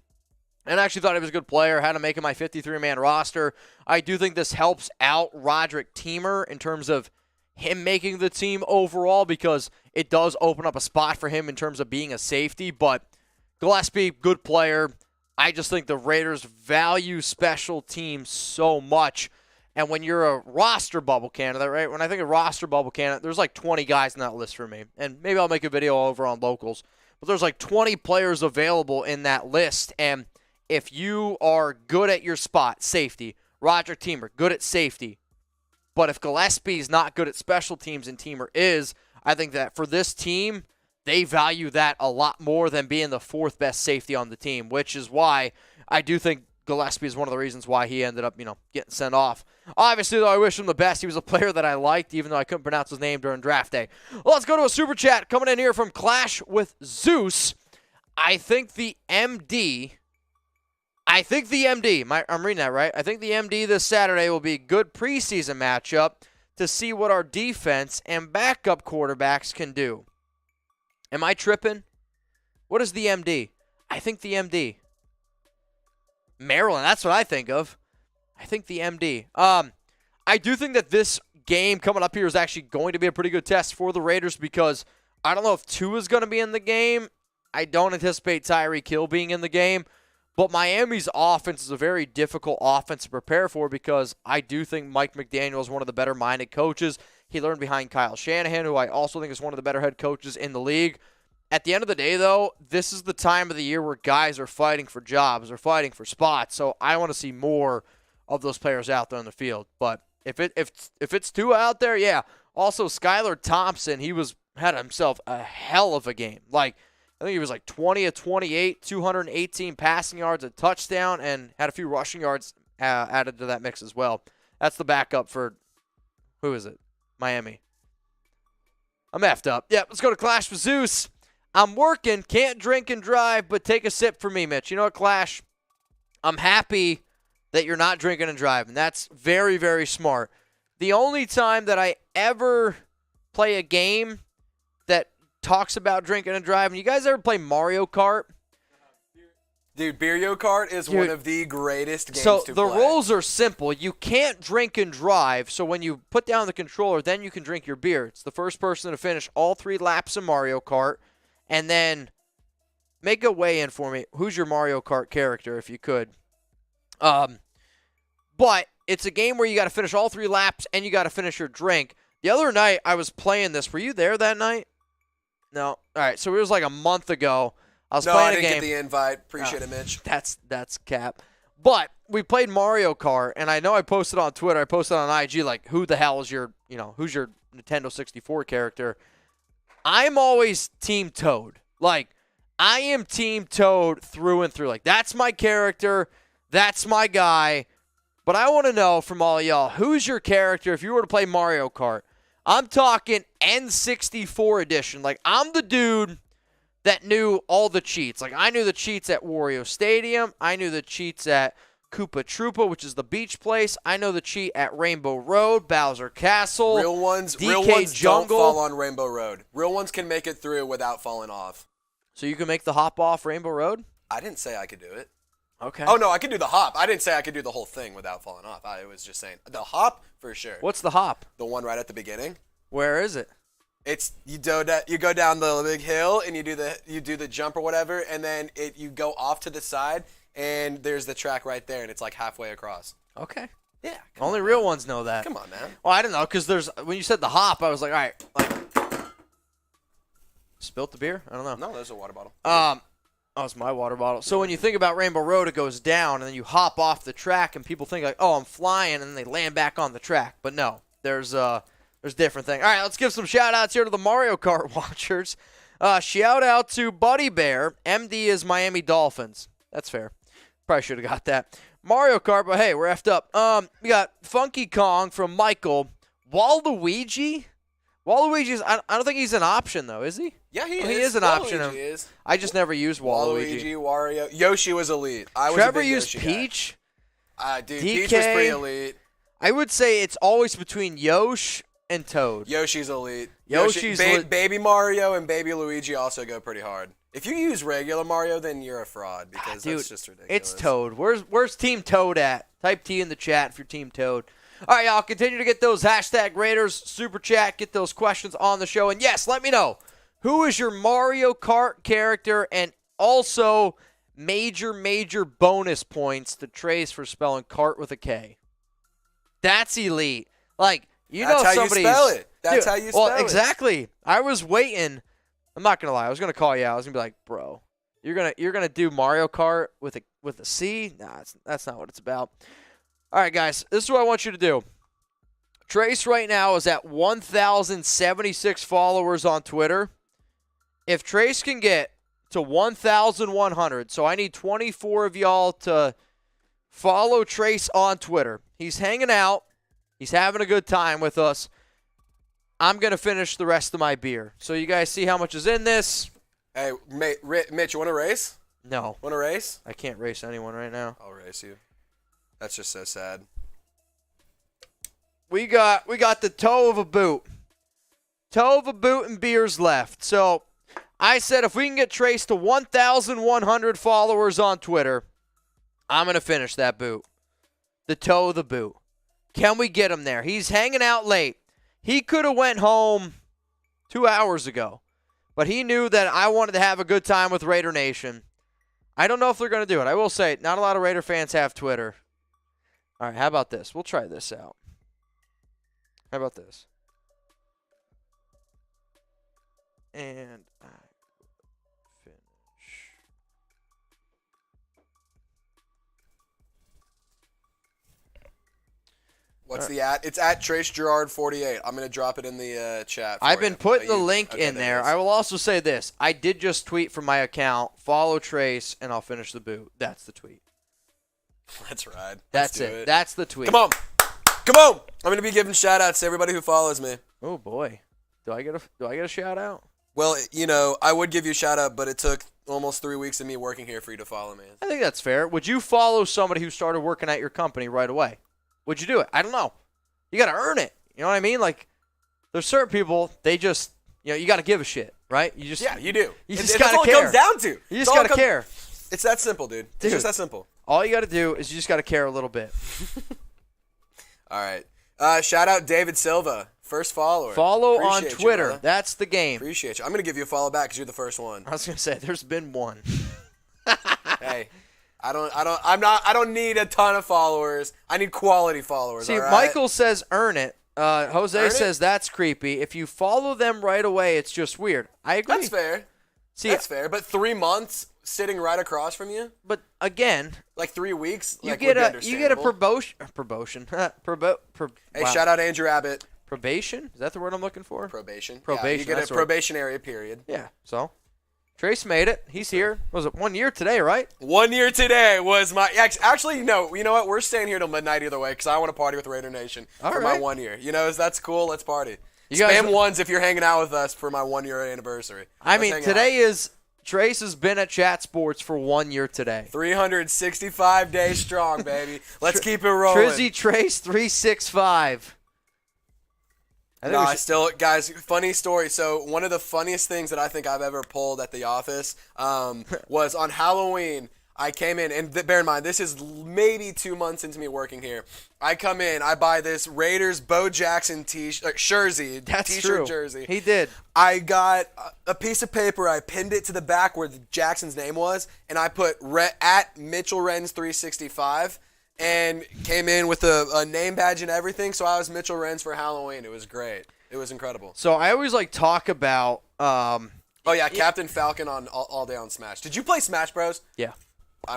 and I actually thought he was a good player, had to make him my 53-man roster. I do think this helps out Roderick Teamer in terms of him making the team overall, because it does open up a spot for him in terms of being a safety. But Gillespie, good player. I just think the Raiders value special teams so much. And when you're a roster bubble candidate, right? When I think of roster bubble candidate, there's like 20 guys in that list for me. And maybe I'll make a video over on locals. But there's like 20 players available in that list. And if you are good at your spot, safety, Roderick Teamer, good at safety. But if Gillespie's not good at special teams and Teamer is, I think that for this team, they value that a lot more than being the 4th best safety on the team, which is why I do think Gillespie is one of the reasons why he ended up, getting sent off. Obviously, though, I wish him the best. He was a player that I liked, even though I couldn't pronounce his name during draft day. Well, let's go to a super chat coming in here from Clash with Zeus. I think the MD, I'm reading that right. I think the MD this Saturday will be a good preseason matchup to see what our defense and backup quarterbacks can do. Am I tripping? What is the MD? I think the MD. Maryland, that's what I think of. I think the MD. I do think that this game coming up here is actually going to be a pretty good test for the Raiders, because I don't know if Tua is going to be in the game. I don't anticipate Tyreek Hill being in the game. But Miami's offense is a very difficult offense to prepare for, because I do think Mike McDaniel is one of the better-minded coaches. He learned behind Kyle Shanahan, who I also think is one of the better head coaches in the league. At the end of the day, though, this is the time of the year where guys are fighting for jobs, or fighting for spots. So I want to see more of those players out there on the field. But if it's Tua out there, yeah. Also, Skylar Thompson, had himself a hell of a game. Like, I think he was like 20 of 28, 218 passing yards, a touchdown, and had a few rushing yards added to that mix as well. That's the backup for, who is it? Miami. I'm effed up. Yep, let's go to Clash with Zeus. I'm working, can't drink and drive, but take a sip for me, Mitch. You know what, Clash? I'm happy that you're not drinking and driving. That's very, very smart. The only time that I ever play a game that talks about drinking and driving, you guys ever play Mario Kart? Dude, Mario Kart is one of the greatest games to play. So the rules are simple. You can't drink and drive, so when you put down the controller, then you can drink your beer. It's the first person to finish all 3 laps of Mario Kart. And then make a weigh-in for me. Who's your Mario Kart character, if you could? But it's a game where you got to finish all 3 laps and you got to finish your drink. The other night I was playing this. Were you there that night? No. All right. So it was like a month ago. I was playing a game. No, I didn't get the invite. Appreciate it, Mitch. That's cap. But we played Mario Kart, and I know I posted on Twitter. I posted on IG like, who the hell is your, who's your Nintendo 64 character? I'm always Team Toad. Like, I am Team Toad through and through. Like, that's my character. That's my guy. But I want to know from all of y'all, who's your character if you were to play Mario Kart? I'm talking N64 edition. Like, I'm the dude that knew all the cheats. Like, I knew the cheats at Wario Stadium. I knew the cheats at Koopa Troopa, which is the beach place. I know the cheat at Rainbow Road, Bowser Castle, Real ones Jungle. Don't fall on Rainbow Road. Real ones can make it through without falling off. So you can make the hop off Rainbow Road? I didn't say I could do it. Okay. Oh, no, I could do the hop. I didn't say I could do the whole thing without falling off. I was just saying the hop for sure. What's the hop? The one right at the beginning. Where is it? It's you go down the big hill and you do the jump or whatever, and then you go off to the side. And there's the track right there, and it's like halfway across. Okay. Yeah. Only real ones know that. Come on, man. Well, I don't know, because when you said the hop, I was like, all right. Like, spilt the beer? I don't know. No, there's a water bottle. Oh, it's my water bottle. So when you think about Rainbow Road, it goes down, and then you hop off the track, and people think like, oh, I'm flying, and then they land back on the track. But no, there's different things. All right, let's give some shout-outs here to the Mario Kart watchers. Shout-out to Buddy Bear. MD is Miami Dolphins. That's fair. Probably should have got that. Mario Kart, but hey, we're effed up. We got Funky Kong from Michael. Waluigi? Waluigi's, I don't think he's an option, though, is he? Yeah, he is. He is an option. Is. I just never used Waluigi. Wario. Yoshi was elite. Trevor used Peach. Dude, DK, Peach was pretty elite. I would say it's always between Yosh and Toad. Yoshi's elite. Yoshi's Baby Mario and Baby Luigi also go pretty hard. If you use regular Mario, then you're a fraud because that's just ridiculous. It's Toad. Where's Team Toad at? Type T in the chat if you're Team Toad. All right, y'all, continue to get those hashtag Raiders super chat, get those questions on the show. And, yes, let me know, who is your Mario Kart character, and also major bonus points to Trace for spelling kart with a K. That's elite. Like, That's how you spell it. That's how you spell it. Well, exactly. I was waiting. I'm not going to lie. I was going to call you out. I was going to be like, bro, you're gonna do Mario Kart with a C? Nah, that's not what it's about. All right, guys, this is what I want you to do. Trace right now is at 1,076 followers on Twitter. If Trace can get to 1,100, so I need 24 of y'all to follow Trace on Twitter. He's hanging out. He's having a good time with us. I'm going to finish the rest of my beer. So you guys see how much is in this. Hey, Mitch, you want to race? No. Want to race? I can't race anyone right now. I'll race you. That's just so sad. We got the toe of a boot. Toe of a boot and beers left. So I said if we can get Trace to 1,100 followers on Twitter, I'm going to finish that boot. The toe of the boot. Can we get him there? He's hanging out late. He could have went home 2 hours ago, but he knew that I wanted to have a good time with Raider Nation. I don't know if they're going to do it. I will say, not a lot of Raider fans have Twitter. All right, how about this? We'll try this out. How about this? And I finish. What's the at? It's at Trace Gerard 48. I'm going to drop it in the chat. I've been putting the link in there. I will also say this. I did just tweet from my account. Follow Trace, and I'll finish the boot. That's the tweet. That's right. That's it. That's the tweet. Come on. Come on. I'm going to be giving shout-outs to everybody who follows me. Oh, boy. Do I get a shout-out? Well, I would give you a shout-out, but it took almost 3 weeks of me working here for you to follow me. I think that's fair. Would you follow somebody who started working at your company right away? Would you do it? I don't know. You got to earn it. You know what I mean? Like, there's certain people, they just, you got to give a shit, right? Yeah, you do. You just got to care. That's all it comes down to. You just got to care. It's that simple, dude. It's just that simple. All you got to do is you just got to care a little bit. All right. Shout out David Silva, first follower. Follow Appreciate on Twitter. You, That's the game. Appreciate you. I'm going to give you a follow back because you're the first one. I was going to say, there's been one. Hey. I don't need a ton of followers. I need quality followers. See, all right? Michael says earn it. Jose Earn says it? that's creepy. If you follow them right away, it's just weird. I agree. That's fair. See, that's fair. But 3 months sitting right across from you, but again, like 3 weeks, you like, get would be you get a understandable. promotion. Hey, wow. shout out Andrew Abbott. Probation? Is that the word I'm looking for? Probation. Probation. Yeah, you get that's a the word. probationary period. Yeah. So Trace made it. He's here. Was it 1 year today, right? 1 year today was my actually no. You know what? We're staying here till midnight either way because I want to party with Raider Nation for my 1 year. That's cool. Let's party. Spam ones if you're hanging out with us for my 1 year anniversary. I mean, today is Trace has been at Chat Sports for 1 year today. 365 days strong, baby. Let's keep it rolling. Trizzy Trace 365. Guys, funny story. So one of the funniest things that I think I've ever pulled at the office was on Halloween. I came in, and bear in mind, this is maybe 2 months into me working here. I come in, I buy this Raiders Bo Jackson jersey, t-shirt jersey. He did. I got a piece of paper, I pinned it to the back where Jackson's name was, and I put at Mitchell Renz 365. And came in with a name badge and everything, so I was Mitchell Renz for Halloween. It was great. It was incredible. So I always talk about Oh, yeah, Captain Falcon on all day on Smash. Did you play Smash Bros? Yeah.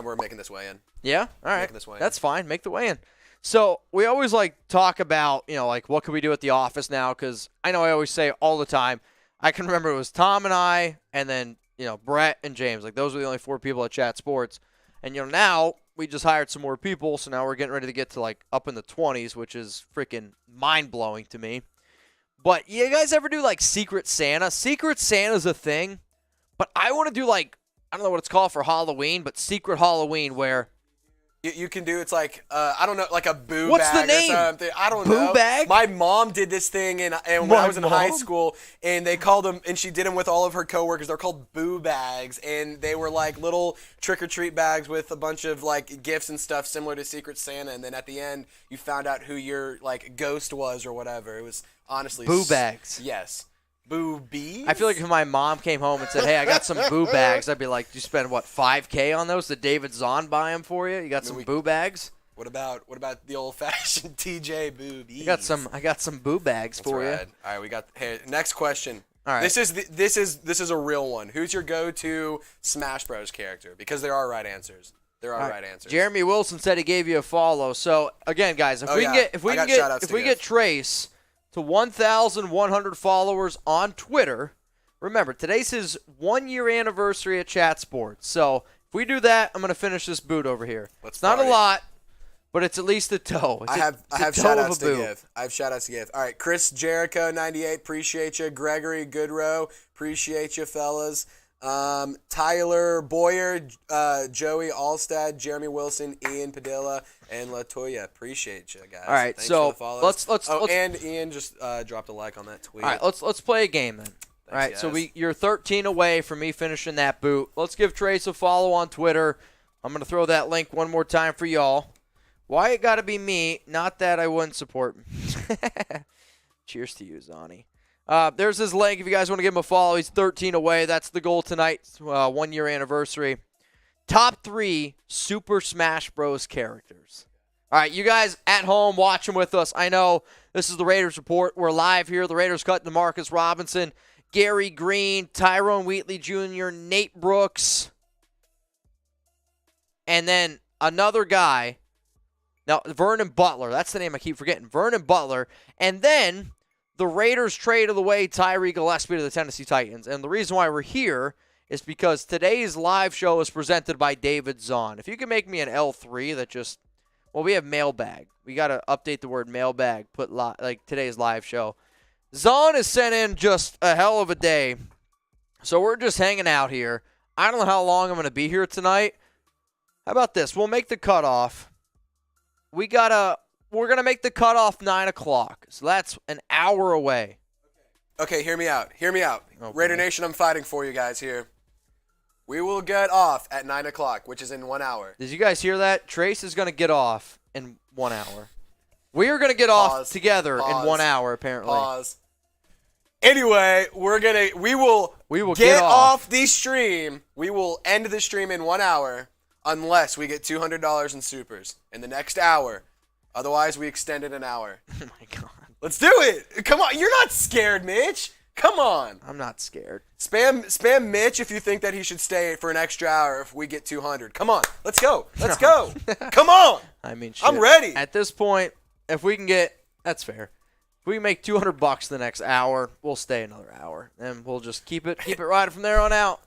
We're making this way in. Yeah? All right. Making this way in. That's fine. Make the way in. So we always talk about, what can we do at the office now? Because I know I always say all the time, I can remember it was Tom and I, and then, Brett and James. Those were the only 4 people at Chat Sports. And, now we just hired some more people, so now we're getting ready to get to, up in the 20s, which is freaking mind-blowing to me. But you guys ever do, Secret Santa? Secret Santa's a thing, but I want to do, I don't know what it's called for Halloween, but Secret Halloween where You can do, it's I don't know, a boo What's bag the name? or something. I don't Boo know. bag? My mom did this thing and when My I was in high mom? school, and they called them, and she did them with all of her coworkers. They're called boo bags, and they were little trick-or-treat bags with a bunch of gifts and stuff similar to Secret Santa, and then at the end, you found out who your ghost was or whatever. It was honestly Boo bags. Yes. Boo bees? I feel like if my mom came home and said, hey, I got some boo bags, I'd be like, you spend, $5K on those? Did David Zahn buy them for you? You got some boo bags? What about the old-fashioned TJ boo bees? I got some boo bags for you. All right, we got next question. All right. This is a real one. Who's your go-to Smash Bros character? Because there are right answers. Right answers. Jeremy Wilson said he gave you a follow. So again, guys, if we can get Trace to 1,100 followers on Twitter, remember today's his 1-year anniversary at Chat Sports. So if we do that, I'm gonna finish this boot over here. It's not a lot, but it's at least a toe. I have shout outs to give. All right, Chris Jericho 98, appreciate you. Gregory Goodrow, appreciate you, fellas. Tyler Boyer, Joey Alstad, Jeremy Wilson, Ian Padilla, and Latoya. Appreciate you guys. All right, Thanks so for the follows. let's and Ian just dropped a like on that tweet. All right, let's play a game then. All right, guys. so you're 13 away from me finishing that boot. Let's give Trace a follow on Twitter. I'm gonna throw that link one more time for y'all. Why it gotta be me? Not that I wouldn't support me. Cheers to you, Zonnie. There's his link if you guys want to give him a follow. He's 13 away. That's the goal tonight. 1-year anniversary. Top 3 Super Smash Bros. Characters. All right, you guys at home watching with us. I know this is the Raiders Report. We're live here. The Raiders cut DeMarcus Robinson, Gerri Green, Tyrone Wheatley Jr., Nate Brooks, and then another guy. Now, Vernon Butler. That's the name I keep forgetting. Vernon Butler. And then the Raiders traded away Tyree Gillespie to the Tennessee Titans. And the reason why we're here is because today's live show is presented by David Zahn. If you can make me an L3 that just, we have mailbag. We got to update the word mailbag, put today's live show. Zahn has sent in just a hell of a day. So we're just hanging out here. I don't know how long I'm going to be here tonight. How about this? We'll make the cutoff. We're going to make the cutoff 9 o'clock. So that's an hour away. Okay, hear me out. Okay. Raider Nation, I'm fighting for you guys here. We will get off at 9 o'clock, which is in 1 hour. Did you guys hear that? Trace is going to get off in 1 hour. We are going to get off together in 1 hour, apparently. Pause. Anyway, we will get off the stream. We will end the stream in 1 hour unless we get $200 in supers in the next hour. Otherwise, we extend it an hour. Oh, my God. Let's do it. Come on. You're not scared, Mitch. Come on. I'm not scared. Spam Mitch if you think that he should stay for an extra hour if we get 200. Come on. Let's go. Come on. I mean, shit. I'm ready. At this point, if we can get, that's fair. If we can make $200 the next hour, we'll stay another hour. And we'll just keep it riding from there on out.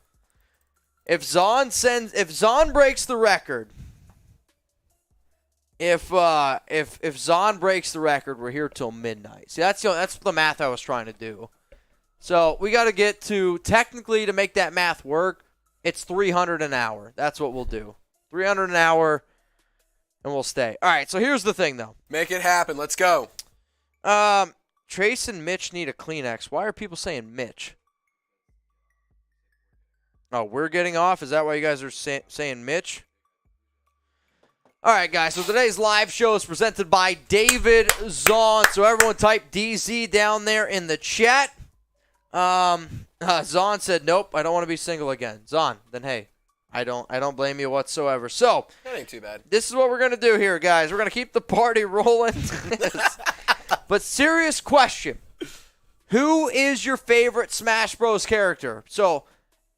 If Zahn breaks the record, if Zahn breaks the record, we're here till midnight. See, that's the math I was trying to do. So we got to get to, technically, to make that math work, it's $300 an hour. That's what we'll do. $300 an hour, and we'll stay. All right, so here's the thing, though. Make it happen. Let's go. Trace and Mitch need a Kleenex. Why are people saying Mitch? Oh, we're getting off? Is that why you guys are saying Mitch? All right, guys, so today's live show is presented by David Zahn. So everyone type DZ down there in the chat. Zahn said, nope, I don't want to be single again. Zahn, then hey, I don't blame you whatsoever. So that ain't too bad. This is what we're going to do here, guys. We're going to keep the party rolling. But serious question. Who is your favorite Smash Bros. Character? So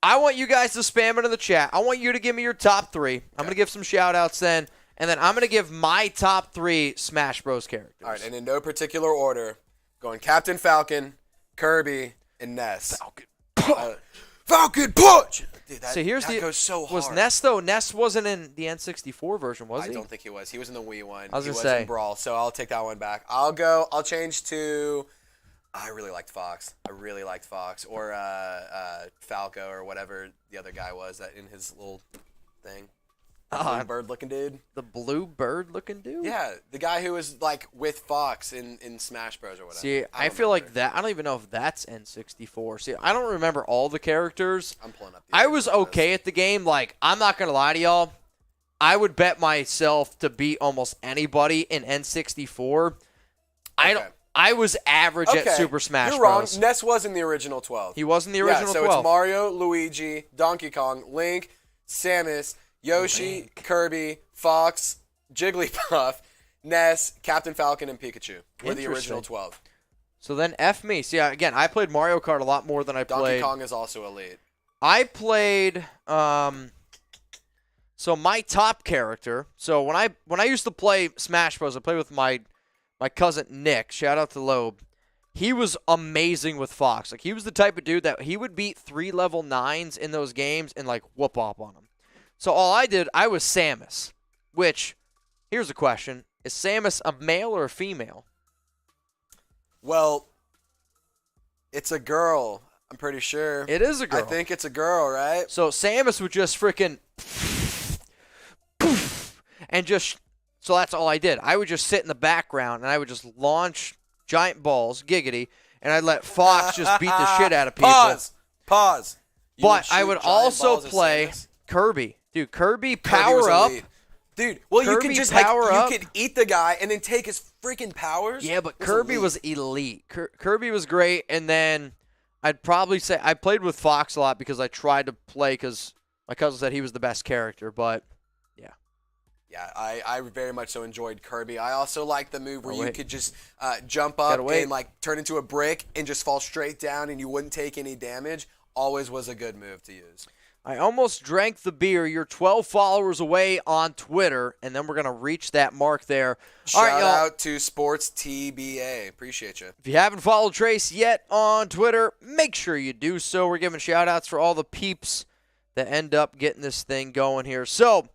I want you guys to spam it in the chat. I want you to give me your top 3. I'm going to give some shout-outs then. And then I'm going to give my top 3 Smash Bros. Characters. All right, and in no particular order, going Captain Falcon, Kirby, and Ness. Falcon punch! Dude, that goes so hard. Was Ness, though? Ness wasn't in the N64 version, was he? I don't think he was. He was in the Wii one. I was going to He say. was in Brawl, so I'll take that one back. I'll change to... I really liked Fox. Or Falco, or whatever the other guy was that in his little thing. Blue bird-looking dude. The blue bird-looking dude? Yeah, the guy who was like with Fox in Smash Bros. Or whatever. See, I feel like that. I don't even know if that's N64. See, I don't remember all the characters. I'm pulling up. I was okay at the game. Like, I'm not gonna lie to y'all. I would bet myself to beat almost anybody in N64. I was average at Super Smash You're wrong. Bros. Ness was in the original 12. He was in the original 12. So it's Mario, Luigi, Donkey Kong, Link, Samus, Yoshi, Kirby, Fox, Jigglypuff, Ness, Captain Falcon, and Pikachu were the original 12. So then F me. See, again, I played Mario Kart a lot more than I played. Donkey Kong is also elite. I played so my top character. So when I used to play Smash Bros, I played with my cousin Nick. Shout out to Loeb. He was amazing with Fox. Like, he was the type of dude that he would beat 3 level 9s in those games and like whoop up on them. So all I did, I was Samus, which, here's a question. Is Samus a male or a female? Well, it's a girl, I'm pretty sure. It is a girl. I think it's a girl, right? So Samus would just freaking and just, so that's all I did. I would just sit in the background and I would just launch giant balls, giggity, and I'd let Fox just beat the shit out of people. Pause. But I would also play Kirby. Dude, Kirby power up. Elite. Dude, well, Kirby you could just you could eat the guy and then take his freaking powers. Yeah, but Kirby was elite. Kirby was great, and then I'd probably say I played with Fox a lot because I tried to play because my cousin said he was the best character, but yeah. Yeah, I very much so enjoyed Kirby. I also liked the move where you could just jump up and like turn into a brick and just fall straight down and you wouldn't take any damage. Always was a good move to use. I almost drank the beer. You're 12 followers away on Twitter, and then we're going to reach that mark there. Shout out to Sports TBA. Appreciate you. If you haven't followed Trace yet on Twitter, make sure you do so. We're giving shout-outs for all the peeps that end up getting this thing going here. So,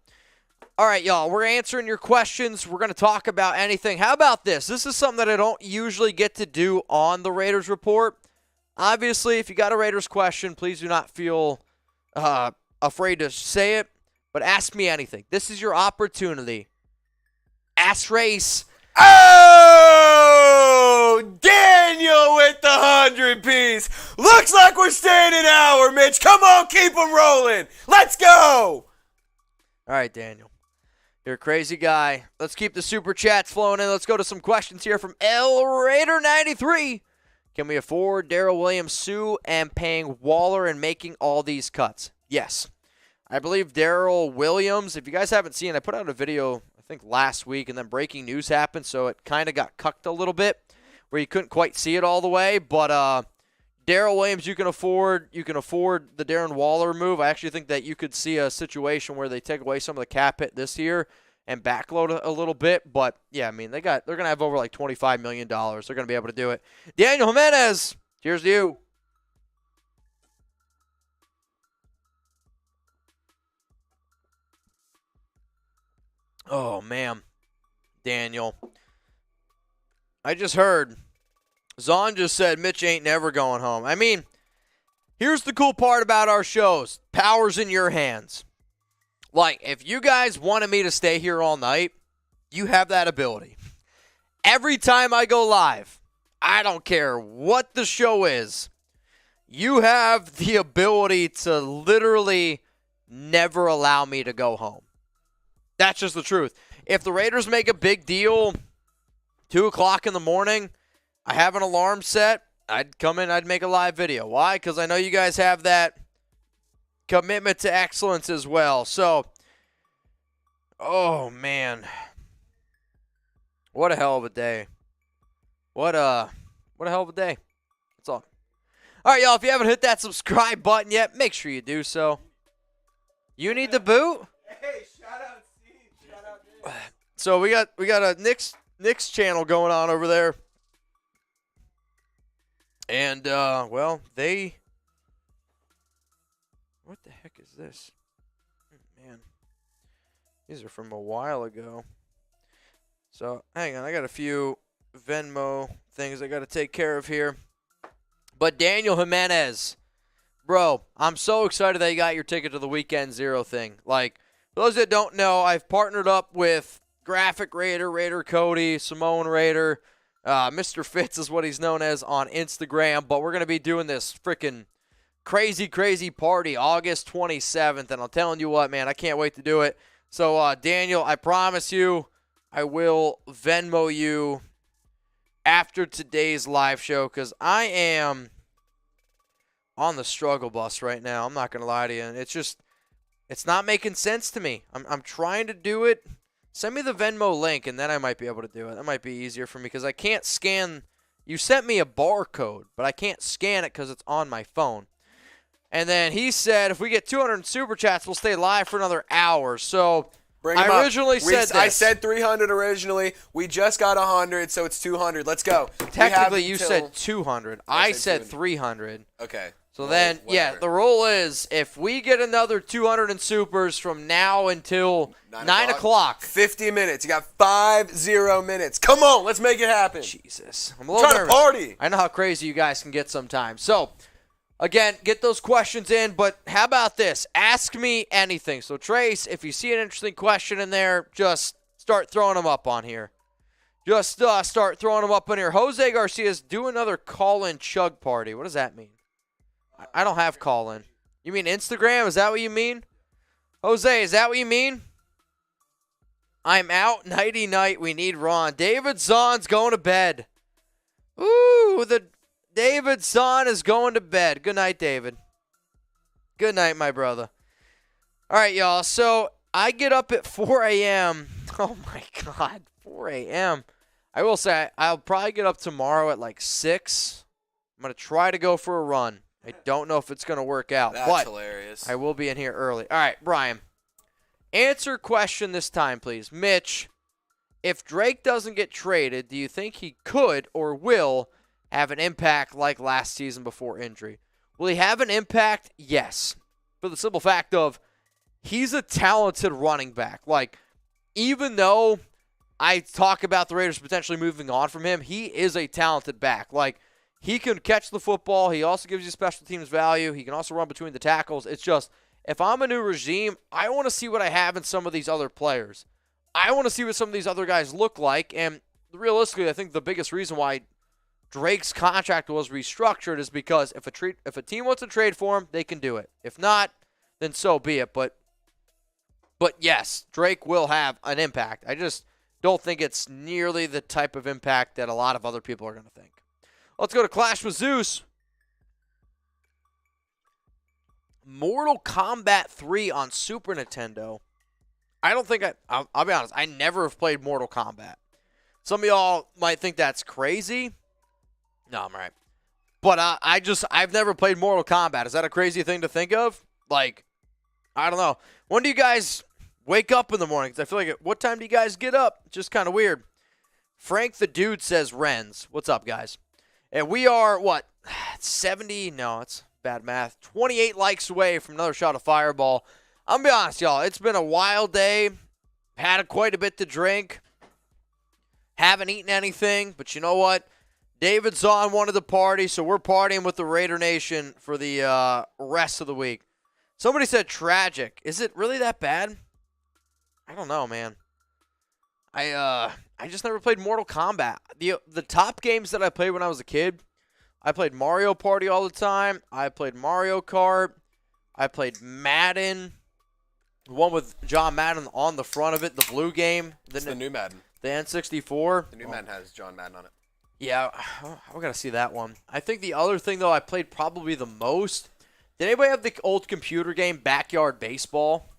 all right, y'all, we're answering your questions. We're going to talk about anything. How about this? This is something that I don't usually get to do on the Raiders Report. Obviously, if you got a Raiders question, please do not feel afraid to say it, but ask me anything. This is your opportunity. Ask Race. Oh, Daniel with the 100-piece. Looks like we're staying an hour, Mitch. Come on, keep them rolling. Let's go. All right, Daniel. You're a crazy guy. Let's keep the super chats flowing in. Let's go to some questions here from El Raider 93. Can we afford Darrell Williams, Sue, and paying Waller and making all these cuts? Yes. I believe Darrell Williams, if you guys haven't seen, I put out a video, I think, last week, and then breaking news happened, so it kind of got cucked a little bit, where you couldn't quite see it all the way. But Darrell Williams, you can afford the Darren Waller move. I actually think that you could see a situation where they take away some of the cap hit this year and backload a little bit. But, yeah, I mean, they're going to have over like $25 million. They're going to be able to do it. Daniel Jimenez, cheers to you. Oh, man. Daniel. I just heard Zahn just said Mitch ain't never going home. I mean, here's the cool part about our shows. Power's in your hands. Like, if you guys wanted me to stay here all night, you have that ability. Every time I go live, I don't care what the show is, you have the ability to literally never allow me to go home. That's just the truth. If the Raiders make a big deal, 2 o'clock in the morning, I have an alarm set, I'd come in, I'd make a live video. Why? Because I know you guys have that commitment to excellence as well. So, oh, man. What a hell of a day. What a hell of a day. That's all All right, y'all, if you haven't hit that subscribe button yet, make sure you do so. You need the boot? Hey, shout out Steve. Shout out Dave. So we got a Knicks channel going on over there. And, well, what the heck is this? Man, these are from a while ago. So, hang on, I got a few Venmo things I got to take care of here. But Daniel Jimenez, bro, I'm so excited that you got your ticket to the Weekend Zero thing. Like, for those that don't know, I've partnered up with Graphic Raider, Raider Cody, Simone Raider. Mr. Fitz is what he's known as on Instagram. But we're going to be doing this freaking crazy, crazy party August 27th. And I'm telling you what, man, I can't wait to do it. So, Daniel, I promise you, I will Venmo you after today's live show because I am on the struggle bus right now. I'm not going to lie to you. It's not making sense to me. I'm trying to do it. Send me the Venmo link, and then I might be able to do it. That might be easier for me because I can't scan. You sent me a barcode, but I can't scan it because it's on my phone. And then he said if we get 200 Super Chats, we'll stay live for another hour. So Bring 'em I up. originally said this. I said 300 originally. We just got 100, so it's 200. Let's go. Technically, you said 200. I said 300. Okay. So then, yeah, the rule is if we get another 200 in supers from now until 9 o'clock. 50 minutes. You got 50 minutes. Come on, let's make it happen. Jesus. I'm a little nervous. To party. I know how crazy you guys can get sometimes. So, again, get those questions in, but how about this? Ask me anything. So, Trace, if you see an interesting question in there, just start throwing them up on here. Just start throwing them up on here. Jose Garcia's do another call-in chug party. What does that mean? I don't have call-in. You mean Instagram? Is that what you mean? Jose, is that what you mean? I'm out. Nighty-night. We need Ron. David Zahn's going to bed. Ooh, David Zahn is going to bed. Good night, David. Good night, my brother. All right, y'all. So I get up at 4 a.m. Oh, my God. 4 a.m. I will say I'll probably get up tomorrow at like 6. I'm going to try to go for a run. I don't know if it's going to work out. That's hilarious. I will be in here early. All right, Brian. Answer question this time, please. Mitch, if Drake doesn't get traded, do you think he could or will have an impact like last season before injury? Will he have an impact? Yes. For the simple fact of he's a talented running back. Like, even though I talk about the Raiders potentially moving on from him, he is a talented back. Like, he can catch the football. He also gives you special teams value. He can also run between the tackles. It's just, if I'm a new regime, I want to see what I have in some of these other players. I want to see what some of these other guys look like. And realistically, I think the biggest reason why Drake's contract was restructured is because if a team wants to trade for him, they can do it. If not, then so be it. But yes, Drake will have an impact. I just don't think it's nearly the type of impact that a lot of other people are going to think. Let's go to Clash with Zeus. Mortal Kombat 3 on Super Nintendo. I don't think I'll be honest, I never have played Mortal Kombat. Some of y'all might think that's crazy. No, I'm right. But I've never played Mortal Kombat. Is that a crazy thing to think of? Like, I don't know. When do you guys wake up in the morning? 'Cause I feel like, what time do you guys get up? It's just kind of weird. Frank the Dude says Renz. What's up, guys? And we are, 70? No, it's bad math. 28 likes away from another shot of Fireball. I'm going to be honest, y'all. It's been a wild day. Had quite a bit to drink. Haven't eaten anything. But you know what? David Zahn wanted to party, so we're partying with the Raider Nation for the rest of the week. Somebody said tragic. Is it really that bad? I don't know, man. I just never played Mortal Kombat. The top games that I played when I was a kid, I played Mario Party all the time. I played Mario Kart. I played Madden. The one with John Madden on the front of it, the blue game. It's the new Madden. The N64. The new Madden has John Madden on it. Yeah, I got to see that one. I think the other thing, though, I played probably the most. Did anybody have the old computer game Backyard Baseball?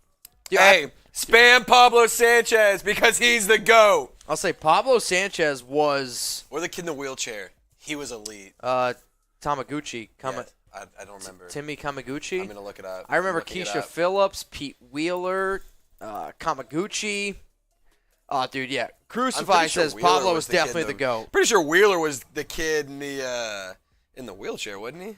Dude, hey, spam Pablo Sanchez because he's the GOAT. I'll say Pablo Sanchez was... Or the kid in the wheelchair. He was elite. Tamaguchi. I don't remember. Timmy Kamaguchi. I'm going to look it up. I remember Looking it Keisha up. Phillips, Pete Wheeler, Kamaguchi. Oh, dude, yeah. Crucify pretty sure says Wheeler Pablo was is the kid definitely the that- GOAT. Pretty sure Wheeler was the kid in the wheelchair, wasn't he?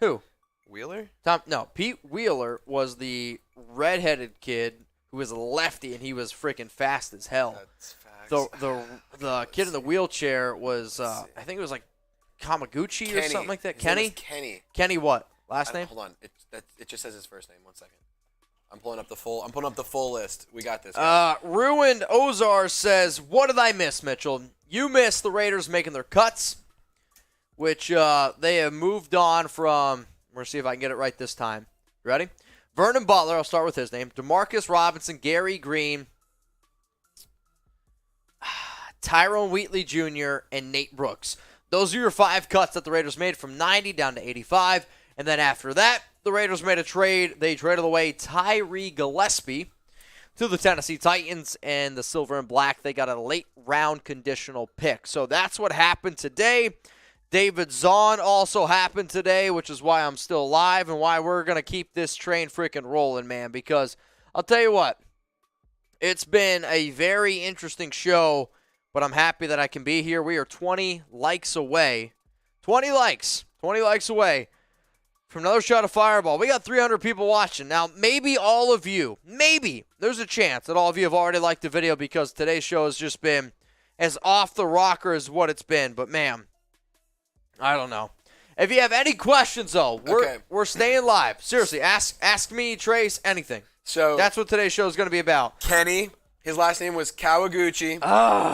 Who? Wheeler? No, Pete Wheeler was the redheaded kid who was a lefty, and he was freaking fast as hell. That's facts. The kid in the wheelchair was, I think it was like Kamaguchi or something like that. His name Kenny? is Kenny. Kenny what? Last name? Hold on. It just says his first name. 1 second. I'm pulling up the full list. We got this. Ruined Ozar says, what did I miss, Mitchell? You missed the Raiders making their cuts, which they have moved on from. We're going to see if I can get it right this time. Ready? Vernon Butler, I'll start with his name. DeMarcus Robinson, Gerri Green, Tyrone Wheatley Jr., and Nate Brooks. Those are your 5 cuts that the Raiders made from 90 down to 85. And then after that, the Raiders made a trade. They traded away Tyree Gillespie to the Tennessee Titans, and the Silver and Black, they got a late-round conditional pick. So that's what happened today. David Zahn also happened today, which is why I'm still alive and why we're going to keep this train freaking rolling, man, because I'll tell you what, it's been a very interesting show, but I'm happy that I can be here. We are 20 likes away. 20 likes away from another shot of Fireball. We got 300 people watching. Now, maybe all of you, there's a chance that all of you have already liked the video because today's show has just been as off the rocker as what it's been. But, man, I don't know. If you have any questions, though, we're staying live. Seriously, ask me, Trace, anything. So that's what today's show is going to be about. Kenny, his last name was Kawaguchi.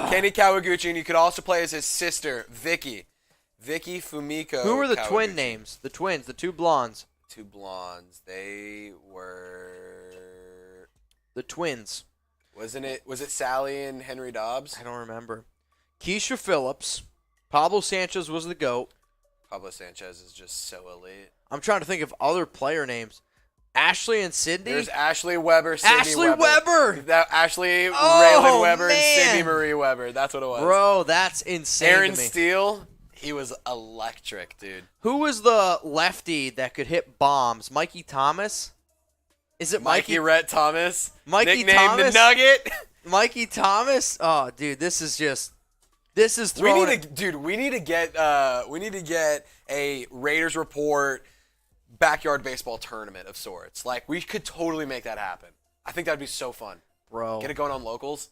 Kenny Kawaguchi, and you could also play as his sister, Vicky Fumiko. Who were the Kawaguchi. twin names? The twins, the 2 blondes. 2 blondes. They were the twins. Was it Sally and Henry Dobbs? I don't remember. Keisha Phillips. Pablo Sanchez was the GOAT. Pablo Sanchez is just so elite. I'm trying to think of other player names. Ashley and Sydney. There's Ashley Weber, Sydney Ashley Weber. Ashley Oh, Raylan Weber, man. and Sydney Marie Weber. That's what it was. Bro, that's insane Aaron to me. Steele, he was electric, dude. Who was the lefty that could hit bombs? Mikey Thomas? Is it Mikey Rhett Thomas? Mikey nicknamed Thomas? the Nugget. Mikey Thomas? Oh, dude, this is throwing. We need to get a Raiders Report backyard baseball tournament of sorts. Like, we could totally make that happen. I think that'd be so fun. Bro. Get it going on locals.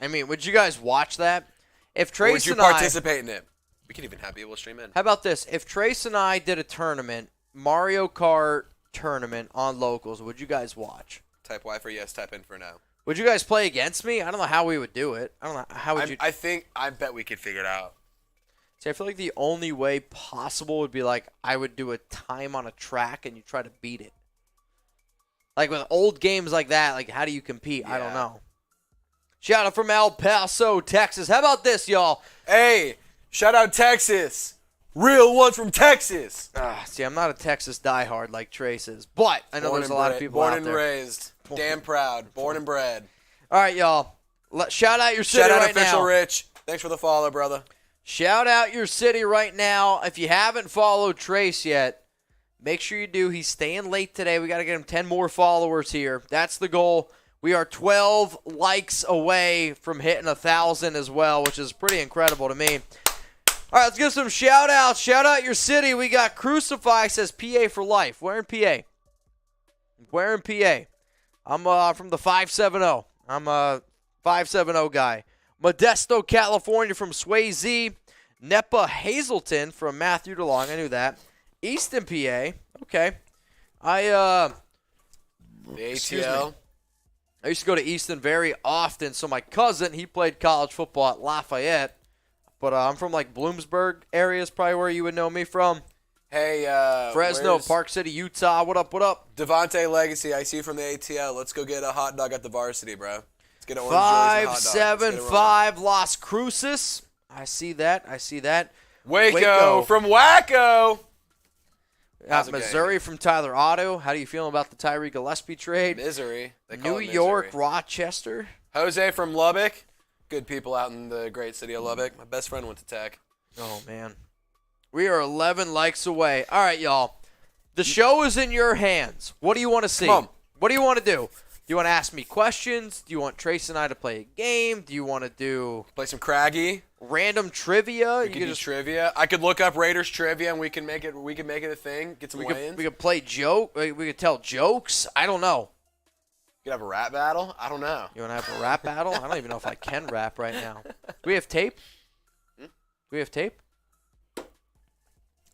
I mean, would you guys watch that? If Or Trace would you and I participate in it? We could even have people stream in. How about this? If Trace and I did a tournament, Mario Kart tournament on locals, would you guys watch? Type Y for yes, type in for no. Would you guys play against me? I don't know how we would do it. I don't know how would you. I bet we could figure it out. See, I feel like the only way possible would be like I would do a time on a track and you try to beat it. Like with old games like that, like how do you compete? I don't Yeah. know. Shout out from El Paso, Texas. How about this, y'all? Hey, shout out Texas. Real ones from Texas. See, I'm not a Texas diehard like Trace is, but I know there's a lot of people born out and there. raised. Damn proud. Born and bred. All right, y'all. Shout out your city Shout out right Official now. Rich. Thanks for the follow, brother. Shout out your city right now. If you haven't followed Trace yet, make sure you do. He's staying late today. We got to get him 10 more followers here. That's the goal. We are 12 likes away from hitting 1,000 as well, which is pretty incredible to me. All right, let's give some shout-outs. Shout out your city. We got Crucify, says PA for life. Where in PA? Where in PA? I'm from the 570. I'm a 570 guy. Modesto, California from Swayze. Nepa Hazelton from Matthew DeLong. I knew that. Easton, PA. Okay. The Excuse ATL. me. I used to go to Easton very often. So my cousin, he played college football at Lafayette. But I'm from like Bloomsburg area is probably where you would know me from. Hey, Fresno, where's Park City, Utah. What up, what up? Devontae Legacy, I see you from the ATL. Let's go get a hot dog at the varsity, bro. Let's get an orange Joe's and a hot dog. Let's get it rolling. 575 Las Cruces. I see that. Waco from Wacko. Got How's it going? Missouri from Tyler Otto. How do you feel about the Tyree Gillespie trade? Misery. They call New it York, misery. Rochester. Jose from Lubbock. Good people out in the great city of Lubbock. My best friend went to Tech. Oh, man. We are 11 likes away. All right, y'all. The show is in your hands. What do you want to see? Come on. What do you want to do? Do you want to ask me questions? Do you want Trace and I to play a game? Do you want to do Play some Craggy. random trivia? We could do trivia. I could look up Raiders trivia and we can make it a thing. Get some wins. We could play joke. We could tell jokes. I don't know. We could have a rap battle. I don't know. You want to have a rap battle? I don't even know if I can rap right now. Do we have tape? Do we have tape?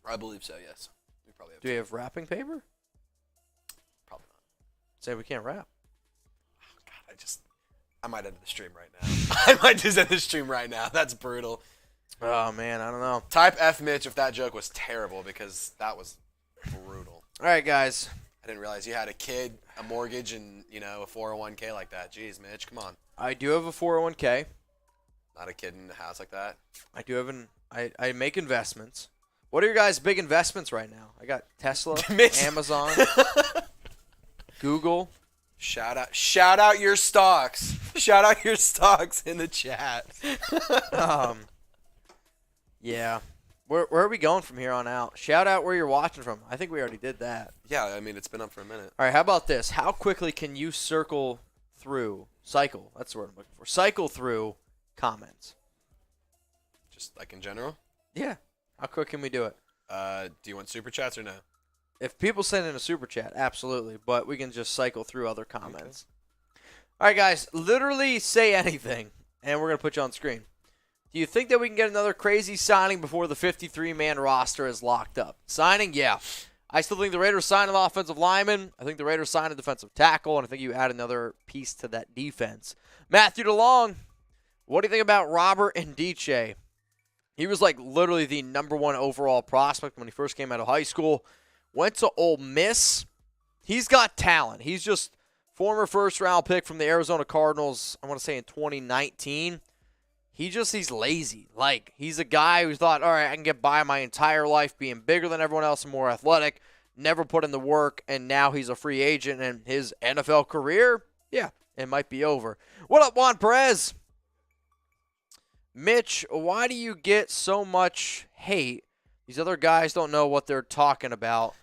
I believe so. Yes. We probably have. Do we have wrapping paper? Probably not. Say we can't rap. God, I might end the stream right now. I might just end the stream right now. That's brutal. Oh man, I don't know. Type F Mitch if that joke was terrible because that was brutal. All right, guys. I didn't realize you had a kid, a mortgage, and a 401k like that. Jeez, Mitch, come on. I do have a 401k. Not a kid in a house like that. I do have I make investments. What are your guys' big investments right now? I got Tesla, Mitch. Amazon, Google. Shout out your stocks. Shout out your stocks in the chat. Yeah. Where are we going from here on out? Shout out where you're watching from. I think we already did that. Yeah, I mean, it's been up for a minute. All right, how about this? How quickly can you cycle, that's the word I'm looking for, cycle through comments? Just like in general? Yeah. How quick can we do it? Do you want super chats or no? If people send in a super chat, absolutely, but we can just cycle through other comments. Okay. All right, guys, literally say anything, and we're going to put you on screen. Do you think that we can get another crazy signing before the 53-man roster is locked up? Signing, yeah. I still think the Raiders sign an offensive lineman. I think the Raiders sign a defensive tackle, and I think you add another piece to that defense. Matthew DeLong, what do you think about Robert Ndiche? He was like literally the number one overall prospect when he first came out of high school. Went to Ole Miss. He's got talent. He's just former first-round pick from the Arizona Cardinals, I want to say in 2019. He's lazy. Like, he's a guy who thought, all right, I can get by my entire life being bigger than everyone else and more athletic, never put in the work, and now he's a free agent, and his NFL career, yeah, it might be over. What up, Juan Perez? Mitch, why do you get so much hate? These other guys don't know what they're talking about.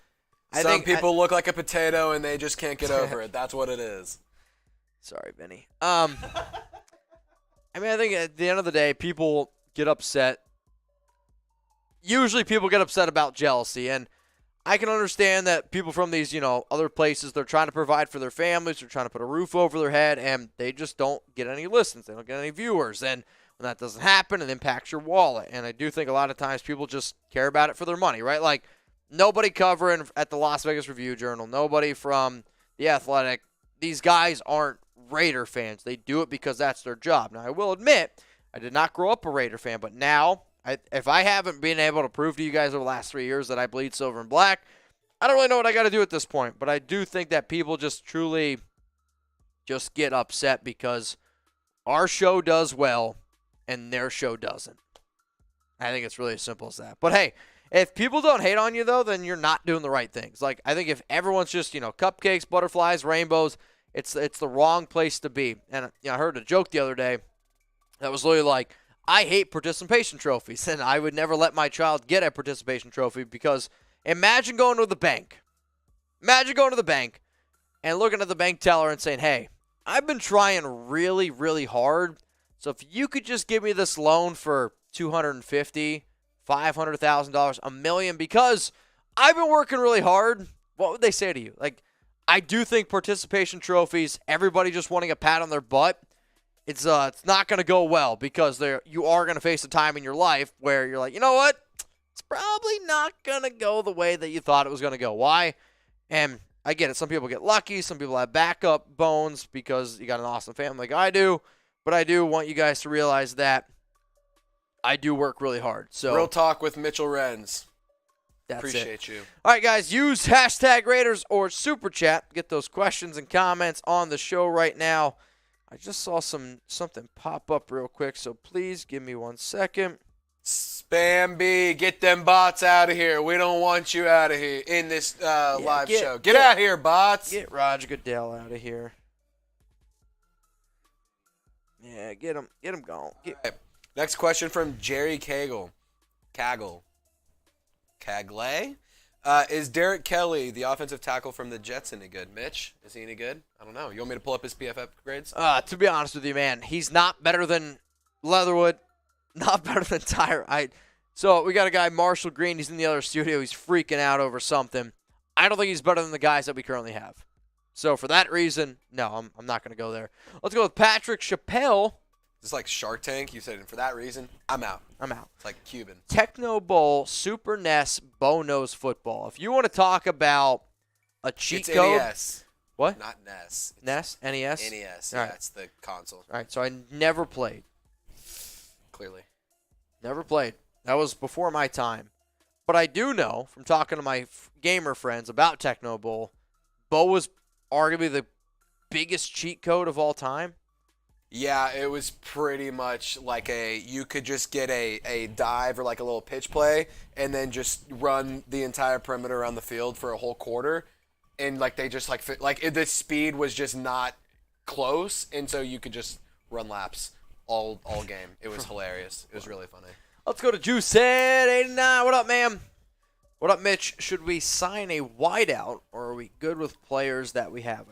Some people look like a potato, and they just can't get over it. That's what it is. Sorry, Benny. I think at the end of the day, people get upset. Usually people get upset about jealousy, and I can understand that people from these, other places, they're trying to provide for their families, they're trying to put a roof over their head, and they just don't get any listens. They don't get any viewers, and when that doesn't happen, it impacts your wallet. And I do think a lot of times people just care about it for their money, right? Like, nobody covering at the Las Vegas Review-Journal, nobody from The Athletic, these guys aren't Raider fans. They do it because that's their job. Now, I will admit, I did not grow up a Raider fan, but now, if I haven't been able to prove to you guys over the last 3 years that I bleed silver and black, I don't really know what I got to do at this point. But I do think that people just truly just get upset because our show does well and their show doesn't. I think it's really as simple as that. But hey, if people don't hate on you, though, then you're not doing the right things. Like, I think if everyone's just, cupcakes, butterflies, rainbows, it's the wrong place to be. And I heard a joke the other day that was literally like, I hate participation trophies, and I would never let my child get a participation trophy because imagine going to the bank. Imagine going to the bank and looking at the bank teller and saying, hey, I've been trying really, really hard, so if you could just give me this loan for $250,000, $500,000, $1 million, because I've been working really hard, what would they say to you? Like, I do think participation trophies, everybody just wanting a pat on their butt, it's not going to go well because you are going to face a time in your life where you're like, you know what? It's probably not going to go the way that you thought it was going to go. Why? And I get it. Some people get lucky. Some people have backup bones because you got an awesome family like I do. But I do want you guys to realize that I do work really hard. So Real talk with Mitchell Renz. That's Appreciate it. you. All right, guys, use hashtag Raiders or Super Chat. Get those questions and comments on the show right now. I just saw something pop up real quick, so please give me 1 second. Spam B, get them bots out of here. We don't want you out of here in this live show. Get out of here, bots. Get Roger Goodell out of here. Yeah, get him gone. Next question from Jerry Kagel. Cagley. Is Derek Kelly, the offensive tackle from the Jets, any good? Mitch, is he any good? I don't know. You want me to pull up his PFF grades? To be honest with you, man, he's not better than Leatherwood, not better than Tyre. So we got a guy, Marshall Green. He's in the other studio. He's freaking out over something. I don't think he's better than the guys that we currently have. So for that reason, no, I'm not going to go there. Let's go with Patrick Chappelle. It's like Shark Tank. You said it for that reason. I'm out. It's like Cuban. Techno Bowl, Super NES, Bow Nose Football. If you want to talk about a cheat It's code. NES. What? Not NES. NES? NES? NES. All Yeah, right. it's the console. All right, so I never played. Clearly. Never played. That was before my time. But I do know from talking to my gamer friends about Techno Bowl, Bo was arguably the biggest cheat code of all time. Yeah, it was pretty much like you could just get a dive or like a little pitch play and then just run the entire perimeter around the field for a whole quarter. And like they just the speed was just not close. And so you could just run laps all game. It was hilarious. It was really funny. Let's go to Juicehead89. What up, ma'am? What up, Mitch? Should we sign a wideout, or are we good with players that we have?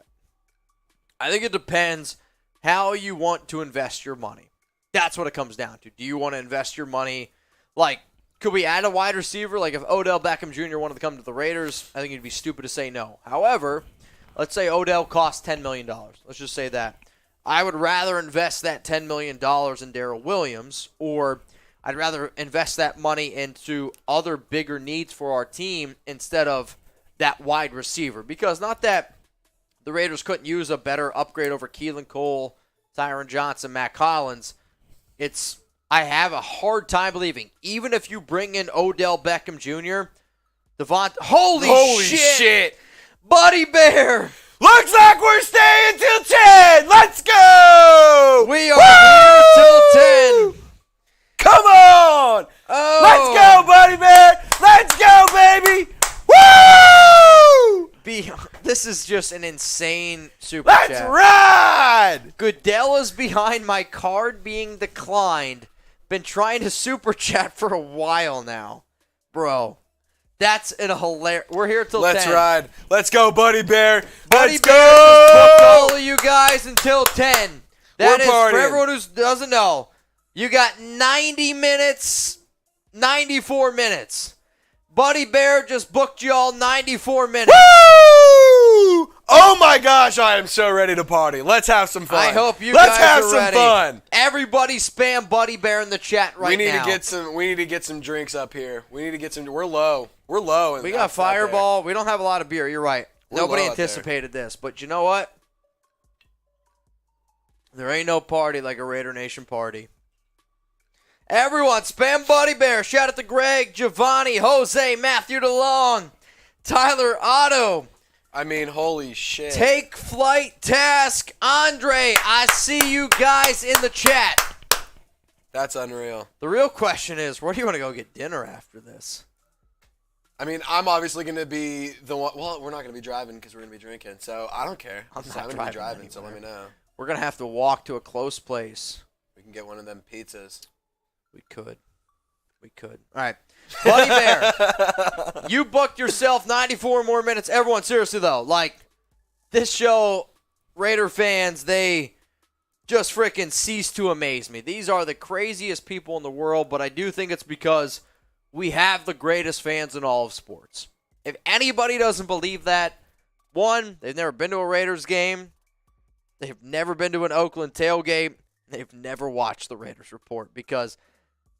I think it depends how you want to invest your money. That's what it comes down to. Do you want to invest your money? Like, could we add a wide receiver? Like, if Odell Beckham Jr. wanted to come to the Raiders, I think it'd be stupid to say no. However, let's say Odell costs $10 million. Let's just say that. I would rather invest that $10 million in Darrell Williams, or I'd rather invest that money into other bigger needs for our team instead of that wide receiver. Because not that the Raiders couldn't use a better upgrade over Keelan Cole, Tyron Johnson, Mack Hollins. I have a hard time believing, even if you bring in Odell Beckham Jr., Davante. Holy shit! Buddy Bear! Looks like we're staying till 10. Let's go. We are here till 10. Come on. Oh. Let's go, Buddy Bear. Let's go, baby. Woo! This is just an insane super Let's chat. ride. Goodell is behind my card being declined. Been trying to super chat for a while now. Bro, that's a hilarious. We're here till 10. Let's ride. Let's go, Buddy Bear. Buddy Let's Bear go. just booked all of you guys until 10. That We're is, for partying. everyone who doesn't know, you got 90 minutes, 94 minutes. Buddy Bear just booked you all 94 minutes. Woo! Oh my gosh, I am so ready to party. Let's have some fun. I hope you Let's guys have are some ready. fun. Everybody spam Buddy Bear in the chat right now. We need to get some drinks up here. We need to get some. We're low. We're low. We got Fireball. We don't have a lot of beer. You're right. We're Nobody low out there. anticipated this. But you know what? There ain't no party like a Raider Nation party. Everyone, spam Buddy Bear. Shout out to Greg, Giovanni, Jose, Matthew DeLong, Tyler Otto. I mean, holy shit. Take Flight Task, Andre. I see you guys in the chat. That's unreal. The real question is, where do you want to go get dinner after this? I mean, I'm obviously going to be the one. Well, we're not going to be driving because we're going to be drinking, so I don't care. I'm not going to be driving driving, so let anywhere. me know. We're going to have to walk to a close place. We can get one of them pizzas. We could. All right. Buddy Bear, you booked yourself 94 more minutes. Everyone, seriously, though, like, this show, Raider fans, they just freaking cease to amaze me. These are the craziest people in the world, but I do think it's because we have the greatest fans in all of sports. If anybody doesn't believe that, one, they've never been to a Raiders game. They've never been to an Oakland tailgate. They've never watched the Raiders Report, because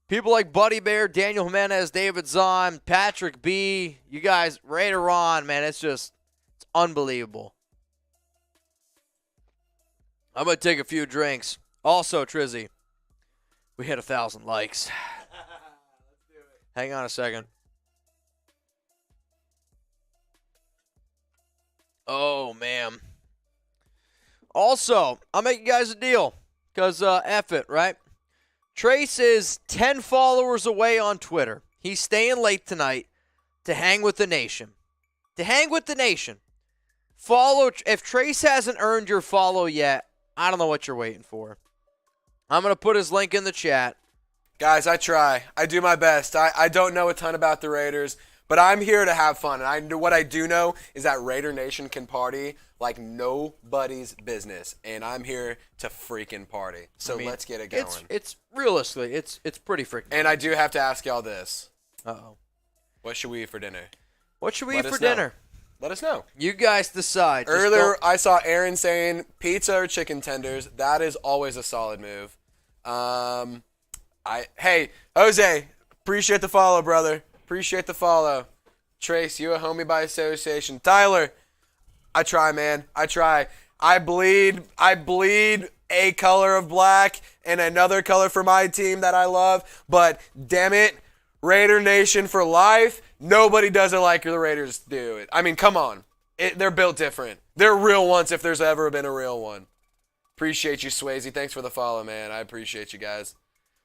people like Buddy Bear, Daniel Jimenez, David Zahn, Patrick B., you guys, Raider on, man, it's unbelievable. I'm going to take a few drinks. Also, Trizzy, we hit 1,000 likes. Let's do it. Hang on a second. Oh, man. Also, I'll make you guys a deal, because F it, right? Trace is 10 followers away on Twitter. He's staying late tonight to hang with the nation. Follow. If Trace hasn't earned your follow yet, I don't know what you're waiting for. I'm going to put his link in the chat. Guys, I try. I do my best. I don't know a ton about the Raiders, But I'm here to have fun. And what I do know is that Raider Nation can party like nobody's business. And I'm here to freaking party. So let's get it going. It's realistically, it's pretty freaking. And I do have to ask y'all this. Uh-oh. What should we eat for dinner? What should we eat for dinner? Let us know. You guys decide. Just Earlier, I saw Aaron saying pizza or chicken tenders. That is always a solid move. Hey, Jose, appreciate the follow, brother. Appreciate the follow. Trace, you a homie by association. Tyler, I try, man. I try. I bleed a color of black and another color for my team that I love. But damn it, Raider Nation for life. Nobody does it like the Raiders do it. I mean, come on. They're built different. They're real ones if there's ever been a real one. Appreciate you, Swayze. Thanks for the follow, man. I appreciate you guys.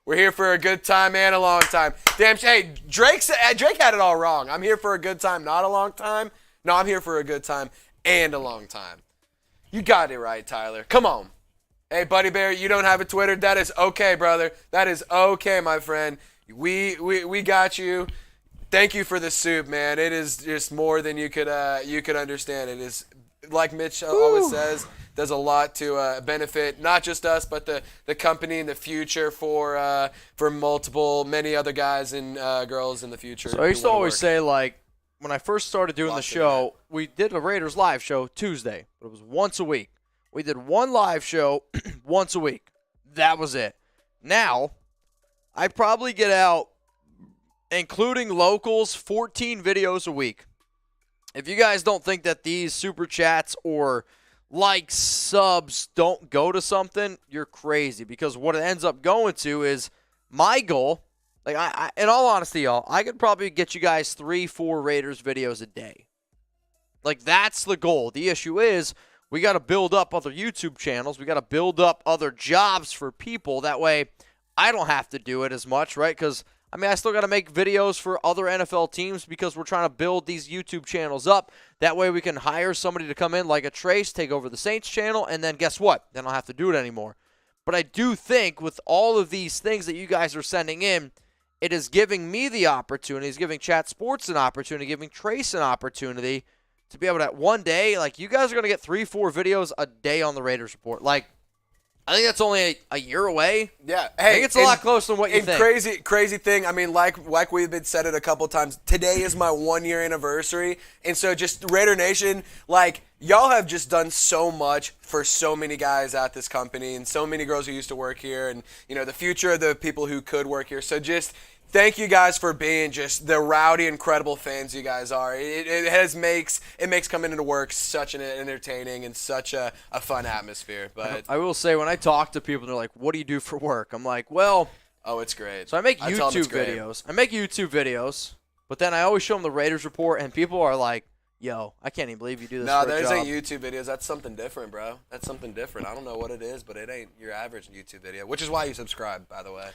We're here for a good time and a long time. Damn, hey, Drake had it all wrong. I'm here for a good time, not a long time. No, I'm here for a good time and a long time. You got it right, Tyler. Come on. Hey, Buddy Bear, you don't have a Twitter? That is okay, brother. That is okay, my friend. We got you. Thank you for the soup, man. It is just more than you could understand. It is, like Mitch always says, does a lot to benefit not just us, but the company in the future for many other guys and girls in the future. So I used to always say, like, when I first started doing the show, we did a Raiders live show Tuesday, but it was once a week. We did one live show once a week. That was it. Now, I probably get out, including locals, 14 videos a week. If you guys don't think that these super chats or likes, subs don't go to something, you're crazy. Because what it ends up going to is my goal. Like, I in all honesty, y'all, I could probably get you guys 3-4 Raiders videos a day. Like, that's the goal. The issue is we got to build up other YouTube channels. We got to build up other jobs for people. That way I don't have to do it as much, right? Because, I mean, I still got to make videos for other NFL teams because we're trying to build these YouTube channels up. That way we can hire somebody to come in like a Trace, take over the Saints channel, and then guess what? Then I don't have to do it anymore. But I do think with all of these things that you guys are sending in, it is giving me the opportunity, it's giving Chat Sports an opportunity, giving Trace an opportunity to be able to, one day, like, you guys are going to get 3-4 videos a day on the Raiders Report. Like, I think that's only a year away. Yeah. I Hey, think it's a lot closer than what you think. Crazy thing. I mean, like we've been said it a couple times. Today is my 1-year anniversary, and so just Raider Nation, like, y'all have just done so much for so many guys at this company and so many girls who used to work here, and the future of the people who could work here. So just thank you guys for being just the rowdy, incredible fans you guys are. It makes coming into work such an entertaining and such a fun atmosphere. But I will say, when I talk to people, they're like, "What do you do for work?" I'm like, "Well, it's great." So I make I tell 'em it's YouTube great. videos. But then I always show them the Raiders Report, and people are like, "Yo, I can't even believe you do this." No, for a there's job. YouTube videos. That's something different, bro. That's something different. I don't know what it is, but it ain't your average YouTube video, which is why you subscribe, by the way.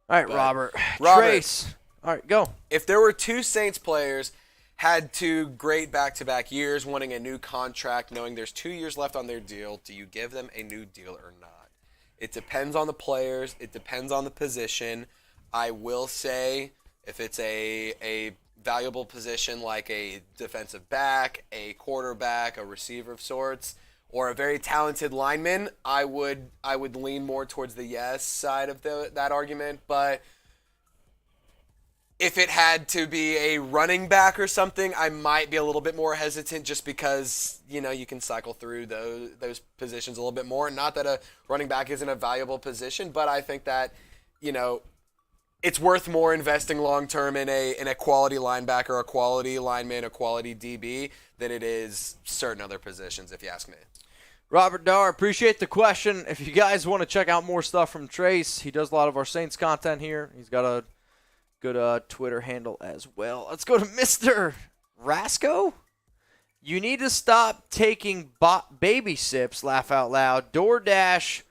All right, Robert. Trace. All right, go. If there were two Saints players had two great back-to-back years, wanting a new contract, knowing there's 2 years left on their deal, do you give them a new deal or not? It depends on the players. It depends on the position. I will say, if it's a valuable position like a defensive back, a quarterback, a receiver of sorts, or a very talented lineman, I would lean more towards the yes side of that argument. But if it had to be a running back or something, I might be a little bit more hesitant just because, you can cycle through those positions a little bit more. Not that a running back isn't a valuable position, but I think that, it's worth more investing long-term in a quality linebacker, a quality lineman, a quality DB than it is certain other positions, if you ask me. Robert Dar, appreciate the question. If you guys want to check out more stuff from Trace, he does a lot of our Saints content here. He's got a good Twitter handle as well. Let's go to Mr. Rasco. You need to stop taking baby sips, laugh out loud. DoorDash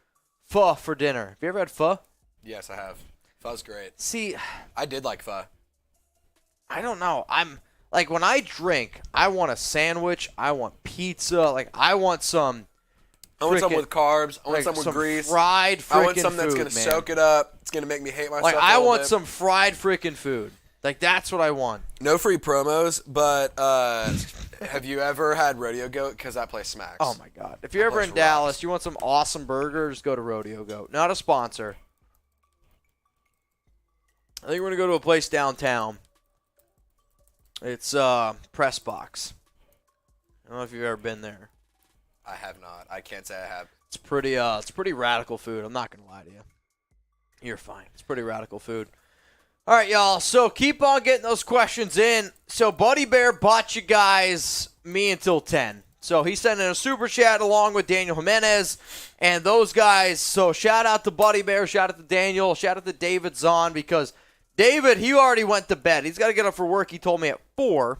pho for dinner. Have you ever had pho? Yes, I have. Pho's great. See, I did like pho. I don't know. I'm like, when I drink, I want a sandwich. I want pizza. Like, I want some. I want some with carbs. I want some with grease. Fried freaking food. I want something that's going to soak it up. It's going to make me hate myself. Like, I want some fried freaking food. Like, that's what I want. No free promos, but have you ever had Rodeo Goat? Because that place smacks. Oh, my God. If you're ever in place Dallas, rocks. you want some awesome burgers, go to Rodeo Goat. Not a sponsor. I think we're going to go to a place downtown. It's Press Box. I don't know if you've ever been there. I have not. I can't say I have. It's pretty radical food. I'm not going to lie to you. You're fine. It's pretty radical food. All right, y'all. So keep on getting those questions in. So Buddy Bear bought you guys me until 10. So he sent in a super chat along with Daniel Jimenez and those guys. So shout out to Buddy Bear, shout out to Daniel, shout out to David Zahn, because David, he already went to bed. He's got to get up for work. He told me at 4.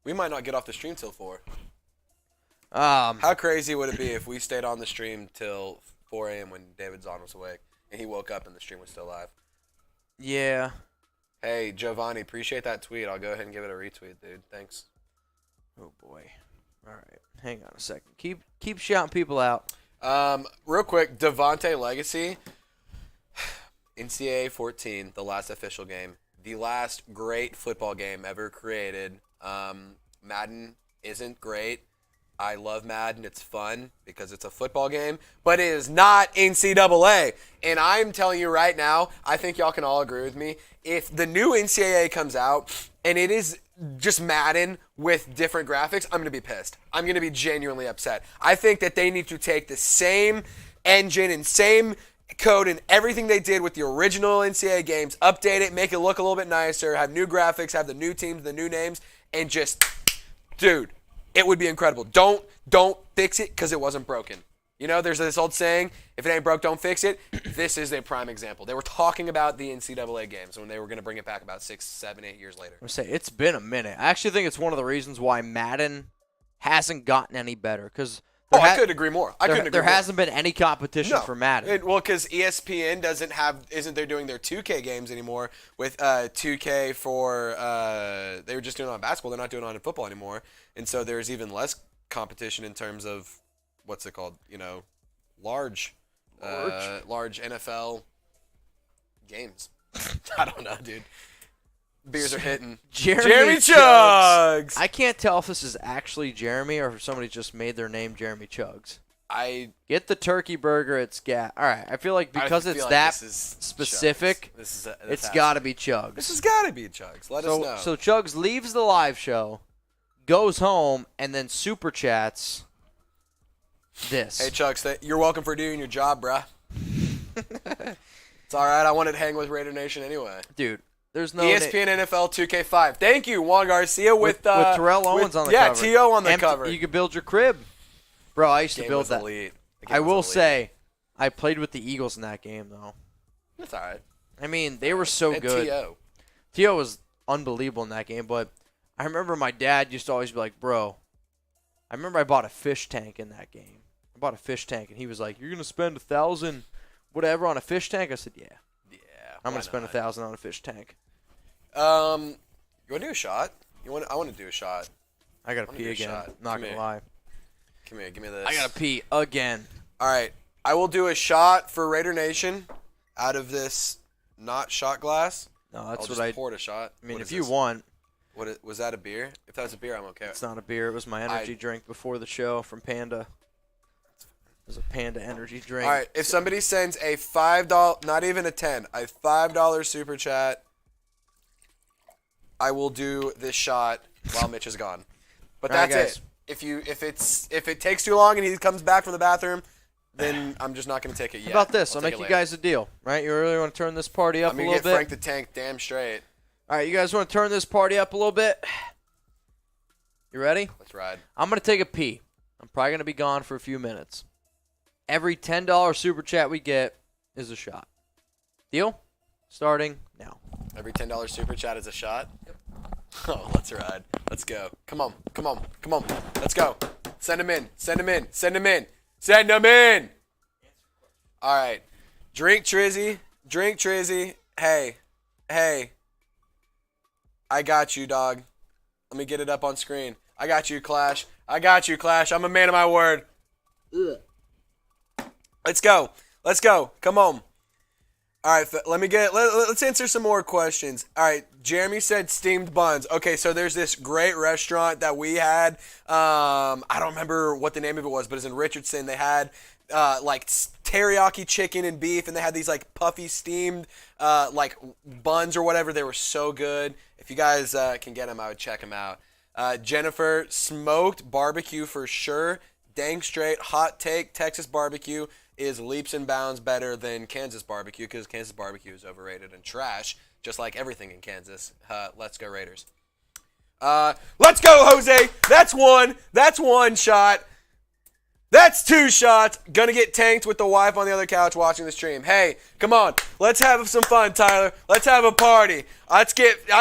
We might not get off the stream till 4. Um, How crazy would it be if we stayed on the stream till 4 a.m. when David Zahn was awake and he woke up and the stream was still live? yeah. Hey, Giovanni, appreciate that tweet. I'll go ahead and give it a retweet, dude. Thanks. Oh boy. All right. Hang on a second. Keep shouting people out. Real quick, Davante Legacy, NCAA 14, the last official game, the last great football game ever created. Madden isn't great. I love Madden. It's fun because it's a football game, but it is not NCAA. And I'm telling you right now, I think y'all can all agree with me. If the new NCAA comes out and it is just Madden with different graphics, I'm going to be pissed. I'm going to be genuinely upset. I think that they need to take the same engine and same code and everything they did with the original NCAA games, update it, make it look a little bit nicer, have new graphics, have the new teams, the new names, and just, dude, it would be incredible. Don't fix it because it wasn't broken. You know, there's this old saying, if it ain't broke, don't fix it. This is a prime example. They were talking about the NCAA games when they were going to bring it back about 6, 7, 8 years later. I'm gonna say it's been a minute. I actually think it's one of the reasons why Madden hasn't gotten any better, because I couldn't agree more. There hasn't been any competition for Madden. Well, because ESPN isn't there doing their 2K games anymore with 2K for they were just doing it on basketball. They're not doing it on football anymore, and so there's even less competition in terms of what's it called? You know, large NFL games. I don't know, dude. Beers are hitting. Jeremy Chugs. I can't tell if this is actually Jeremy or if somebody just made their name Jeremy Chugs. Get the turkey burger. It's All right. I feel like because it's that specific, it's got to be Chugs. This has got to be Chugs. Let us know. So Chugs leaves the live show, goes home, and then super chats this. Hey, Chugs, you're welcome for doing your job, bruh. It's all right. I wanted to hang with Raider Nation anyway. Dude. There's no ESPN NFL 2K5. Thank you, Juan Garcia with Terrell Owens on the cover. Yeah, T.O. on the cover. You could build your crib. Bro, I used to build that. Elite. I will say, I played with the Eagles in that game, though. That's all right. I mean, they were so good. T.O. was unbelievable in that game, but I remember my dad used to always be like, bro, I remember I bought a fish tank in that game. I bought a fish tank, and he was like, you're going to spend $1,000 whatever on a fish tank? I said, yeah. I'm going to spend $1,000 on a fish tank. You want to do a shot? I want to do a shot. I got to pee again. Not going to lie. Come here. Give me this. I got to pee again. All right. I will do a shot for Raider Nation out of this not shot glass. No, that's what I poured a shot. I mean, if you want. Was that a beer? If that was a beer, I'm okay. It's not a beer. It was my energy drink before the show from Panda. It was a Panda energy drink. All right. If somebody sends a $5, not even a 10, a $5 super chat, I will do this shot while Mitch is gone. But that's it. If it takes too long and he comes back from the bathroom, then I'm just not going to take it yet. How about this? I'll make you guys a deal, right? You really want to turn this party up a little bit? I'm going to get Frank the Tank damn straight. All right, you guys want to turn this party up a little bit? You ready? Let's ride. I'm going to take a pee. I'm probably going to be gone for a few minutes. Every $10 super chat we get is a shot. Deal? Starting now. Every $10 super chat is a shot? Yep. Oh, let's ride. Let's go. Come on. Let's go. Send them in. All right. Drink Trizzy. Hey. I got you, dog. Let me get it up on screen. I got you, Clash. I'm a man of my word. Ugh. Let's go. Come on. All right, let's answer some more questions. All right, Jeremy said steamed buns. Okay, so there's this great restaurant that we had. I don't remember what the name of it was, but it's in Richardson. They had like teriyaki chicken and beef, and they had these like puffy steamed like buns or whatever. They were so good. If you guys can get them, I would check them out. Jennifer, smoked barbecue for sure. Dang straight, hot take, Texas barbecue is leaps and bounds better than Kansas barbecue because Kansas barbecue is overrated and trash, just like everything in Kansas. Let's go Raiders. Let's go, Jose. That's one. That's one shot. That's two shots. Gonna get tanked with the wife on the other couch watching the stream. Hey, come on. Let's have some fun, Tyler. Let's have a party. I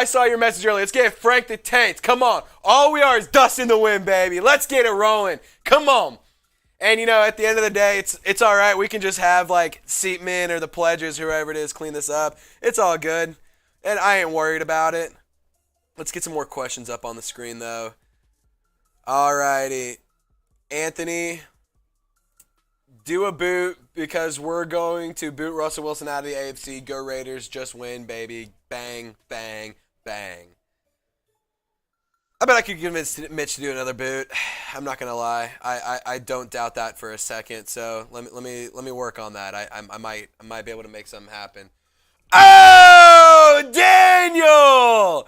saw your message earlier. Let's get Frank the Tank. Come on. All we are is dust in the wind, baby. Let's get it rolling. Come on. And, at the end of the day, it's all right. We can just have, like, Seatman or the Pledgers, whoever it is, clean this up. It's all good. And I ain't worried about it. Let's get some more questions up on the screen, though. All righty. Anthony, do a boot because we're going to boot Russell Wilson out of the AFC. Go Raiders. Just win, baby. Bang, bang, bang. I bet I could convince Mitch to do another boot. I'm not gonna lie. I don't doubt that for a second. So let me work on that. I might be able to make something happen. Oh, Daniel,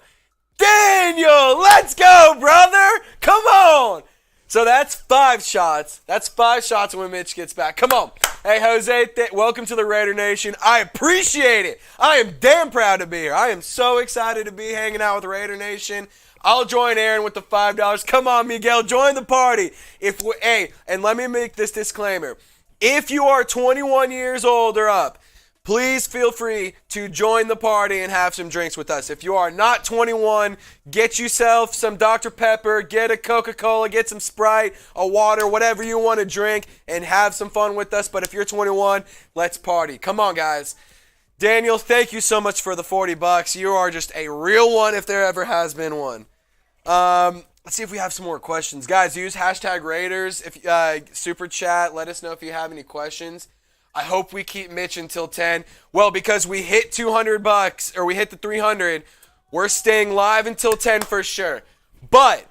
let's go, brother. Come on. So that's 5 shots. That's 5 shots when Mitch gets back. Come on. Hey, Jose, welcome to the Raider Nation. I appreciate it. I am damn proud to be here. I am so excited to be hanging out with Raider Nation. I'll join Aaron with the $5. Come on, Miguel, join the party. And let me make this disclaimer. If you are 21 years old or up, please feel free to join the party and have some drinks with us. If you are not 21, get yourself some Dr. Pepper, get a Coca-Cola, get some Sprite, a water, whatever you want to drink, and have some fun with us. But if you're 21, let's party. Come on, guys. Daniel, thank you so much for the $40. You are just a real one if there ever has been one. Let's see if we have some more questions. Guys, use hashtag Raiders. If super chat, let us know if you have any questions. I hope we keep Mitch until 10. Well, because we hit $200 or we hit the 300, we're staying live until 10 for sure. But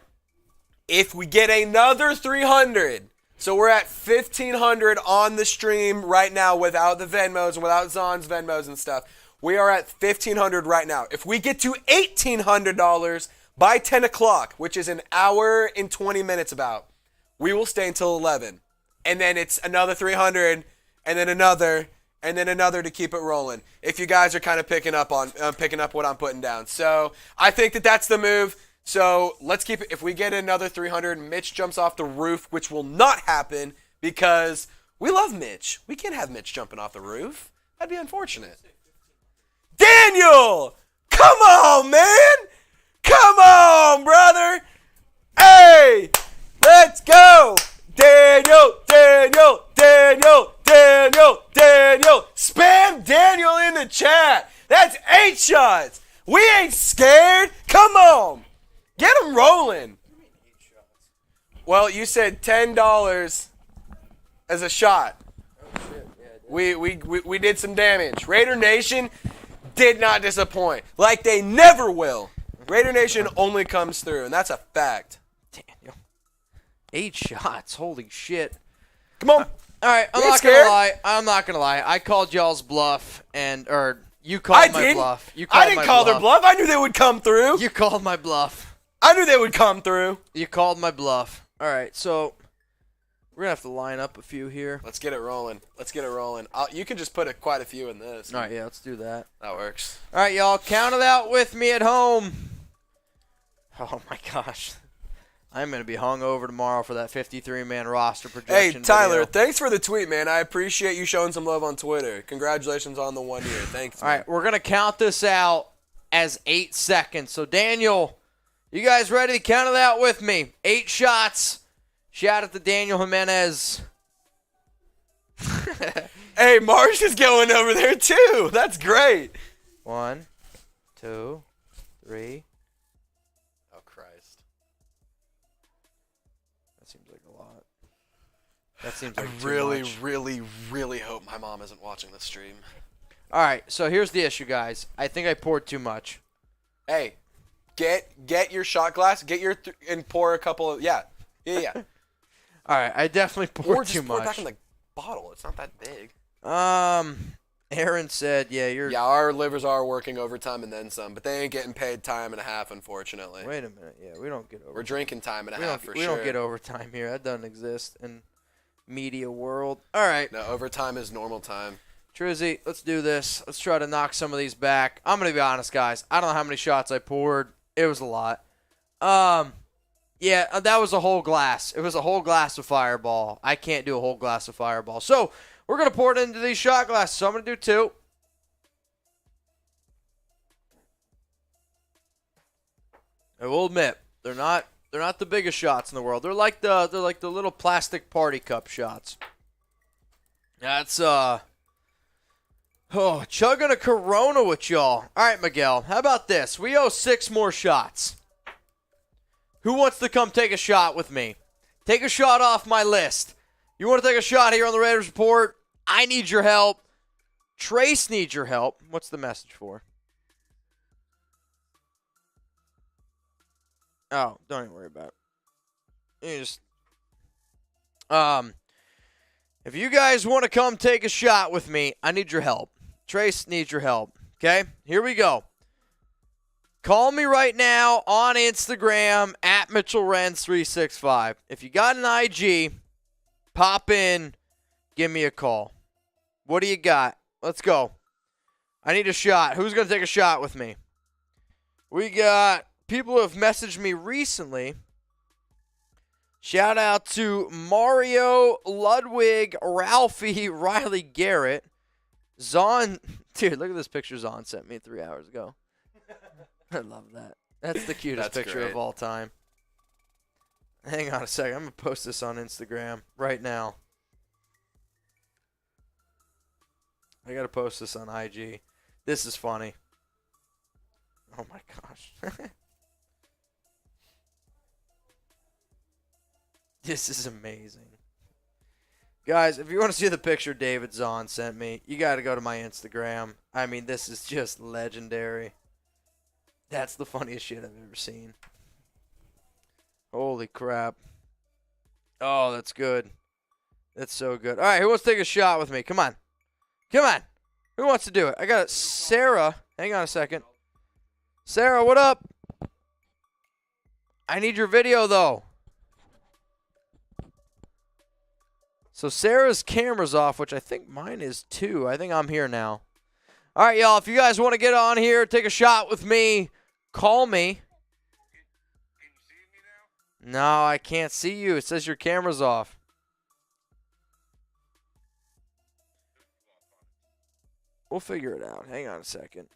if we get another 300, so we're at 1,500 on the stream right now without the Venmos and without Zon's Venmos and stuff. We are at 1,500 right now. If we get to $1,800 by 10 o'clock, which is an hour and 20 minutes about, we will stay until 11. And then it's another 300, and then another to keep it rolling. If you guys are kind of picking up what I'm putting down. So I think that's the move. So let's keep it. If we get another 300, Mitch jumps off the roof, which will not happen because we love Mitch. We can't have Mitch jumping off the roof. That'd be unfortunate. Daniel! Come on, man! Come on, brother! Hey! Let's go! Daniel! Spam Daniel in the chat! That's 8 shots! We ain't scared! Come on! Get them rolling! Well, you said $10 as a shot. We did some damage. Raider Nation did not disappoint. Like they never will. Raider Nation only comes through, and that's a fact. Daniel. 8 shots. Holy shit. Come on. All right, I'm not gonna lie. I called y'all's bluff, you called my bluff. I didn't call their bluff. I knew they would come through. You called my bluff. I knew they would come through. You called my bluff. All right, so we're gonna have to line up a few here. Let's get it rolling. You can just put quite a few in this. All right, yeah, let's do that. That works. All right, y'all, count it out with me at home. Oh my gosh. I'm going to be hungover tomorrow for that 53-man roster projection. Hey, Tyler, video. Thanks for the tweet, man. I appreciate you showing some love on Twitter. Congratulations on the 1 year. Thanks. All right, we're going to count this out as 8 seconds. So, Daniel, you guys ready to count it out with me? 8 shots. Shout out to Daniel Jimenez. Hey, Marsh is going over there, too. That's great. 1, 2, 3. That seems like I really hope my mom isn't watching this stream. All right, so here's the issue, guys. I think I poured too much. Hey, get your shot glass, and pour a couple of yeah. All right, I definitely poured Or just too pour much. it back in the bottle. It's not that big. Aaron said, Yeah, our livers are working overtime and then some, but they ain't getting paid time and a half, unfortunately. Wait a minute. Yeah, we don't get overtime. We're drinking time and a half for we sure. don't get overtime here. That doesn't exist in media world. All right. No, overtime is normal time. Trizzy, let's do this. Let's try to knock some of these back. I'm going to be honest, guys. I don't know how many shots I poured. It was a lot. Yeah, that was a whole glass. It was a whole glass of Fireball. I can't do a whole glass of Fireball. So, we're going to pour it into these shot glasses. So, I'm going to do 2. I will admit, they're not the biggest shots in the world. They're like the little plastic party cup shots. That's chugging a Corona with y'all. All right, Miguel, how about this? We owe 6 more shots. Who wants to come take a shot with me? Take a shot off my list. You want to take a shot here on the Raiders Report? I need your help. Trace needs your help. What's the message for? Oh, don't even worry about it. You just if you guys want to come take a shot with me, I need your help. Trace needs your help. Okay? Here we go. Call me right now on Instagram at MitchellRenz365. If you got an IG, pop in, give me a call. What do you got? Let's go. I need a shot. Who's going to take a shot with me? We got people who have messaged me recently. Shout out to Mario, Ludwig, Ralphie, Riley Garrett. Zon. Dude, look at this picture Zon sent me 3 hours ago. I love that. That's the cutest picture of all time. Hang on a second. I'm going to post this on Instagram right now. I got to post this on IG. This is funny. Oh, my gosh. This is amazing. Guys, if you want to see the picture David Zahn sent me, you got to go to my Instagram. I mean, this is just legendary. That's the funniest shit I've ever seen. Holy crap. Oh, that's good. That's so good. All right, who wants to take a shot with me? Come on. Come on. Who wants to do it? I got it. Sarah. Hang on a second. Sarah, what up? I need your video, though. So Sarah's camera's off, which I think mine is too. I think I'm here now. All right, y'all. If you guys want to get on here, take a shot with me, call me. Can you see me now? No, I can't see you. It says your camera's off. We'll figure it out. Hang on a second.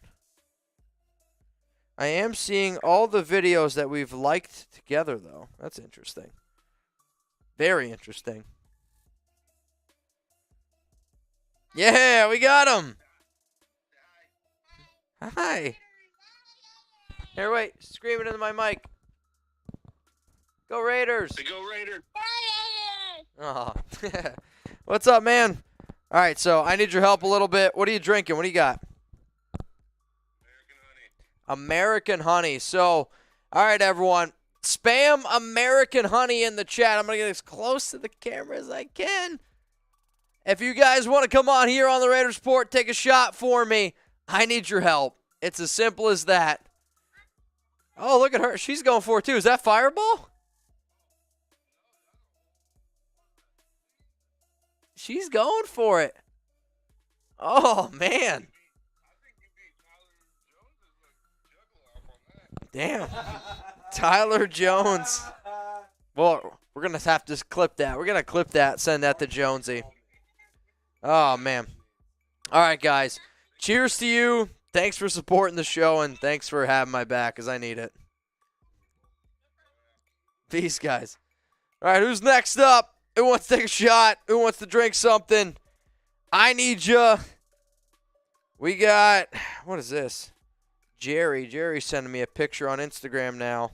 I am seeing all the videos that we've liked together, though. That's interesting. Very interesting. Yeah, we got him. Hi. Here, wait. Screaming into my mic. Go Raiders. Go Raiders. Oh. What's up, man? All right, so I need your help a little bit. What are you drinking? What do you got? American honey. So, all right, everyone. Spam American honey in the chat. I'm going to get as close to the camera as I can. If you guys want to come on here on the Raiders Report, take a shot for me. I need your help. It's as simple as that. Oh, look at her. She's going for it, too. Is that Fireball? She's going for it. Oh, man. Damn. Tyler Jones. Well, we're going to have to clip that. We're going to clip that, send that to Jonesy. Oh, man. All right, guys. Cheers to you. Thanks for supporting the show, and thanks for having my back, because I need it. Peace, guys. All right, who's next up? Who wants to take a shot? Who wants to drink something? I need you. We got, what is this? Jerry. Jerry's sending me a picture on Instagram now.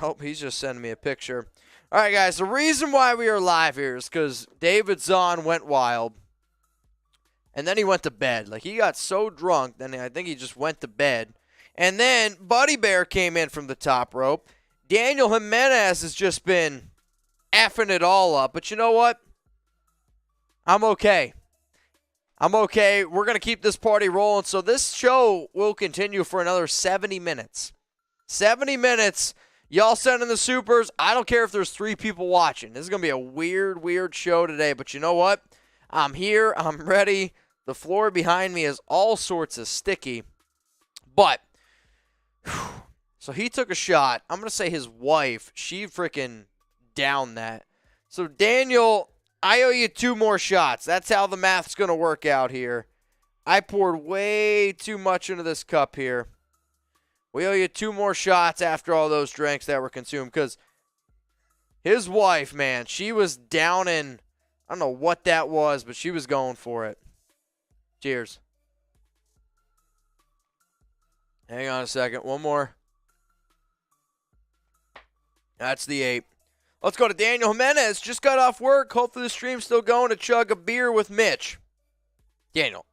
Oh, he's just sending me a picture. All right, guys, the reason why we are live here is because David Zahn went wild. And then he went to bed. Like, he got so drunk, then I think he just went to bed. And then Buddy Bear came in from the top rope. Daniel Jimenez has just been effing it all up. But you know what? I'm okay. I'm okay. We're going to keep this party rolling. So this show will continue for another 70 minutes. 70 minutes. Y'all send in the supers. I don't care if there's 3 people watching. This is going to be a weird, weird show today. But you know what? I'm here. I'm ready. The floor behind me is all sorts of sticky. But, so he took a shot. I'm going to say his wife, she freaking downed that. So, Daniel, I owe you 2 more shots. That's how the math's going to work out here. I poured way too much into this cup here. We owe you 2 more shots after all those drinks that were consumed. Because his wife, man, she was down in, I don't know what that was, but she was going for it. Cheers. Hang on a second. One more. That's the 8. Let's go to Daniel Jimenez. Just got off work. Hopefully the stream's still going to chug a beer with Mitch. Daniel,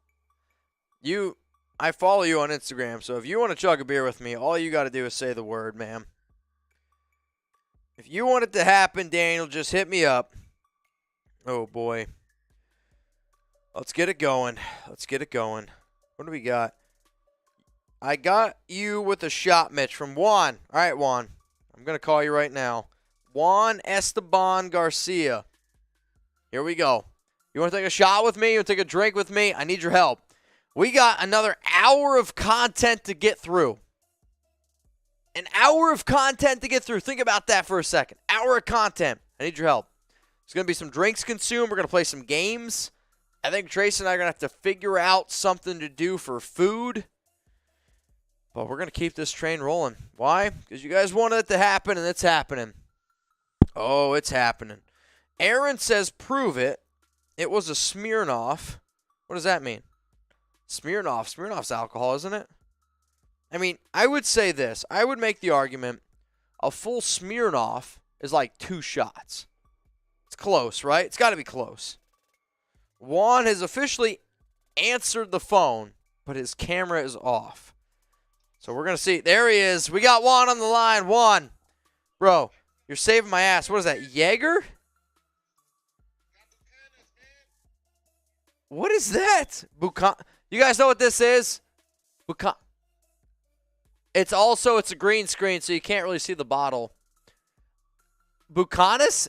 I follow you on Instagram, so if you want to chug a beer with me, all you got to do is say the word, man. If you want it to happen, Daniel, just hit me up. Oh, boy. Let's get it going. Let's get it going. What do we got? I got you with a shot, Mitch, from Juan. All right, Juan. I'm going to call you right now. Juan Esteban Garcia. Here we go. You want to take a shot with me? You want to take a drink with me? I need your help. We got another hour of content to get through. An hour of content to get through. Think about that for a second. Hour of content. I need your help. There's going to be some drinks consumed. We're going to play some games. I think Trace and I are going to have to figure out something to do for food. But we're going to keep this train rolling. Why? Because you guys wanted it to happen, and it's happening. Oh, it's happening. Aaron says, prove it. It was a Smirnoff. What does that mean? Smirnoff. Smirnoff's alcohol, isn't it? I mean, I would say this. I would make the argument a full Smirnoff is like 2 shots. It's close, right? It's got to be close. Juan has officially answered the phone, but his camera is off. So we're going to see. There he is. We got Juan on the line. Juan, bro, you're saving my ass. What is that, Jaeger? What is that? You guys know what this is? It's a green screen, so you can't really see the bottle. Buchanas?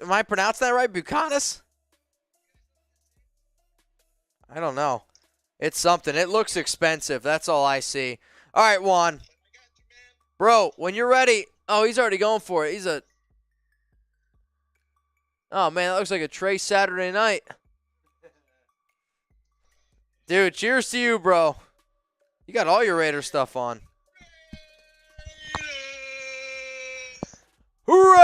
Am I pronouncing that right? Buchanas? I don't know. It's something. It looks expensive. That's all I see. All right, Juan. Bro, when you're ready. Oh, he's already going for it. Oh, man, that looks like a Trey Saturday night. Dude, cheers to you, bro. You got all your Raider stuff on. Raiders!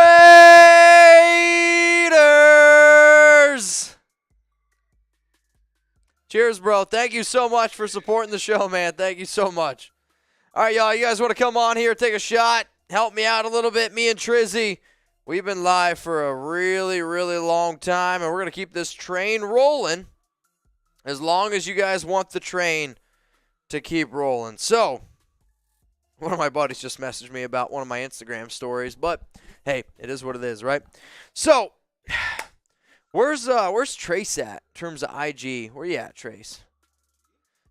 Cheers, bro. Thank you so much for supporting the show, man. Thank you so much. All right, y'all. You guys want to come on here, take a shot, help me out a little bit? Me and Trizzy, we've been live for a really, really long time, and we're going to keep this train rolling as long as you guys want the train to keep rolling. So, one of my buddies just messaged me about one of my Instagram stories, but hey, it is what it is, right? So, where's Trace at in terms of IG? Where you at, Trace?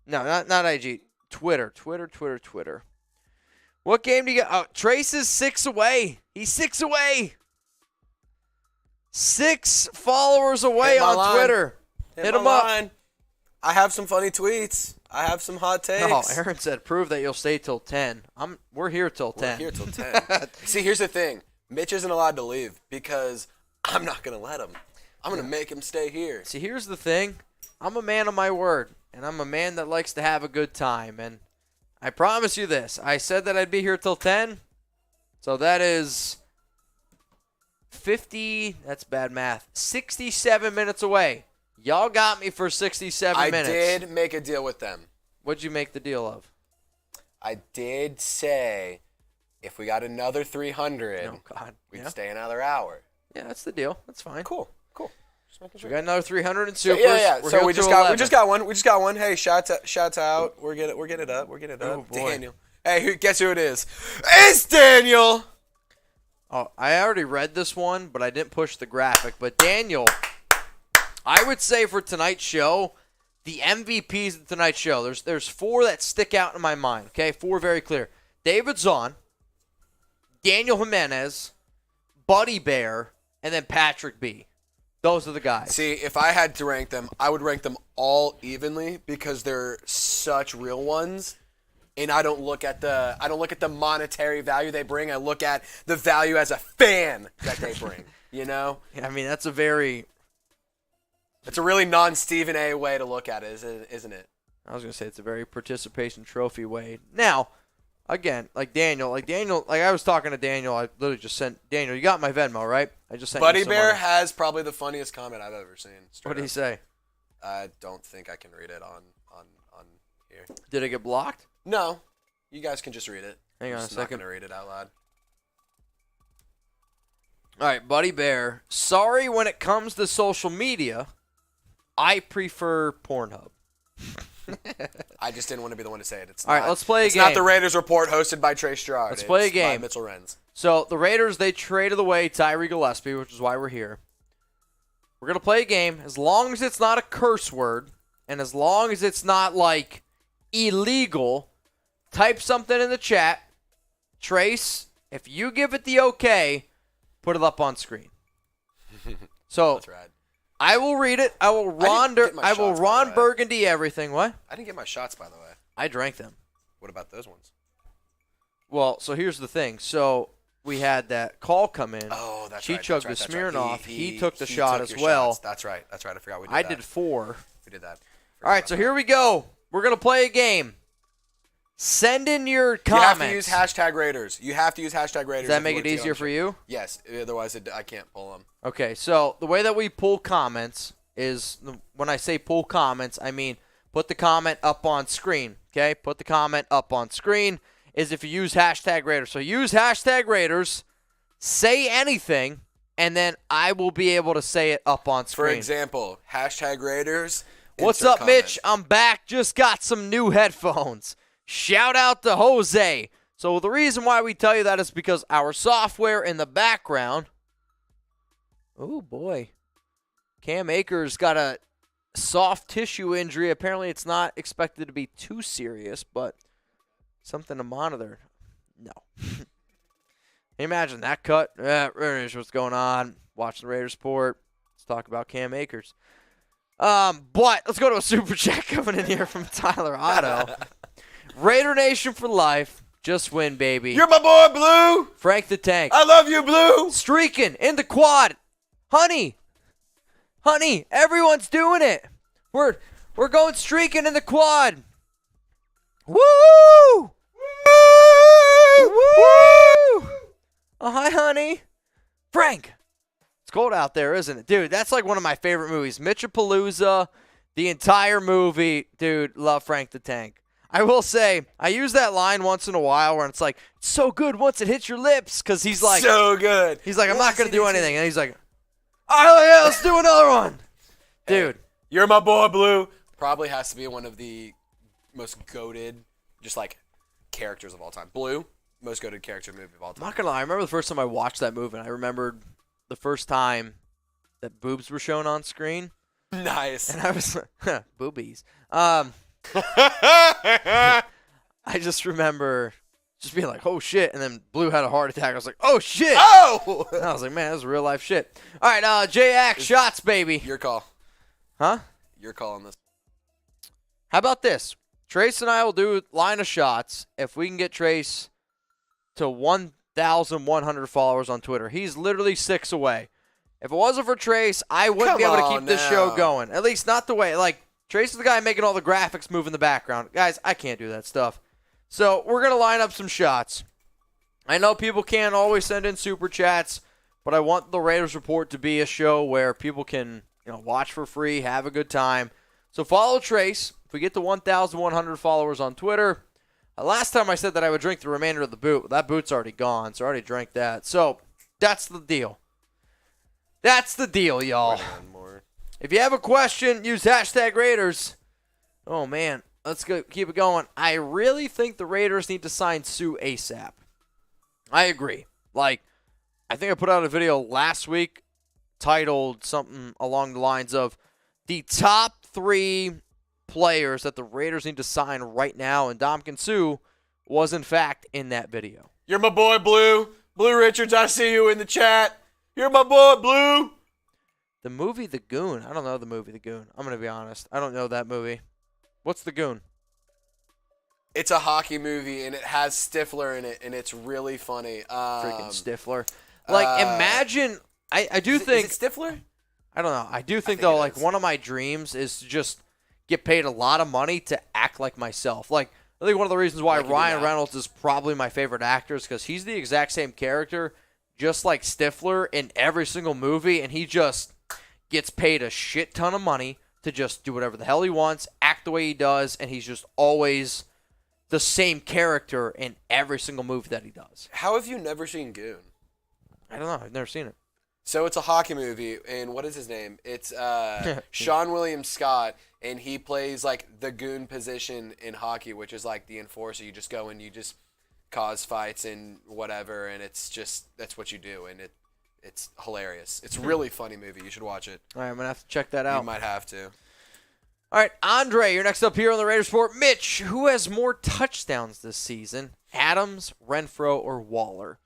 No, not IG. Twitter. What game do you got? Oh, Trace is 6 away. He's 6 away. 6 followers away on Twitter. Hit him up. I have some funny tweets. I have some hot takes. No, Aaron said, prove that you'll stay till 10. We're here till 10. We're here till 10. See, here's the thing. Mitch isn't allowed to leave because I'm not going to let him. I'm going to make him stay here. See, here's the thing. I'm a man of my word, and I'm a man that likes to have a good time. And I promise you this. I said that I'd be here till 10. So that is 50, that's bad math, 67 minutes away. Y'all got me for 67 minutes. I did make a deal with them. What'd you make the deal of? I did say if we got another 300, we'd stay another hour. Yeah, that's the deal. That's fine. Cool. So we got another 300 in supers. Yeah. We're So here we till just 11. got one. Hey, shouts out. We're getting it up. Oh, boy. Daniel. Hey, guess who it is? It's Daniel. Oh, I already read this one, but I didn't push the graphic. But Daniel, I would say for tonight's show, the MVPs of tonight's show, there's 4 that stick out in my mind, okay? 4 very clear. David Zahn, Daniel Jimenez, Buddy Bear, and then Patrick B. Those are the guys. See, if I had to rank them, I would rank them all evenly because they're such real ones. And I don't look at the monetary value they bring. I look at the value as a fan that they bring. You know? I mean, it's a really non-Stephen A. way to look at it, isn't it? I was going to say it's a very participation trophy way. Now, again, like Daniel, I was talking to Daniel. I literally just sent Daniel. You got my Venmo, right? I just sent. Buddy you some Bear money. has probably the funniest comment I've ever seen. What did he say? I don't think I can read it on here. Did it get blocked? No, you guys can just read it. Hang on I'm a just not second. gonna read it out loud. All right, Buddy Bear. Sorry, when it comes to social media, I prefer Pornhub. I just didn't want to be the one to say it. All right, let's play a It's game. not the Raiders Report hosted by Trey Stroud. Let's play a It's by game. Mitchell Renz. So the Raiders, they traded away Tyree Gillespie, which is why we're here. We're going to play a game as long as it's not a curse word and as long as it's not, like, illegal. Type something in the chat. Trace, if you give it the okay, put it up on screen. So That's right. I will read it. I will Ron get my shots, by the way. Burgundy everything. What? I didn't get my shots, by the way. I drank them. What about those ones? Well, so here's the thing. So we had that call come in. Oh, that's she right. chugged that's the right, Smirnoff. that's right. He took the he shot took as your well. shots. That's right. I forgot we did I that. did 4. We did that. All right, so here we go. We're going to play a game. Send in your comments. You have to use hashtag Raiders. Does that make it easier for you? Yes. Otherwise, I can't pull them. Okay, so the way that we pull comments is, when I say pull comments, I mean put the comment up on screen, okay? Put the comment up on screen is if you use hashtag Raiders. So use hashtag Raiders, say anything, and then I will be able to say it up on For screen. example, hashtag Raiders. What's insert up, Mitch? comment. I'm back. Just got some new headphones. Shout out to Jose. So the reason why we tell you that is because our software in the background. Oh, boy. Cam Akers got a soft tissue injury. Apparently it's not expected to be too serious, but something to monitor. No. Can you imagine that cut? Raiders, what's going on? Watch the Raiders Report. Let's talk about Cam Akers. But let's go to a super chat coming in here from Tyler Otto. Raider Nation for life. Just win, baby. You're my boy, Blue. Frank the Tank. I love you, Blue. Streaking in the quad. Honey, everyone's doing it. We're going streaking in the quad. Woo! Woo! Oh, hi, honey. Frank. It's cold out there, isn't it? Dude, that's like one of my favorite movies. Mitchapalooza, the entire movie. Dude, love Frank the Tank. I will say, I use that line once in a while where it's like, it's so good once it hits your lips, because he's like, so good. He's like, I'm not going to do anything. And he's like, oh, yeah, let's do another one. Dude. You're my boy, Blue. Probably has to be one of the most goated, just like, characters of all time. Blue, most goated character movie of all I'm time. not going to lie. I remember the first time I watched that movie, and I remembered the first time that boobs were shown on screen. Nice. And I was like, boobies. I just remember just being like, oh, shit. And then Blue had a heart attack. I was like, oh, shit. Oh! And I was like, man, this is real life shit. All right, J-Ax, shots, baby. Your call. Huh? Your call on this. How about this? Trace and I will do line of shots if we can get Trace to 1,100 followers on Twitter. He's literally 6 away. If it wasn't for Trace, I wouldn't be able to keep this show going. At least not the way. Like, Trace is the guy making all the graphics move in the background. Guys, I can't do that stuff. So we're going to line up some shots. I know people can't always send in super chats, but I want the Raiders Report to be a show where people can, watch for free, have a good time. So follow Trace. If we get to 1,100 followers on Twitter, last time I said that I would drink the remainder of the boot. That boot's already gone, so I already drank that. So that's the deal. That's the deal, y'all. If you have a question, use hashtag Raiders. Oh, man. Let's go. Keep it going. I really think the Raiders need to sign Sue ASAP. I agree. Like, I think I put out a video last week titled something along the lines of the top 3 players that the Raiders need to sign right now, and Ndamukong Suh was, in fact, in that video. You're my boy, Blue. Blue Richards, I see you in the chat. You're my boy, Blue. The movie The Goon. I don't know the movie The Goon. I'm going to be honest. I don't know that movie. What's The Goon? It's a hockey movie, and it has Stifler in it, and it's really funny. Freaking Stifler. Like, imagine... I do think... Is it Stifler? I don't know. I do think, think though, it like, is. one of my dreams is to just get paid a lot of money to act like myself. Like, I think one of the reasons why Like you do Ryan now. Reynolds is probably my favorite actor is because he's the exact same character, just like Stifler, in every single movie, and he just gets paid a shit ton of money to just do whatever the hell he wants, act the way he does, and he's just always the same character in every single movie that he does. How have you never seen Goon? I don't know. I've never seen it. So it's a hockey movie, and what is his name? It's Sean William Scott, and he plays like the goon position in hockey, which is like the enforcer. You just go and you just cause fights and whatever, and it's just that's what you do, and it's hilarious. It's a really funny movie. You should watch it. All right, I'm going to have to check that You out. might have to. All right, Andre, you're next up here on the Raiders Report. Mitch, who has more touchdowns this season? Adams, Renfrow, or Waller?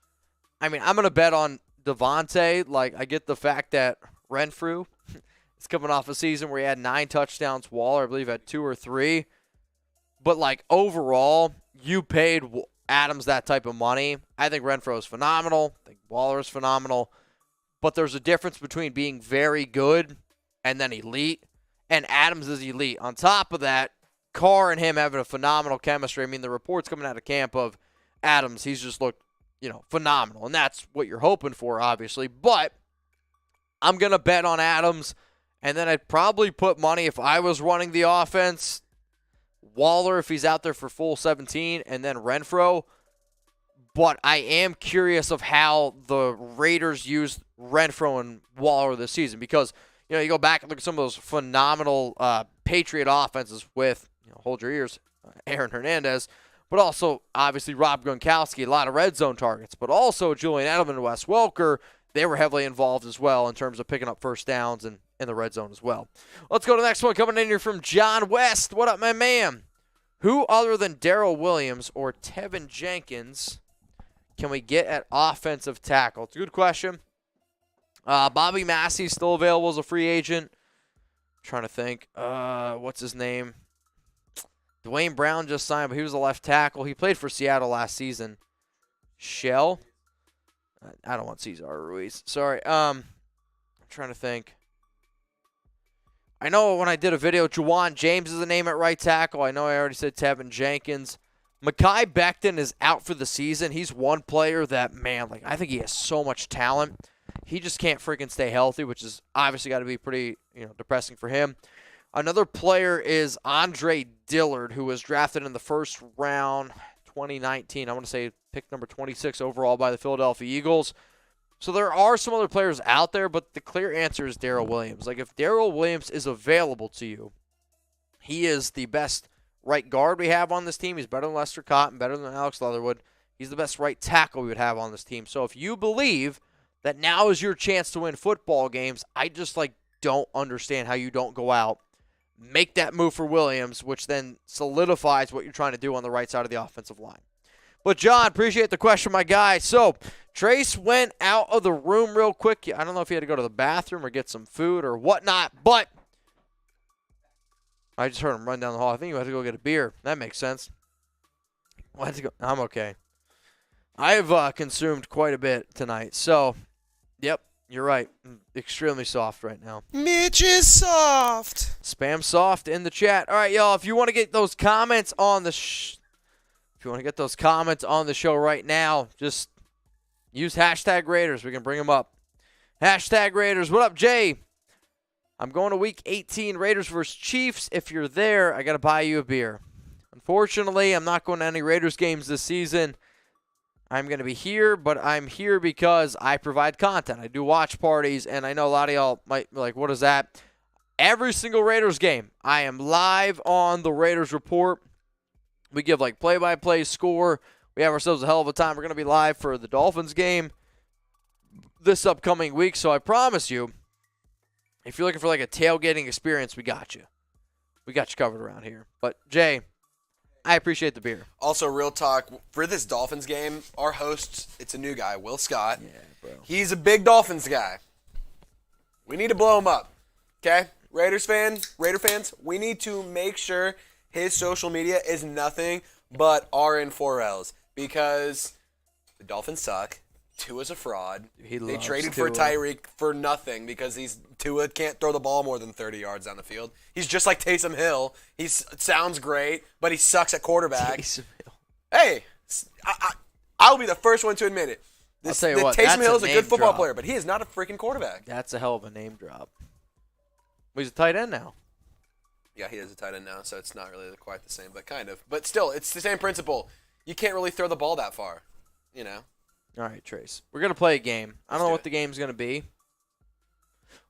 I mean, I'm going to bet on Davante. Like, I get the fact that Renfrow is coming off a season where he had 9 touchdowns. Waller, I believe, had 2 or 3. But, like, overall, you paid Adams that type of money. I think Renfrow is phenomenal. I think Waller is phenomenal. But there's a difference between being very good and then elite. And Adams is elite. On top of that, Carr and him having a phenomenal chemistry. I mean, the reports coming out of camp of Adams, he's just looked, phenomenal. And that's what you're hoping for, obviously. But I'm going to bet on Adams. And then I'd probably put money, if I was running the offense, Waller if he's out there for full 17, and then Renfrow. But I am curious of how the Raiders used Renfrow and Waller this season because, you go back and look at some of those phenomenal Patriot offenses with, hold your ears, Aaron Hernandez, but also, obviously, Rob Gronkowski, a lot of red zone targets, but also Julian Edelman and Wes Welker, they were heavily involved as well in terms of picking up first downs and in the red zone as well. Let's go to the next one coming in here from John West. What up, my man? Who other than Darrell Williams or Tevin Jenkins can we get at offensive tackle? It's a good question. Bobby Massey's still available as a free agent. I'm trying to think. What's his name? Dwayne Brown just signed, but he was a left tackle. He played for Seattle last season. Shell? I don't want Cesar Ruiz. Sorry. I'm trying to think. I know when I did a video, Juwan James is the name at right tackle. I know I already said Tevin Jenkins. Mekhi Becton is out for the season. He's one player that, man, I think he has so much talent. He just can't freaking stay healthy, which is obviously got to be pretty, depressing for him. Another player is Andre Dillard, who was drafted in the first round, 2019. I want to say pick number 26 overall by the Philadelphia Eagles. So there are some other players out there, but the clear answer is Darrell Williams. Like, if Darrell Williams is available to you, he is the best right guard we have on this team. He's better than Lester Cotton, better than Alex Leatherwood. He's the best right tackle we would have on this team. So if you believe that now is your chance to win football games, I just, don't understand how you don't go out, make that move for Williams, which then solidifies what you're trying to do on the right side of the offensive line. But, John, appreciate the question, my guy. So, Trace went out of the room real quick. I don't know if he had to go to the bathroom or get some food or whatnot, but I just heard him run down the hall. I think he had to go get a beer. That makes sense. I'm okay. I've consumed quite a bit tonight. So, yep, you're right. I'm extremely soft right now. Mitch is soft. Spam soft in the chat. All right, y'all, if you want to get those comments on the show right now, just use hashtag Raiders. We can bring them up. Hashtag Raiders. What up, Jay? I'm going to week 18, Raiders versus Chiefs. If you're there, I got to buy you a beer. Unfortunately, I'm not going to any Raiders games this season. I'm going to be here, but I'm here because I provide content. I do watch parties, and I know a lot of y'all might be like, what is that? every single Raiders game, I am live on the Raiders Report. We give like play-by-play score. We have ourselves a hell of a time. We're going to be live for the Dolphins game this upcoming week. So I promise you, if you're looking for like a tailgating experience, we got you. We got you covered around here. But, Jay, I appreciate the beer. Also, real talk, for this Dolphins game, our host, it's a new guy, Will Scott. Yeah, bro. He's a big Dolphins guy. We need to blow him up, okay? Raider fans, we need to make sure his social media is nothing but RN4Ls because the Dolphins suck. Tua's a fraud. They traded for Tyreek for nothing because Tua can't throw the ball more than 30 yards down the field. He's just like Taysom Hill. He sounds great, but he sucks at quarterback. Taysom Hill. Hey, I'll be the first one to admit it. I'll tell you what, Taysom Hill is a name good football drop. player, but he is not a freaking quarterback. That's a hell of a name drop. Well, he's a tight end now. Yeah, he is a tight end now, so it's not really quite the same, but kind of. But still, it's the same principle. You can't really throw the ball that far, you know. All right, Trace. We're going to play a game. I don't know do what it. the game's going to be.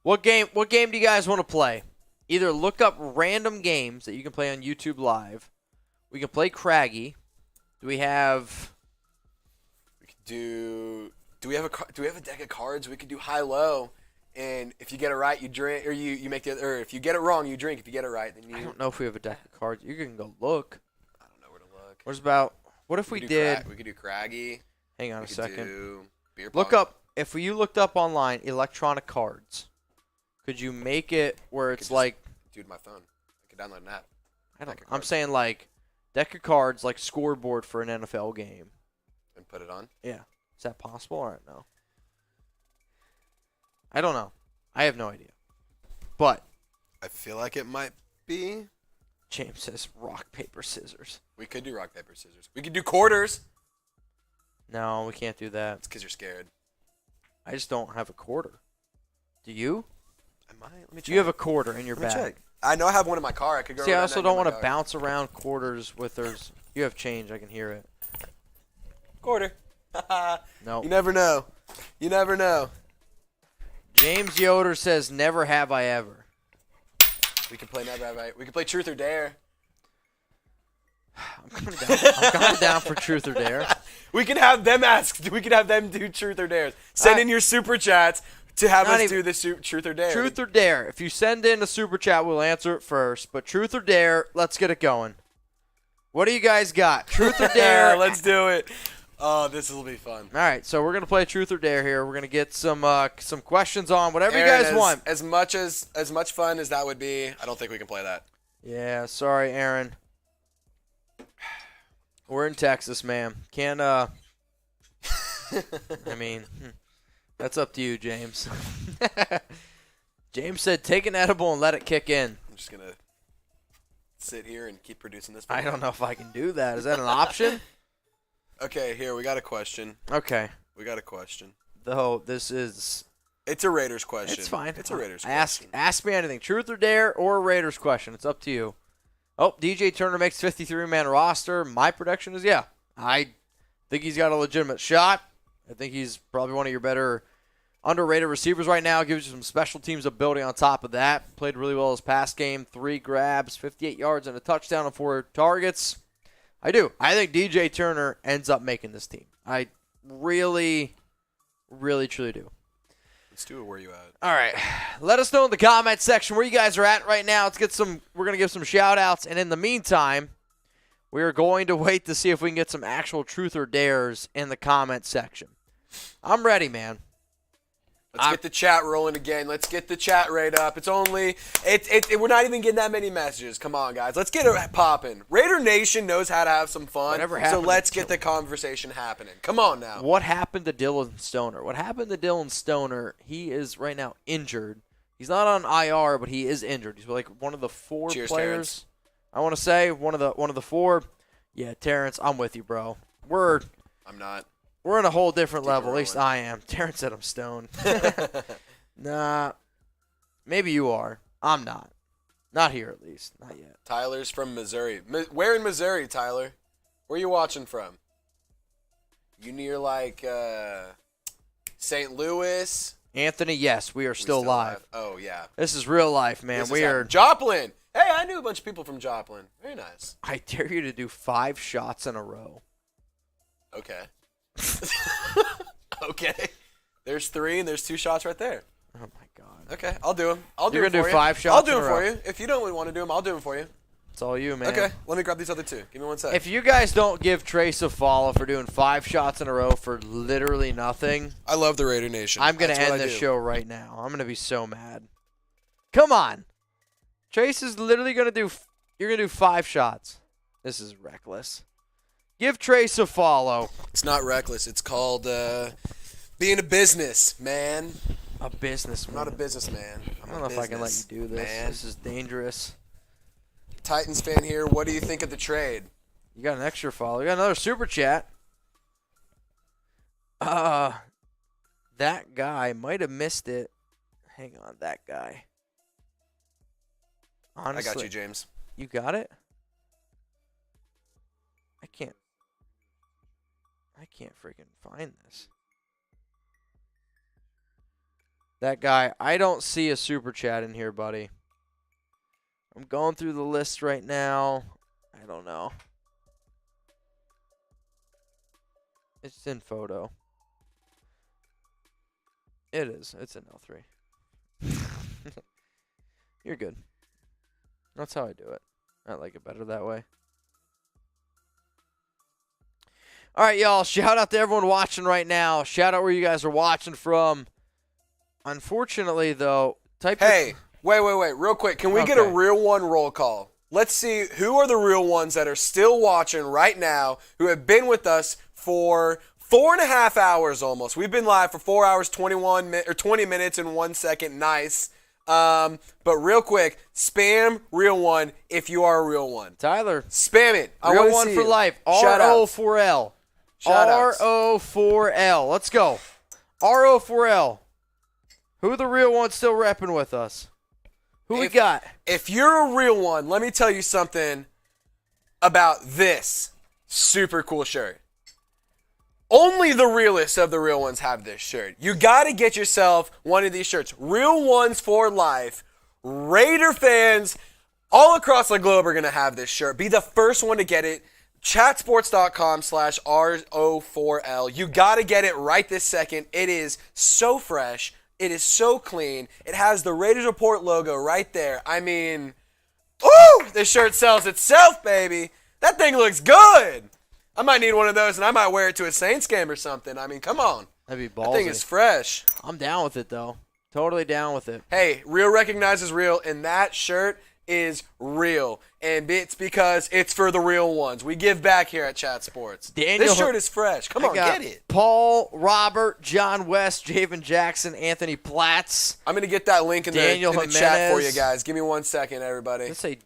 What game do you guys want to play? Either look up random games that you can play on YouTube Live. We can play Craggy. Do we have Do we have a deck of cards? We could do high-low, and if you get it right, you drink, or you make it, or if you get it wrong, you drink. If you get it right, then you. I don't know if we have a deck of cards. You can go look. I don't know where to look. What if we did? We could do Craggy. Hang on We a could second. do beer Look pong. up, if you looked up online, electronic cards. Could you make it where it's just- like, Dude, my phone. I could download an app. I don't deck of I'm cards. saying like deck of cards, like scoreboard for an NFL game. And put it on. Yeah. Is that possible? All right, no. I don't know. I have no idea. But I feel like it might be. James says rock, paper, scissors. We could do rock, paper, scissors. We could do quarters. No, we can't do that. It's because you're scared. I just don't have a quarter. Do you? I might. Let me check. Do you have a quarter in your Let me bag? check. I know I have one in my car. I could go. See, I right also now don't and want get to my car. bounce around quarters with theirs. You have change. I can hear it. Quarter. No. You never know. You never know. James Yoder says, never have I ever. We can play never have I. We can play truth or dare. I'm coming down for truth or dare. We can have them ask. We can have them do truth or dares. Send in your super chats to have Not us even- do the truth or dare. Truth or dare. If you send in a super chat, we'll answer it first. But truth or dare, let's get it going. What do you guys got? Truth or dare? Let's do it. Oh, this will be fun. All right, so we're gonna play truth or dare here. We're gonna get some questions on whatever Aaron, you guys want. As much fun as that would be, I don't think we can play that. Yeah, sorry, Aaron. We're in Texas, man. Can't. I mean, that's up to you, James. James said, "Take an edible and let it kick in." I'm just gonna sit here and keep producing this. I don't know if I can do that. Is that an option? Okay, here we got a question. Okay. We got a question. Though this is. It's a Raiders question. It's fine. It's a Raiders Ask question. ask me anything. Truth or dare or a Raiders question. It's up to you. Oh, DJ Turner makes 53-man roster. My prediction is yeah. I think he's got a legitimate shot. I think he's probably one of your better underrated receivers right now. Gives you some special teams ability on top of that. Played really well his past game. 3 grabs, 58 yards, and a touchdown on 4 targets. I do. I think DJ Turner ends up making this team. I really, really, truly do. Let's do it. Where you at? All right. Let us know in the comment section where you guys are at right now. We're going to give some shout outs. And in the meantime, we are going to wait to see if we can get some actual truth or dares in the comment section. I'm ready, man. Let's get the chat rolling again. Let's get the chat rate up. It's only we're not even getting that many messages. Come on, guys. Let's get it popping. Raider Nation knows how to have some fun. Whatever So happened let's to get the conversation happening. Come on now. What happened to Dylan Stoner? He is right now injured. He's not on IR, but he is injured. He's like one of the 4 Cheers, players. Terrence. I want to say one of the 4. Yeah, Terrence, I'm with you, bro. I'm not. We're on a whole different level. At rolling. least I am. Terrence said I'm stoned. Nah. Maybe you are. I'm not. Not here, at least. Not yet. Tyler's from Missouri. Where in Missouri, Tyler? Where are you watching from? You near like St. Louis? Anthony, yes, we are still live. Oh, yeah. This is real life, man. This We is are. Joplin. Hey, I knew a bunch of people from Joplin. Very nice. I dare you to do 5 shots in a row. Okay. Okay. There's 3 and there's 2 shots right there. Oh my God. Okay, I'll do them. I'll do You're them gonna for do you. 5 shots I'll do in them a for row. you. If you don't want to do them, I'll do them for you. It's all you, man. Okay, let me grab these other 2. Give me 1 sec. If you guys don't give Trace a follow for doing 5 shots in a row for literally nothing, I love the Raider Nation. I'm going to That's what end I this do. show right now. I'm going to be so mad. Come on. Trace is literally going to do – you're going to do 5 shots. This is reckless. Give Trace a follow. It's not reckless. It's called being a business, man. A businessman. I'm not a businessman. I don't know if I can let you do this. Man. This is dangerous. Titans fan here. What do you think of the trade? You got an extra follow. You got another super chat. That guy might have missed it. Hang on, that guy. Honestly, I got you, James. You got it? I can't freaking find this. That guy, I don't see a super chat in here, buddy. I'm going through the list right now. I don't know. It's in photo. It is. It's in L3. You're good. That's how I do it. I like it better that way. All right, y'all. Shout out to everyone watching right now. Shout out where you guys are watching from. Unfortunately, though, Hey, wait. Real quick. Can we get a Okay. real one roll call? Let's see who are the real ones that are still watching right now who have been with us for 4.5 hours almost. We've been live for 4 hours, 20 minutes and 1 second. Nice. But real quick, spam real one if you are a real one. Tyler, Spam it. I real wanna one see for you. life. Shout-outs. RO4L. Shout-outs. RO4L. Let's go. RO4L. Who are the real ones still repping with us? Who we got? If you're a real one, let me tell you something about this super cool shirt. Only the realest of the real ones have this shirt. You got to get yourself one of these shirts. Real ones for life. Raider fans all across the globe are going to have this shirt. Be the first one to get it. Chatsports.com/RO4L. You got to get it right this second. It is so fresh. It is so clean. It has the Raiders Report logo right there. I mean, ooh, this shirt sells itself, baby. That thing looks good. I might need one of those, and I might wear it to a Saints game or something. I mean, come on. That'd be ballsy. That thing is fresh. I'm down with it, though. Totally down with it. Hey, real recognizes real, and that shirt is real. And it's because it's for the real ones. We give back here at Chat Sports. Daniel, this shirt is fresh. Come I on, got get it. Paul, Robert, John West, Javen Jackson, Anthony Platts. I'm going to get that link in Daniel the chat for you Jimenez. guys. Give me 1 second, everybody. Let's say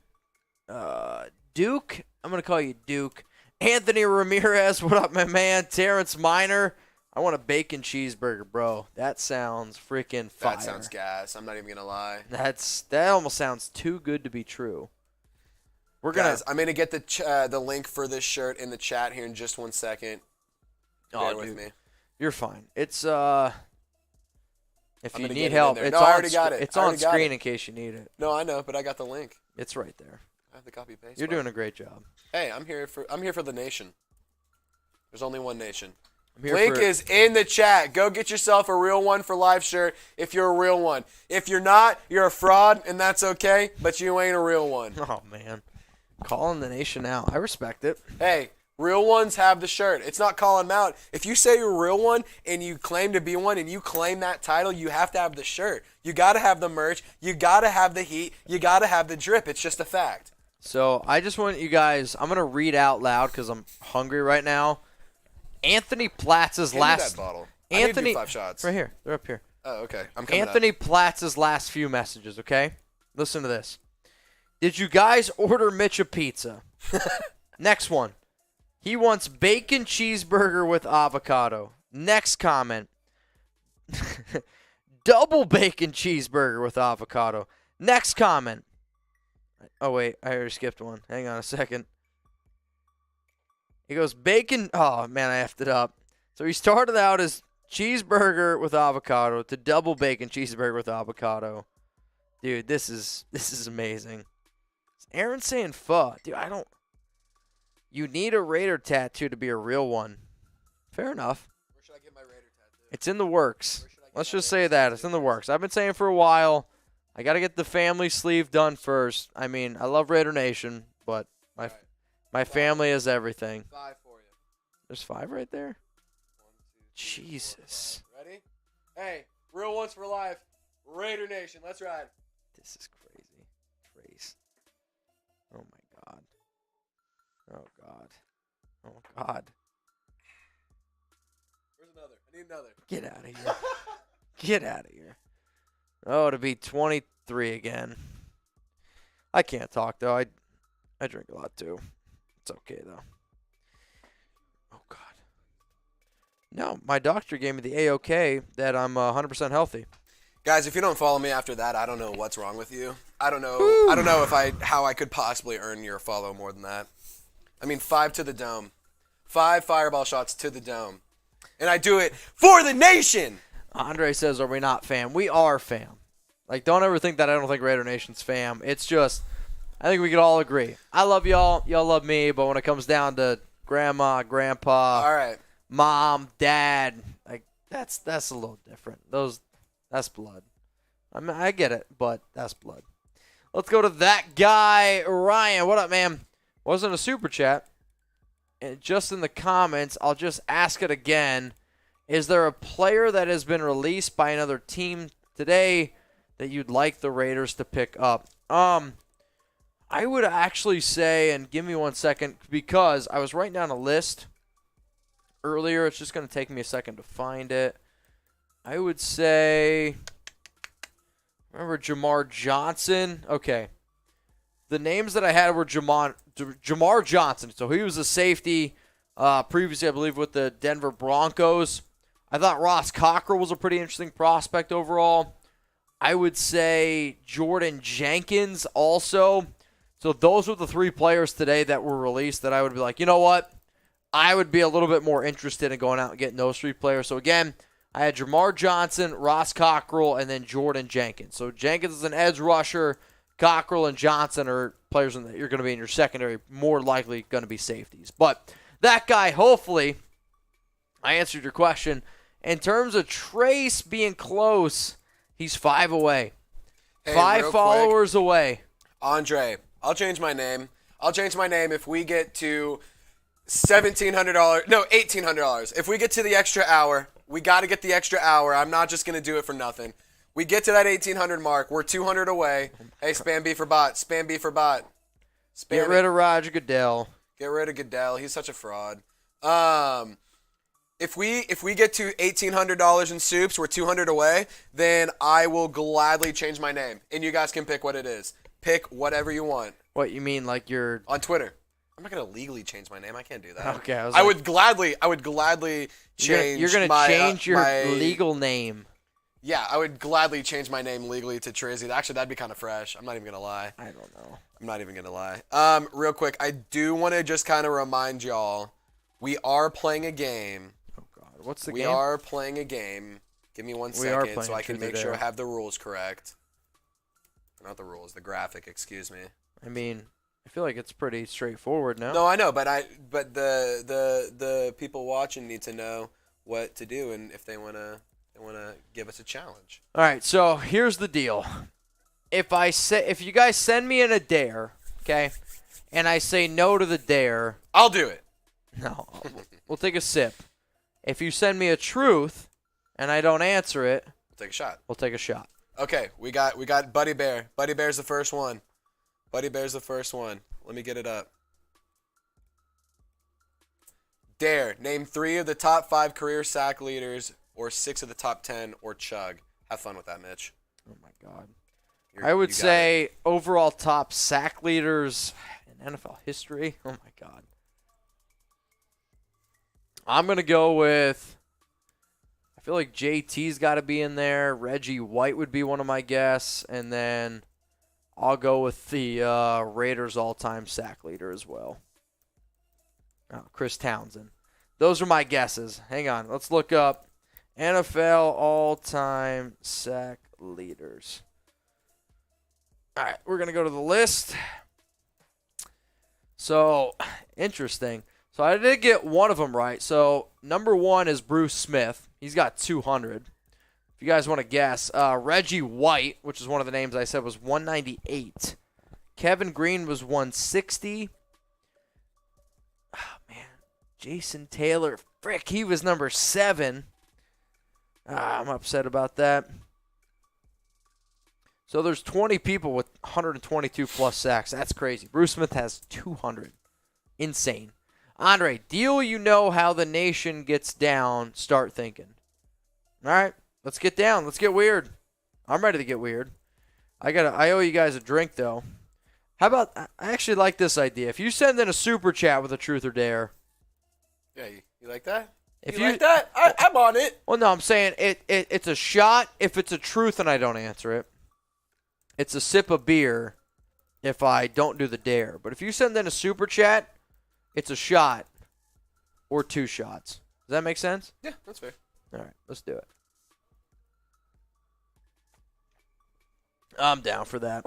Duke. I'm going to call you Duke. Anthony Ramirez. What up, my man? Terrence Minor. I want a bacon cheeseburger, bro. That sounds freaking fire. That sounds gas. I'm not even going to lie. That almost sounds too good to be true. We're gonna. Guys, I'm going to get the link for this shirt in the chat here in just 1 second. Bear with dude, me. You're fine. It's if I'm you gonna need get it help, in there. it's No, I on. already got it. It's I on already got screen it. in case you need it. No, I know, but I got the link. It's right there. I have the copy paste. You're doing a great job. Hey, I'm here for the nation. There's only one nation. I'm here Link for, is in the chat. Go get yourself a real one for live shirt if you're a real one. If you're not, you're a fraud, and that's okay, but you ain't a real one. Oh man, calling the nation out. I respect it. Hey, real ones have the shirt. It's not calling them out. If you say you're a real one and you claim to be one and you claim that title, you have to have the shirt. You got to have the merch. You got to have the heat. You got to have the drip. It's just a fact. So I just want you guys. I'm gonna read out loud because I'm hungry right now. Anthony Platz's last. That bottle. I need to Anthony, do 5 shots. right here. They're up here. Oh, okay. I'm coming Anthony up. Platz's last few messages. Okay, listen to this. Did you guys order Mitch a pizza? Next one. He wants bacon cheeseburger with avocado. Next comment. Double bacon cheeseburger with avocado. Next comment. Oh, wait. I already skipped one. Hang on a second. He goes, bacon. Oh, man, I effed it up. So he started out as cheeseburger with avocado to double bacon cheeseburger with avocado. Dude, this is amazing. Aaron's saying pho. Dude, you need a Raider tattoo to be a real one. Fair enough. Where should I get my Raider tattoo? It's in the works. Let's just say that. It's in the works. I've been saying for a while, I got to get the family sleeve done first. I mean, I love Raider Nation, but my family is everything. 5 for you. There's 5 right there? 1, 2, 3, Jesus. 4, 5. Ready? Hey, real ones for life. Raider Nation, let's ride. This is crazy. Trace. Oh, my God. Oh, God. Oh, God. Where's another? I need another. Get out of here. Get out of here. Oh, to be 23 again. I can't talk, though. I drink a lot, too. It's okay, though. Oh, God. No, my doctor gave me the A-OK that I'm 100% healthy. Guys, if you don't follow me after that, I don't know what's wrong with you. I don't know how I could possibly earn your follow more than that. I mean, 5 to the dome. 5 fireball shots to the dome. And I do it for the nation. Andre says, are we not fam? We are fam. Like, don't ever think that I don't think Raider Nation's fam. It's just, I think we could all agree. I love y'all. Y'all love me. But when it comes down to grandma, grandpa, All right. mom, dad, like, that's a little different. That's blood. I mean, I get it, but that's blood. Let's go to that guy, Ryan. What up, man? Wasn't a super chat. And just in the comments, I'll just ask it again. Is there a player that has been released by another team today that you'd like the Raiders to pick up? I would actually say, and give me 1 second, because I was writing down a list earlier. It's just going to take me a second to find it. I would say, remember Jamar Johnson? Okay. The names that I had were Jamar Johnson. So he was a safety previously, I believe, with the Denver Broncos. I thought Ross Cockrell was a pretty interesting prospect overall. I would say Jordan Jenkins also. So those were the 3 players today that were released that I would be like, you know what? I would be a little bit more interested in going out and getting those 3 players. So again, I had Jamar Johnson, Ross Cockrell, and then Jordan Jenkins. So Jenkins is an edge rusher. Cockrell and Johnson are players that you're going to be in your secondary, more likely going to be safeties. But that guy, hopefully, I answered your question. In terms of Trace being close, he's 5 away. Hey, 5 real followers away. Andre, I'll change my name. I'll change my name if we get to $1,700. No, $1,800. If we get to the extra hour, we got to get the extra hour. I'm not just going to do it for nothing. We get to that 1,800 mark. We're 200 away. Hey, spam B for bot. Spam B for bot. Get rid of Roger Goodell. Get rid of Goodell. He's such a fraud. If we get to $1,800 in soups, we're 200 away, then I will gladly change my name. And you guys can pick what it is. Pick whatever you want. What, you mean like you're... On Twitter. I'm not going to legally change my name. I can't do that. Okay. I would gladly change You're going to change your legal name. Yeah, I would gladly change my name legally to Trizzy. Actually, that'd be kind of fresh. I'm not even going to lie. I don't know. I'm not even going to lie. Real quick, I do want to just kind of remind y'all, we are playing a game. Oh, God. What's the game? We are playing a game. Give me 1 second so I can make sure I have the rules correct. Not the rules, the graphic, excuse me. I mean, I feel like it's pretty straightforward now. No, I know, but the people watching need to know what to do and if they want to give us a challenge. All right, so here's the deal. If you guys send me in a dare, okay, and I say no to the dare, I'll do it. No, we'll take a sip. If you send me a truth and I don't answer it, We'll take a shot. We'll take a shot. Okay, we got Buddy Bear. Buddy Bear's the first one. Buddy Bear's the first one. Let me get it up. Dare. Name 3 of the top 5 career sack leaders or 6 of the top 10 or chug. Have fun with that, Mitch. Oh, my God. I would say overall top sack leaders in NFL history. Oh, my God. I'm going to go with, I feel like JT's got to be in there. Reggie White would be one of my guess. And then I'll go with the Raiders all-time sack leader as well. Chris Townsend. Those are my guesses. Hang on. Let's look up NFL all-time sack leaders. All right, we're going to go to the list. So, interesting. So, I did get one of them right. So, number 1 is Bruce Smith. He's got 200. If you guys want to guess, Reggie White, which is one of the names I said, was 198. Kevin Green was 160. Oh, man. Jason Taylor, frick, he was number 7. I'm upset about that. So there's 20 people with 122 plus sacks. That's crazy. Bruce Smith has 200. Insane. Andre, deal you know how the nation gets down, start thinking. All right, let's get down. Let's get weird. I'm ready to get weird. I owe you guys a drink, though. How about, I actually like this idea. If you send in a super chat with a truth or dare. Yeah, you like that? If you like that? I'm on it. Well, no, I'm saying it's a shot if it's a truth and I don't answer it. It's a sip of beer if I don't do the dare. But if you send in a super chat, it's a shot or 2 shots. Does that make sense? Yeah, that's fair. All right, let's do it. I'm down for that.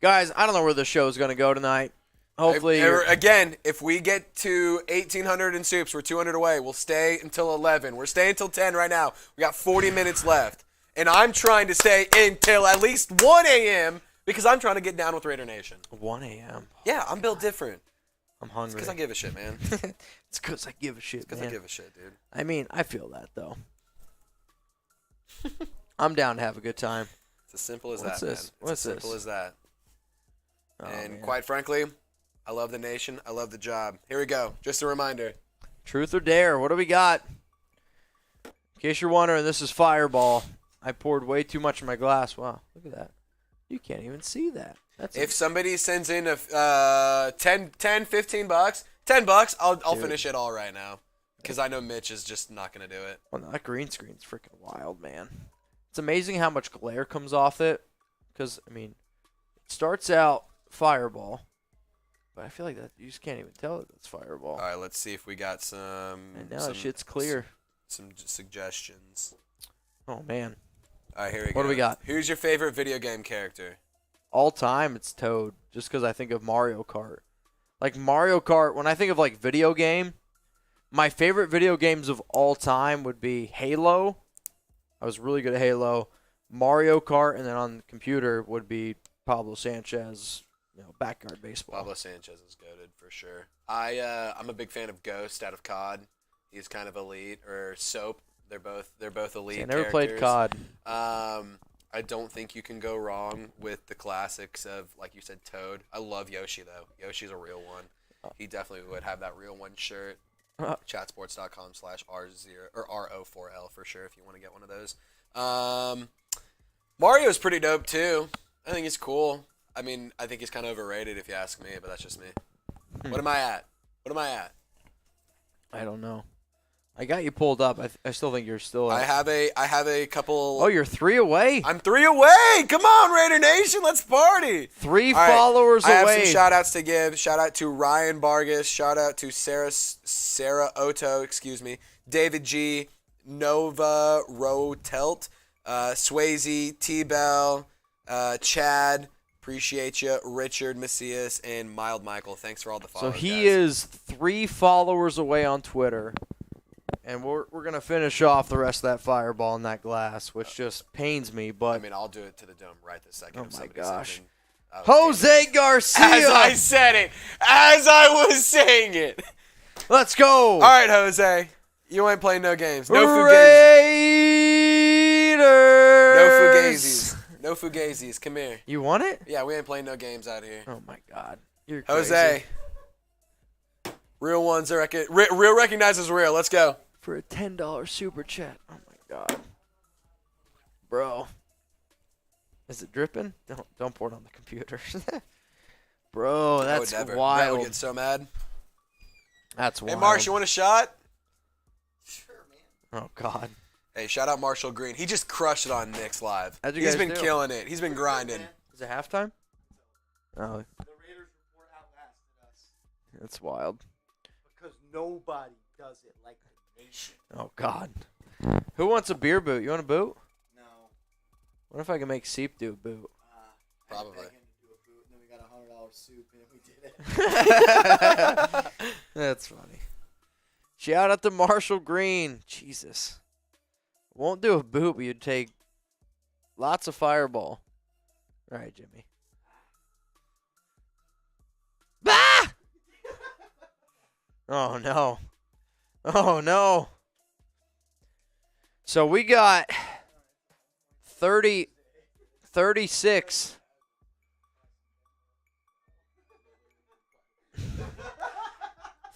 Guys, I don't know where the show is going to go tonight. Hopefully. Again, if we get to 1,800 in soups, we're 200 away. We'll stay until 11. We're staying until 10 right now. We got 40 minutes left. And I'm trying to stay until at least 1 a.m. because I'm trying to get down with Raider Nation. 1 a.m. Yeah, I'm built different. I'm hungry. It's because I give a shit, man. It's because I give a shit, Because I give a shit, dude. I mean, I feel that, though. I'm down to have a good time. It's as simple as What's that, this? man. What's It's as simple this? as that. Oh, And man. quite frankly, I love the nation. I love the job. Here we go. Just a reminder. Truth or dare, what do we got? In case you're wondering, this is Fireball. I poured way too much in my glass. Wow, look at that. You can't even see that. That's If somebody sends in a 10, 15 bucks, $10, I'll Dude. finish it all right now. Because I know Mitch is just not going to do it. Well, no, that green screen's freaking wild, man. It's amazing how much glare comes off it. Because, I mean, it starts out Fireball. But I feel like that you just can't even tell that it's Fireball. All right, let's see if we got some. And now some, shit's clear. Some suggestions. Oh, man. All right, here we go. What do we got? Who's your favorite video game character? All time, it's Toad. Just because I think of Mario Kart. Like, Mario Kart, when I think of, like, video game, my favorite video games of all time would be Halo. I was really good at Halo. Mario Kart, and then on the computer would be Pablo Sanchez, backyard baseball. Pablo Sanchez is goated for sure. I'm a big fan of Ghost out of COD. He's kind of elite, or Soap. They're both elite. See, I never characters. played COD. I don't think you can go wrong with the classics of, like you said, Toad. I love Yoshi though. Yoshi's a real one. He definitely would have that real one shirt. Chatsports.com/R0 or RO4L for sure if you want to get one of those. Mario's pretty dope too. I think he's cool. I mean, I think he's kind of overrated if you ask me, but that's just me. What am I at? I don't know. I got you pulled up. I still think you're still. I have a couple. Oh, you're 3 away. I'm 3 away. Come on, Raider Nation, let's party. 3 All right, followers I have away. some shout outs to give. Shout out to Ryan Vargas. Shout out to Sarah Oto, David G, Nova Rotelt, Swayze, T-Bell, Chad. Appreciate you, Richard Macias, and Mild Michael. Thanks for all the So follows. he guys. is 3 followers away on Twitter. And we're going to finish off the rest of that Fireball in that glass, which just pains me. But I mean, I'll do it to the dome right this second. Oh if my somebody gosh. sends in. Jose Garcia. As I said it. As I was saying it. Let's go. All right, Jose. You ain't playing no games. No fugazis. Raiders. No fugazis. Come here. You want it? Yeah, we ain't playing no games out here. Oh, my God. You're crazy. Jose. Real ones are real recognizes real. Let's go. For a $10 super chat. Oh, my God. Bro. Is it dripping? Don't pour it on the computer. Bro, that's I would never. wild. I would get so mad. That's wild. Hey, Marsh, you want a shot? Sure, man. Oh, God. Hey, shout out Marshall Green. He just crushed it on Nick's live. How'd you He's guys been do? killing it. He's been grinding. Is it halftime? Oh, The Raiders report outlasted us that's wild. because nobody does it like the nation. Oh, God. Who wants a beer boot? You want a boot? No. What if I can make Seep do a boot? Probably. I had to beg him to do a boot, and then we got a $100 soup, and we did it. That's funny. Shout out to Marshall Green. Jesus. Won't do a boot, but you'd take lots of Fireball. All right, Jimmy. Ah! Oh, no. Oh, no. So we got 36.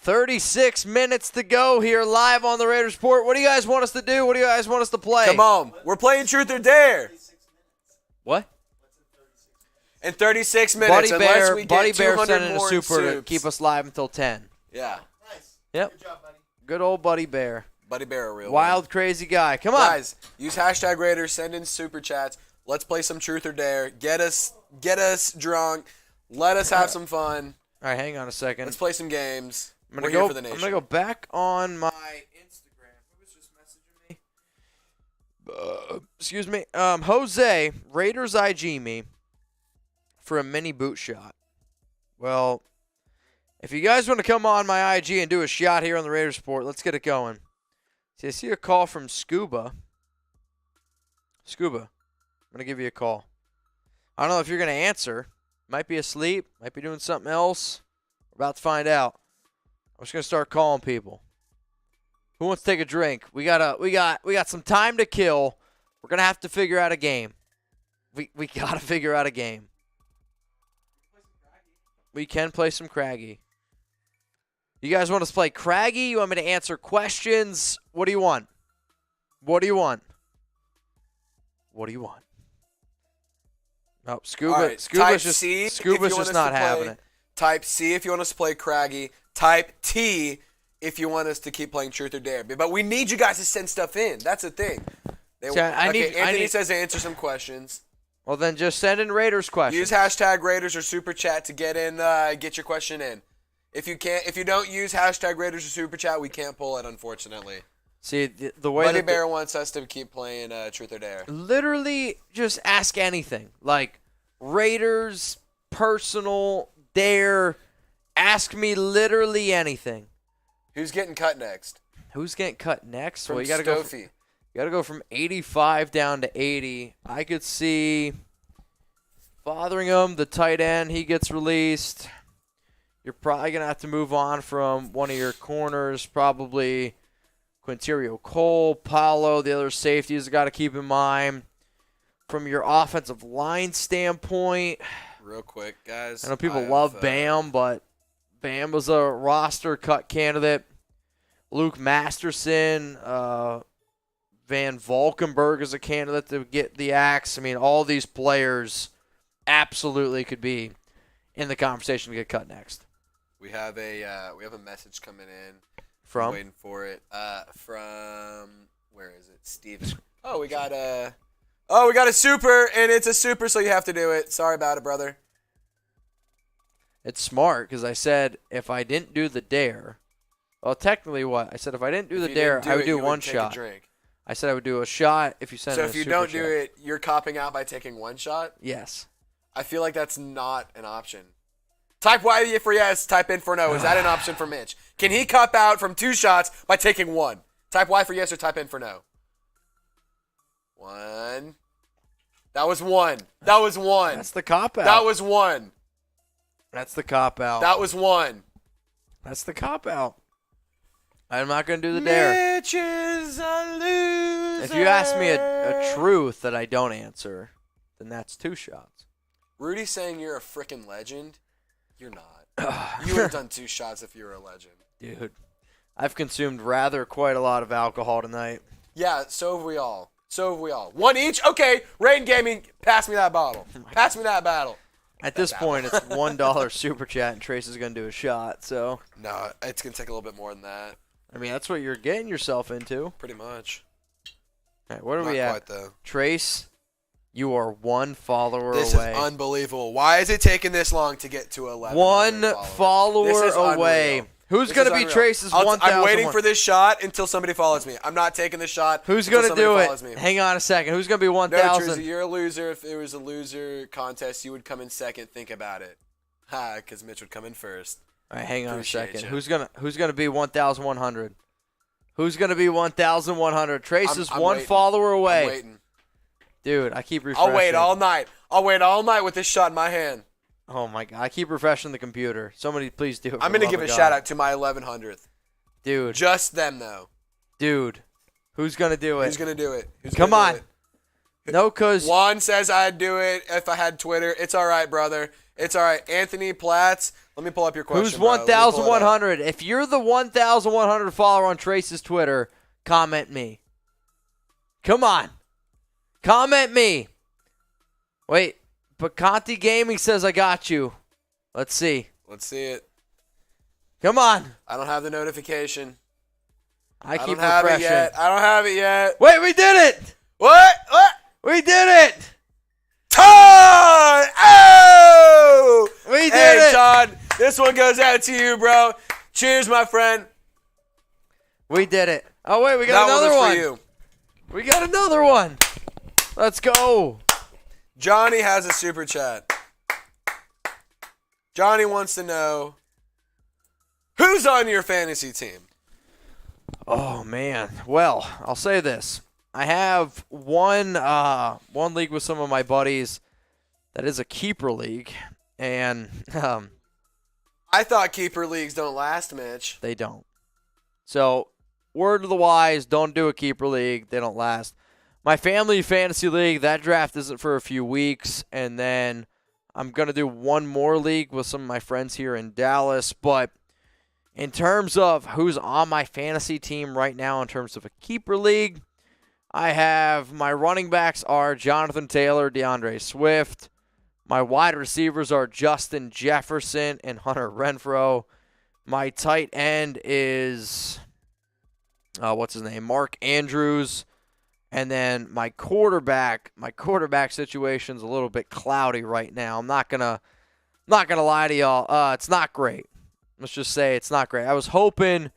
$36 minutes to go here live on the Raiders Report. What do you guys want us to do? What do you guys want us to play? Come on. We're playing Truth or Dare. What? In 36 minutes, unless we get Buddy Bear 200 sent in a more super to soups. keep us live until 10. Yeah. Nice. Yep. Good job, buddy. Good old Buddy Bear. Buddy Bear, a real Wild, crazy guy. Come on. Guys, use hashtag Raiders. Send in super chats. Let's play some Truth or Dare. Get us drunk. Let us have some fun. All right, hang on a second. Let's play some games. I'm We're gonna here for the I'm nation. gonna go back on my Instagram. Who was just messaging me? Excuse me. Jose Raiders IG me for a mini boot shot. Well, if you guys want to come on my IG and do a shot here on the Raiders Report, let's get it going. See, I see a call from Scuba. Scuba, I'm gonna give you a call. I don't know if you're gonna answer. Might be asleep. Might be doing something else. We're about to find out. I'm just gonna start calling people. Who wants to take a drink? We got some time to kill. We're gonna have to figure out a game. We gotta figure out a game. We can play some Craggy. You guys want us to play Craggy? You want me to answer questions? What do you want? What do you want? What do you want? Oh, Scuba. All right, Scuba's type C Scuba's if you want just us not to having play. it. Type C if you want us to play Craggy. Type T if you want us to keep playing Truth or Dare. But we need you guys to send stuff in. That's the thing. Anthony says answer some questions. Well, then just send in Raiders questions. Use hashtag Raiders or Super Chat to get your question in. If you don't use hashtag Raiders or Super Chat, we can't pull it, unfortunately. See, the way Buddy that Bear wants us to keep playing Truth or Dare. literally just ask anything. Like Raiders, personal, dare. Ask me literally anything. Who's getting cut next? Who's getting cut next? From Well, you Stofy. gotta go from 85 down to 80. I could see Fotheringham, the tight end, he gets released. You're probably gonna have to move on from one of your corners, probably Quinterio Cole, Paulo, the other safeties. Got to keep in mind from your offensive line standpoint. Real quick, guys. I know people love Bam, but Bam was a roster cut candidate. Luke Masterson, Van Valkenburg is a candidate to get the axe. I mean, all these players absolutely could be in the conversation to get cut next. We have a message coming in. From? I'm waiting for it. From where is it? Steven. Oh, we got a super, and it's a super, so you have to do it. Sorry about it, brother. It's smart because I said if I didn't do the dare, well, technically what? I said if I didn't do the dare, I would do one shot. I said I would do a shot if you send in a super So if you don't chat. do it, you're copping out by taking one shot? Yes. I feel like that's not an option. Type Y for yes, type in for no. Is that an option for Mitch? Can he cop out from 2 shots by taking 1? Type Y for yes or type in for no. 1. That was 1. That was 1. That's the cop out. That was 1. That's the cop out. That was 1. That's the cop out. I'm not going to do the dare. Mitch is a loser. If you ask me a truth that I don't answer, then that's 2 shots. Rudy's saying you're a freaking legend. You're not. You would have done 2 shots if you were a legend. Dude, I've consumed quite a lot of alcohol tonight. Yeah, so have we all. 1 each? Okay, Rain Gaming, pass me that bottle. Pass me that battle. At this point, it's $1 super chat, and Trace is going to do a shot. So, No, it's going to take a little bit more than that. I mean, that's what you're getting yourself into. Pretty much. All right, what are Not we at? quite, though. Trace, you are 1 follower This away. is unbelievable. Why is it taking this long to get to 11? 1 follower This is away. unreal. Who's This going is to be unreal. Trace's 1,000? I'm waiting for this shot until somebody follows me. I'm not taking the shot. Who's until going to somebody do follows it? me. Hang on a second. Who's going to be No, 1,000? Jersey, you're a loser. If it was a loser contest, you would come in second. Think about it. Ha, because Mitch would come in first. All right, hang on a Appreciate second. ya. Who's gonna be 1,100? Who's gonna be 1,100? Trace is I'm one waiting. follower away. I'm waiting. Dude, I keep refreshing. I'll wait all night. I'll wait all night with this shot in my hand. Oh my god, I keep refreshing the computer. Somebody please do it. I'm gonna give a shout out to my 1100th. Dude. Just them though. Dude. Who's gonna do it? Who's gonna do it? Who's Come gonna on. do it? No, cause Juan says I'd do it if I had Twitter. It's all right, brother. It's all right. Anthony Platts. Let me pull up your question. who's bro. Let me pull it up. 1,100? If you're the 1,100 follower on Trace's Twitter, comment me. Come on. Comment me. Wait, but Conti Gaming says I got you. Let's see. Let's see it. Come on. I don't have the notification. I keep don't have refreshing. it yet. I don't have it yet. Wait, we did it. What? What? We did it. Todd! Oh! We did Hey, it. Todd. This one goes out to you, bro. Cheers, my friend. We did it. Oh, wait, we got That another was one. for you. We got another one. Let's go. Johnny has a super chat. Johnny wants to know, who's on your fantasy team? Oh, man. Well, I'll say this. I have one league with some of my buddies that is a keeper league, and I thought keeper leagues don't last, Mitch. they don't. So, word to the wise, don't do a keeper league. They don't last. My family fantasy league, that draft isn't for a few weeks, and then I'm going to do one more league with some of my friends here in Dallas. But in terms of who's on my fantasy team right now in terms of a keeper league, I have my running backs are Jonathan Taylor, DeAndre Swift. My wide receivers are Justin Jefferson and Hunter Renfrow. My tight end is, what's his name? Mark Andrews. And then my quarterback situation's a little bit cloudy right now. I'm not gonna lie to y'all. It's not great. Let's just say it's not great. I was hoping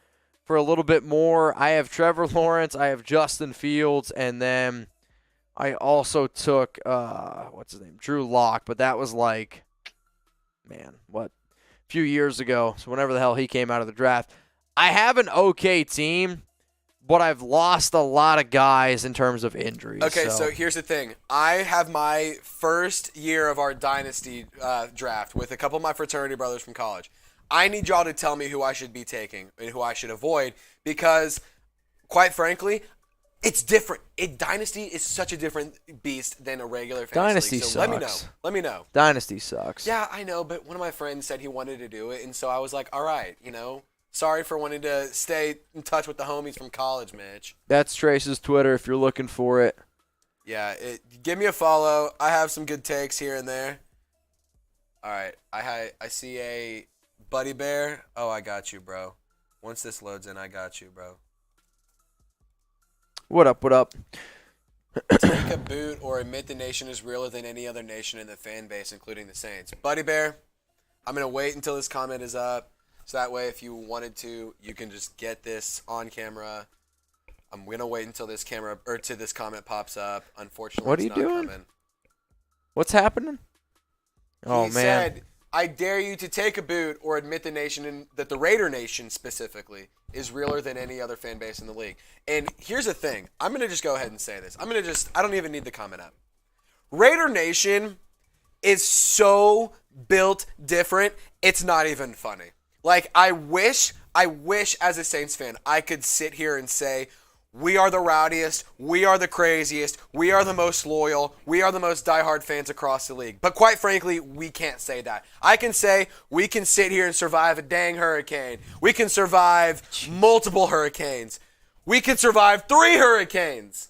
for a little bit more. I have Trevor Lawrence, I have Justin Fields, and then I also took what's his name? Drew Lock, but that was like, man, a few years ago. So whenever the hell he came out of the draft. I have an okay team, but I've lost a lot of guys in terms of injuries. Okay, so here's the thing. I have my first year of our dynasty draft with a couple of my fraternity brothers from college. I need y'all to tell me who I should be taking and who I should avoid because, quite frankly, it's different. Dynasty is such a different beast than a regular fantasy Dynasty league. So sucks. Let me know. Dynasty sucks. Yeah, I know, but one of my friends said he wanted to do it, and so I was like, all right, sorry for wanting to stay in touch with the homies from college, Mitch. That's Trace's Twitter if you're looking for it. Yeah, give me a follow. I have some good takes here and there. All right, I see a Buddy Bear. Oh, I got you, bro. Once this loads in, I got you, bro. What up, what up? Take a boot or admit the nation is realer than any other nation in the fan base, including the Saints. Buddy Bear, I'm going to wait until this comment is up. So that way, if you wanted to, you can just get this on camera. I'm going to wait until this comment pops up. Unfortunately, What are it's you not doing? coming. What's happening? Oh, He man. said, I dare you to take a boot or admit the nation, that the Raider Nation specifically, is realer than any other fan base in the league. And here's the thing. I'm going to just go ahead and say this. I don't even need the comment up. Raider Nation is so built different, it's not even funny. Like, I wish as a Saints fan, I could sit here and say, we are the rowdiest, we are the craziest, we are the most loyal, we are the most diehard fans across the league. But quite frankly, we can't say that. I can say we can sit here and survive a dang hurricane. We can survive multiple hurricanes. We can survive 3 hurricanes.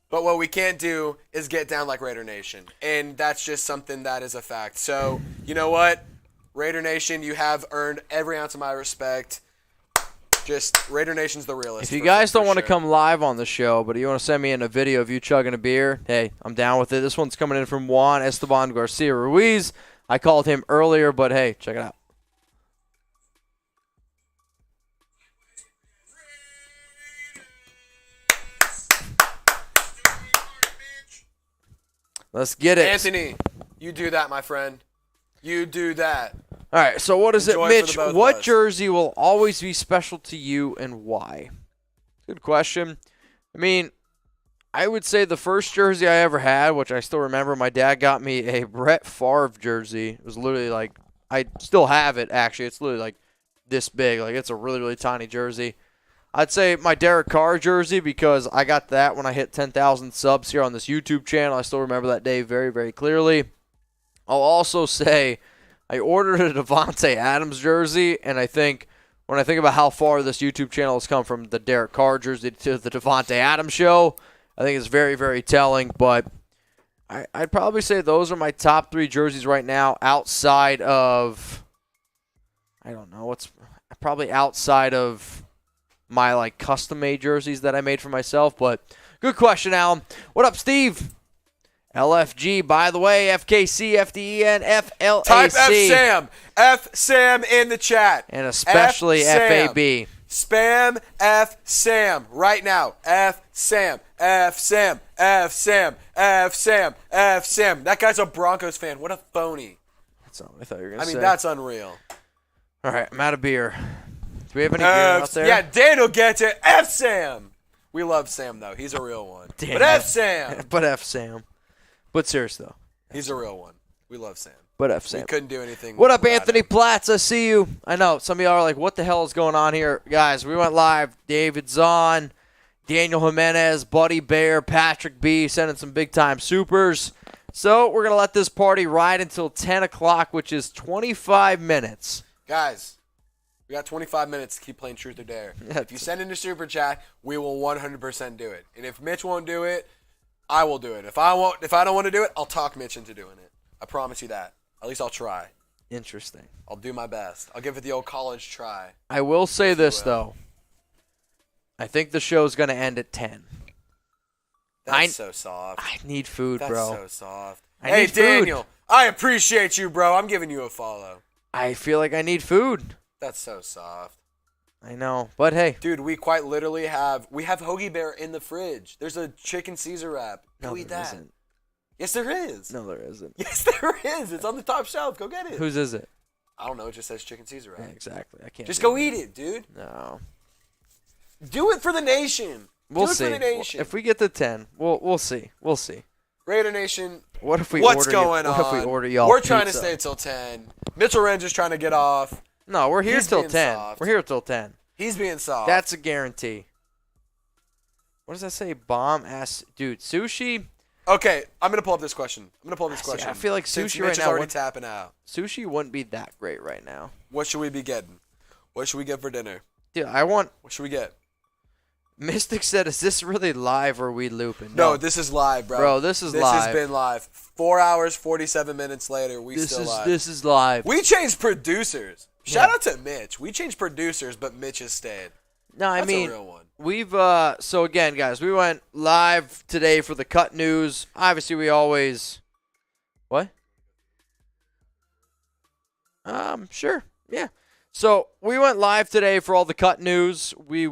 But what we can't do is get down like Raider Nation. And that's just something that is a fact. So, you know what? Raider Nation, you have earned every ounce of my respect. Just Raider Nation's the realest. If you guys don't want to sure. come live on the show, but you want to send me in a video of you chugging a beer, hey, I'm down with it. This one's coming in from Juan Esteban Garcia Ruiz. I called him earlier, but hey, check it out. Let's get it. Anthony, you do that, my friend. You do that. All right, so what is Enjoy it, for the Mitch? both of What us. jersey will always be special to you and why? Good question. I mean, I would say the first jersey I ever had, which I still remember, my dad got me a Brett Favre jersey. It was literally like, I still have it, actually. It's literally like this big. Like, it's a really, really tiny jersey. I'd say my Derek Carr jersey because I got that when I hit 10,000 subs here on this YouTube channel. I still remember that day very, very clearly. I'll also say I ordered a Davante Adams jersey, and I think when I think about how far this YouTube channel has come from the Derek Carr jersey to the Davante Adams show, I think it's very, very telling. But I'd probably say those are my top 3 jerseys right now outside of, I don't know, what's probably outside of my like custom-made jerseys that I made for myself. But good question, Alan. What up, Steve? LFG, by the way, FKC, FDEN, FLAC. Type F Sam. F Sam in the chat. And especially F Sam. FAB. Spam F Sam right now. F Sam. F Sam. F Sam. F Sam. F Sam. That guy's a Broncos fan. What a phony. That's not what I thought you were going to say. I mean, that's unreal. All right, I'm out of beer. Do we have any beer out there? Yeah, Daniel gets it. F Sam. We love Sam, though. He's a real one. Damn. But F Sam. But F Sam. But serious, though. He's a real one. We love Sam. But F Sam. We couldn't do anything. What up, without Anthony him. Platts? I see you. I know. Some of y'all are like, what the hell is going on here? Guys, we went live. David Zahn, Daniel Jimenez, Buddy Bear, Patrick B. sending some big-time supers. So we're going to let this party ride until 10 o'clock, which is 25 minutes. Guys, we got 25 minutes to keep playing Truth or Dare. If you send in a super chat, we will 100% do it. And if Mitch won't do it, I will do it. If I don't want to do it, I'll talk Mitch into doing it. I promise you that. At least I'll try. Interesting. I'll do my best. I'll give it the old college try. I will say this, though. I think the show's going to end at 10. That's so soft. I need food, That's bro. so soft. I Hey, need food. Daniel, I appreciate you, bro. I'm giving you a follow. I feel like I need food. That's so soft. I know. But, hey. Dude, we quite literally have Hoagie Bear in the fridge. There's a chicken Caesar wrap. Go No, eat there that. isn't. Yes, there is. No, there isn't. Yes, there is. It's on the top shelf. Go get it. Whose is it? I don't know. It just says chicken Caesar wrap. Yeah, exactly. I can't. Just do go that. eat it, dude. No. Do it for the nation. We'll Do it see. for the nation. If we get to 10, we'll see. We'll see. Raider Nation, What if we what's order going What on? if we order y'all We're trying to pizza? stay till 10. Mitchell Renz is trying to get off. No, we're here He's till being 10. soft. We're here till 10. He's being soft. That's a guarantee. What does that say? Bomb ass dude. Sushi. Okay, I'm going to pull up this question. See, I feel like Since sushi Mitch right is now already wouldn't- tapping out. Sushi wouldn't be that great right now. What should we be getting? What should we get for dinner? Dude, I want. What should we get? Mystic said, "Is this really live or are we looping?" No, this is live, bro. Bro, this is This live. has been live. 4 hours, 47 minutes later, we this still is live. this is live. We changed producers. Shout out to Mitch. We changed producers, but Mitch has stayed. No, I That's mean, a real one. we've so again, guys, we went live today for the cut news. Obviously, we always what? Sure, yeah. So we went live today for all the cut news. We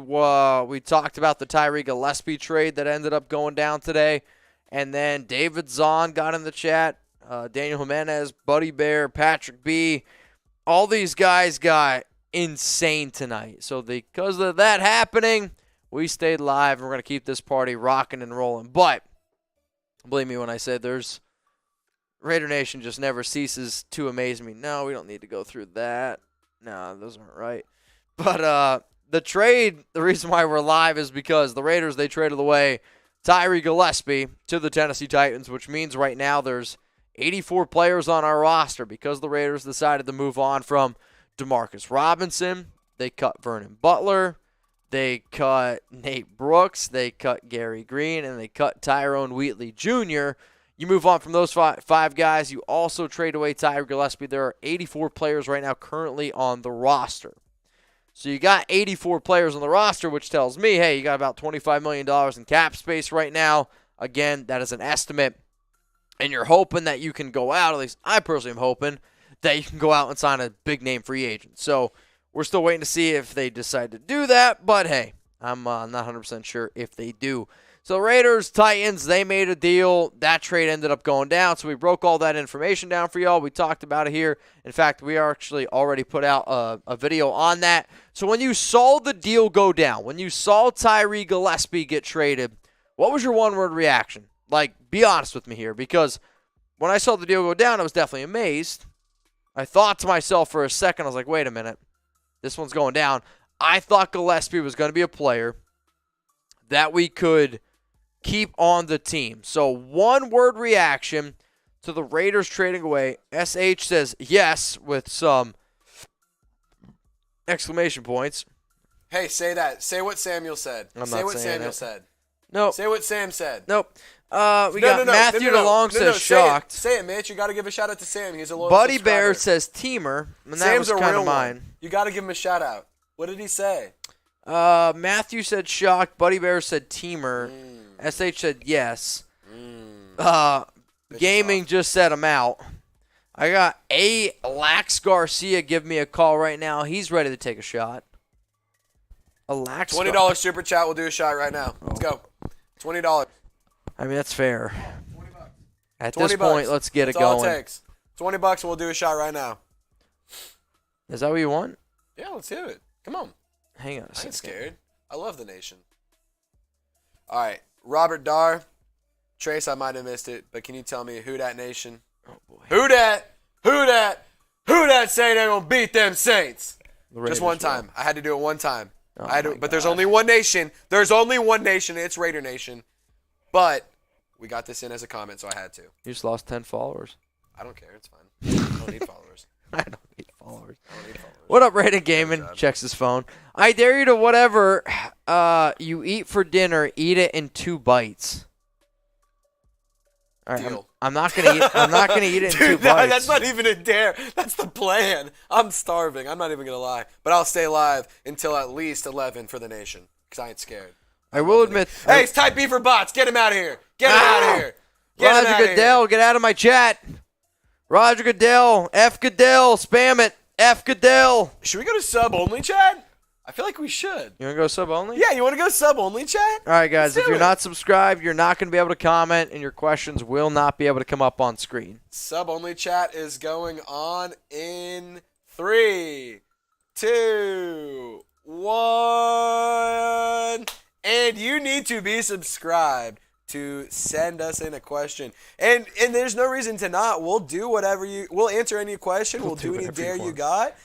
talked about the Tyree Gillespie trade that ended up going down today, and then David Zahn got in the chat. Daniel Jimenez, Buddy Bear, Patrick B. All these guys got insane tonight. So because of that happening, we stayed live, and we're going to keep this party rocking and rolling. But believe me when I say there's Raider Nation just never ceases to amaze me. No, we don't need to go through that. No, those aren't right. But the trade, the reason why we're live is because the Raiders, they traded away Tyree Gillespie to the Tennessee Titans, which means right now there's 84 players on our roster because the Raiders decided to move on from Demarcus Robinson. They cut Vernon Butler. They cut Nate Brooks. They cut Gerri Green. And they cut Tyrone Wheatley Jr. You move on from those five guys. You also trade away Tyree Gillespie. There are 84 players right now currently on the roster. So you got 84 players on the roster, which tells me, hey, you got about $25 million in cap space right now. Again, that is an estimate. And you're hoping that you can go out, at least I personally am hoping, that you can go out and sign a big-name free agent. So we're still waiting to see if they decide to do that. But, hey, I'm not 100% sure if they do. So Raiders, Titans, they made a deal. That trade ended up going down. So we broke all that information down for y'all. We talked about it here. In fact, we actually already put out a video on that. So when you saw the deal go down, when you saw Tyree Gillespie get traded, what was your one-word reaction? Like, be honest with me here, because when I saw the deal go down, I was definitely amazed. I thought to myself for a second, I was like, wait a minute, this one's going down. I thought Gillespie was going to be a player that we could keep on the team. So one-word reaction to the Raiders trading away. SH says yes with some exclamation points. Hey, say that. Say what Samuel said. Say what Samuel said. Nope. Say what Sam said. Nope. Matthew DeLong says shocked. Say it, Mitch. You got to give a shout out to Sam. He's a loyal Buddy subscriber. Bear says teamer. And that Sam's was a kind real of mine. one. You got to give him a shout out. What did he say? Matthew said shocked. Buddy Bear said teamer. SH said yes. Gaming just said I'm out. I got Lax Garcia give me a call right now. He's ready to take a shot. $20 super chat. We'll do a shot right now. Let's go. $20. I mean, that's fair. $20. At this point, let's get it That's all going. it takes. $20 and we'll do a shot right now. Is that what you want? Yeah, let's do it. Come on. Hang on a I second. ain't scared. I love the nation. All right. Robert Darr. Trace, I might have missed it, but can you tell me who that nation? Oh, boy. Who that say they're going to beat them Saints? Just one time. I had to do it one time. But there's only one nation. There's only one nation. It's Raider Nation. But we got this in as a comment, so I had to. You just lost 10 followers. I don't care. It's fine. I don't need followers. I don't need followers. What up, Rated Gaming? Checks his phone. I dare you to whatever you eat for dinner, eat it in 2 bites. All right, Deal. I'm not gonna eat. I'm not gonna eat it in Dude, 2 bites. that's not even a dare. That's the plan. I'm starving. I'm not even going to lie. But I'll stay alive until at least 11 for the nation because I ain't scared. I will admit. Hey, it's type B for bots. Get him out of here. Get him out of here. Get him Roger outta Goodell, here. get out of my chat. Roger Goodell, F Goodell, spam it. F Goodell. Should we go to sub only, Chad? I feel like we should. You want to go sub only? Yeah, you want to go sub only, Chad? All right, guys. Let's If do you're it. not subscribed, you're not going to be able to comment, and your questions will not be able to come up on screen. Sub only chat is going on in 3, 2, 1. And you need to be subscribed to send us in a question. And there's no reason to not. We'll do whatever we'll answer any question. We'll do any dare you got.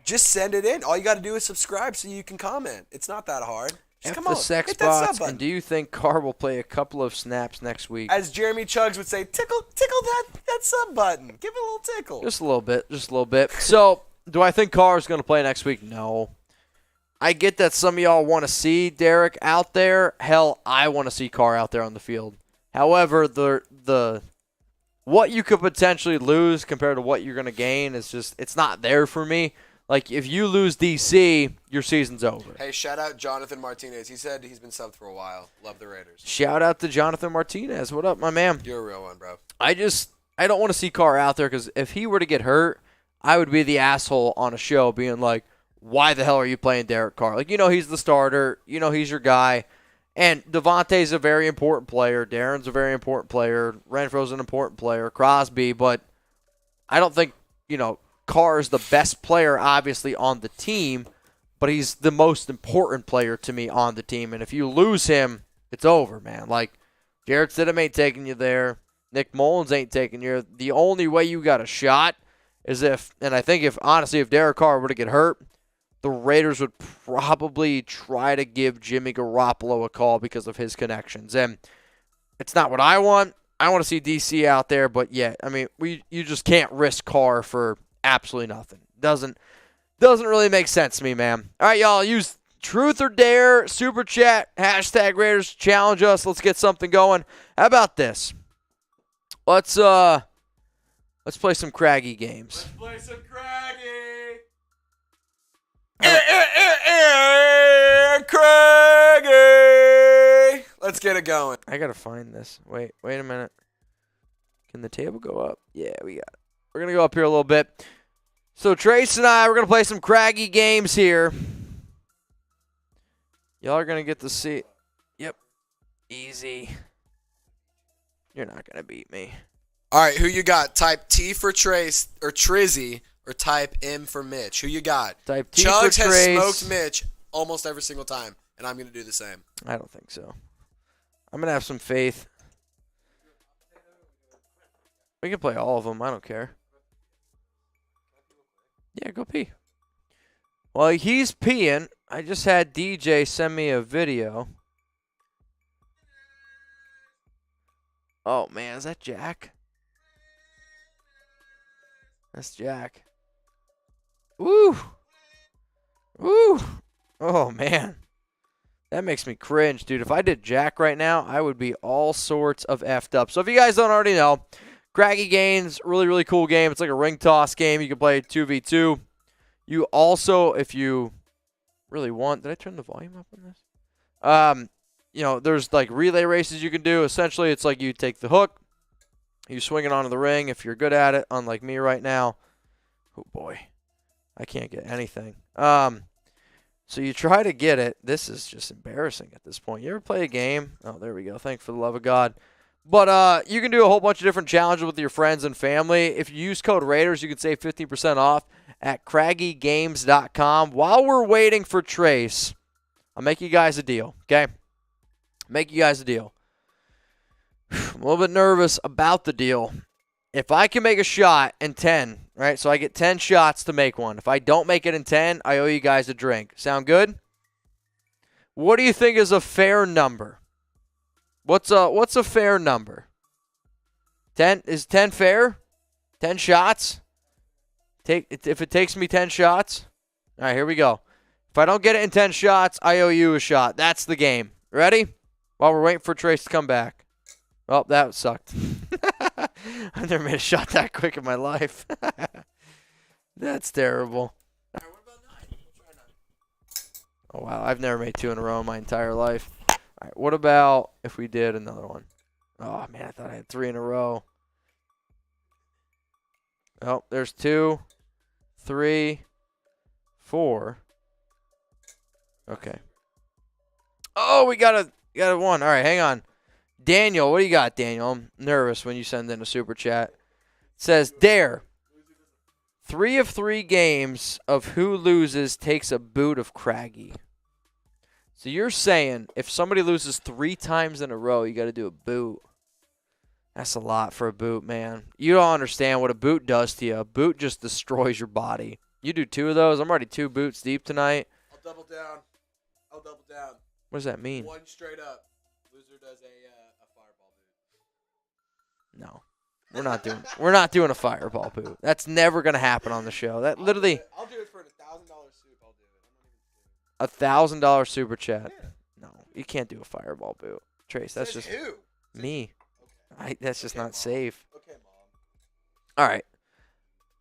Just send it in. All you got to do is subscribe so you can comment. It's not that hard. Just come the on. sex Hit that sub bots. button. And do you think Carr will play a couple of snaps next week? As Jeremy Chugs would say, tickle that sub button. Give it a little tickle. Just a little bit. Just a little bit. So, do I think Carr is going to play next week? No. I get that some of y'all want to see Derek out there. Hell, I want to see Carr out there on the field. However, the what you could potentially lose compared to what you're going to gain is just, it's not there for me. Like, if you lose DC, your season's over. Hey, shout out Johnathan Martinez. He said he's been subbed for a while. Love the Raiders. Shout out to Johnathan Martinez. What up, my man? You're a real one, bro. I don't want to see Carr out there because if he were to get hurt, I would be the asshole on a show being like, why the hell are you playing Derek Carr? Like, he's the starter. He's your guy. And Davante's a very important player. Darren's a very important player. Renfrow's an important player. Crosby. But I don't think, Carr is the best player, obviously, on the team. But he's the most important player to me on the team. And if you lose him, it's over, man. Like, Jarrett Stidham ain't taking you there. Nick Mullins ain't taking you. The only way you got a shot is if Derek Carr were to get hurt, the Raiders would probably try to give Jimmy Garoppolo a call because of his connections. And it's not what I want. I want to see DC out there, but yeah, I mean, you just can't risk Carr for absolutely nothing. Doesn't really make sense to me, man. All right, y'all, use Truth or Dare, Super Chat, hashtag Raiders, challenge us. Let's get something going. How about this? Let's play some craggy games. Play some Craggy. Craggy. Let's get it going. I gotta find this. Wait a minute. Can the table go up? Yeah, we got it. We're gonna go up here a little bit. So Trace and we're gonna play some craggy games here. Y'all are gonna get to see. Yep. Easy. You're not going to beat me. All right, who you got? Type T for Trace or Trizzy or type M for Mitch. Who you got? Type T Chugs for has Trace. smoked Mitch almost every single time, and I'm going to do the same. I don't think so. I'm going to have some faith. We can play all of them. I don't care. Yeah, go pee. Well, he's peeing. I just had DJ send me a video. Oh, man. Is that Jack? That's Jack. Woo. Woo. Oh, man. That makes me cringe, dude. If I did Jack right now, I would be all sorts of effed up. So if you guys don't already know, Craggy Games, really, really cool game. It's like a ring toss game. You can play 2v2. You also, if you really want, did I turn the volume up on this? You know, there's like relay races you can do. Essentially, it's like you take the hook, you swing it onto the ring if you're good at it, unlike me right now. Oh, boy. I can't get anything. So you try to get it. This is just embarrassing at this point. You ever play a game? Oh, there we go. Thank for the love of God. But you can do a whole bunch of different challenges with your friends and family. If you use code Raiders, you can save 15% off at craggygames.com. While we're waiting for Trace, I'll make you guys a deal, okay? Make you guys a deal. I'm a little bit nervous about the deal. If I can make a shot in 10, right, so I get 10 shots to make one. If I don't make it in 10, I owe you guys a drink. Sound good? What do you think is a fair number? What's a fair number? 10 is 10 fair? 10 shots? If it takes me 10 shots? All right, here we go. If I don't get it in 10 shots, I owe you a shot. That's the game. Ready? While we're waiting for Trace to come back. Oh, that sucked. I've never made a shot that quick in my life. That's terrible. All right, what about 9? We'll try 9. Oh, wow. I've never made 2 in a row in my entire life. All right, what about if we did another one? Oh, man, I thought I had 3 in a row. Oh, there's 2, 3, 4. Okay. Oh, we got a 1. All right, hang on. Daniel, what do you got, Daniel? I'm nervous when you send in a super chat. It says, Dare. 3 of 3 games of who loses takes a boot of Craggy. So you're saying if somebody loses 3 times in a row, you got to do a boot. That's a lot for a boot, man. You don't understand what a boot does to you. A boot just destroys your body. You do 2 of those. I'm already 2 boots deep tonight. I'll double down. What does that mean? 1 straight up. Loser does a fireball boot. No. We're not doing a fireball boot. That's never going to happen on the show. That literally I'll do it for $1,000 soup. I'll do it. I'm not even $1,000 super chat. Yeah. No, you can't do a fireball boot. Trace, that's just who? me. Okay. That's just not Mom. safe. Okay, Mom. All right.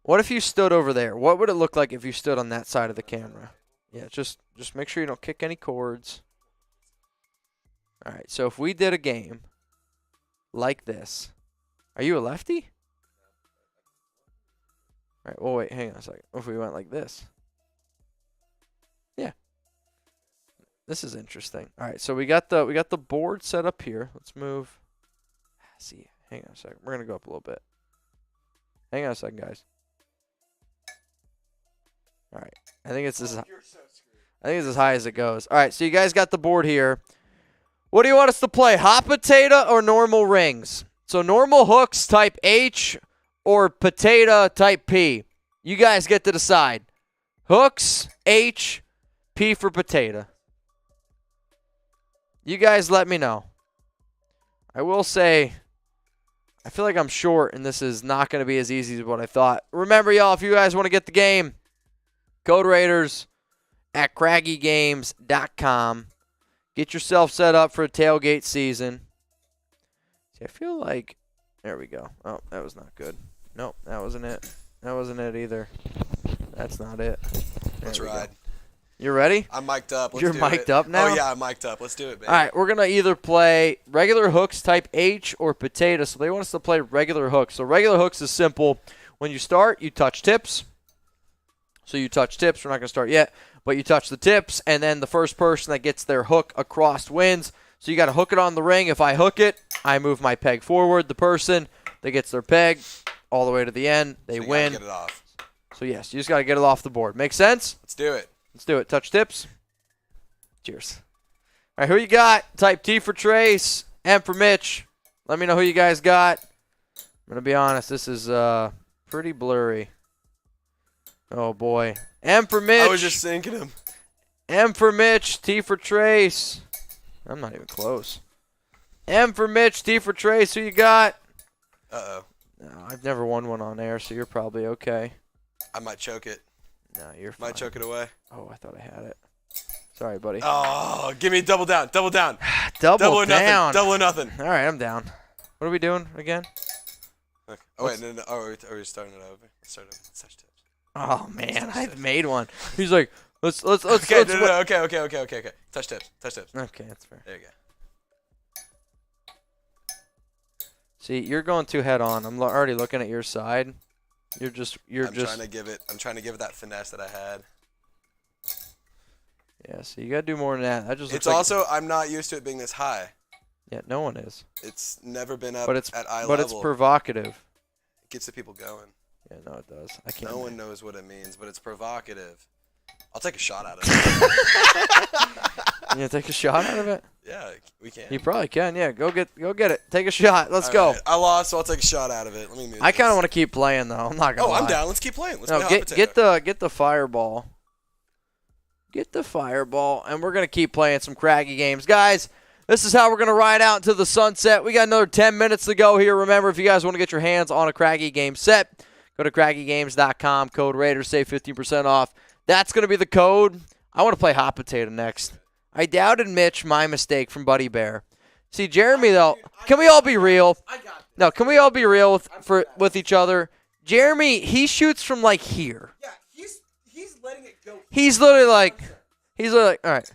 What if you stood over there? What would it look like if you stood on that side of the camera? Yeah, just make sure you don't kick any cords. All right, so if we did a game like this, are you a lefty? All right, well, wait, hang on a second. What if we went like this? Yeah. This is interesting. All right, so we got the board set up here. Let's move. See, hang on a second. We're going to go up a little bit. Hang on a second, guys. All right. I think it's as high as it goes. All right, so you guys got the board here. What do you want us to play? Hot potato or normal rings? So normal hooks type H or potato type P. You guys get to decide. Hooks, H, P for potato. You guys let me know. I will say, I feel like I'm short, and this is not going to be as easy as what I thought. Remember, y'all, if you guys want to get the game, code Raiders at craggygames.com. Get yourself set up for a tailgate season. See, I feel like, there we go. Oh, that was not good. Nope, that wasn't it. That wasn't it either. That's not it. Let's ride. You ready? I'm mic'd up. You're mic'd up now? Oh, yeah, I'm mic'd up. Let's do it, baby. All right, we're going to either play regular hooks type H or potato. So they want us to play regular hooks. So regular hooks is simple. When you start, you touch tips. So you touch tips. We're not going to start yet. But you touch the tips, and then the first person that gets their hook across wins. So you got to hook it on the ring. If I hook it, I move my peg forward. The person that gets their peg all the way to the end, they win. Get it off. So yes, you just got to get it off the board. Make sense? Let's do it. Let's do it. Touch tips. Cheers. All right, who you got? Type T for Trace, M for Mitch. Let me know who you guys got. I'm going to be honest, this is pretty blurry. Oh, boy. M for Mitch. I was just thinking him. M for Mitch, T for Trace. I'm not even close. M for Mitch, T for Trace. Who you got? Uh-oh. No, I've never won one on air, so you're probably okay. I might choke it. No, you're fine. Might choke it away. Oh, I thought I had it. Sorry, buddy. Oh, give me double down. Double down. Double or nothing. down. Double or nothing. All right, I'm down. What are we doing again? Okay. Oh, wait. No. Oh, are we starting it over? Let's start over. Let's touch tips. Oh man, I've made one. He's like, let's. Okay, let's okay. Touch tips. Okay, that's fair. There you go. See, you're going too head on. I'm already looking at your side. I'm trying to give it that finesse that I had. Yeah, so you gotta do more than that. It's also I'm not used to it being this high. Yeah, no one is. It's never been up But it's at eye level. but it's provocative. It gets the people going. Yeah, no, it does. I can't. No one knows what it means, but it's provocative. I'll take a shot out of it. You gonna take a shot out of it? Yeah, we can. You probably can. Yeah, go get it. Take a shot. Let's go. Right. I lost, so I'll take a shot out of it. Let me move. I kind of want to keep playing though. I'm not gonna. Oh, lie. I'm down. Let's keep playing. Let's No, play get the fireball. Get the fireball, and we're gonna keep playing some craggy games, guys. This is how we're gonna ride out into the sunset. We got another 10 minutes to go here. Remember, if you guys want to get your hands on a craggy game set, go to craggygames.com. Code Raiders, save 15% off. That's gonna be the code. I want to play hot potato next. I doubted Mitch, my mistake from Buddy Bear. See, Jeremy though, can we all be real? No, can we all be real with each other? Jeremy, he shoots from like here. Yeah, he's letting it go. He's literally like, all right.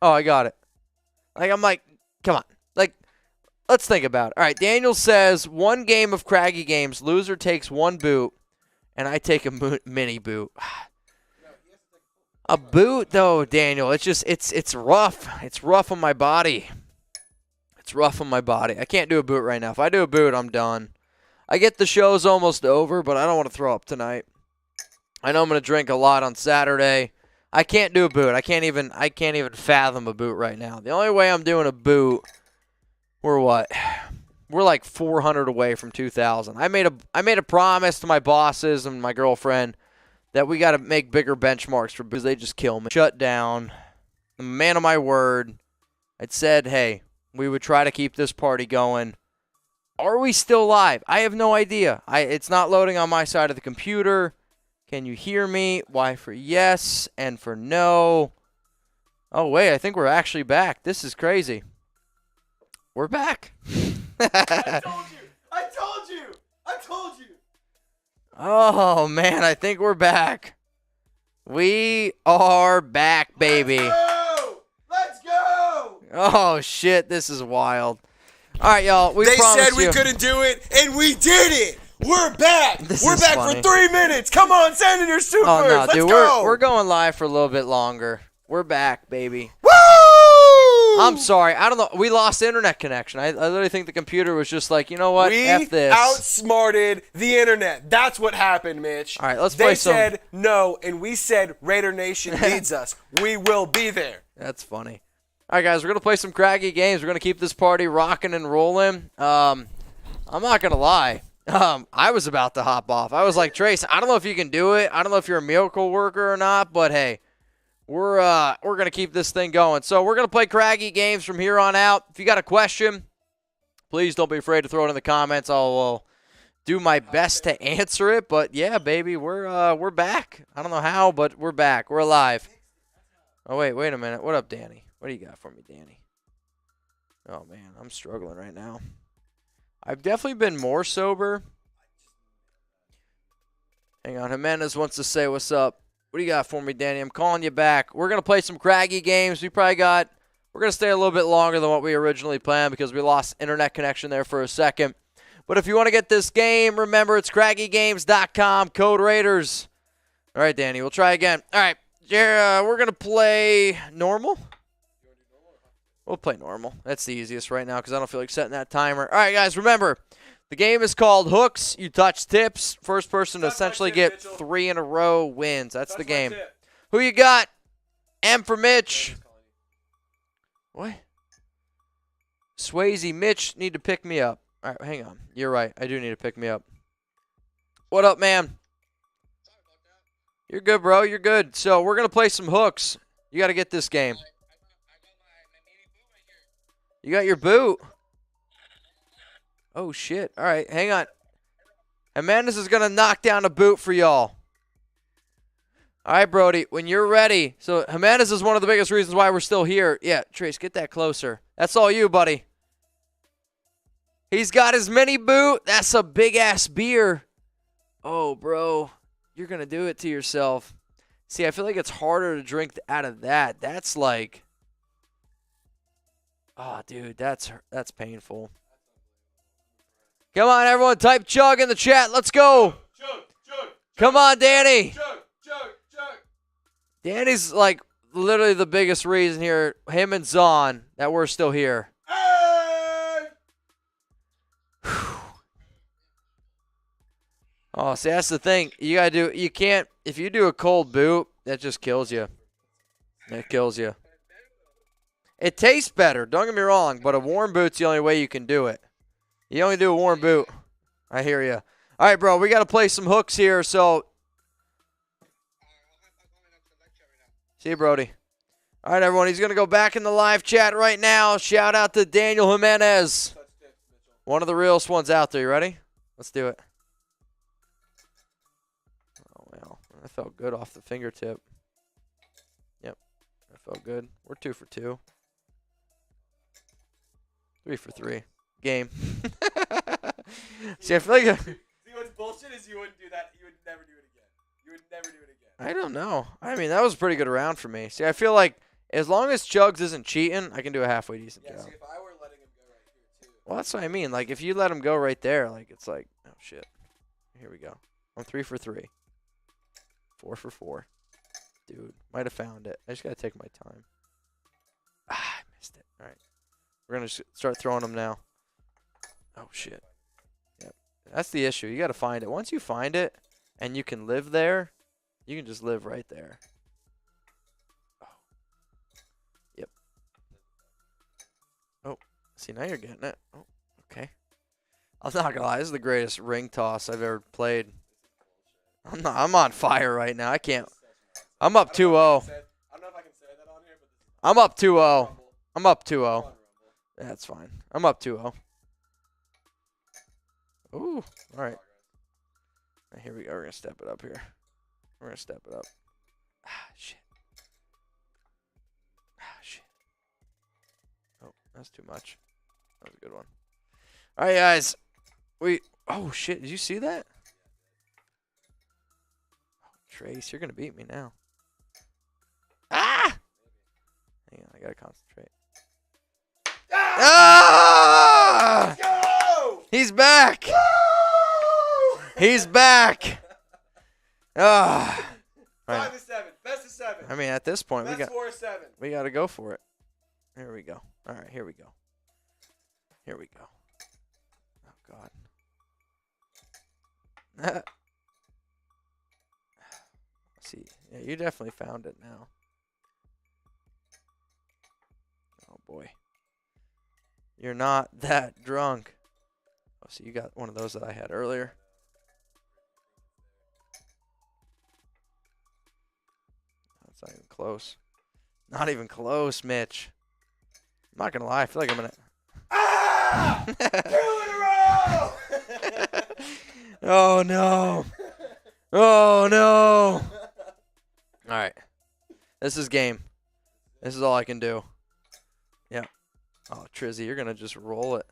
Oh, I got it. Like, I'm like, come on. Like, let's think about it. All right, Daniel says, one game of craggy games, loser takes one boot, and I take a mini boot. A boot, though, Daniel, it's rough. It's rough on my body. It's rough on my body. I can't do a boot right now. If I do a boot, I'm done. I get the show's almost over, but I don't want to throw up tonight. I know I'm going to drink a lot on Saturday. I can't do a boot. I can't even fathom a boot right now. The only way I'm doing a boot, we're what? We're like 400 away from 2,000. I made a promise to my bosses and my girlfriend that we got to make bigger benchmarks for boots. They just kill me. Shut down. I'm a man of my word. I'd said, hey, we would try to keep this party going. Are we still live? I have no idea. It's not loading on my side of the computer. Can you hear me? Y for yes and for no. Oh, wait, I think we're actually back. This is crazy. We're back. I told you. Oh, man, I think we're back. We are back, baby. Let's go. Oh, shit, this is wild. All right, y'all. They said we couldn't do it, and we did it. We're back. We're back funny. for 3 minutes. Come on, send in your supers. Oh, no, Let's dude, go. we're going live for a little bit longer. We're back, baby. Woo! I'm sorry. I don't know. We lost internet connection. I literally think the computer was just like, you know what? F this. Outsmarted the internet. That's what happened, Mitch. All right, let's play some. They said no, and we said Raider Nation needs us. We will be there. That's funny. All right, guys, we're going to play some craggy games. We're going to keep this party rocking and rolling. I'm not going to lie. I was about to hop off. I was like, Trace, I don't know if you can do it. I don't know if you're a miracle worker or not, but hey, we're going to keep this thing going. So we're going to play craggy games from here on out. If you got a question, please don't be afraid to throw it in the comments. I'll do my best to answer it. But yeah, baby, we're back. I don't know how, but we're back. We're alive. Oh, wait a minute. What up, Danny? What do you got for me, Danny? Oh, man, I'm struggling right now. I've definitely been more sober. Hang on. Jimenez wants to say what's up. What do you got for me, Danny? I'm calling you back. We're going to play some craggy games. We're going to stay a little bit longer than what we originally planned because we lost internet connection there for a second. But if you want to get this game, remember it's craggygames.com, code Raiders. All right, Danny, we'll try again. All right, we're going to play normal. We'll play normal. That's the easiest right now because I don't feel like setting that timer. All right, guys, remember, the game is called Hooks. You touch tips. First person to essentially get 3 in a row wins. That's the game. Who you got? M for Mitch. What? Swayze, Mitch need to pick me up. All right, hang on. You're right. I do need to pick me up. What up, man? You're good, bro. You're good. So we're going to play some hooks. You got to get this game. You got your boot? Oh, shit. All right, hang on. Amandus is going to knock down a boot for y'all. All right, Brody, when you're ready. So Jimenez is one of the biggest reasons why we're still here. Yeah, Trace, get that closer. That's all you, buddy. He's got his mini boot. That's a big-ass beer. Oh, bro, you're going to do it to yourself. See, I feel like it's harder to drink out of that. That's like, oh, dude, that's painful. Come on, everyone, type chug in the chat. Let's go. Chug. Come on, Danny. Chug. Danny's like literally the biggest reason here, him and Zahn, that we're still here. Hey! Oh, see, that's the thing. You can't, if you do a cold boot, that just kills you. It kills you. It tastes better, don't get me wrong, but a warm boot's the only way you can do it. You only do a warm boot. I hear you. All right, bro, we got to play some hooks here, so. See you, Brody. All right, everyone, he's going to go back in the live chat right now. Shout out to Daniel Jimenez. One of the realest ones out there. You ready? Let's do it. Oh, well, that felt good off the fingertip. Yep, that felt good. We're 2 for 2. 3 for 3. Game. See, I feel like... See, what's bullshit is you wouldn't do that. You would never do it again. You would never do it again. I don't know. I mean, that was a pretty good round for me. See, I feel like as long as Chugs isn't cheating, I can do a halfway decent job. See, if I were letting him go right here, too. Well, that's what I mean. Like, if you let him go right there, like, it's like, oh, shit. Here we go. I'm 3 for 3. 4 for 4. Dude, might have found it. I just got to take my time. Ah, I missed it. All right. We're going to start throwing them now. Oh, shit. Yep. That's the issue. You got to find it. Once you find it and you can live there, you can just live right there. Oh. Yep. Oh. See, now you're getting it. Oh, okay. I'm not going to lie. This is the greatest ring toss I've ever played. I'm on fire right now. I can't. I'm up 2-0. I don't know if I can say that on here, but I'm up 2-0. I'm up 2-0. That's fine. I'm up 2-0. Ooh. All right. Here we go. We're going to step it up here. We're going to step it up. Ah, shit. Ah, shit. Oh, that's too much. That was a good one. All right, guys. Oh, shit. Did you see that? Oh, Trace, you're going to beat me now. Ah! Hang on. I got to concentrate. Ah! go! He's back. Woo! He's back. Ah. 5 to 7. Best of 7. I mean, at this point, Best 4 of 7. we got to go for it. Here we go. All right, here we go. Here we go. Oh, God. See, yeah, you definitely found it now. Oh, boy. You're not that drunk. Oh, so you got one of those that I had earlier. That's not even close. Not even close, Mitch. I'm not going to lie. I feel like I'm going to... Ah! 2 in a row! Oh, no. Oh, no. All right. This is game. This is all I can do. Yeah. Oh, Trizzy, you're going to just roll it.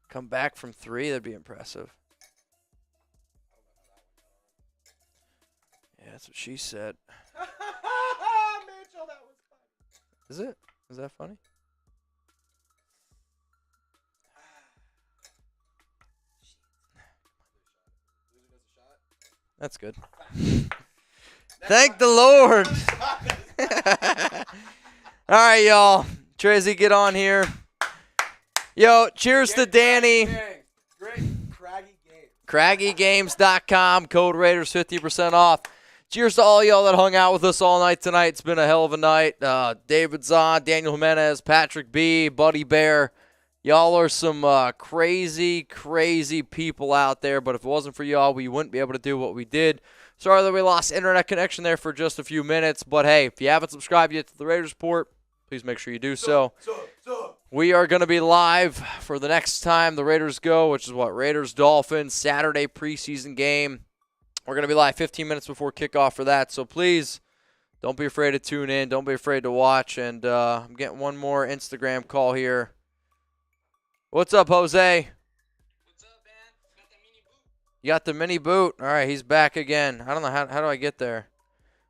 Come back from 3. That'd be impressive. Yeah, that's what she said. Mitchell, that was fun. Is it? Is that funny? That's good. Thank the Lord. All right, y'all. Tracy, get on here. Yo, cheers to Danny. Great. CraggyGames.com. Code Raiders 50% off. Cheers to all y'all that hung out with us all night tonight. It's been a hell of a night. David Zahn, Daniel Jimenez, Patrick B, Buddy Bear. Y'all are some crazy, crazy people out there. But if it wasn't for y'all, we wouldn't be able to do what we did. Sorry that we lost internet connection there for just a few minutes. But, hey, if you haven't subscribed yet to the Raiders Report, please make sure you do so. We are going to be live for the next time the Raiders go, which is what? Raiders-Dolphins, Saturday preseason game. We're going to be live 15 minutes before kickoff for that. So please don't be afraid to tune in. Don't be afraid to watch. And I'm getting one more Instagram call here. What's up, Jose? What's up, man? Got the mini boot. You got the mini boot? All right, he's back again. I don't know. How do I get there?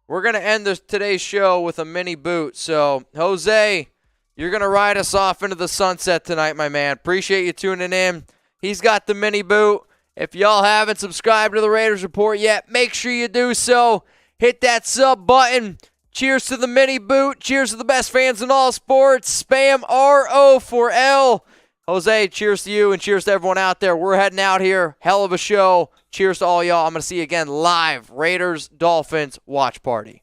We're going to end today's show with a mini boot. So, Jose, you're going to ride us off into the sunset tonight, my man. Appreciate you tuning in. He's got the mini boot. If y'all haven't subscribed to the Raiders Report yet, make sure you do so. Hit that sub button. Cheers to the mini boot. Cheers to the best fans in all sports. Spam RO4L. Jose, cheers to you and cheers to everyone out there. We're heading out here. Hell of a show. Cheers to all y'all. I'm going to see you again live. Raiders, Dolphins, watch party.